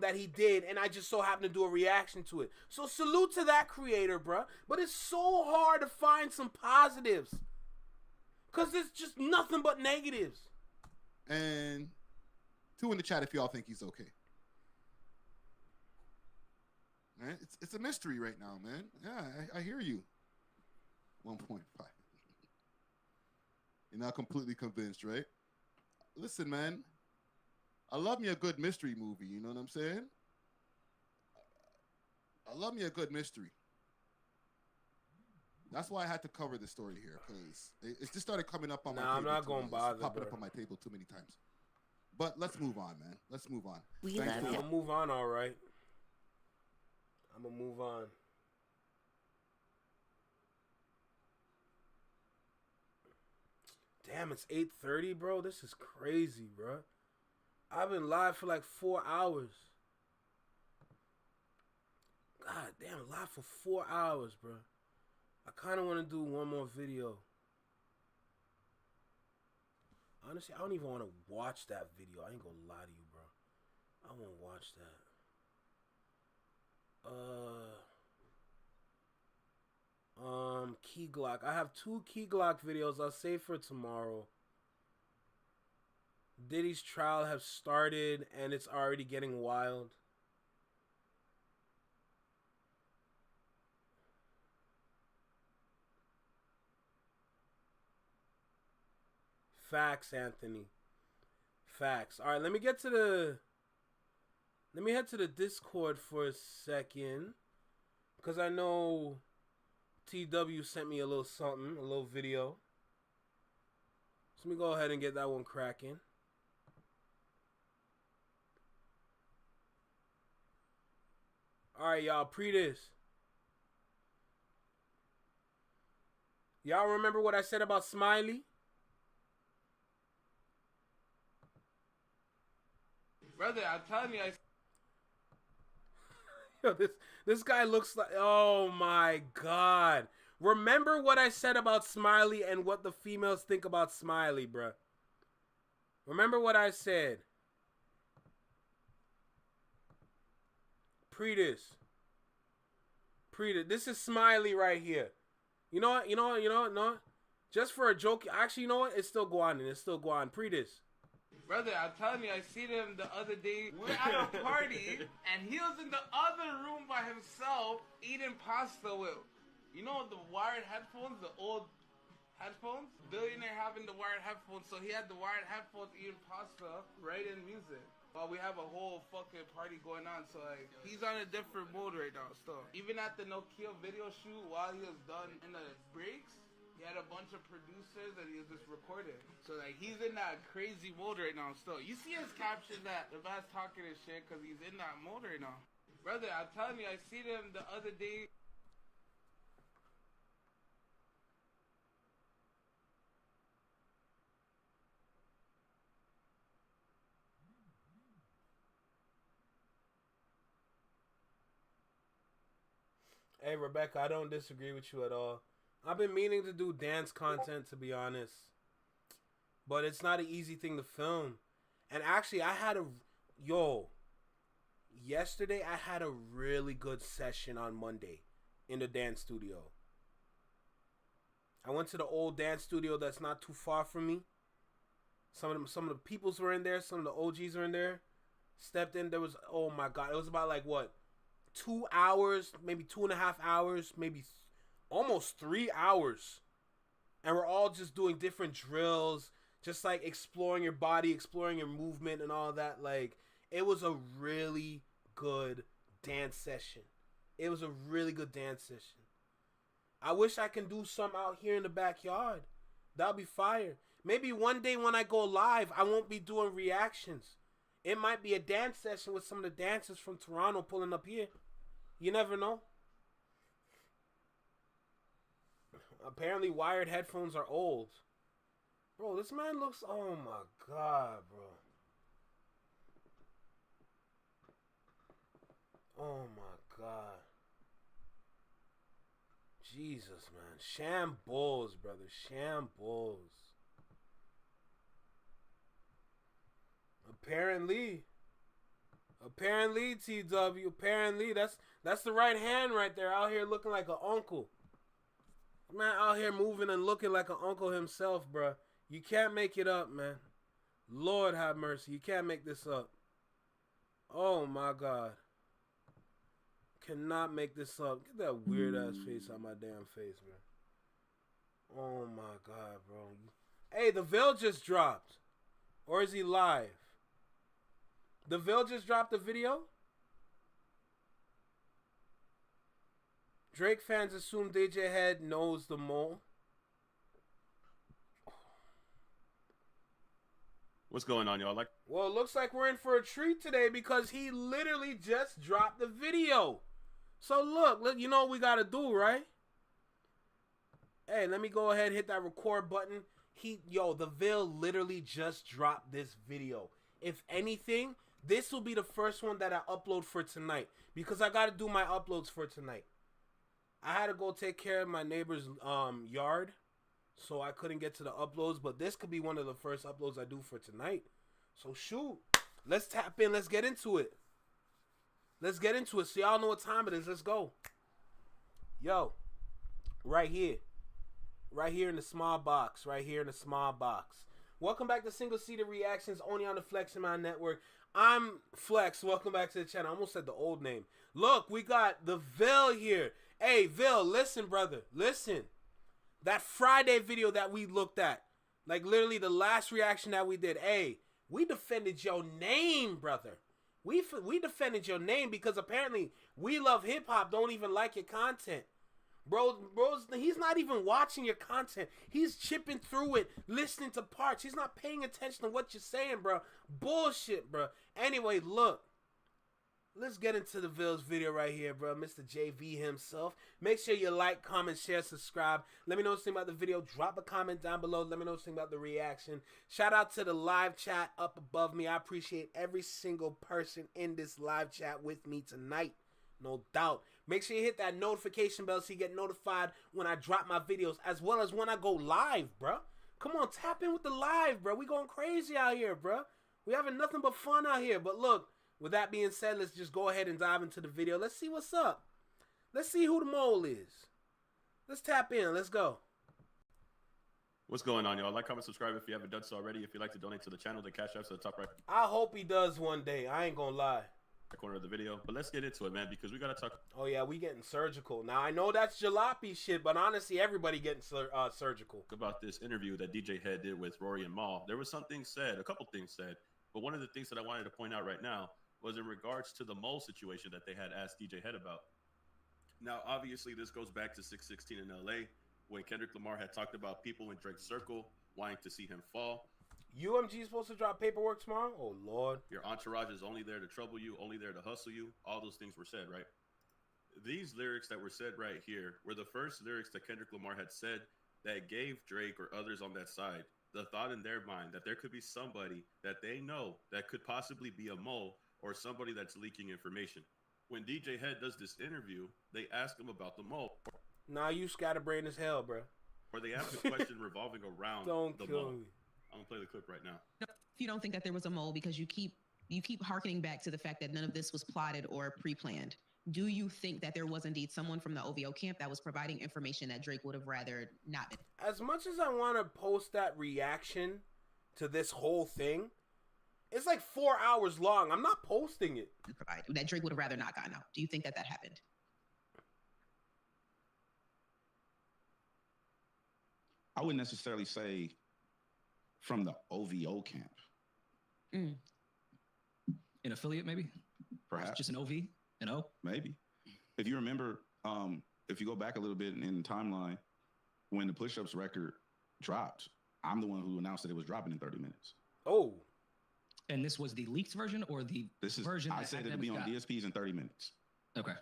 that he did, and I just so happened to do a reaction to it. So salute to that creator, bruh. But it's so hard to find some positives, cause it's just nothing but negatives. And 2 in the chat if y'all think he's okay. Man, it's a mystery right now, man. Yeah, I hear you. 1.5. You're not completely convinced, right? Listen, man. I love me a good mystery movie. You know what I'm saying? I love me a good mystery. That's why I had to cover this story here, because it just started coming up on my table. I'm not gonna bother. Popping up on my table too many times. But let's move on, man. Let's move on. I'm gonna move on, all right. I'm gonna move on. Damn, it's 8:30, bro. This is crazy, bro. I've been live for like 4 hours. God damn, live for 4 hours, bro. I kind of want to do one more video. Honestly, I don't even want to watch that video. I ain't gonna lie to you, bro. I won't watch that. Key Glock. I have 2 Key Glock videos I'll save for tomorrow. Diddy's trial has started and it's already getting wild. Facts, Anthony. Facts. All right, let me head to the Discord for a second, because I know TW sent me a little something, a little video. So let me go ahead and get that one cracking. All right, y'all, pre this. Y'all remember what I said about Smiley? Brother, I'm telling you, Yo, this guy looks like, oh my God. Remember what I said about Smiley and what the females think about Smiley, bruh. Remember what I said. This is Smiley right here. You know what? No. Just for a joke. Actually, you know what? It's still going. This. Brother, I'm telling you, I seen him the other day. We're at a party, and he was in the other room by himself eating pasta with, you know, the wired headphones, the old headphones? Billionaire having the wired headphones, so he had the wired headphones eating pasta, writing music. While we have a whole fucking party going on, so like, he's on a different mode right now still. Even at the Nokia video shoot, while he was done in the breaks, he had a bunch of producers that he was just recording. So like, he's in that crazy mode right now still. You see his caption that the man's talking his shit because he's in that mode right now. Brother, I'm telling you, I seen him the other day. Hey, Rebecca, I don't disagree with you at all. I've been meaning to do dance content, to be honest. But it's not an easy thing to film. And actually, yesterday I had a really good session on Monday in the dance studio. I went to the old dance studio that's not too far from me. Some of the peoples were in there. Some of the OGs were in there. Stepped in. There was, oh my God. It was about like, what? 2 hours, maybe 2.5 hours, maybe almost 3 hours. And we're all just doing different drills, just like exploring your body, exploring your movement and all that. Like, it was a really good dance session. I wish I can do some out here in the backyard. That'll be fire. Maybe one day when I go live, I won't be doing reactions. It might be a dance session with some of the dancers from Toronto pulling up here. You never know. Apparently wired headphones are old. Bro, this man looks... Oh my God, bro. Oh my God. Jesus, man. Shambles, brother. Shambles. Apparently, TW. Apparently, that's the right hand right there. Out here looking like an uncle. Man, out here moving and looking like an uncle himself, bruh. You can't make it up, man. Lord have mercy. You can't make this up. Oh, my God. Cannot make this up. Get that weird-ass face out my damn face, bro. Oh, my God, bro. Hey, the Veil just dropped. Or is he live? The Veil just dropped a video? Drake fans assume DJ Head knows the mole. What's going on, y'all? Well, it looks like we're in for a treat today because he literally just dropped the video. So look, you know what we gotta do, right? Hey, let me go ahead and hit that record button. The Veil literally just dropped this video. If anything, this will be the first one that I upload for tonight because I gotta do my uploads for tonight. I had to go take care of my neighbor's yard, so I couldn't get to the uploads, but this could be one of the first uploads I do for tonight. So shoot, let's tap in, let's get into it. Let's get into it so y'all know what time it is. Let's go. Yo, right here in the small box, Welcome back to Single Seated Reactions, only on the Flexing My Network. I'm Flex. Welcome back to the channel. I almost said the old name. Look, we got the Veil here. Hey, Veil, listen, brother. Listen. That Friday video that we looked at, like literally the last reaction that we did, hey, we defended your name, brother. We defended your name because apparently We Love Hip Hop don't even like your content. Bro, he's not even watching your content. He's chipping through it, listening to parts. He's not paying attention to what you're saying, bro. Bullshit, bro. Anyway, look. Let's get into the Veil's video right here, bro. Mr. JV himself. Make sure you like, comment, share, subscribe. Let me know what you think about the video. Drop a comment down below. Let me know what you think about the reaction. Shout out to the live chat up above me. I appreciate every single person in this live chat with me tonight. No doubt. Make sure you hit that notification bell so you get notified when I drop my videos, as well as when I go live, bro. Come on, tap in with the live, bro. We going crazy out here, bro. We having nothing but fun out here. But look, with that being said, let's just go ahead and dive into the video. Let's see what's up. Let's see who the mole is. Let's tap in. Let's go. What's going on, y'all? Like, comment, subscribe if you haven't done so already. If you'd like to donate to the channel, the cash app's at the top right. I hope he does one day. I ain't gonna lie. Corner of the video, but let's get into it, man, because we gotta talk. Oh yeah, we getting surgical now. I know that's jalopy shit, but honestly, everybody getting surgical about this interview that DJ Head did with Rory and Mal. There was something said, a couple things said, but one of the things that I wanted to point out right now was in regards to the mole situation that they had asked DJ Head about. Now, obviously, this goes back to 616 in LA when Kendrick Lamar had talked about people in Drake's circle wanting to see him fall. UMG is supposed to drop paperwork tomorrow? Oh, Lord. Your entourage is only there to trouble you, only there to hustle you. All those things were said, right? These lyrics that were said right here were the first lyrics that Kendrick Lamar had said that gave Drake or others on that side the thought in their mind that there could be somebody that they know that could possibly be a mole or somebody that's leaking information. When DJ Head does this interview, they ask him about the mole. Nah, you scatterbrain as hell, bro. Or they ask a question revolving around the mole. I'm gonna play the clip right now. If you don't think that there was a mole because you keep harkening back to the fact that none of this was plotted or pre-planned, do you think that there was indeed someone from the OVO camp that was providing information that Drake would have rather not been? As much as I want to post that reaction to this whole thing, it's like 4 hours long. I'm not posting it. That Drake would have rather not gotten out. Do you think that happened? I wouldn't necessarily say from the OVO camp. An affiliate, maybe? Perhaps. Just an OV? An O? Maybe. If you remember, if you go back a little bit in the timeline, when the Push-Ups record dropped, I'm the one who announced that it was dropping in 30 minutes. Oh. And this was the leaked version or the version I said it'd be on DSPs in 30 minutes. Okay.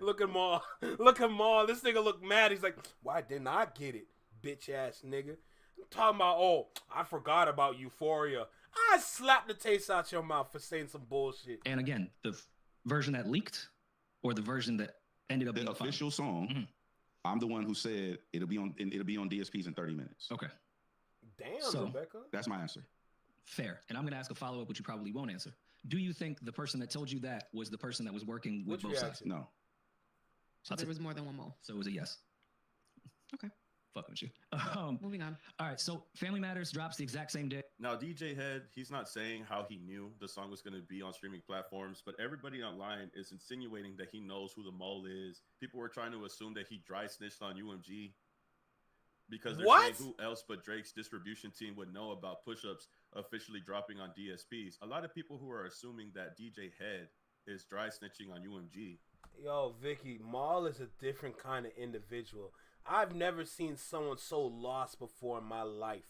Look at Maul. Look at Maul. This nigga look mad. He's like, why didn't I get it, bitch ass nigga? I'm talking about, oh, I forgot about Euphoria. I slapped the taste out your mouth for saying some bullshit. And again, the version that leaked or the version that ended up the being official fine. song. I'm the one who said it'll be on DSPs in 30 minutes. Okay. Damn, So- Rebecca. That's my answer. Fair. And I'm going to ask a follow up, which you probably won't answer. Do you think the person that told you that was the person that was working with Which both sides? reaction? No. So there was more than one mole. So it was a yes. Okay. Fuck with you. Moving on. All right. So Family Matters drops the exact same day. Now, DJ Head, he's not saying how he knew the song was going to be on streaming platforms, but everybody online is insinuating that he knows who the mole is. People were trying to assume that he dry snitched on UMG because they're saying who else but Drake's distribution team would know about Push-Ups officially dropping on DSPs. A lot of people who are assuming that DJ Head is dry snitching on UMG. Yo, Vicky, Maul is a different kind of individual. I've never seen someone so lost before in my life.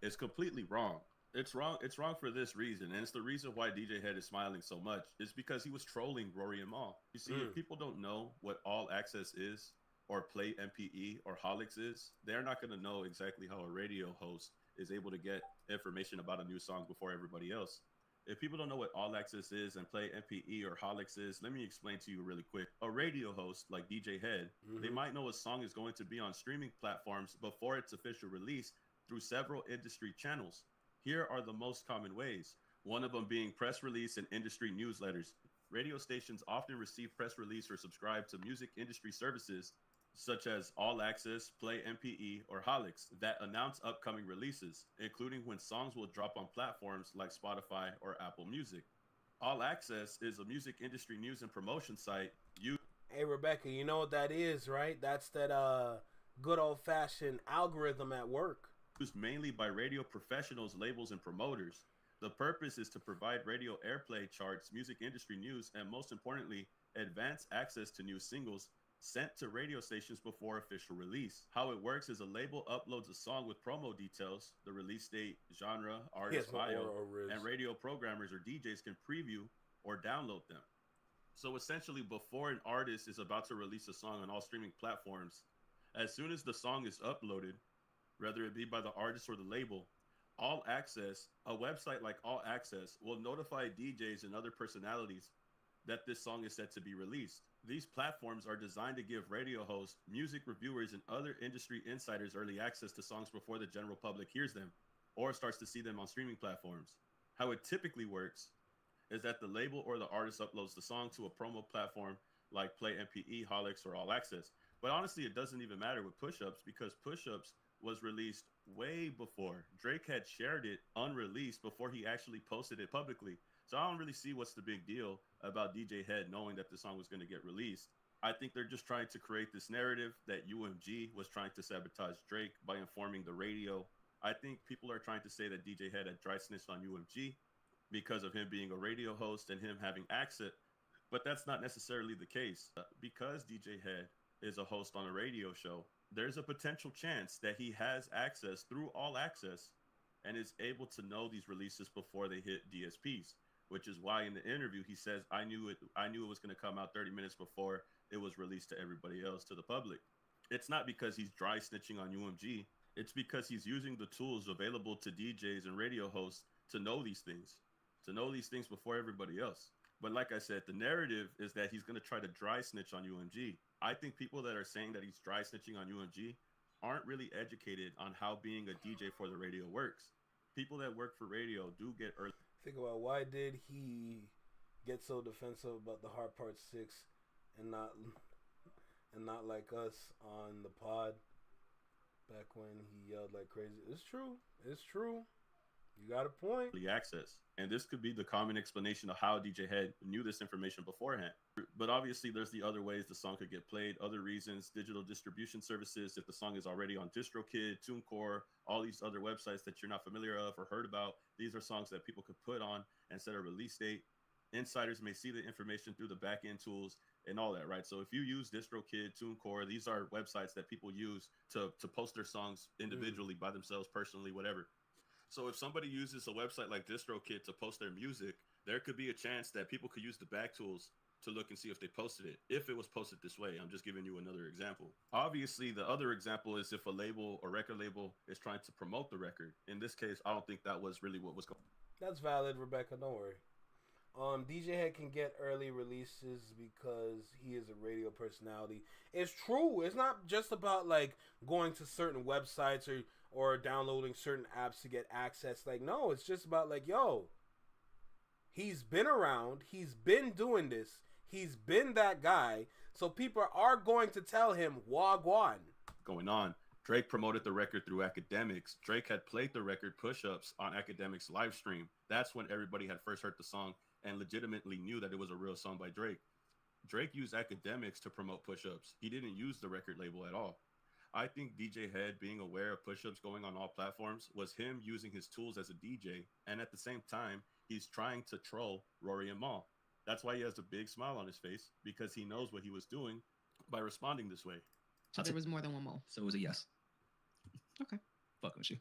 It's completely wrong. It's wrong. It's wrong for this reason, and it's the reason why DJ Head is smiling so much. Is because he was trolling Rory and Maul. You see, if people don't know what All Access is, or Play MPE, or Holix is, they're not going to know exactly how a radio host is able to get information about a new song before everybody else. If people don't know what All Access is and Play MPE or Holix is, let me explain to you really quick. A radio host like DJ Head, they might know a song is going to be on streaming platforms before its official release through several industry channels. Here are the most common ways. One of them being press release and industry newsletters. Radio stations often receive press release or subscribe to music industry services such as All Access, Play MPE, or Holix that announce upcoming releases, including when songs will drop on platforms like Spotify or Apple Music. All Access is a music industry news and promotion site. Hey, Rebecca, you know what that is, right? That's that good old-fashioned algorithm at work. Used mainly by radio professionals, labels, and promoters. The purpose is to provide radio airplay charts, music industry news, and most importantly, advance access to new singles sent to radio stations before official release. How it works is a label uploads a song with promo details, the release date, genre, artist bio, and radio programmers or DJs can preview or download them. So essentially, before an artist is about to release a song on all streaming platforms, as soon as the song is uploaded, whether it be by the artist or the label, All Access, a website like All Access, will notify DJs and other personalities that this song is set to be released. These platforms are designed to give radio hosts, music reviewers, and other industry insiders early access to songs before the general public hears them or starts to see them on streaming platforms. How it typically works is that the label or the artist uploads the song to a promo platform like Play MPE, Holix, or All Access. But honestly, it doesn't even matter with Push-Ups because Push-Ups was released way before. Drake had shared it unreleased before he actually posted it publicly. So I don't really see what's the big deal about DJ Head knowing that the song was going to get released. I think they're just trying to create this narrative that UMG was trying to sabotage Drake by informing the radio. I think people are trying to say that DJ Head had dry snitched on UMG because of him being a radio host and him having access, but that's not necessarily the case. Because DJ Head is a host on a radio show, there's a potential chance that he has access through All Access and is able to know these releases before they hit DSPs, which is why in the interview he says, I knew it was going to come out 30 minutes before it was released to everybody else, to the public. It's not because he's dry snitching on UMG. It's because he's using the tools available to DJs and radio hosts to know these things before everybody else. But like I said, the narrative is that he's going to try to dry snitch on UMG. I think people that are saying that he's dry snitching on UMG aren't really educated on how being a DJ for the radio works. People that work for radio do get early. Think about why did he get so defensive about the Hard Part 6 and not like us on the pod back when he yelled like crazy. It's true. You got a point. Access. And this could be the common explanation of how DJ Head knew this information beforehand. But obviously there's the other ways the song could get played, other reasons, digital distribution services, if the song is already on DistroKid, TuneCore, all these other websites that you're not familiar of or heard about. These are songs that people could put on and set a release date. Insiders may see the information through the back-end tools and all that, right? So if you use DistroKid, TuneCore, these are websites that people use to post their songs individually by themselves, personally, whatever. So if somebody uses a website like DistroKid to post their music, there could be a chance that people could use the back tools to look and see if they posted it, if it was posted this way. I'm just giving you another example. Obviously, the other example is if a label or record label is trying to promote the record. In this case, I don't think that was really what was going on. That's valid, Rebecca. Don't worry. DJ Head can get early releases because he is a radio personality. It's true. It's not just about like going to certain websites or downloading certain apps to get access. Like, no, it's just about like, yo, he's been around. He's been doing this. He's been that guy. So people are going to tell him wagwan. Going on. Drake promoted the record through Academics. Drake had played the record Push-Ups on Academics live stream. That's when everybody had first heard the song and legitimately knew that it was a real song by Drake. Drake used Academics to promote Push-Ups. He didn't use the record label at all. I think DJ Head being aware of Push-Ups going on all platforms was him using his tools as a DJ, and at the same time, he's trying to troll Rory and Mal. That's why he has a big smile on his face, because he knows what he was doing by responding this way. So there was more than one mole. So it was a yes. Okay. Fucking with you.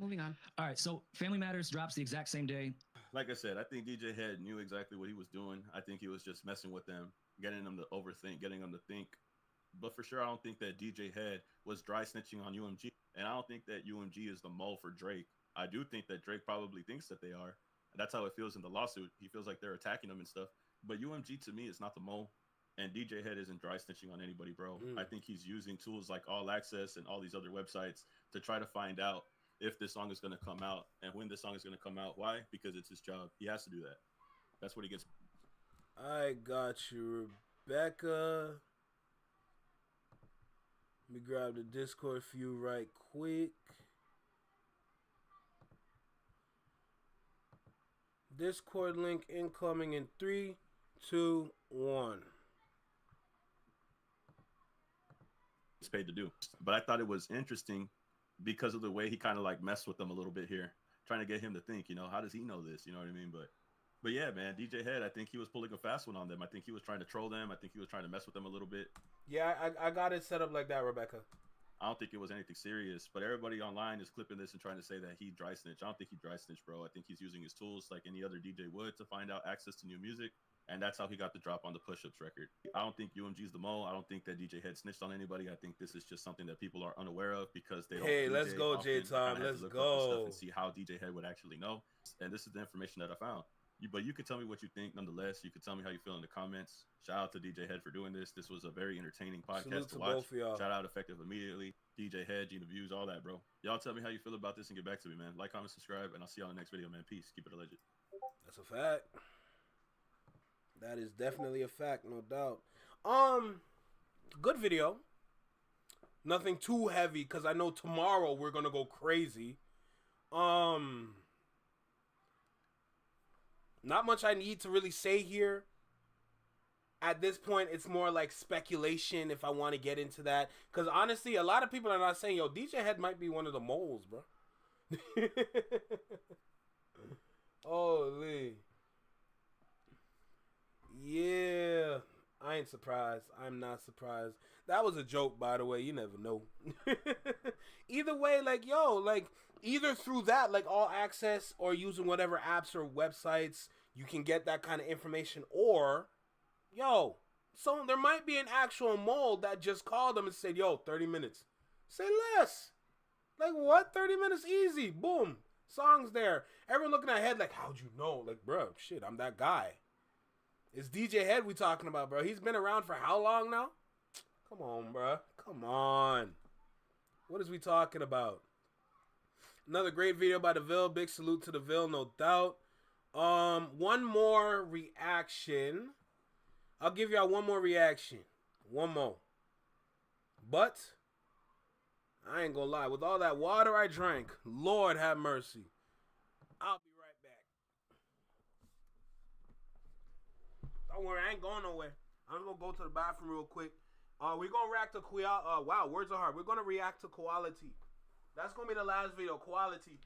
Moving on. All right. So Family Matters drops the exact same day. Like I said, I think DJ Head knew exactly what he was doing. I think he was just messing with them, getting them to overthink, getting them to think. But for sure, I don't think that DJ Head was dry snitching on UMG. And I don't think that UMG is the mole for Drake. I do think that Drake probably thinks that they are. That's how it feels in the lawsuit. He feels like they're attacking him and stuff. But UMG, to me, is not the mole. And DJ Head isn't dry snitching on anybody, bro. I think he's using tools like All Access and all these other websites to try to find out if this song is going to come out and when this song is going to come out. Why? Because it's his job. He has to do that. That's what he gets. I got you, Rebecca. Let me grab the Discord for you right quick. Discord link incoming in 3, 2, 1. It's paid to do. But I thought it was interesting because of the way he kind of like messed with them a little bit here, trying to get him to think, you know, how does he know this? You know what I mean? But yeah, man, DJ Head, I think he was pulling a fast one on them. I think he was trying to troll them. I think he was trying to mess with them a little bit. Yeah, I got it set up like that, Rebecca. I don't think it was anything serious, but everybody online is clipping this and trying to say that he dry snitch. I don't think he dry snitch, bro. I think he's using his tools like any other DJ would to find out access to new music. And that's how he got the drop on the Push-Ups record. I don't think UMG's the mole. I don't think that DJ Head snitched on anybody. I think this is just something that people are unaware of because they don't. Hey, DJ let's go, often. J-Tom. Let's go. And see how DJ Head would actually know. And this is the information that I found. But you could tell me what you think nonetheless. You could tell me how you feel in the comments. Shout out to DJ Head for doing this. This was a very entertaining podcast to watch. Both of y'all. Shout out Effective Immediately, DJ Head, Gina Views, all that, bro. Y'all tell me how you feel about this and get back to me, man. Like, comment, subscribe, and I'll see y'all in the next video, man. Peace. Keep it alleged. That's a fact. That is definitely a fact, no doubt. Good video. Nothing too heavy, because I know tomorrow we're gonna go crazy. Not much I need to really say here. At this point, it's more like speculation if I want to get into that. Because honestly, a lot of people are not saying, yo, DJ Head might be one of the moles, bro. Holy. Yeah. I ain't surprised. I'm not surprised. That was a joke, by the way. You never know. Either way, like, yo, like, either through that, like All Access, or using whatever apps or websites, you can get that kind of information. Or, yo, so there might be an actual mole that just called them and said, yo, 30 minutes. Say less. Like, what? 30 minutes easy. Boom. Song's there. Everyone looking at Head like, how'd you know? Like, bro, shit, I'm that guy. It's DJ Head we talking about, bro. He's been around for how long now? Come on, bro. Come on. What is we talking about? Another great video by DeVille. Big salute to DeVille, no doubt. One more reaction. I'll give y'all one more reaction. One more. But I ain't gonna lie. With all that water I drank, Lord have mercy. I'll be right back. Don't worry, I ain't going nowhere. I'm just gonna go to the bathroom real quick. We're gonna react to wow, words are hard. We're gonna react to Quality. That's gonna be the last video. Quality.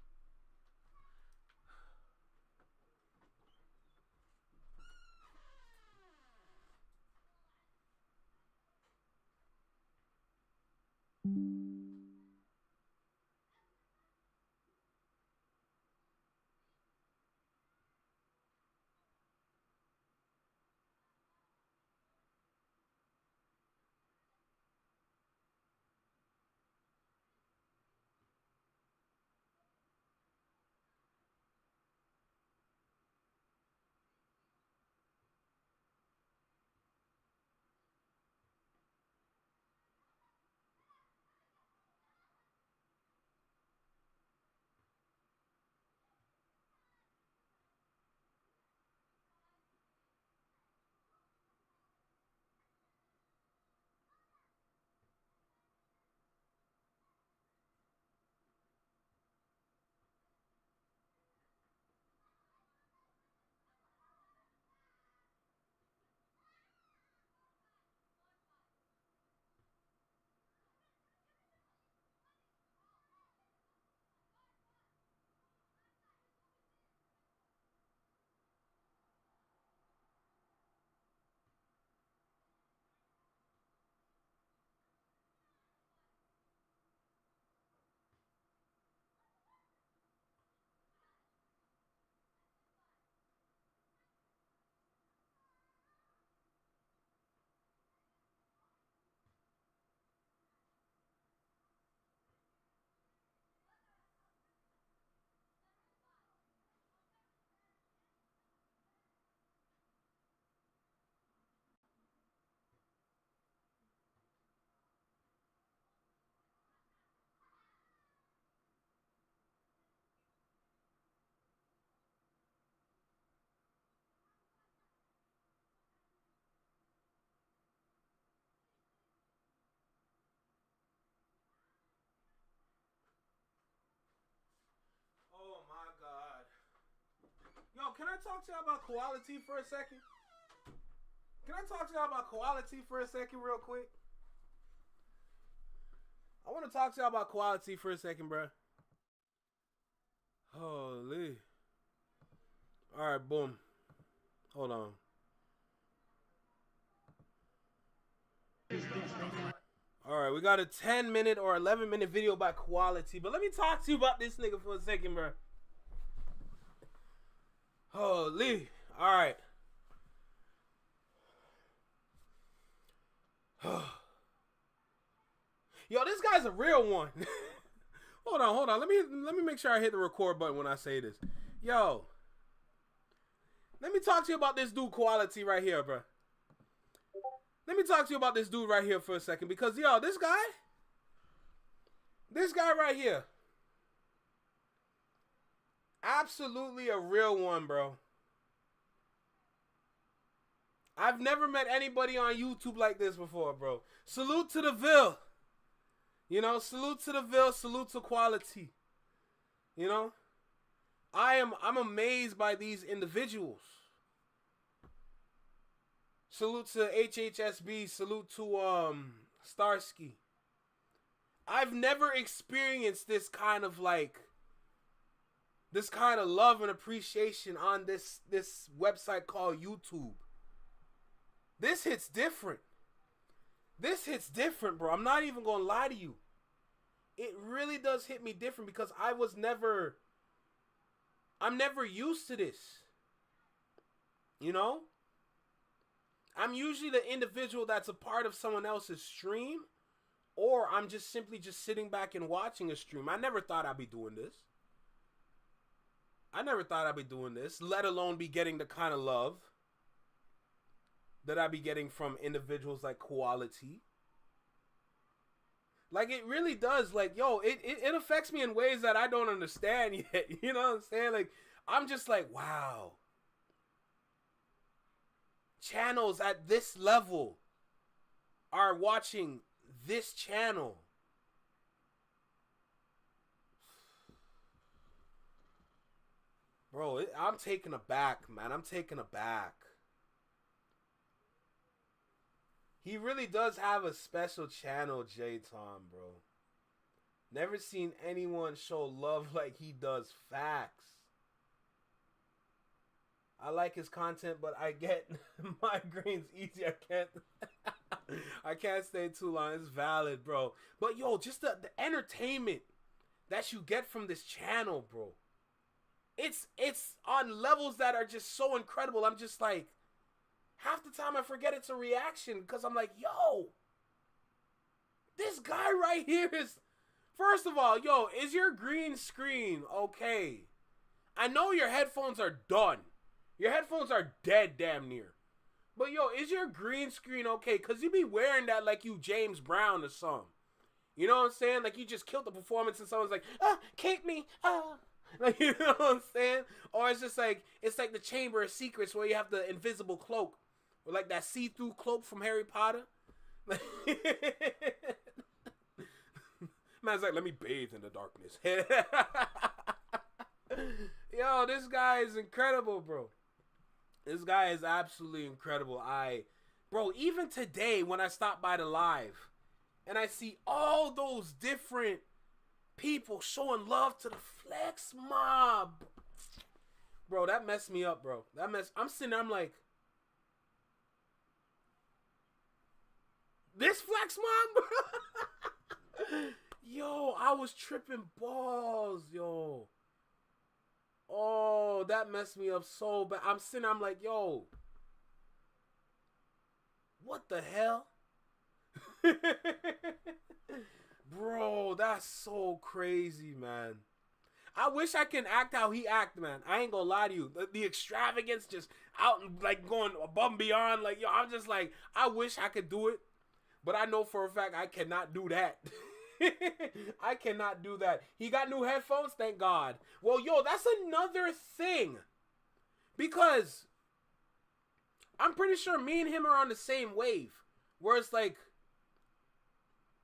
can I talk to y'all about quality for a second? Can I talk to y'all about quality for a second real quick? I want to talk to y'all about quality for a second, bro. Holy. All right, boom. Hold on. All right, we got a 10-minute or 11-minute video about quality, but let me talk to you about this nigga for a second, bro. Holy. All right. Yo, this guy's a real one. Hold on. Let me make sure I hit the record button when I say this. Yo. Let me talk to you about this dude quality right here, bro. Let me talk to you about this dude right here for a second because, yo, this guy right here, absolutely a real one, bro. I've never met anybody on YouTube like this before, bro. Salute to the Ville. You know, salute to the Ville, salute to quality. You know, I'm amazed by these individuals. Salute to HHSB, salute to Starsky. I've never experienced this kind of love and appreciation on this website called YouTube. This hits different. This hits different, bro. I'm not even gonna lie to you. It really does hit me different because I'm never used to this. You know? I'm usually the individual that's a part of someone else's stream, or I'm just simply sitting back and watching a stream. I never thought I'd be doing this. Let alone be getting the kind of love that I be getting from individuals like quality. Like, it really does. Like, yo, it affects me in ways that I don't understand yet. You know what I'm saying? Like, I'm just like, wow. Channels at this level are watching this channel. Bro, I'm taken aback, man. I'm taken aback. He really does have a special channel, J-Tom, bro. Never seen anyone show love like he does. Facts. I like his content, but I get migraines easy. I can't stay too long. It's valid, bro. But yo, just the entertainment that you get from this channel, bro. It's on levels that are just so incredible. I'm just like, half the time I forget it's a reaction because I'm like, yo, this guy right here is, first of all, yo, is your green screen okay? I know your headphones are done. Your headphones are dead damn near. But yo, is your green screen okay? Because you be wearing that like you James Brown or something. You know what I'm saying? Like you just killed the performance and someone's like, kick me, Like, you know what I'm saying? Or it's just like, it's like the Chamber of Secrets where you have the invisible cloak. Or like that see-through cloak from Harry Potter. Man's like, let me bathe in the darkness. Yo, this guy is incredible, bro. This guy is absolutely incredible. Bro, even today when I stop by the live and I see all those different people showing love to the Flex Mob. Bro, that messed me up, bro. I'm sitting there, I'm like, this Flex Mob, bro? Yo, I was tripping balls, yo. Oh, that messed me up so bad. I'm sitting there, I'm like, yo, what the hell? Bro, that's so crazy, man. I wish I can act how he act, man. I ain't gonna lie to you. The extravagance just out and like going above and beyond. Like, yo, I'm just like, I wish I could do it. But I know for a fact I cannot do that. I cannot do that. He got new headphones, thank God. Well, yo, that's another thing. Because I'm pretty sure me and him are on the same wave. Where it's like,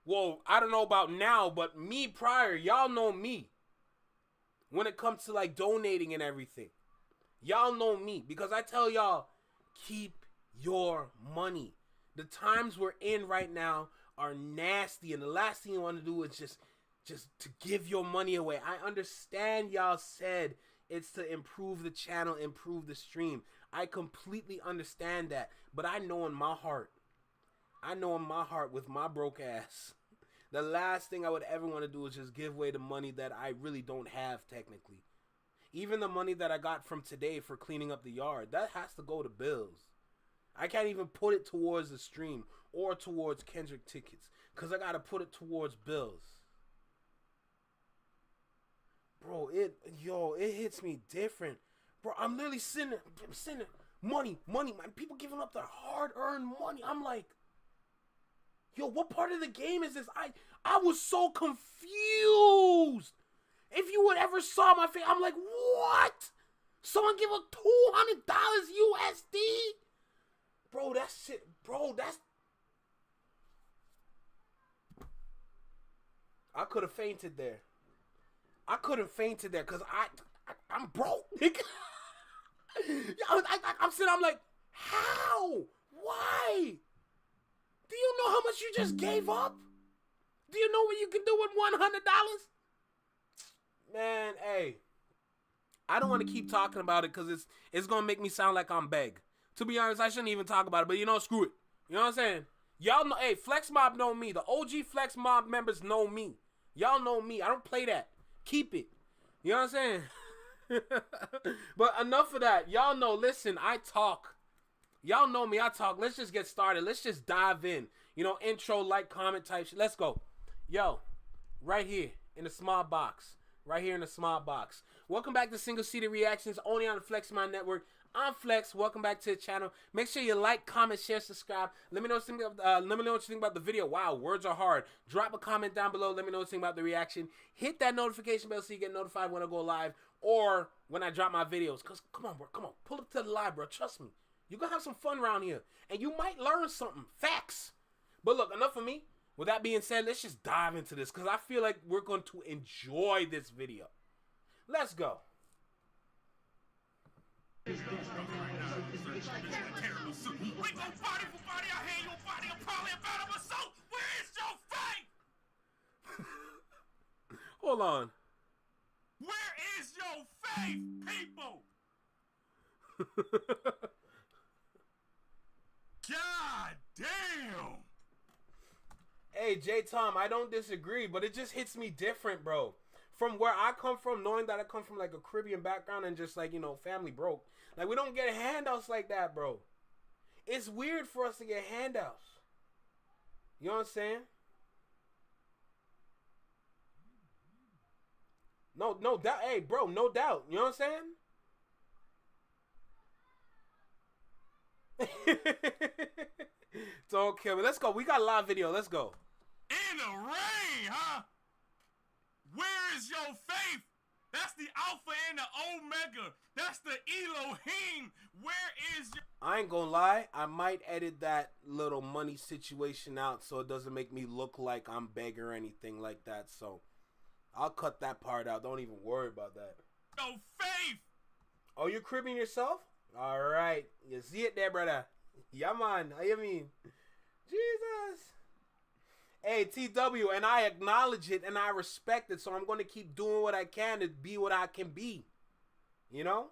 well, I don't know about now, but me prior, y'all know me. When it comes to like donating and everything. Y'all know me because I tell y'all, keep your money. The times we're in right now are nasty, and the last thing you want to do is just to give your money away. I understand y'all said it's to improve the channel, improve the stream. I completely understand that, but I know in my heart with my broke ass, the last thing I would ever want to do is just give away the money that I really don't have technically. Even the money that I got from today for cleaning up the yard, that has to go to bills. I can't even put it towards the stream or towards Kendrick tickets because I got to put it towards bills. Bro, it hits me different. Bro, I'm literally sending money, man. People giving up their hard-earned money. I'm like, yo, what part of the game is this? I was so confused. If you would ever saw my face, I'm like, what? Someone give up $200 USD? Bro, that shit, bro, that's... I could have fainted there. I couldn't faint it there because I'm broke, nigga. I'm sitting, I'm like, how? Why? Do you know how much you just gave up? Do you know what you can do with $100? Man, hey, I don't want to keep talking about it because it's going to make me sound like I'm beg. To be honest, I shouldn't even talk about it, but you know, screw it. You know what I'm saying? Y'all know, hey, Flex Mob know me. The OG Flex Mob members know me. Y'all know me. I don't play that. Keep it. You know what I'm saying? But enough of that. Y'all know, listen, I talk. Y'all know me, I talk. Let's just get started. Let's just dive in. You know, intro, like, comment type shit. Let's go. Yo, right here in the small box. Right here in the small box. Welcome back to Single Seated Reactions, only on the Flex Mind Network. I'm Flex. Welcome back to the channel. Make sure you like, comment, share, subscribe. Let me know what you think about the video. Wow, words are hard. Drop a comment down below. Let me know what you think about the reaction. Hit that notification bell so you get notified when I go live or when I drop my videos. Because, come on, bro. Come on. Pull up to the live, bro. Trust me. You're going to have some fun around here. And you might learn something. Facts. But look, enough of me. With that being said, let's just dive into this because I feel like we're going to enjoy this video. Let's go. We gon' body for body, I hate your body, I'm probably about to assault. Where is your faith? Hold on. Where is your faith, people? God damn. Hey, J Tom, I don't disagree, but it just hits me different, bro. From where I come from, knowing that I come from like a Caribbean background and just like, you know, family broke. Like, we don't get handouts like that, bro. It's weird for us to get handouts. You know what I'm saying? No doubt. Hey, bro, no doubt. You know what I'm saying? Don't kill me. Let's go. We got a live video. Let's go. In the rain, huh? Where is your faith? That's the Alpha and the Omega. That's the Elohim. Where is your... I ain't gonna lie. I might edit that little money situation out so it doesn't make me look like I'm begging or anything like that. So I'll cut that part out. Don't even worry about that. Your faith. Oh, you're cribbing yourself? All right. You see it there, brother. Yeah, man. How you mean? Jesus. Hey, TW, and I acknowledge it and I respect it, so I'm going to keep doing what I can to be what I can be. You know?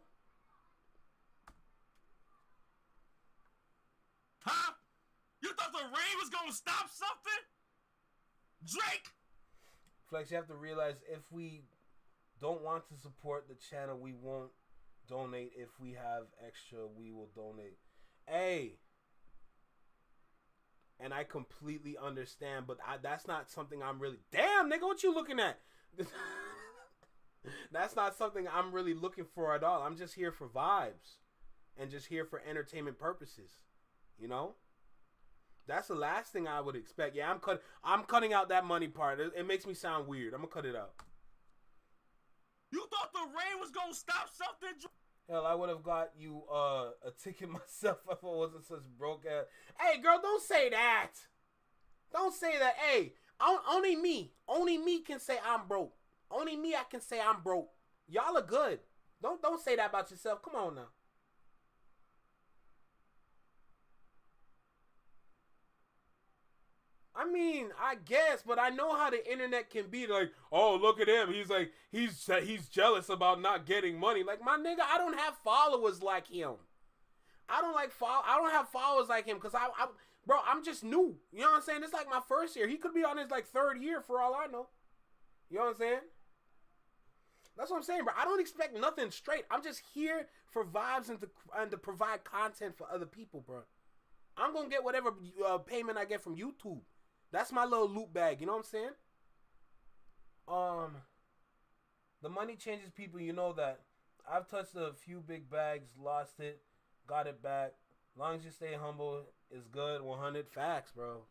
Huh? You thought the rain was going to stop something? Drake! Flex, you have to realize if we don't want to support the channel, we won't donate. If we have extra, we will donate. Hey. And I completely understand, but that's not something I'm really... Damn, nigga, what you looking at? That's not something I'm really looking for at all. I'm just here for vibes. And just here for entertainment purposes. You know? That's the last thing I would expect. Yeah, I'm cutting out that money part. It makes me sound weird. I'm going to cut it out. You thought the rain was going to stop something? Hell, I would have got you a ticket myself if I wasn't such broke ass. Hey, girl, don't say that. Don't say that. Hey, only me can say I'm broke. Only me I can say I'm broke. Y'all are good. Don't say that about yourself. Come on now. I mean, I guess, but I know how the internet can be. Like, oh, look at him. He's like, he's jealous about not getting money. Like, my nigga, I don't have followers like him. I don't have followers like him because bro, I'm just new. You know what I'm saying? It's like my first year. He could be on his like third year for all I know. You know what I'm saying? That's what I'm saying, bro. I don't expect nothing straight. I'm just here for vibes and to provide content for other people, bro. I'm gonna get whatever payment I get from YouTube. That's my little loot bag. You know what I'm saying? The money changes people. You know that. I've touched a few big bags, lost it, got it back. As long as you stay humble, it's good. 100 facts, bro.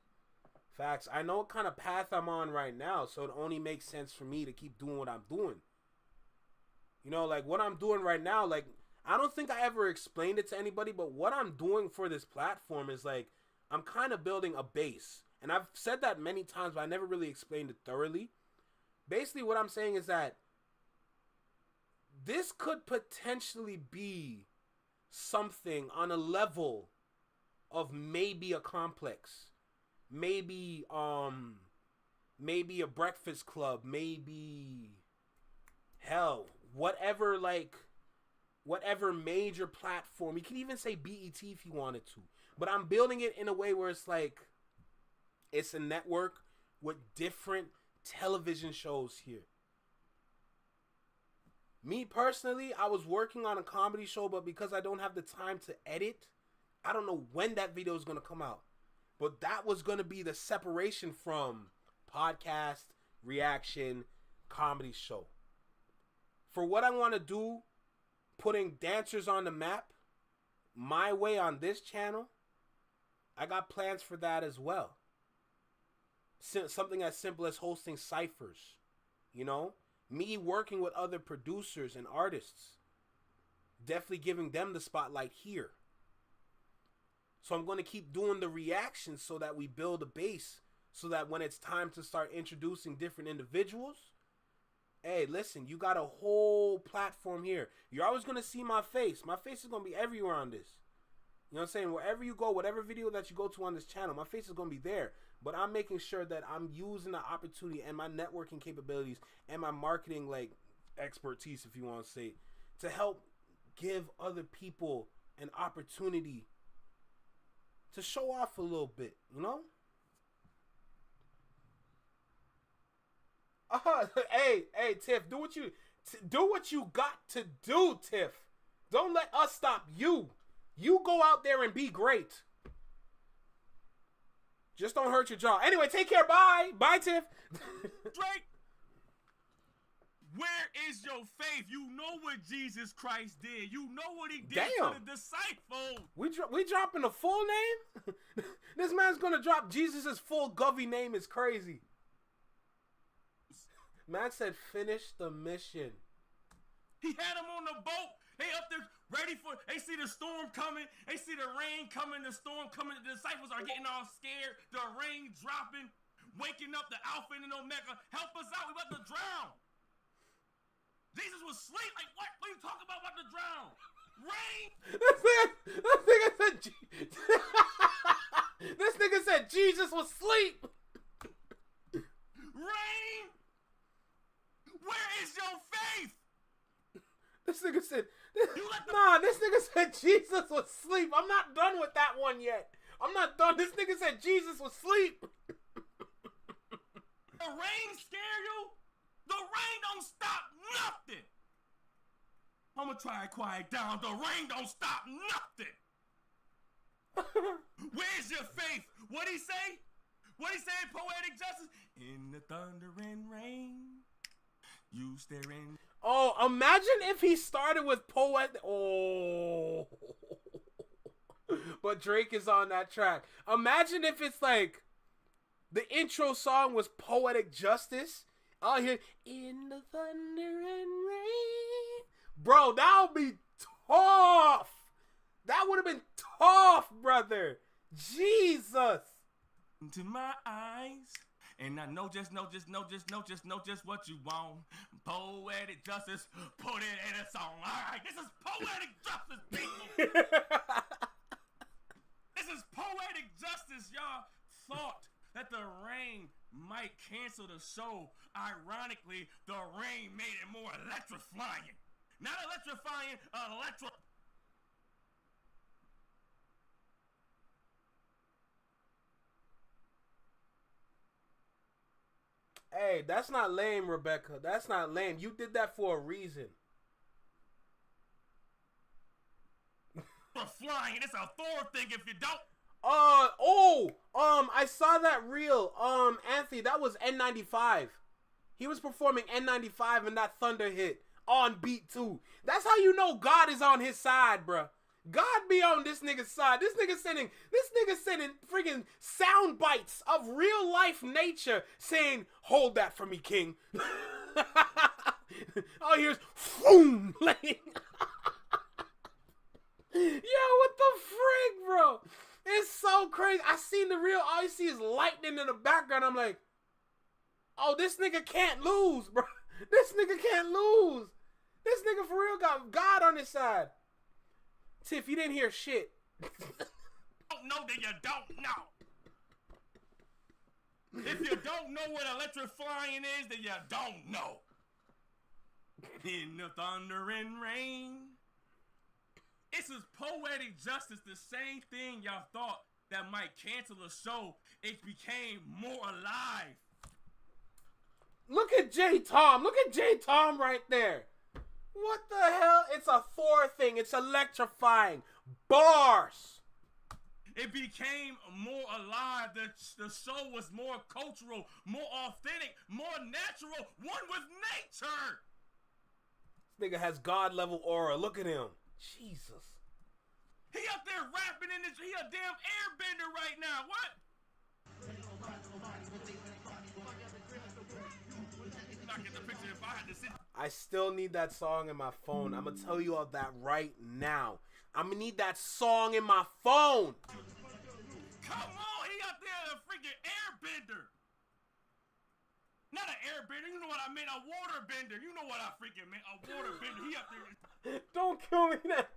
Facts. I know what kind of path I'm on right now, so it only makes sense for me to keep doing what I'm doing. You know, like what I'm doing right now, like I don't think I ever explained it to anybody, but what I'm doing for this platform is like I'm kind of building a base. And I've said that many times, but I never really explained it thoroughly. Basically, what I'm saying is that this could potentially be something on a level of maybe a complex, maybe a Breakfast Club, maybe hell, whatever major platform. You can even say BET if you wanted to, but I'm building it in a way where it's like it's a network with different television shows here. Me personally, I was working on a comedy show, but because I don't have the time to edit, I don't know when that video is going to come out. But that was going to be the separation from podcast, reaction, comedy show. For what I want to do, putting dancers on the map, my way on this channel, I got plans for that as well. Something as simple as hosting ciphers, you know? Me working with other producers and artists. Definitely giving them the spotlight here. So I'm going to keep doing the reactions so that we build a base. So that when it's time to start introducing different individuals, hey, listen, you got a whole platform here. You're always going to see my face. My face is going to be everywhere on this. You know what I'm saying? Wherever you go, whatever video that you go to on this channel, my face is going to be there. But I'm making sure that I'm using the opportunity and my networking capabilities and my marketing like expertise, if you want to say, to help give other people an opportunity to show off a little bit, you know? Hey, Tiff, do what you got to do, Tiff. Don't let us stop you. You go out there and be great. Just don't hurt your jaw. Anyway, take care. Bye. Bye, Tiff. Drake, where is your faith? You know what Jesus Christ did. You know what he did to the disciples. We dropping the full name? This man's going to drop Jesus' full Govey name is crazy. Man said, finish the mission. He had them on the boat. They up there ready for, they see the storm coming. They see the rain coming, the storm coming. The disciples are getting all scared. The rain dropping, waking up the Alpha and Omega. Help us out. We about to drown. Jesus was asleep. Like, what? What are you talking about to drown? Rain? This nigga said Jesus was asleep. Rain? Where is your faith? This nigga said, this nigga said Jesus was asleep. I'm not done with that one yet. I'm not done. This nigga said Jesus was asleep. The rain scare you? The rain don't stop nothing. I'm gonna try to quiet down. The rain don't stop nothing. Where's your faith? What'd he say? What'd he say in Poetic Justice? In the thunder and rain, you staring. Oh, imagine if he started with Poet. Oh. But Drake is on that track. Imagine if it's like the intro song was Poetic Justice. I'll hear in the thunder and rain. Bro, that would be tough. That would have been tough, brother. Jesus. Into my eyes, And I know just what you want. Poetic justice, put it in a song. All right, this is poetic justice, people. This is poetic justice, y'all. Thought that the rain might cancel the show. Ironically, the rain made it more electrifying. Not electrifying, Hey, that's not lame, Rebecca. That's not lame. You did that for a reason. Flying. It's a Thor thing if you don't. I saw that reel. Anthony, that was N95. He was performing N95 and that thunder hit on beat too. That's how you know God is on his side, bruh. God be on this nigga's side. This nigga sending freaking sound bites of real life nature saying, "Hold that for me, King." All here's boom. Like, yo, what the frig, bro? It's so crazy. I seen the reel. All you see is lightning in the background. I'm like, oh, this nigga can't lose, bro. This nigga can't lose. This nigga for real got God on his side. Tiff, you didn't hear shit. Don't know that you don't know. If you don't know what electrifying is, then you don't know. In the thunder and rain. This is poetic justice, the same thing y'all thought that might cancel a show. It became more alive. Look at J Tom. Look at J Tom right there. What the hell? It's a Thor thing. It's electrifying. Bars. It became more alive. The show was more cultural, more authentic, more natural, one with nature. This nigga has God level aura. Look at him. Jesus. He up there rapping in this. He a damn airbender right now. What? Not get the picture if I had to sit. I still need that song in my phone. I'm gonna tell you all that right now. I'm gonna need that song in my phone. Come on, he up there a freaking airbender. Not an airbender, you know what I mean? A waterbender. You know what I freaking meant? A waterbender. He up there. Don't kill me. That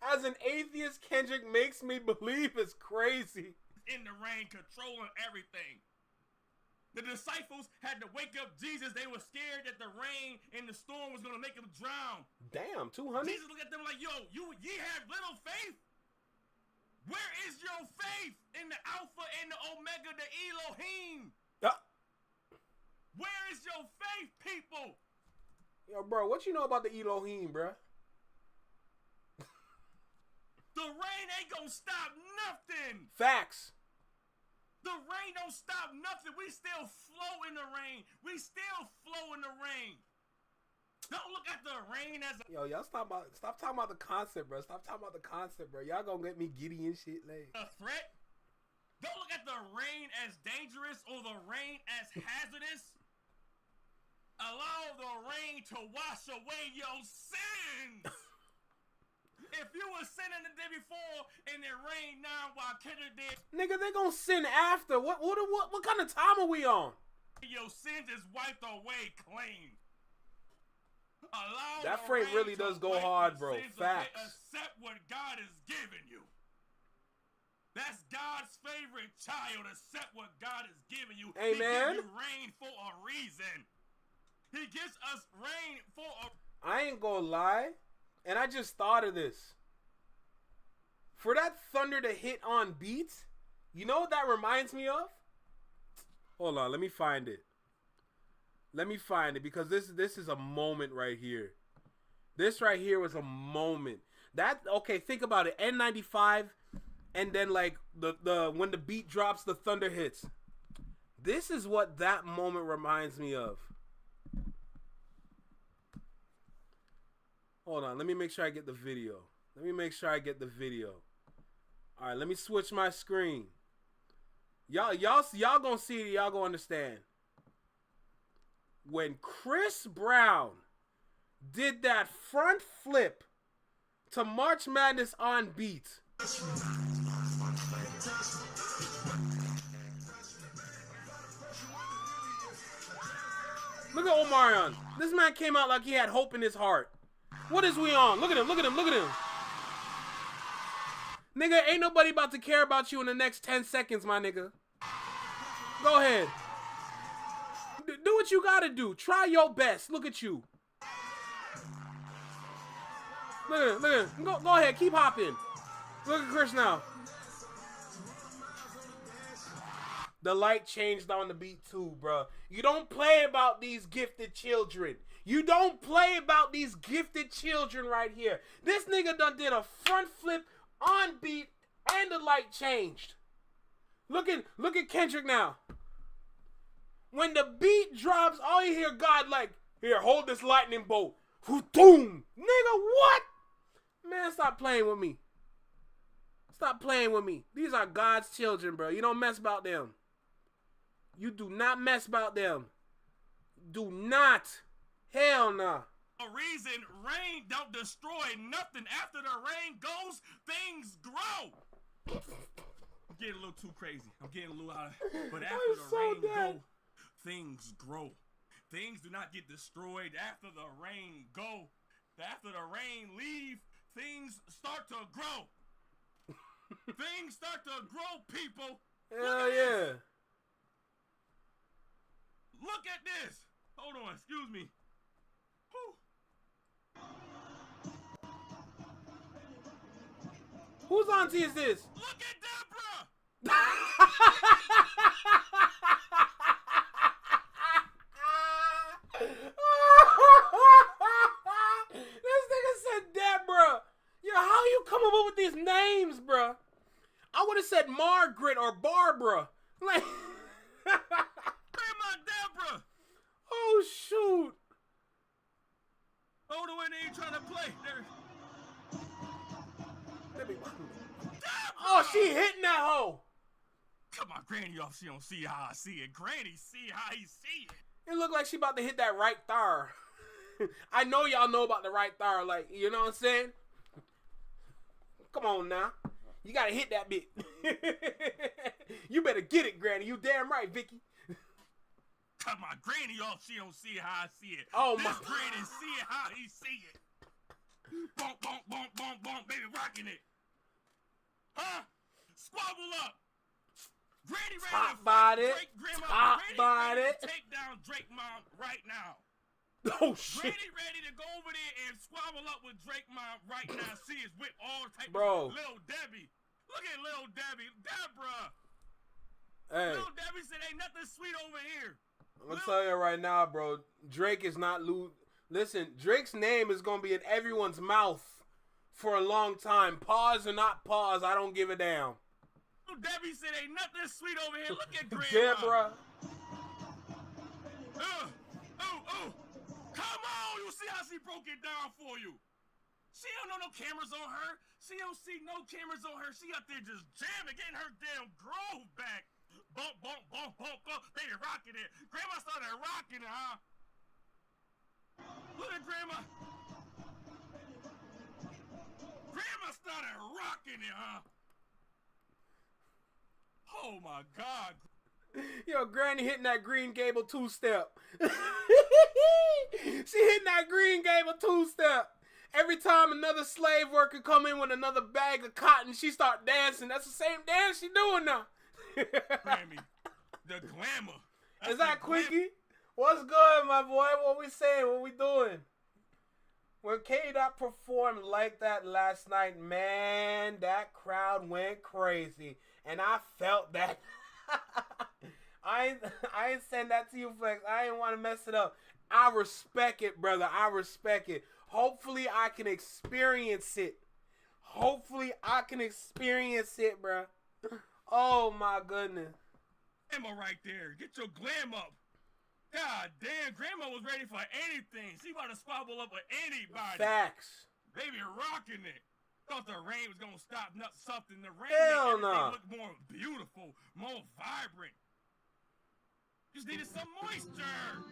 as an atheist, Kendrick makes me believe it's crazy. In the rain, controlling everything. The disciples had to wake up Jesus. They were scared that the rain and the storm was going to make them drown. Damn, 200? Jesus looked at them like, yo, ye have little faith? Where is your faith in the Alpha and the Omega, the Elohim? Where is your faith, people? Yo, bro, what you know about the Elohim, bro? The rain ain't gonna stop nothing. Facts. The rain don't stop nothing. We still flow in the rain. We still flow in the rain. Don't look at the rain as a... Yo, y'all stop talking about the concept, bro. Stop talking about the concept, bro. Y'all gonna get me giddy and shit, like. A threat. Don't look at the rain as dangerous or the rain as hazardous. Allow the rain to wash away your sins. If you were sinning the day before and it rained now while Kendrick did, nigga, they gonna sin after. What kind of time are we on? Your sins is wiped away clean. Allow that freight really does go hard, bro. Facts. Accept what God has given you. That's God's favorite child. Accept what God has given you. Amen. He gives you rain for a reason. He gives us rain for a... I ain't gonna lie, and I just thought of this. For that thunder to hit on beats, you know what that reminds me of? Hold on, let me find it. Let me find it, because this is a moment right here. This right here was a moment. Okay, think about it. N95, and then like the when the beat drops, the thunder hits. This is what that moment reminds me of. Hold on, let me make sure I get the video. All right, let me switch my screen. Y'all gonna see it. Y'all gonna understand. When Chris Brown did that front flip to March Madness on beat. Look at Omarion. This man came out like he had hope in his heart. What is we on? Look at him, look at him, look at him. Nigga, ain't nobody about to care about you in the next 10 seconds, my nigga. Go ahead. Do what you gotta do. Try your best. Look at you. Look at him, look at him. Go ahead, keep hopping. Look at Chris now. The light changed on the beat too, bro. You don't play about these gifted children. You don't play about these gifted children right here. This nigga done did a front flip on beat and the light changed. Look at Kendrick now. When the beat drops, all you hear God like, here, hold this lightning bolt. Boom! Nigga, what? Man, stop playing with me. Stop playing with me. These are God's children, bro. You don't mess about them. You do not mess about them. Do not. Hell nah. A reason rain don't destroy nothing. After the rain goes, things grow. I'm getting a little too crazy. I'm getting a little out of but after the rain go, things grow. Things do not get destroyed. After the rain go, after the rain leave, things start to grow. Things start to grow, people. Hell yeah. Look at this. Hold on, excuse me. Whew. Whose auntie is this? Look at Deborah. This nigga said Deborah. Yo, how you coming up with these names, bro? I would have said Margaret or Barbara. Like, Grandma Deborah. Oh shoot. Oh, the way they ain't trying to play. Oh, she hitting that hoe. Come on, Granny off. She don't see how I see it. Granny see how he see it. It look like she about to hit that right thigh. I know y'all know about the right thigh. Like, you know what I'm saying? Come on now. You gotta hit that bit. You better get it, Granny. You damn right, Vicky. Come on, Granny off. She don't see how I see it. Oh this my. Granny see it how he see it. Bump, bump, bump, bump, bump, baby, rocking it. Huh? Squabble up. Granny ready Top to body. fight Drake Grandma. Top Granny body. ready to take down Drake Mom right now. Oh shit. Granny ready to go over there and squabble up with Drake Mom right now. See his whip all type Bro. of Lil Debbie. Look at Lil Debbie. Deborah. Hey. Lil Debbie said ain't nothing sweet over here. I'm gonna tell you right now, bro. Drake is not Listen, Drake's name is gonna be in everyone's mouth for a long time. Pause or not pause, I don't give a damn. Lil Debbie said ain't nothing sweet over here. Look at Grandma. Deborah. Come on! You see how she broke it down for you. She don't know no cameras on her. She don't see no cameras on her. She out there just jamming, getting her damn groove back. Bump, bump, bump, bump, bump. Baby, rocking it. Grandma started rocking it, huh? Look at Grandma. Grandma started rocking it, huh? Oh, my God. Yo, Granny hitting that Green Gable two-step. She hitting that Green Gable two-step. Every time another slave worker come in with another bag of cotton, she start dancing. That's the same dance she doing now. Grammy, the glamour. Is that Quickie? What's good, my boy? What we saying? What we doing? When K-Dot performed like that last night, man, that crowd went crazy. And I felt that. I ain't saying that to you, Flex. I ain't want to mess it up. I respect it, brother. I respect it. Hopefully, I can experience it. Hopefully, I can experience it, bro. Oh, my goodness. Grandma right there. Get your glam up. God damn, Grandma was ready for anything. She about to squabble up with anybody. Facts. Baby rocking it. Thought the rain was going to stop something. The rain Hell made everything no. look more beautiful, more vibrant. Just needed some moisture.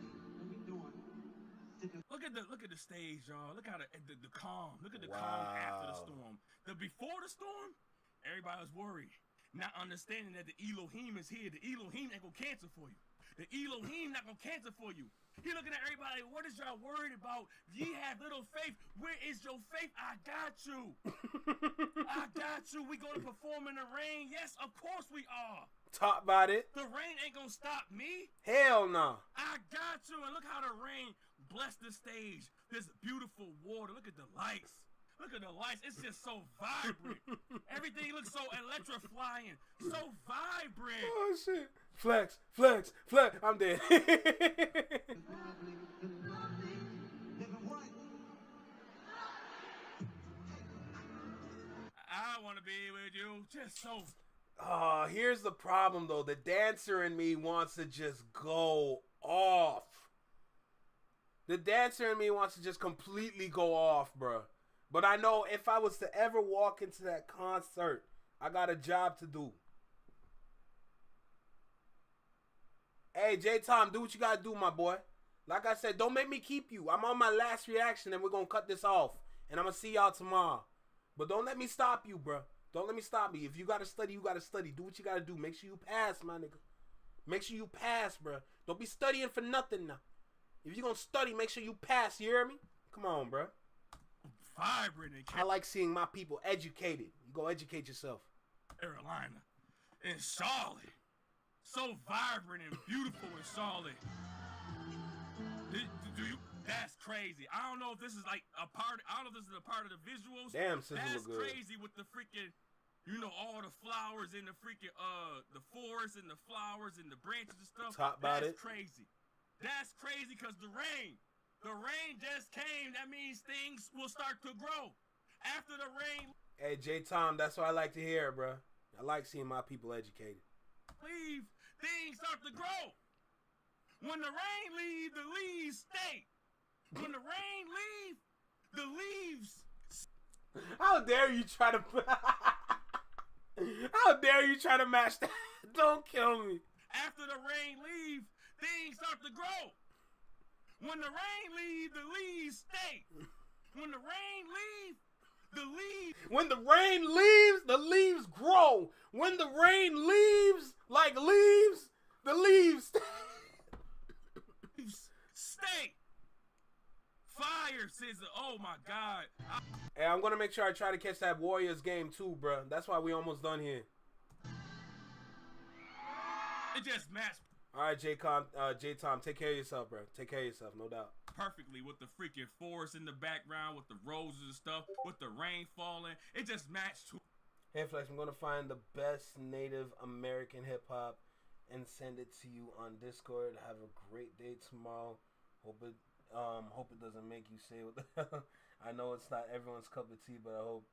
Look at the stage, y'all. Look how the calm. Look at the calm after the storm. The before the storm, everybody was worried. not understanding that the Elohim is here. The Elohim ain't gonna cancel for you. The Elohim not gonna cancel for you. He looking at everybody, what is y'all worried about? Ye have little faith. Where is your faith? I got you. I got you. We gonna perform in the rain. Yes, of course we are. Talk about it. The rain ain't gonna stop me. Hell no. I got you. And look how the rain blessed the stage. This beautiful water. Look at the lights. Look at the lights. It's just so vibrant. Everything looks so electrifying. So vibrant. Oh, shit. Flex, flex, flex. I'm dead. I want to be with you. Just so. Here's the problem, though. The dancer in me wants to just go off. The dancer in me wants to just completely go off, bro. But I know if I was to ever walk into that concert, I got a job to do. Hey, J-Tom, do what you gotta do, my boy. Like I said, don't make me keep you. I'm on my last reaction, and we're gonna cut this off. And I'm gonna see y'all tomorrow. But don't let me stop you, bro. Don't let me stop me. If you gotta study, you gotta study. Do what you gotta do. Make sure you pass, my nigga. Make sure you pass, bro. Don't be studying for nothing now. If you gonna study, make sure you pass. You hear me? Come on, bro. Vibrant and I like seeing my people educated. You go educate yourself. Carolina and Charlotte. So vibrant and beautiful in Charlotte. Do you? That's crazy. I don't know if this is like a part. I don't know if this is a part of the visuals. Damn, Sizzle that's look good. Crazy with the freaking, all the flowers in the freaking the forest and the flowers and the branches and stuff. Talk about it. That's crazy. That's crazy because the rain just came. That means things will start to grow after the rain. Hey, J-Tom, that's what I like to hear, bro. I like seeing my people educated. Leave, things start to grow. When the rain leaves, the leaves stay. When the rain leaves, the leaves. How dare you try to? How dare you try to match that? Don't kill me. After the rain leaves, things start to grow. When the rain leaves, the leaves stay. When the rain leaves, the leaves. When the rain leaves, the leaves grow. When the rain leaves, like leaves, the leaves stay. Fire, Scissor. Oh my God. Hey, I'm gonna make sure I try to catch that Warriors game too, bro. That's why we almost done here. It just matched. All right, J-Tom, take care of yourself, bro. Take care of yourself, no doubt. Perfectly with the freaking forest in the background, with the roses and stuff, with the rain falling. It just matched. Hey, Flex, I'm gonna find the best Native American hip hop and send it to you on Discord. Have a great day tomorrow. Hope it doesn't make you say what the hell. I know it's not everyone's cup of tea, but I hope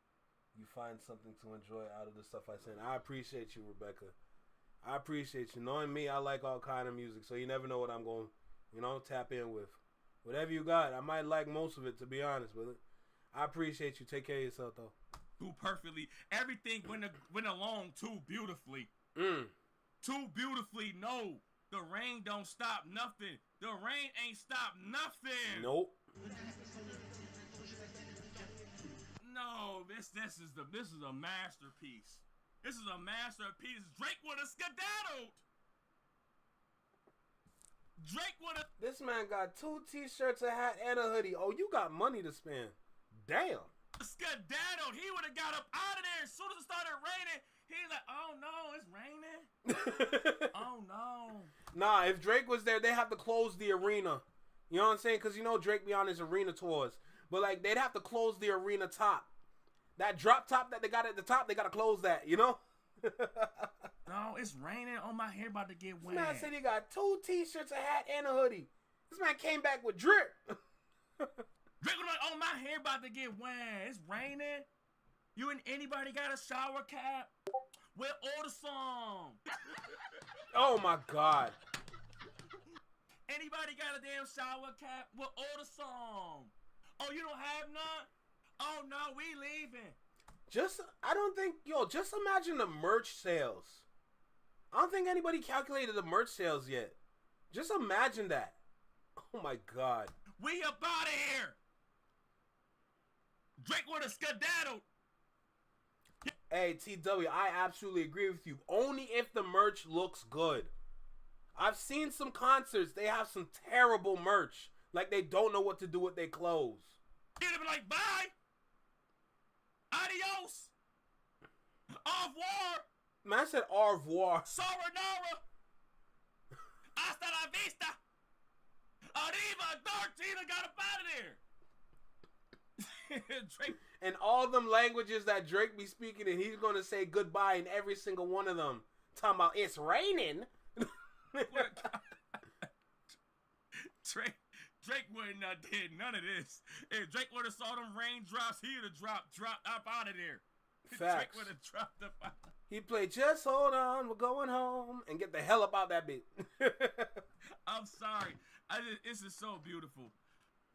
you find something to enjoy out of the stuff I send. I appreciate you, Rebecca. I appreciate you. Knowing me, I like all kind of music, so you never know what I'm going to, tap in with. Whatever you got, I might like most of it, to be honest with it. I appreciate you. Take care of yourself, though. Do perfectly. Everything went along too beautifully. Too beautifully. No, the rain don't stop nothing. The rain ain't stopped nothing. Nope. No, this is a masterpiece. This is a masterpiece. Drake would have skedaddled. This man got 2 t-shirts, a hat, and a hoodie. Oh, you got money to spend. Damn. Skedaddled. He would have got up out of there as soon as it started raining. He's like, oh no, it's raining. Oh no. Nah, if Drake was there, they have to close the arena. You know what I'm saying? Because Drake be on his arena tours. But like, they'd have to close the arena top. That drop top that they got at the top, they got to close that, No, it's raining. Oh, my hair about to get wet. This man said he got 2 t-shirts, a hat, and a hoodie. This man came back with drip. Drake was like, oh, my hair about to get wet. It's raining. You and anybody got a shower cap? We'll order some. Oh, my God. Anybody got a damn shower cap? We'll order some. Oh, you don't have none? Oh, no, we leaving. Just imagine the merch sales. I don't think anybody calculated the merch sales yet. Just imagine that. Oh, my God. We up out of here. Drake would have skedaddled. Hey, TW, I absolutely agree with you. Only if the merch looks good. I've seen some concerts. They have some terrible merch. Like they don't know what to do with their clothes. Get him like, bye. Adios. Au revoir. Man, I said au revoir. Sayonara. Hasta la vista. Arriba, Dartina got up out of there. Drake. And all them languages that Drake be speaking, and he's gonna say goodbye in every single one of them. Talking about it's raining. Drake wouldn't have did none of this. If Drake would have saw them raindrops, he'd have dropped up out of there. Facts. Drake would have dropped up out. He played Just Hold On, We're Going Home, and get the hell up out that bit. I'm sorry. This is so beautiful.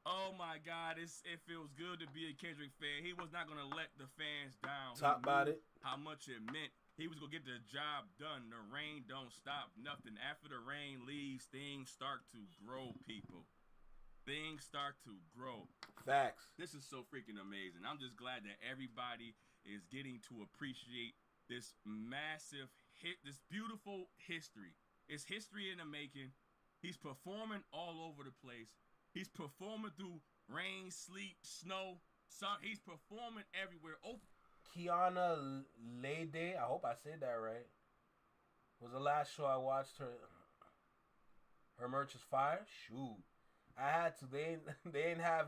Oh my God, it feels good to be a Kendrick fan. He was not gonna let the fans down. Talk about it. How much it meant. He was gonna get the job done. The rain don't stop nothing. After the rain leaves, things start to grow, people. Things start to grow. Facts. This is so freaking amazing. I'm just glad that everybody is getting to appreciate this massive hit, this beautiful history. It's history in the making. He's performing all over the place. He's performing through rain, sleet, snow, sun. He's performing everywhere. Oh, Kiana Lede, I hope I said that right, was the last show I watched. Her merch is fire. Shoot, I had to. They didn't have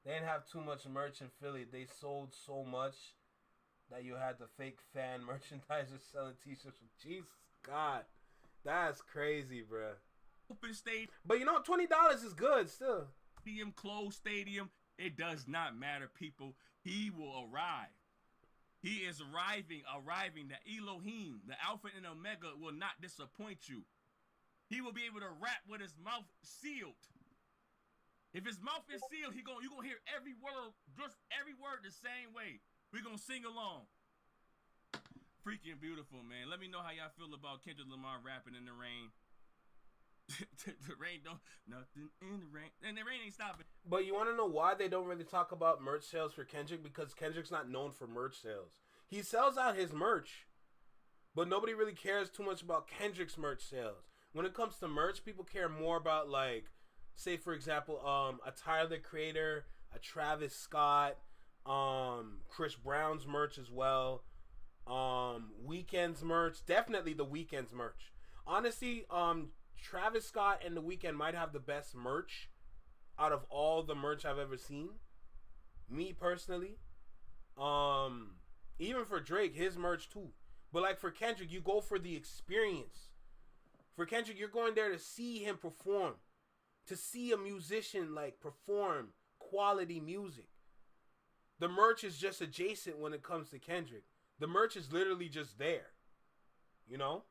they didn't have too much merch in Philly. They sold so much that you had the fake fan merchandisers selling t-shirts. Jesus God, that's crazy, bruh. Open stadium. But you know, $20 is good still. Stadium, closed stadium. It does not matter, people. He will arrive. He is arriving. The Elohim, the Alpha and Omega, will not disappoint you. He will be able to rap with his mouth sealed. If his mouth is sealed, you're gonna hear every word, just every word the same way. We're gonna sing along. Freaking beautiful, man. Let me know how y'all feel about Kendrick Lamar rapping in the rain. The rain don't, nothing in the rain, and the rain ain't stopping. But you want to know why they don't really talk about merch sales for Kendrick? Because Kendrick's not known for merch sales. He sells out his merch, but nobody really cares too much about Kendrick's merch sales. When it comes to merch, people care more about, like, say for example, a Tyler the Creator, a Travis Scott, Chris Brown's merch as well, Weeknd's merch, definitely the Weeknd's merch. Honestly, Travis Scott and The Weeknd might have the best merch out of all the merch I've ever seen. Me personally. Even for Drake, his merch too. But like for Kendrick, you go for the experience. For Kendrick, you're going there to see him perform. To see a musician like perform quality music. The merch is just adjacent when it comes to Kendrick. The merch is literally just there. You know?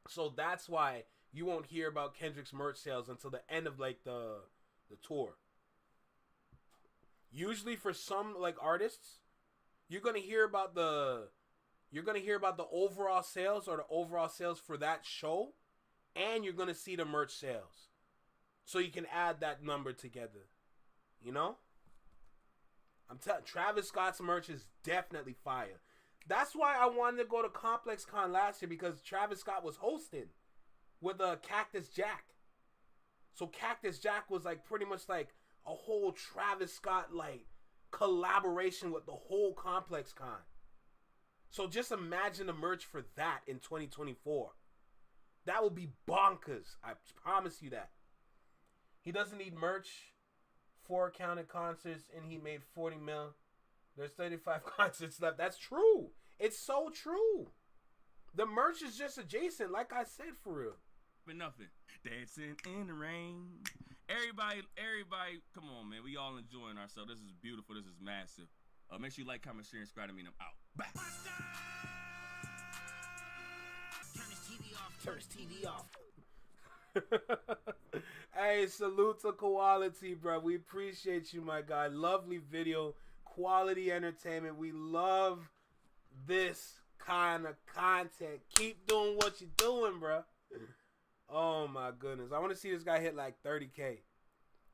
So that's why you won't hear about Kendrick's merch sales until the end of like the tour. Usually for some like artists, you're gonna hear about the overall sales or the overall sales for that show, and you're gonna see the merch sales. So you can add that number together. You know? I'm telling Travis Scott's merch is definitely fire. That's why I wanted to go to Complex Con last year, because Travis Scott was hosting with Cactus Jack. So Cactus Jack was like pretty much like a whole Travis Scott like collaboration with the whole Complex Con. So just imagine the merch for that in 2024. That would be bonkers. I promise you that. He doesn't need merch. 4 counted concerts and he made 40 mil. There's 35 concerts left. That's true. It's so true. The merch is just adjacent, like I said, for real. But nothing. Dancing in the rain. Everybody, come on, man. We all enjoying ourselves. This is beautiful. This is massive. Make sure you like, comment, share, and subscribe to me. And I'm out. Bye. Turn his TV off. Hey, salute to Quality, bro. We appreciate you, my guy. Lovely video. Quality entertainment. We love this kind of content. Keep doing what you're doing, bro. Oh my goodness. I want to see this guy hit like 30K.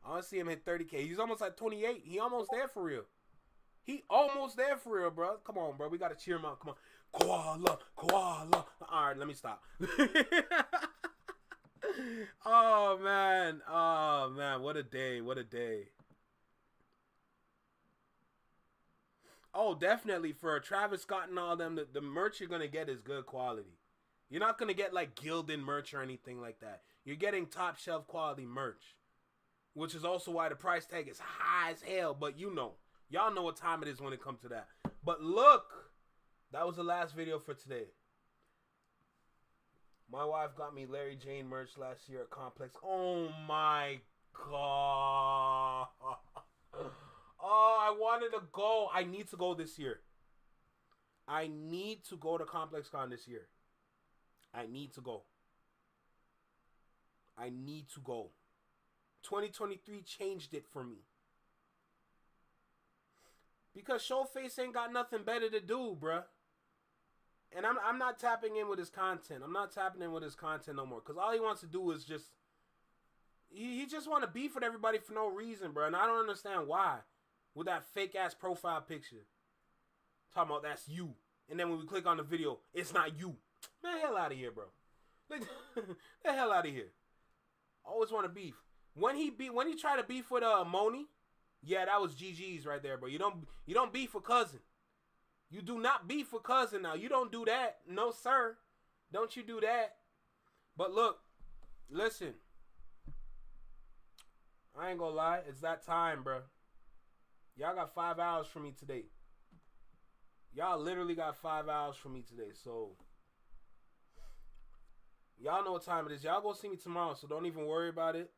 I want to see him hit 30K. He's almost like 28. He almost there for real. He almost there for real, bro. Come on, bro. We gotta cheer him up. Come on. Koala, koala. All right, let me stop. Oh man, what a day, what a day. Oh, definitely for Travis Scott and all them, the merch you're gonna get is good quality. You're not gonna get like Gildan merch or anything like that. You're getting top shelf quality merch, which is also why the price tag is high as hell. But you know, y'all know what time it is when it comes to that. But look, that was the last video for today. My wife got me Larry Jane merch last year at Complex. Oh my god. Oh, I wanted to go. I need to go this year. I need to go to Complex Con this year. I need to go. I need to go. 2023 changed it for me. Because Showface ain't got nothing better to do, bruh. And I'm not tapping in with his content. I'm not tapping in with his content no more. Because all he wants to do is just... He just want to beef with everybody for no reason, bro. And I don't understand why. With that fake-ass profile picture. Talking about that's you. And then when we click on the video, it's not you. Man, hell out of here, bro. The hell out of here. Always want to beef. When he tried to beef with Moni, yeah, that was GG's right there, bro. You don't beef with cousin. You do not beef with cousin now. You don't do that. No, sir. Don't you do that. But look, listen. I ain't gonna lie. It's that time, bro. Y'all got 5 hours from me today. Y'all literally got 5 hours from me today. So, y'all know what time it is. Y'all gonna see me tomorrow, so don't even worry about it.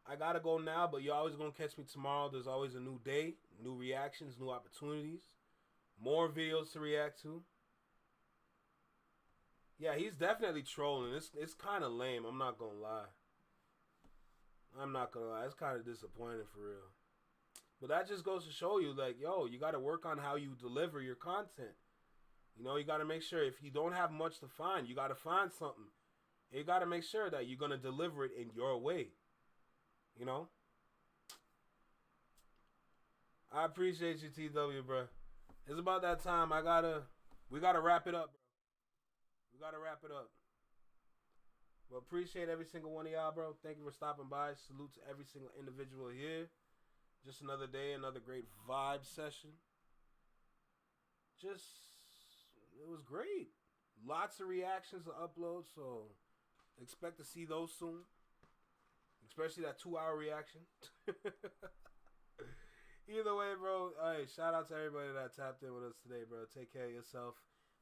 I gotta go now, but you're always gonna catch me tomorrow. There's always a new day, new reactions, new opportunities. More videos to react to. Yeah, he's definitely trolling. It's kind of lame. I'm not gonna lie. It's kind of disappointing for real. But that just goes to show you, like, yo, you got to work on how you deliver your content. You know, you got to make sure if you don't have much to find, you got to find something. And you got to make sure that you're going to deliver it in your way. You know? I appreciate you, TW, bro. It's about that time. We gotta wrap it up, bro. We gotta wrap it up. But appreciate every single one of y'all, bro. Thank you for stopping by. Salute to every single individual here. Just another day, another great vibe session. It was great. Lots of reactions to upload, so expect to see those soon. Especially that 2-hour reaction. Either way, bro, hey, shout out to everybody that tapped in with us today, bro. Take care of yourself.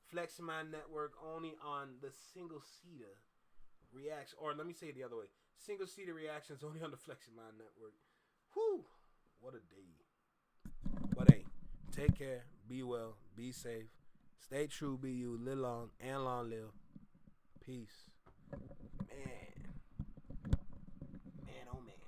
Flexing My Network only on the single-seater reaction. Or let me say it the other way. Single-seater reactions only on the Flexing My Network. Whew. What a day. But hey, take care. Be well. Be safe. Stay true. Be you. Live long and long live. Peace. Man, oh man.